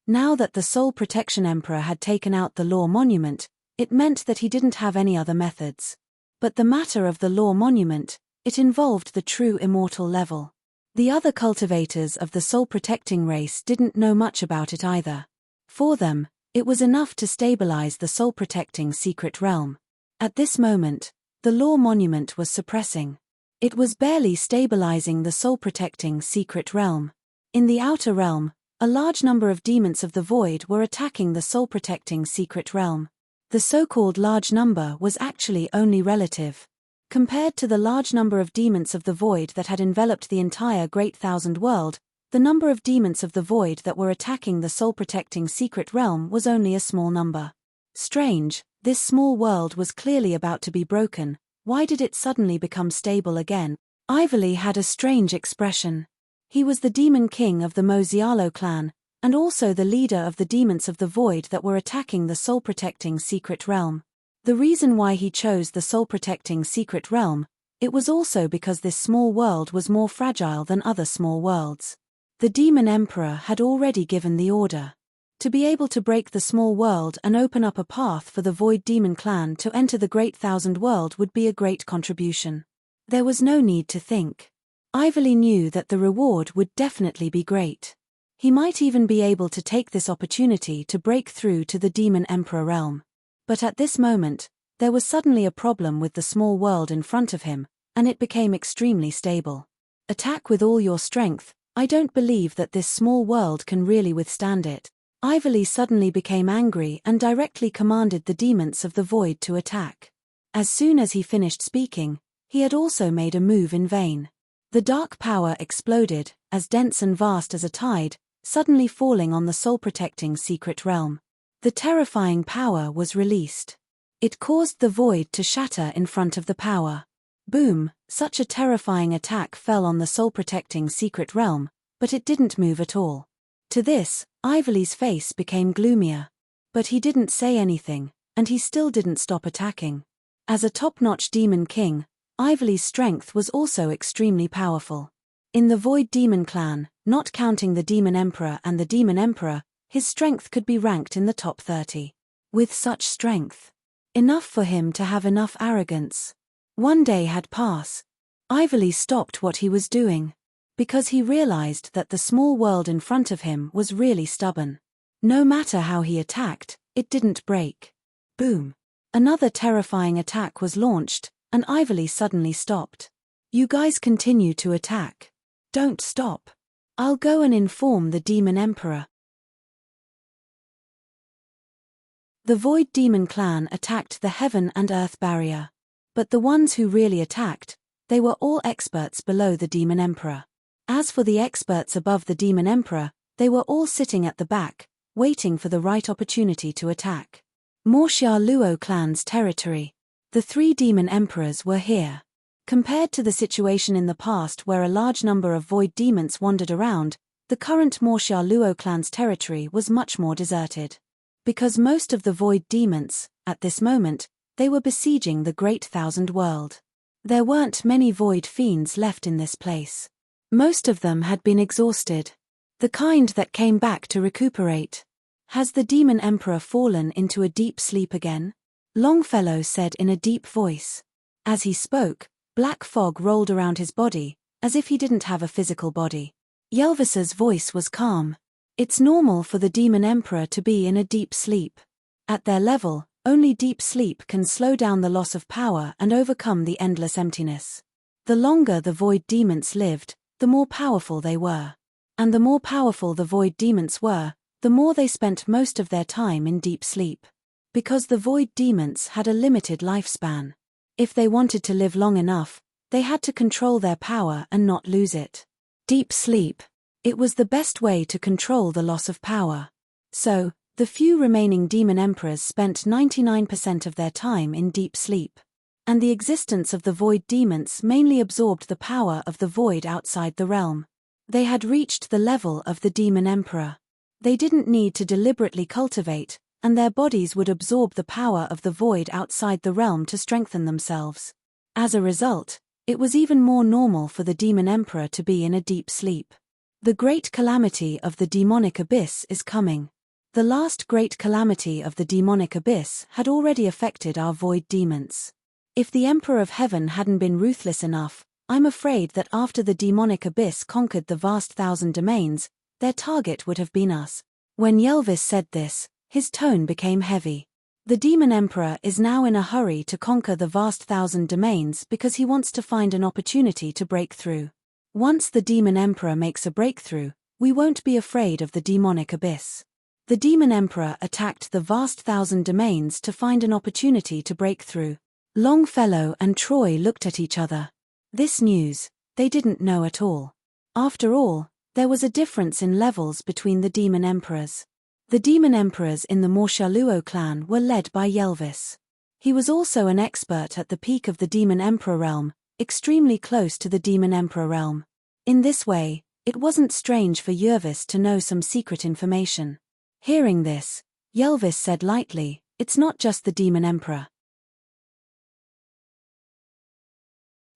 Now that the Soul Protection Emperor had taken out the Law Monument, it meant that he didn't have any other methods. But the matter of the Law Monument, it involved the true immortal level. The other cultivators of the soul-protecting race didn't know much about it either. For them, it was enough to stabilize the soul-protecting secret realm. At this moment, the Law Monument was suppressing. It was barely stabilizing the soul-protecting secret realm. In the outer realm, a large number of demons of the void were attacking the soul-protecting secret realm. The so-called large number was actually only relative. Compared to the large number of demons of the void that had enveloped the entire Great Thousand World, the number of demons of the void that were attacking the soul-protecting secret realm was only a small number. Strange, this small world was clearly about to be broken. Why did it suddenly become stable again? Ivory had a strange expression. He was the demon king of the Mozialo clan, and also the leader of the demons of the void that were attacking the soul-protecting secret realm. The reason why he chose the soul-protecting secret realm, it was also because this small world was more fragile than other small worlds. The demon emperor had already given the order. To be able to break the small world and open up a path for the Void Demon clan to enter the Great Thousand World would be a great contribution. There was no need to think. Ivory knew that the reward would definitely be great. He might even be able to take this opportunity to break through to the Demon Emperor realm. But at this moment, there was suddenly a problem with the small world in front of him, and it became extremely stable. Attack with all your strength. I don't believe that this small world can really withstand it. Ivory suddenly became angry and directly commanded the demons of the void to attack. As soon as he finished speaking, he had also made a move in vain. The dark power exploded, as dense and vast as a tide, suddenly falling on the soul-protecting secret realm. The terrifying power was released. It caused the void to shatter in front of the power. Boom! Such a terrifying attack fell on the soul-protecting secret realm, but it didn't move at all. To this, Ivory's face became gloomier. But he didn't say anything, and he still didn't stop attacking. As a top-notch demon king, Ivory's strength was also extremely powerful. In the Void Demon clan, not counting the Demon Emperor and the Demon Emperor, his strength could be ranked in the top 30. With such strength, enough for him to have enough arrogance. One day had passed. Ivory stopped what he was doing. Because he realized that the small world in front of him was really stubborn. No matter how he attacked, it didn't break. Boom! Another terrifying attack was launched, and Ivily suddenly stopped. You guys continue to attack. Don't stop. I'll go and inform the Demon Emperor. The Void Demon clan attacked the heaven and earth barrier. But the ones who really attacked, they were all experts below the Demon Emperor. As for the experts above the Demon Emperor, they were all sitting at the back, waiting for the right opportunity to attack. Morxia Luo clan's territory. The 3 Demon Emperors were here. Compared to the situation in the past where a large number of void demons wandered around, the current Morxia Luo clan's territory was much more deserted. Because most of the void demons, at this moment, they were besieging the Great Thousand World. There weren't many void fiends left in this place. Most of them had been exhausted. The kind that came back to recuperate. Has the Demon Emperor fallen into a deep sleep again? Longfellow said in a deep voice. As he spoke, black fog rolled around his body, as if he didn't have a physical body. Yelvis's voice was calm. It's normal for the Demon Emperor to be in a deep sleep. At their level, only deep sleep can slow down the loss of power and overcome the endless emptiness. The longer the void demons lived, the more powerful they were. And the more powerful the void demons were, the more they spent most of their time in deep sleep. Because the void demons had a limited lifespan. If they wanted to live long enough, they had to control their power and not lose it. Deep sleep. It was the best way to control the loss of power. So, the few remaining Demon Emperors spent 99% of their time in deep sleep. And the existence of the void demons mainly absorbed the power of the void outside the realm. They had reached the level of the Demon Emperor. They didn't need to deliberately cultivate, and their bodies would absorb the power of the void outside the realm to strengthen themselves. As a result, it was even more normal for the Demon Emperor to be in a deep sleep. The great calamity of the demonic abyss is coming. The last great calamity of the demonic abyss had already affected our void demons. If the Emperor of Heaven hadn't been ruthless enough, I'm afraid that after the demonic abyss conquered the vast 1,000 domains, their target would have been us. When Yelvis said this, his tone became heavy. The Demon Emperor is now in a hurry to conquer the vast 1,000 domains because he wants to find an opportunity to break through. Once the Demon Emperor makes a breakthrough, we won't be afraid of the demonic abyss. The Demon Emperor attacked the vast 1,000 domains to find an opportunity to break through. Longfellow and Troy looked at each other. This news, they didn't know at all. After all, there was a difference in levels between the Demon Emperors. The Demon Emperors in the Morxia Luo clan were led by Yelvis. He was also an expert at the peak of the Demon Emperor realm, extremely close to the Demon Emperor realm. In this way, it wasn't strange for Yelvis to know some secret information. Hearing this, Yelvis said lightly, "It's not just the Demon Emperor.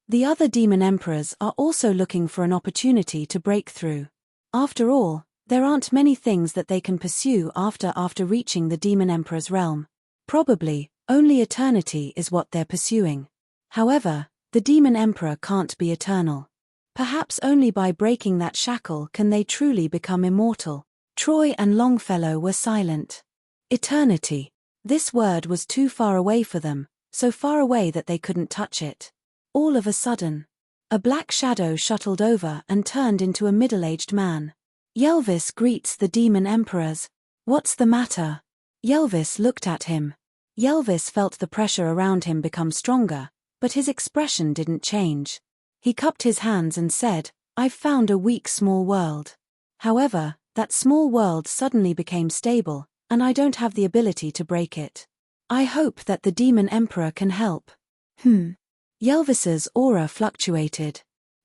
The other Demon Emperors are also looking for an opportunity to break through. After all, there aren't many things that they can pursue after reaching the Demon Emperor's realm. Probably, only eternity is what they're pursuing. However, the Demon Emperor can't be eternal. Perhaps only by breaking that shackle can they truly become immortal." Troy and Longfellow were silent. Eternity. This word was too far away for them, so far away that they couldn't touch it. All of a sudden, a black shadow shuttled over and turned into a middle-aged man. Yelvis greets the Demon Emperors. "What's the matter?" Yelvis looked at him. Yelvis felt the pressure around him become stronger, but his expression didn't change. He cupped his hands and said, "I've found a weak small world. However, that small world suddenly became stable, and I don't have the ability to break it. I hope that the Demon Emperor can help." Yelvis's aura fluctuated.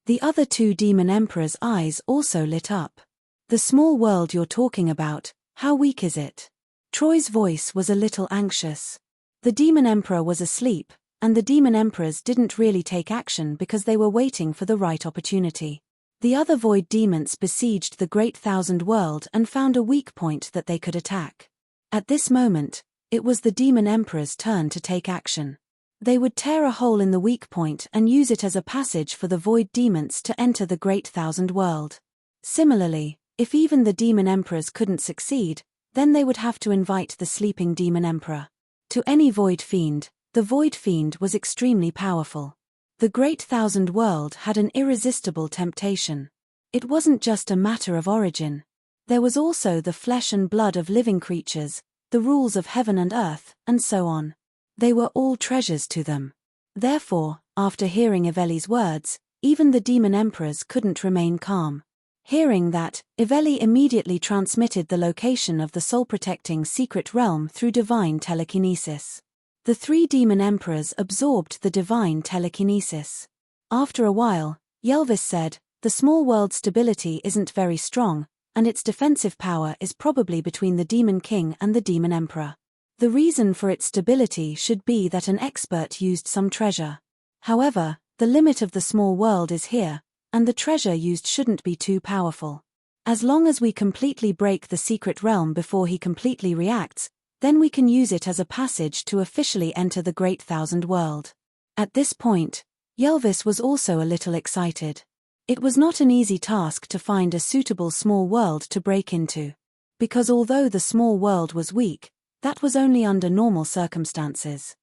The other 2 Demon Emperors' eyes also lit up. "The small world you're talking about, how weak is it?" Troy's voice was a little anxious. The Demon Emperor was asleep, and the Demon Emperors didn't really take action because they were waiting for the right opportunity. The other void demons besieged the Great Thousand World and found a weak point that they could attack. At this moment, it was the Demon Emperor's turn to take action. They would tear a hole in the weak point and use it as a passage for the void demons to enter the Great Thousand World. Similarly, if even the Demon Emperors couldn't succeed, then they would have to invite the sleeping Demon Emperor. To any Void Fiend, the Void Fiend was extremely powerful. The Great Thousand World had an irresistible temptation. It wasn't just a matter of origin. There was also the flesh and blood of living creatures, the rules of heaven and earth, and so on. They were all treasures to them. Therefore, after hearing Iveli's words, even the demon emperors couldn't remain calm. Hearing that, Iveli immediately transmitted the location of the soul-protecting secret realm through divine telekinesis. The 3 demon emperors absorbed the divine telekinesis. After a while, Yelvis said, "The small world's stability isn't very strong, and its defensive power is probably between the Demon King and the Demon Emperor. The reason for its stability should be that an expert used some treasure. However, the limit of the small world is here, and the treasure used shouldn't be too powerful. As long as we completely break the secret realm before he completely reacts, then we can use it as a passage to officially enter the Great Thousand World." At this point, Yelvis was also a little excited. It was not an easy task to find a suitable small world to break into. Because although the small world was weak, that was only under normal circumstances.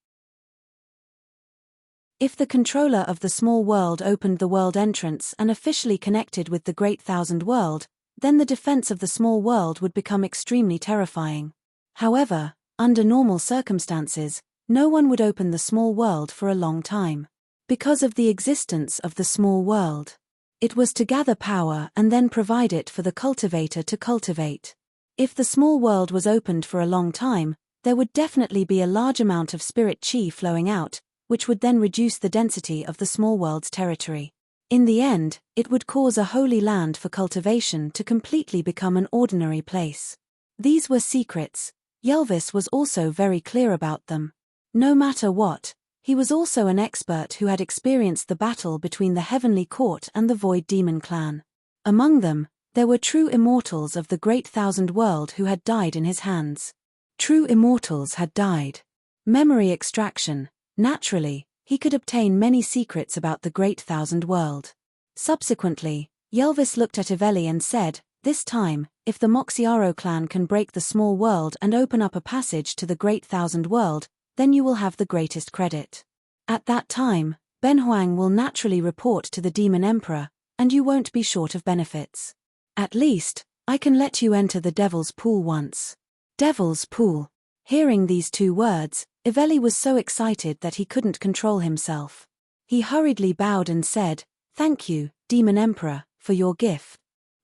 If the controller of the small world opened the world entrance and officially connected with the Great Thousand World, then the defense of the small world would become extremely terrifying. However, under normal circumstances, no one would open the small world for a long time. Because of the existence of the small world, it was to gather power and then provide it for the cultivator to cultivate. If the small world was opened for a long time, there would definitely be a large amount of spirit chi flowing out, which would then reduce the density of the small world's territory. In the end, it would cause a holy land for cultivation to completely become an ordinary place. These were secrets. Yelvis was also very clear about them. No matter what, he was also an expert who had experienced the battle between the Heavenly Court and the Void Demon clan. Among them, there were true immortals of the Great Thousand World who had died in his hands. True immortals had died. Memory extraction. Naturally, he could obtain many secrets about the Great Thousand World. Subsequently, Yelvis looked at Iveli and said, "This time, if the Moxiaro clan can break the small world and open up a passage to the Great Thousand World, then you will have the greatest credit. At that time, Benhuang will naturally report to the Demon Emperor, and you won't be short of benefits. At least, I can let you enter the Devil's Pool once." Devil's Pool. Hearing these 2 words, Iveli was so excited that he couldn't control himself. He hurriedly bowed and said, "Thank you, Demon Emperor, for your gift."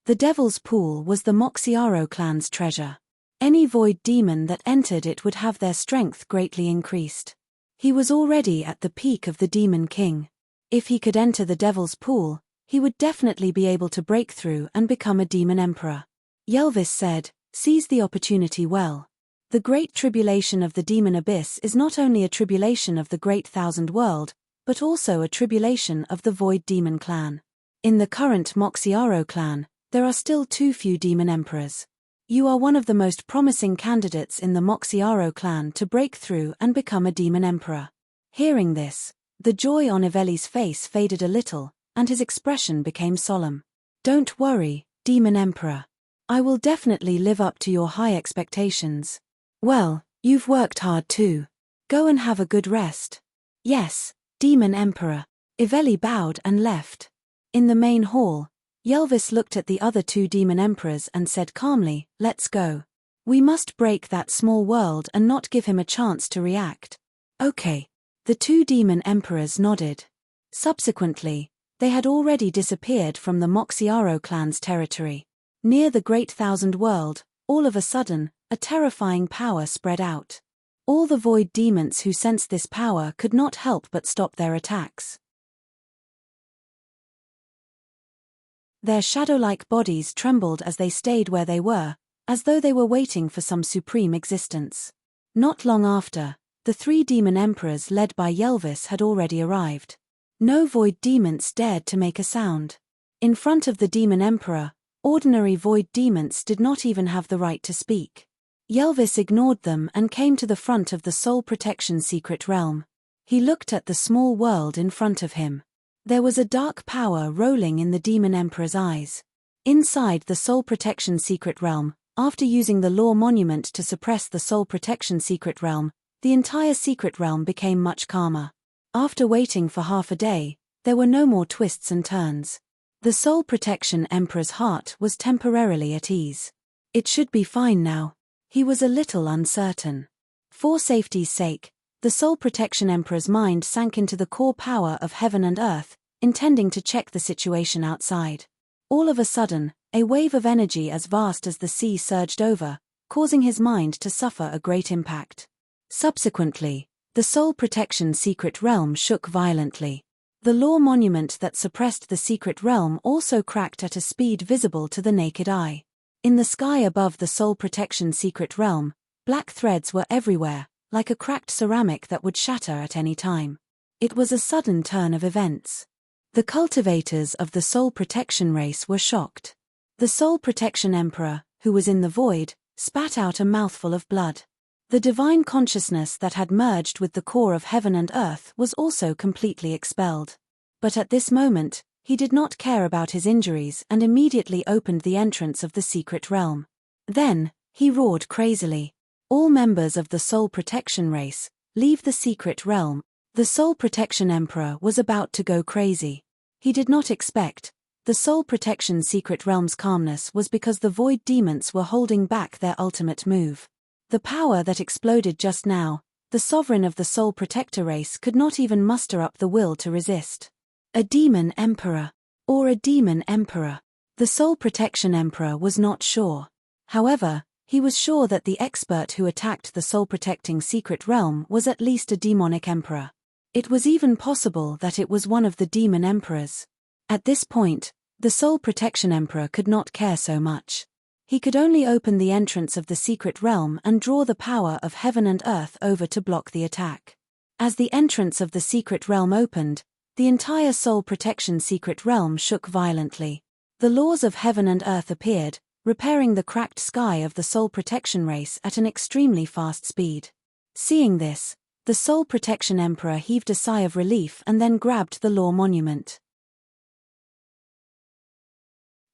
The Devil's Pool was the Moxiaro clan's treasure. Any void demon that entered it would have their strength greatly increased. He was already at the peak of the Demon King. If he could enter the Devil's Pool, he would definitely be able to break through and become a Demon Emperor. Yelvis said, "Seize the opportunity well. The Great Tribulation of the Demon Abyss is not only a tribulation of the Great Thousand World, but also a tribulation of the Void Demon clan. In the current Moxiaro clan, there are still too few Demon Emperors. You are one of the most promising candidates in the Moxiaro clan to break through and become a Demon Emperor." Hearing this, the joy on Iveli's face faded a little, and his expression became solemn. "Don't worry, Demon Emperor. I will definitely live up to your high expectations." "Well, you've worked hard too. Go and have a good rest." "Yes, Demon Emperor." Iveli bowed and left. In the main hall, Yelvis looked at the other 2 Demon Emperors and said calmly, "Let's go. We must break that small world and not give him a chance to react." "Okay." The 2 Demon Emperors nodded. Subsequently, they had already disappeared from the Moxiaro clan's territory. Near the Great Thousand World, all of a sudden, a terrifying power spread out. All the void demons who sensed this power could not help but stop their attacks. Their shadow-like bodies trembled as they stayed where they were, as though they were waiting for some supreme existence. Not long after, the 3 demon emperors led by Yelvis had already arrived. No void demons dared to make a sound. In front of the demon emperor, ordinary void demons did not even have the right to speak. Yelvis ignored them and came to the front of the soul protection secret realm. He looked at the small world in front of him. There was a dark power rolling in the demon emperor's eyes. Inside the soul protection secret realm, after using the law monument to suppress the soul protection secret realm, the entire secret realm became much calmer. After waiting for half a day, there were no more twists and turns. The Soul Protection Emperor's heart was temporarily at ease. It should be fine now. He was a little uncertain. For safety's sake, the Soul Protection Emperor's mind sank into the core power of heaven and earth, intending to check the situation outside. All of a sudden, a wave of energy as vast as the sea surged over, causing his mind to suffer a great impact. Subsequently, the Soul Protection Secret Realm shook violently. The law monument that suppressed the secret realm also cracked at a speed visible to the naked eye. In the sky above the Soul Protection Secret Realm, black threads were everywhere, like a cracked ceramic that would shatter at any time. It was a sudden turn of events. The cultivators of the Soul Protection race were shocked. The Soul Protection Emperor, who was in the void, spat out a mouthful of blood. The divine consciousness that had merged with the core of heaven and earth was also completely expelled. But at this moment, he did not care about his injuries and immediately opened the entrance of the secret realm. Then, he roared crazily. All members of the Soul Protection race, leave the secret realm. The Soul Protection Emperor was about to go crazy. He did not expect. The Soul Protection Secret Realm's calmness was because the Void Demons were holding back their ultimate move. The power that exploded just now, the sovereign of the Soul Protector race could not even muster up the will to resist. A demon emperor. Or a demon emperor. The Soul Protection Emperor was not sure. However, he was sure that the expert who attacked the soul-protecting secret realm was at least a demonic emperor. It was even possible that it was one of the demon emperors. At this point, the Soul Protection Emperor could not care so much. He could only open the entrance of the secret realm and draw the power of heaven and earth over to block the attack. As the entrance of the secret realm opened, the entire Soul Protection secret realm shook violently. The laws of heaven and earth appeared, repairing the cracked sky of the Soul Protection race at an extremely fast speed. Seeing this, the Soul Protection Emperor heaved a sigh of relief and then grabbed the law monument.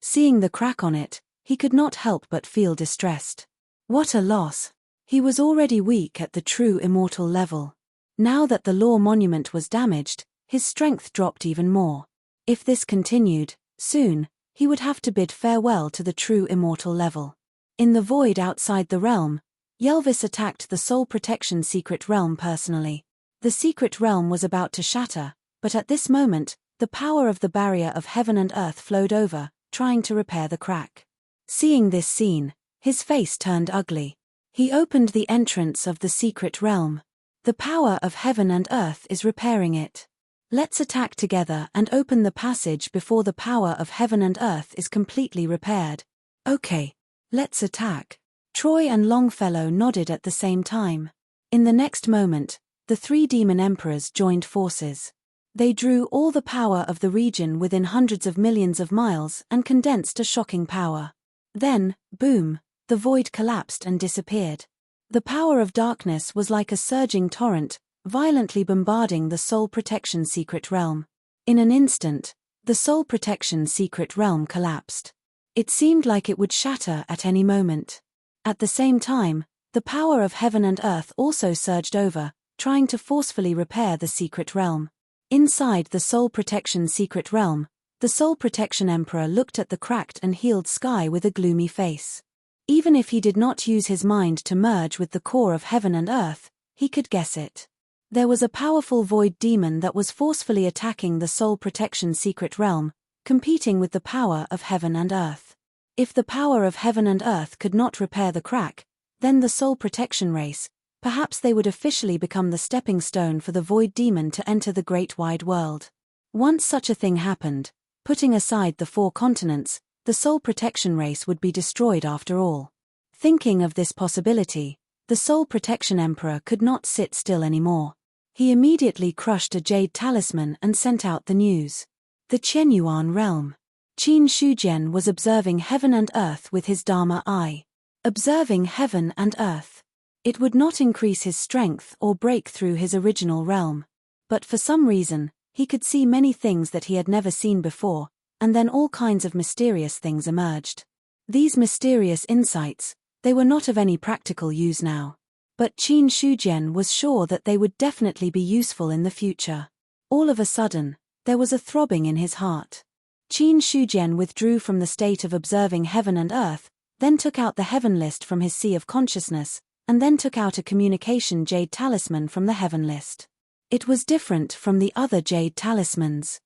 Seeing the crack on it, he could not help but feel distressed. What a loss! He was already weak at the true immortal level. Now that the law monument was damaged, his strength dropped even more. If this continued, soon, he would have to bid farewell to the true immortal level. In the void outside the realm, Yelvis attacked the Soul Protection secret realm personally. The secret realm was about to shatter, but at this moment, the power of the barrier of heaven and earth flowed over, trying to repair the crack. Seeing this scene, his face turned ugly. He opened the entrance of the secret realm. The power of heaven and earth is repairing it. Let's attack together and open the passage before the power of heaven and earth is completely repaired. Okay, let's attack. Troy and Longfellow nodded at the same time. In the next moment, the three demon emperors joined forces. They drew all the power of the region within hundreds of millions of miles and condensed a shocking power. Then, boom, the void collapsed and disappeared. The power of darkness was like a surging torrent, violently bombarding the Soul Protection secret realm. In an instant, the Soul Protection secret realm collapsed. It seemed like it would shatter at any moment. At the same time, the power of heaven and earth also surged over, trying to forcefully repair the secret realm. Inside the Soul Protection secret realm, the Soul Protection Emperor looked at the cracked and healed sky with a gloomy face. Even if he did not use his mind to merge with the core of heaven and earth, he could guess it. There was a powerful void demon that was forcefully attacking the Soul Protection secret realm, competing with the power of heaven and earth. If the power of heaven and earth could not repair the crack, then the Soul Protection race, perhaps they would officially become the stepping stone for the void demon to enter the great wide world. Once such a thing happened, putting aside the 4 continents, the Soul Protection race would be destroyed after all. Thinking of this possibility, the Soul Protection Emperor could not sit still anymore. He immediately crushed a jade talisman and sent out the news. The Qianyuan realm. Qin Shujian was observing heaven and earth with his Dharma eye. Observing heaven and earth. It would not increase his strength or break through his original realm. But for some reason, he could see many things that he had never seen before, and then all kinds of mysterious things emerged. These mysterious insights, they were not of any practical use now. But Qin Shujian was sure that they would definitely be useful in the future. All of a sudden, there was a throbbing in his heart. Qin Shujian withdrew from the state of observing heaven and earth, then took out the heaven list from his sea of consciousness, and then took out a communication jade talisman from the heaven list. It was different from the other jade talismans.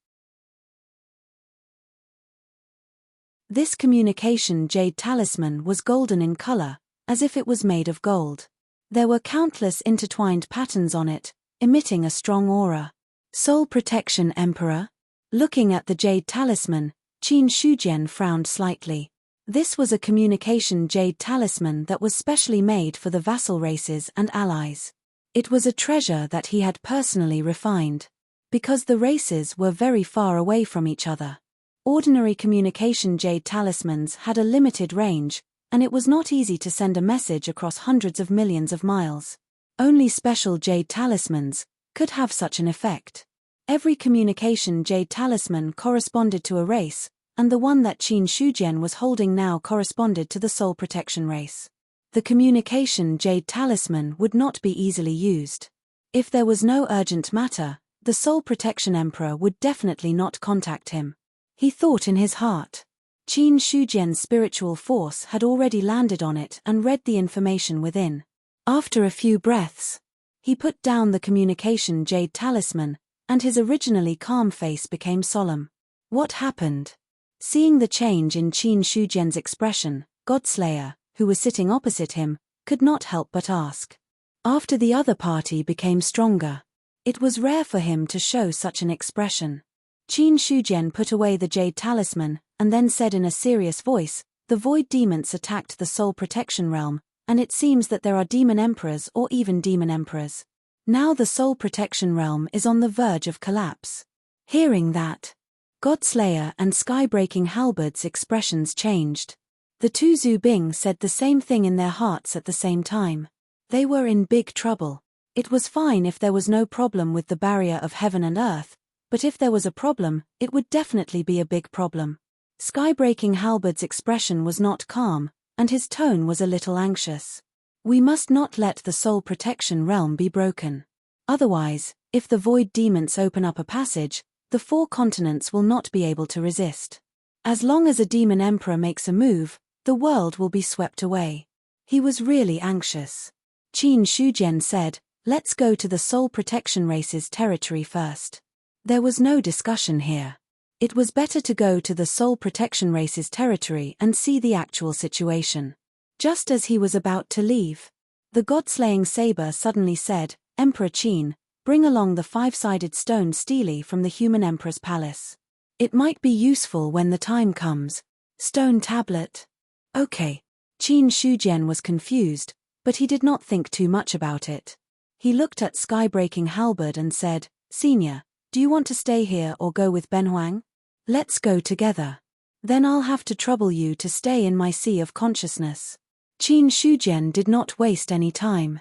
This communication jade talisman was golden in color, as if it was made of gold. There were countless intertwined patterns on it, emitting a strong aura. Soul Protection Emperor? Looking at the jade talisman, Qin Shujian frowned slightly. This was a communication jade talisman that was specially made for the vassal races and allies. It was a treasure that he had personally refined. Because the races were very far away from each other. Ordinary communication jade talismans had a limited range, and it was not easy to send a message across hundreds of millions of miles. Only special jade talismans could have such an effect. Every communication jade talisman corresponded to a race, and the one that Qin Shujian was holding now corresponded to the soul protection race. The communication jade talisman would not be easily used. If there was no urgent matter, the soul protection emperor would definitely not contact him. He thought in his heart. Qin Shujian's spiritual force had already landed on it and read the information within. After a few breaths, he put down the communication jade talisman, and his originally calm face became solemn. What happened? Seeing the change in Qin Shujian's expression, Godslayer, who was sitting opposite him, could not help but ask. After the other party became stronger, it was rare for him to show such an expression. Qin Shujian put away the jade talisman, and then said in a serious voice, "The void demons attacked the soul protection realm, and it seems that there are demon emperors or even demon emperors. Now the soul protection realm is on the verge of collapse." Hearing that, Godslayer and Skybreaking Halberd's expressions changed. The two Zubing said the same thing in their hearts at the same time. They were in big trouble. It was fine if there was no problem with the barrier of heaven and earth, but if there was a problem, it would definitely be a big problem. Skybreaking Halberd's expression was not calm, and his tone was a little anxious. We must not let the soul protection realm be broken. Otherwise, if the void demons open up a passage, the 4 continents will not be able to resist. As long as a demon emperor makes a move, the world will be swept away. He was really anxious. Qin Shujian said, "Let's go to the soul protection race's territory first." There was no discussion here. It was better to go to the soul protection race's territory and see the actual situation. Just as he was about to leave, the god-slaying saber suddenly said, "Emperor Qin, bring along the 5-sided stone stele from the human emperor's palace. It might be useful when the time comes." Stone tablet. Okay. Qin Shujian was confused, but he did not think too much about it. He looked at Skybreaking Halberd and said, "Senior, do you want to stay here or go with Benhuang? Let's go together. Then I'll have to trouble you to stay in my sea of consciousness." Qin Shujian did not waste any time.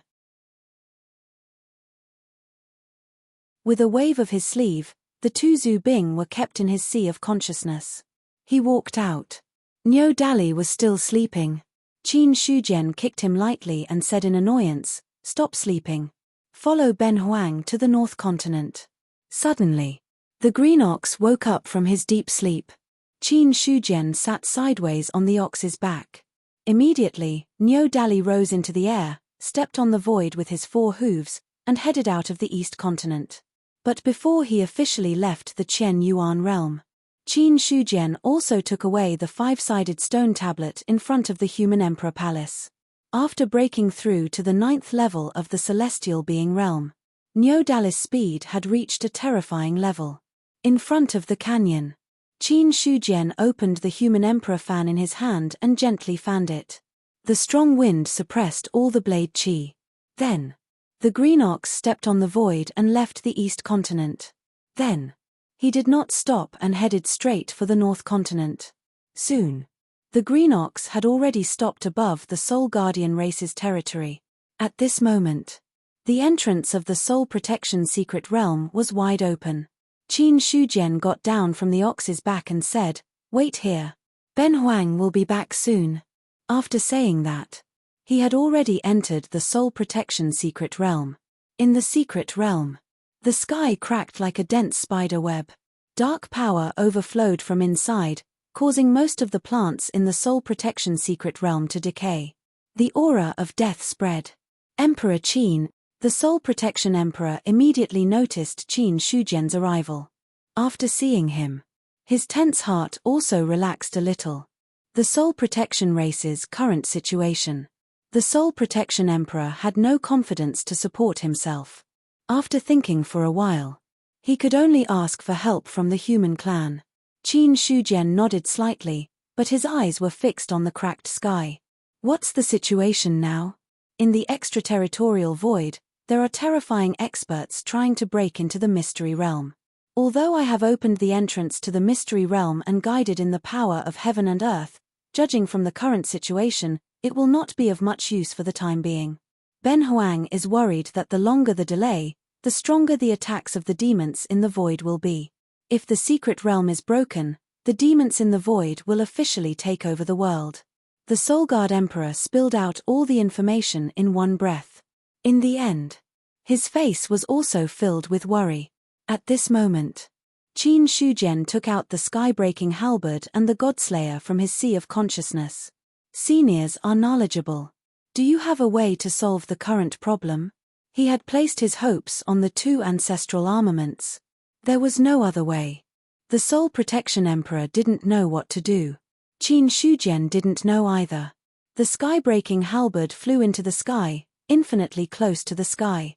With a wave of his sleeve, the two Zubing were kept in his sea of consciousness. He walked out. Niu Dali was still sleeping. Qin Shujian kicked him lightly and said in annoyance, "Stop sleeping. Follow Benhuang to the North Continent." Suddenly, the green ox woke up from his deep sleep. Qin Shujian sat sideways on the ox's back. Immediately, Niu Dali rose into the air, stepped on the void with his 4 hooves, and headed out of the East Continent. But before he officially left the Qian Yuan realm, Qin Shujian also took away the 5-sided stone tablet in front of the human emperor palace. After breaking through to the 9th level of the celestial being realm, Niu Dali's speed had reached a terrifying level. In front of the canyon, Qin Shujian opened the human emperor fan in his hand and gently fanned it. The strong wind suppressed all the blade qi. Then, the green ox stepped on the void and left the East Continent. Then, he did not stop and headed straight for the North Continent. Soon, the green ox had already stopped above the Soul Guardian race's territory. At this moment, the entrance of the Soul Protection secret realm was wide open. Qin Shujian got down from the ox's back and said, "Wait here. Benhuang will be back soon." After saying that, He had already entered the soul protection secret realm. In the secret realm, the sky cracked like a dense spider web. Dark power overflowed from inside, causing most of the plants in the soul protection secret realm to decay. The aura of death spread. Emperor Qin, the soul protection emperor, immediately noticed Qin Shujian's arrival. After seeing him, his tense heart also relaxed a little. The soul protection race's current situation. The soul protection emperor had no confidence to support himself. After thinking for a while, he could only ask for help from the human clan. Qin Shujian nodded slightly, but his eyes were fixed on the cracked sky. What's the situation now? In the extraterritorial void, there are terrifying experts trying to break into the mystery realm. Although I have opened the entrance to the mystery realm and guided in the power of heaven and earth, judging from the current situation, it will not be of much use for the time being. Ben Huang is worried that the longer the delay, the stronger the attacks of the demons in the void will be. If the secret realm is broken, the demons in the void will officially take over the world. The Soul Guard Emperor spilled out all the information in one breath. In the end, his face was also filled with worry. At this moment, Qin Shujian took out the sky-breaking halberd and the Godslayer from his sea of consciousness. Seniors are knowledgeable. Do you have a way to solve the current problem? He had placed his hopes on the two ancestral armaments. There was no other way. The Soul Protection Emperor didn't know what to do. Qin Shujian didn't know either. The sky-breaking halberd flew into the sky, infinitely close to the sky.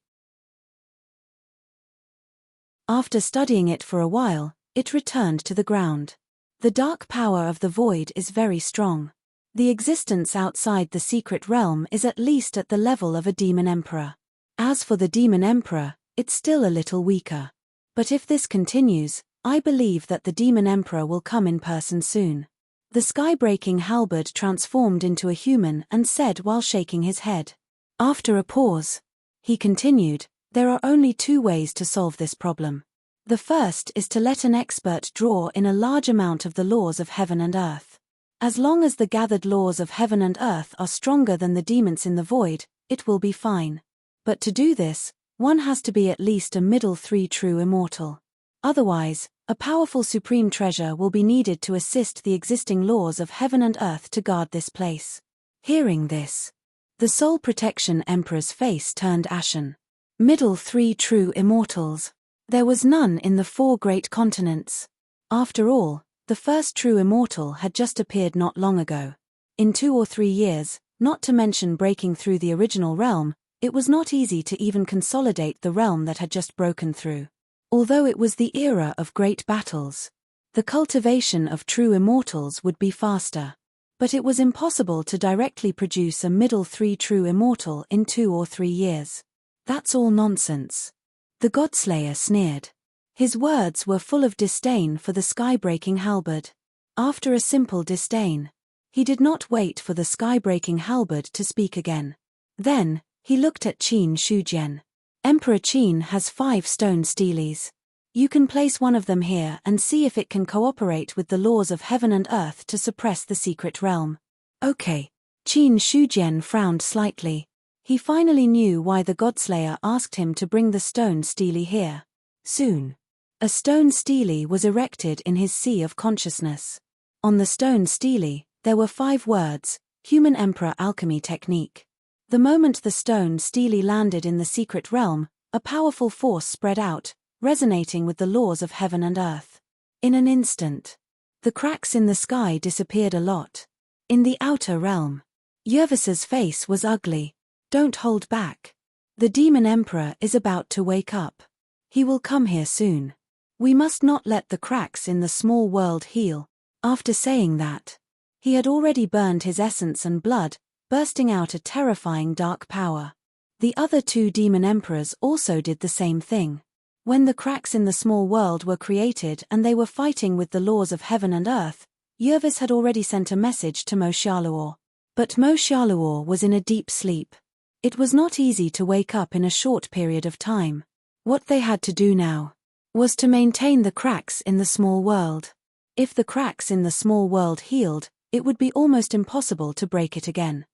After studying it for a while, it returned to the ground. The dark power of the void is very strong. The existence outside the secret realm is at least at the level of a demon emperor. As for the demon emperor, it's still a little weaker. But if this continues, I believe that the demon emperor will come in person soon. The sky-breaking halberd transformed into a human and said while shaking his head. After a pause, he continued, there are only two ways to solve this problem. The first is to let an expert draw in a large amount of the laws of heaven and earth. As long as the gathered laws of heaven and earth are stronger than the demons in the void, it will be fine. But to do this, one has to be at least a middle 3 true immortal. Otherwise, a powerful supreme treasure will be needed to assist the existing laws of heaven and earth to guard this place. Hearing this, the Soul Protection Emperor's face turned ashen. Middle 3 true immortals. There was none in the 4 great continents. After all, the first true immortal had just appeared not long ago. In 2 or 3 years, not to mention breaking through the original realm, it was not easy to even consolidate the realm that had just broken through. Although it was the era of great battles, the cultivation of true immortals would be faster. But it was impossible to directly produce a middle 3 true immortal in 2 or 3 years. That's all nonsense. The Godslayer sneered. His words were full of disdain for the sky-breaking halberd. After a simple disdain, he did not wait for the sky-breaking halberd to speak again. Then, he looked at Qin Shujian. Emperor Qin has 5 stone steles. You can place one of them here and see if it can cooperate with the laws of heaven and earth to suppress the secret realm. Okay. Qin Shujian frowned slightly. He finally knew why the Godslayer asked him to bring the stone stele here. Soon, a stone stele was erected in his sea of consciousness. On the stone stele, there were 5 words, Human Emperor Alchemy Technique. The moment the stone stele landed in the secret realm, a powerful force spread out, resonating with the laws of heaven and earth. In an instant, the cracks in the sky disappeared a lot. In the outer realm, Yervis's face was ugly. Don't hold back. The demon emperor is about to wake up. He will come here soon. We must not let the cracks in the small world heal. After saying that, he had already burned his essence and blood, bursting out a terrifying dark power. The other 2 demon emperors also did the same thing. When the cracks in the small world were created and they were fighting with the laws of heaven and earth, Yervis had already sent a message to Mo Xiaoluo. But Mo Xiaoluo was in a deep sleep. It was not easy to wake up in a short period of time. What they had to do now was to maintain the cracks in the small world. If the cracks in the small world healed, it would be almost impossible to break it again.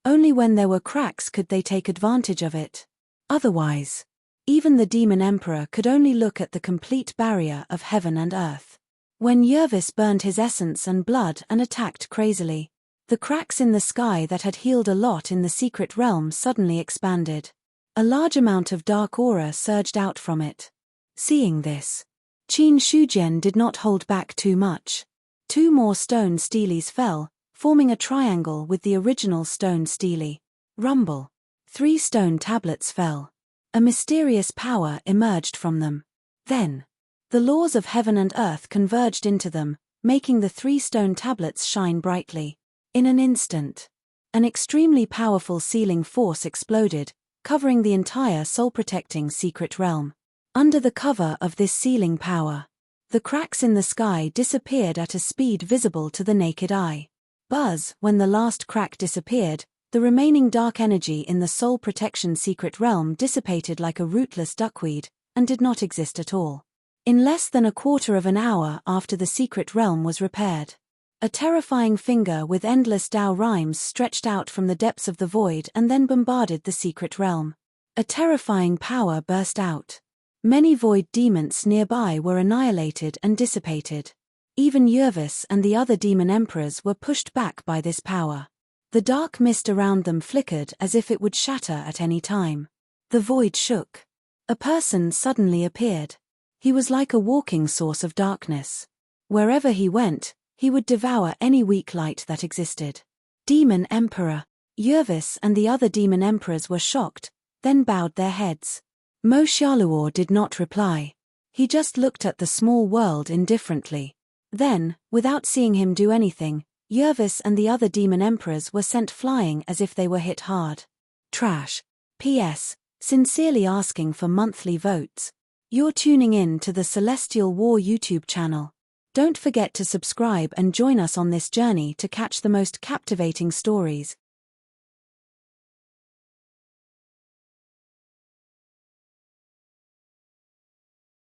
Only when there were cracks could they take advantage of it. Otherwise, even the demon emperor could only look at the complete barrier of heaven and earth. When Yervis burned his essence and blood and attacked crazily, the cracks in the sky that had healed a lot in the secret realm suddenly expanded. A large amount of dark aura surged out from it. Seeing this, Qin Shujian did not hold back too much. 2 more stone steelies fell, forming a triangle with the original stone steely. Rumble. 3 stone tablets fell. A mysterious power emerged from them. Then, the laws of heaven and earth converged into them, making the 3 stone tablets shine brightly. In an instant, an extremely powerful sealing force exploded, covering the entire soul-protecting secret realm. Under the cover of this sealing power, the cracks in the sky disappeared at a speed visible to the naked eye. Buzz, when the last crack disappeared, the remaining dark energy in the soul protection secret realm dissipated like a rootless duckweed, and did not exist at all. In less than a quarter of an hour after the secret realm was repaired, a terrifying finger with endless Tao rhymes stretched out from the depths of the void and then bombarded the secret realm. A terrifying power burst out. Many void demons nearby were annihilated and dissipated. Even Yervis and the other demon emperors were pushed back by this power. The dark mist around them flickered as if it would shatter at any time. The void shook. A person suddenly appeared. He was like a walking source of darkness. Wherever he went, he would devour any weak light that existed. Demon Emperor. Yervis and the other demon emperors were shocked, then bowed their heads. Mo Xiaoluo did not reply. He just looked at the small world indifferently. Then, without seeing him do anything, Yervis and the other demon emperors were sent flying as if they were hit hard. Trash. P.S. Sincerely asking for monthly votes. You're tuning in to the Celestial War YouTube channel. Don't forget to subscribe and join us on this journey to catch the most captivating stories,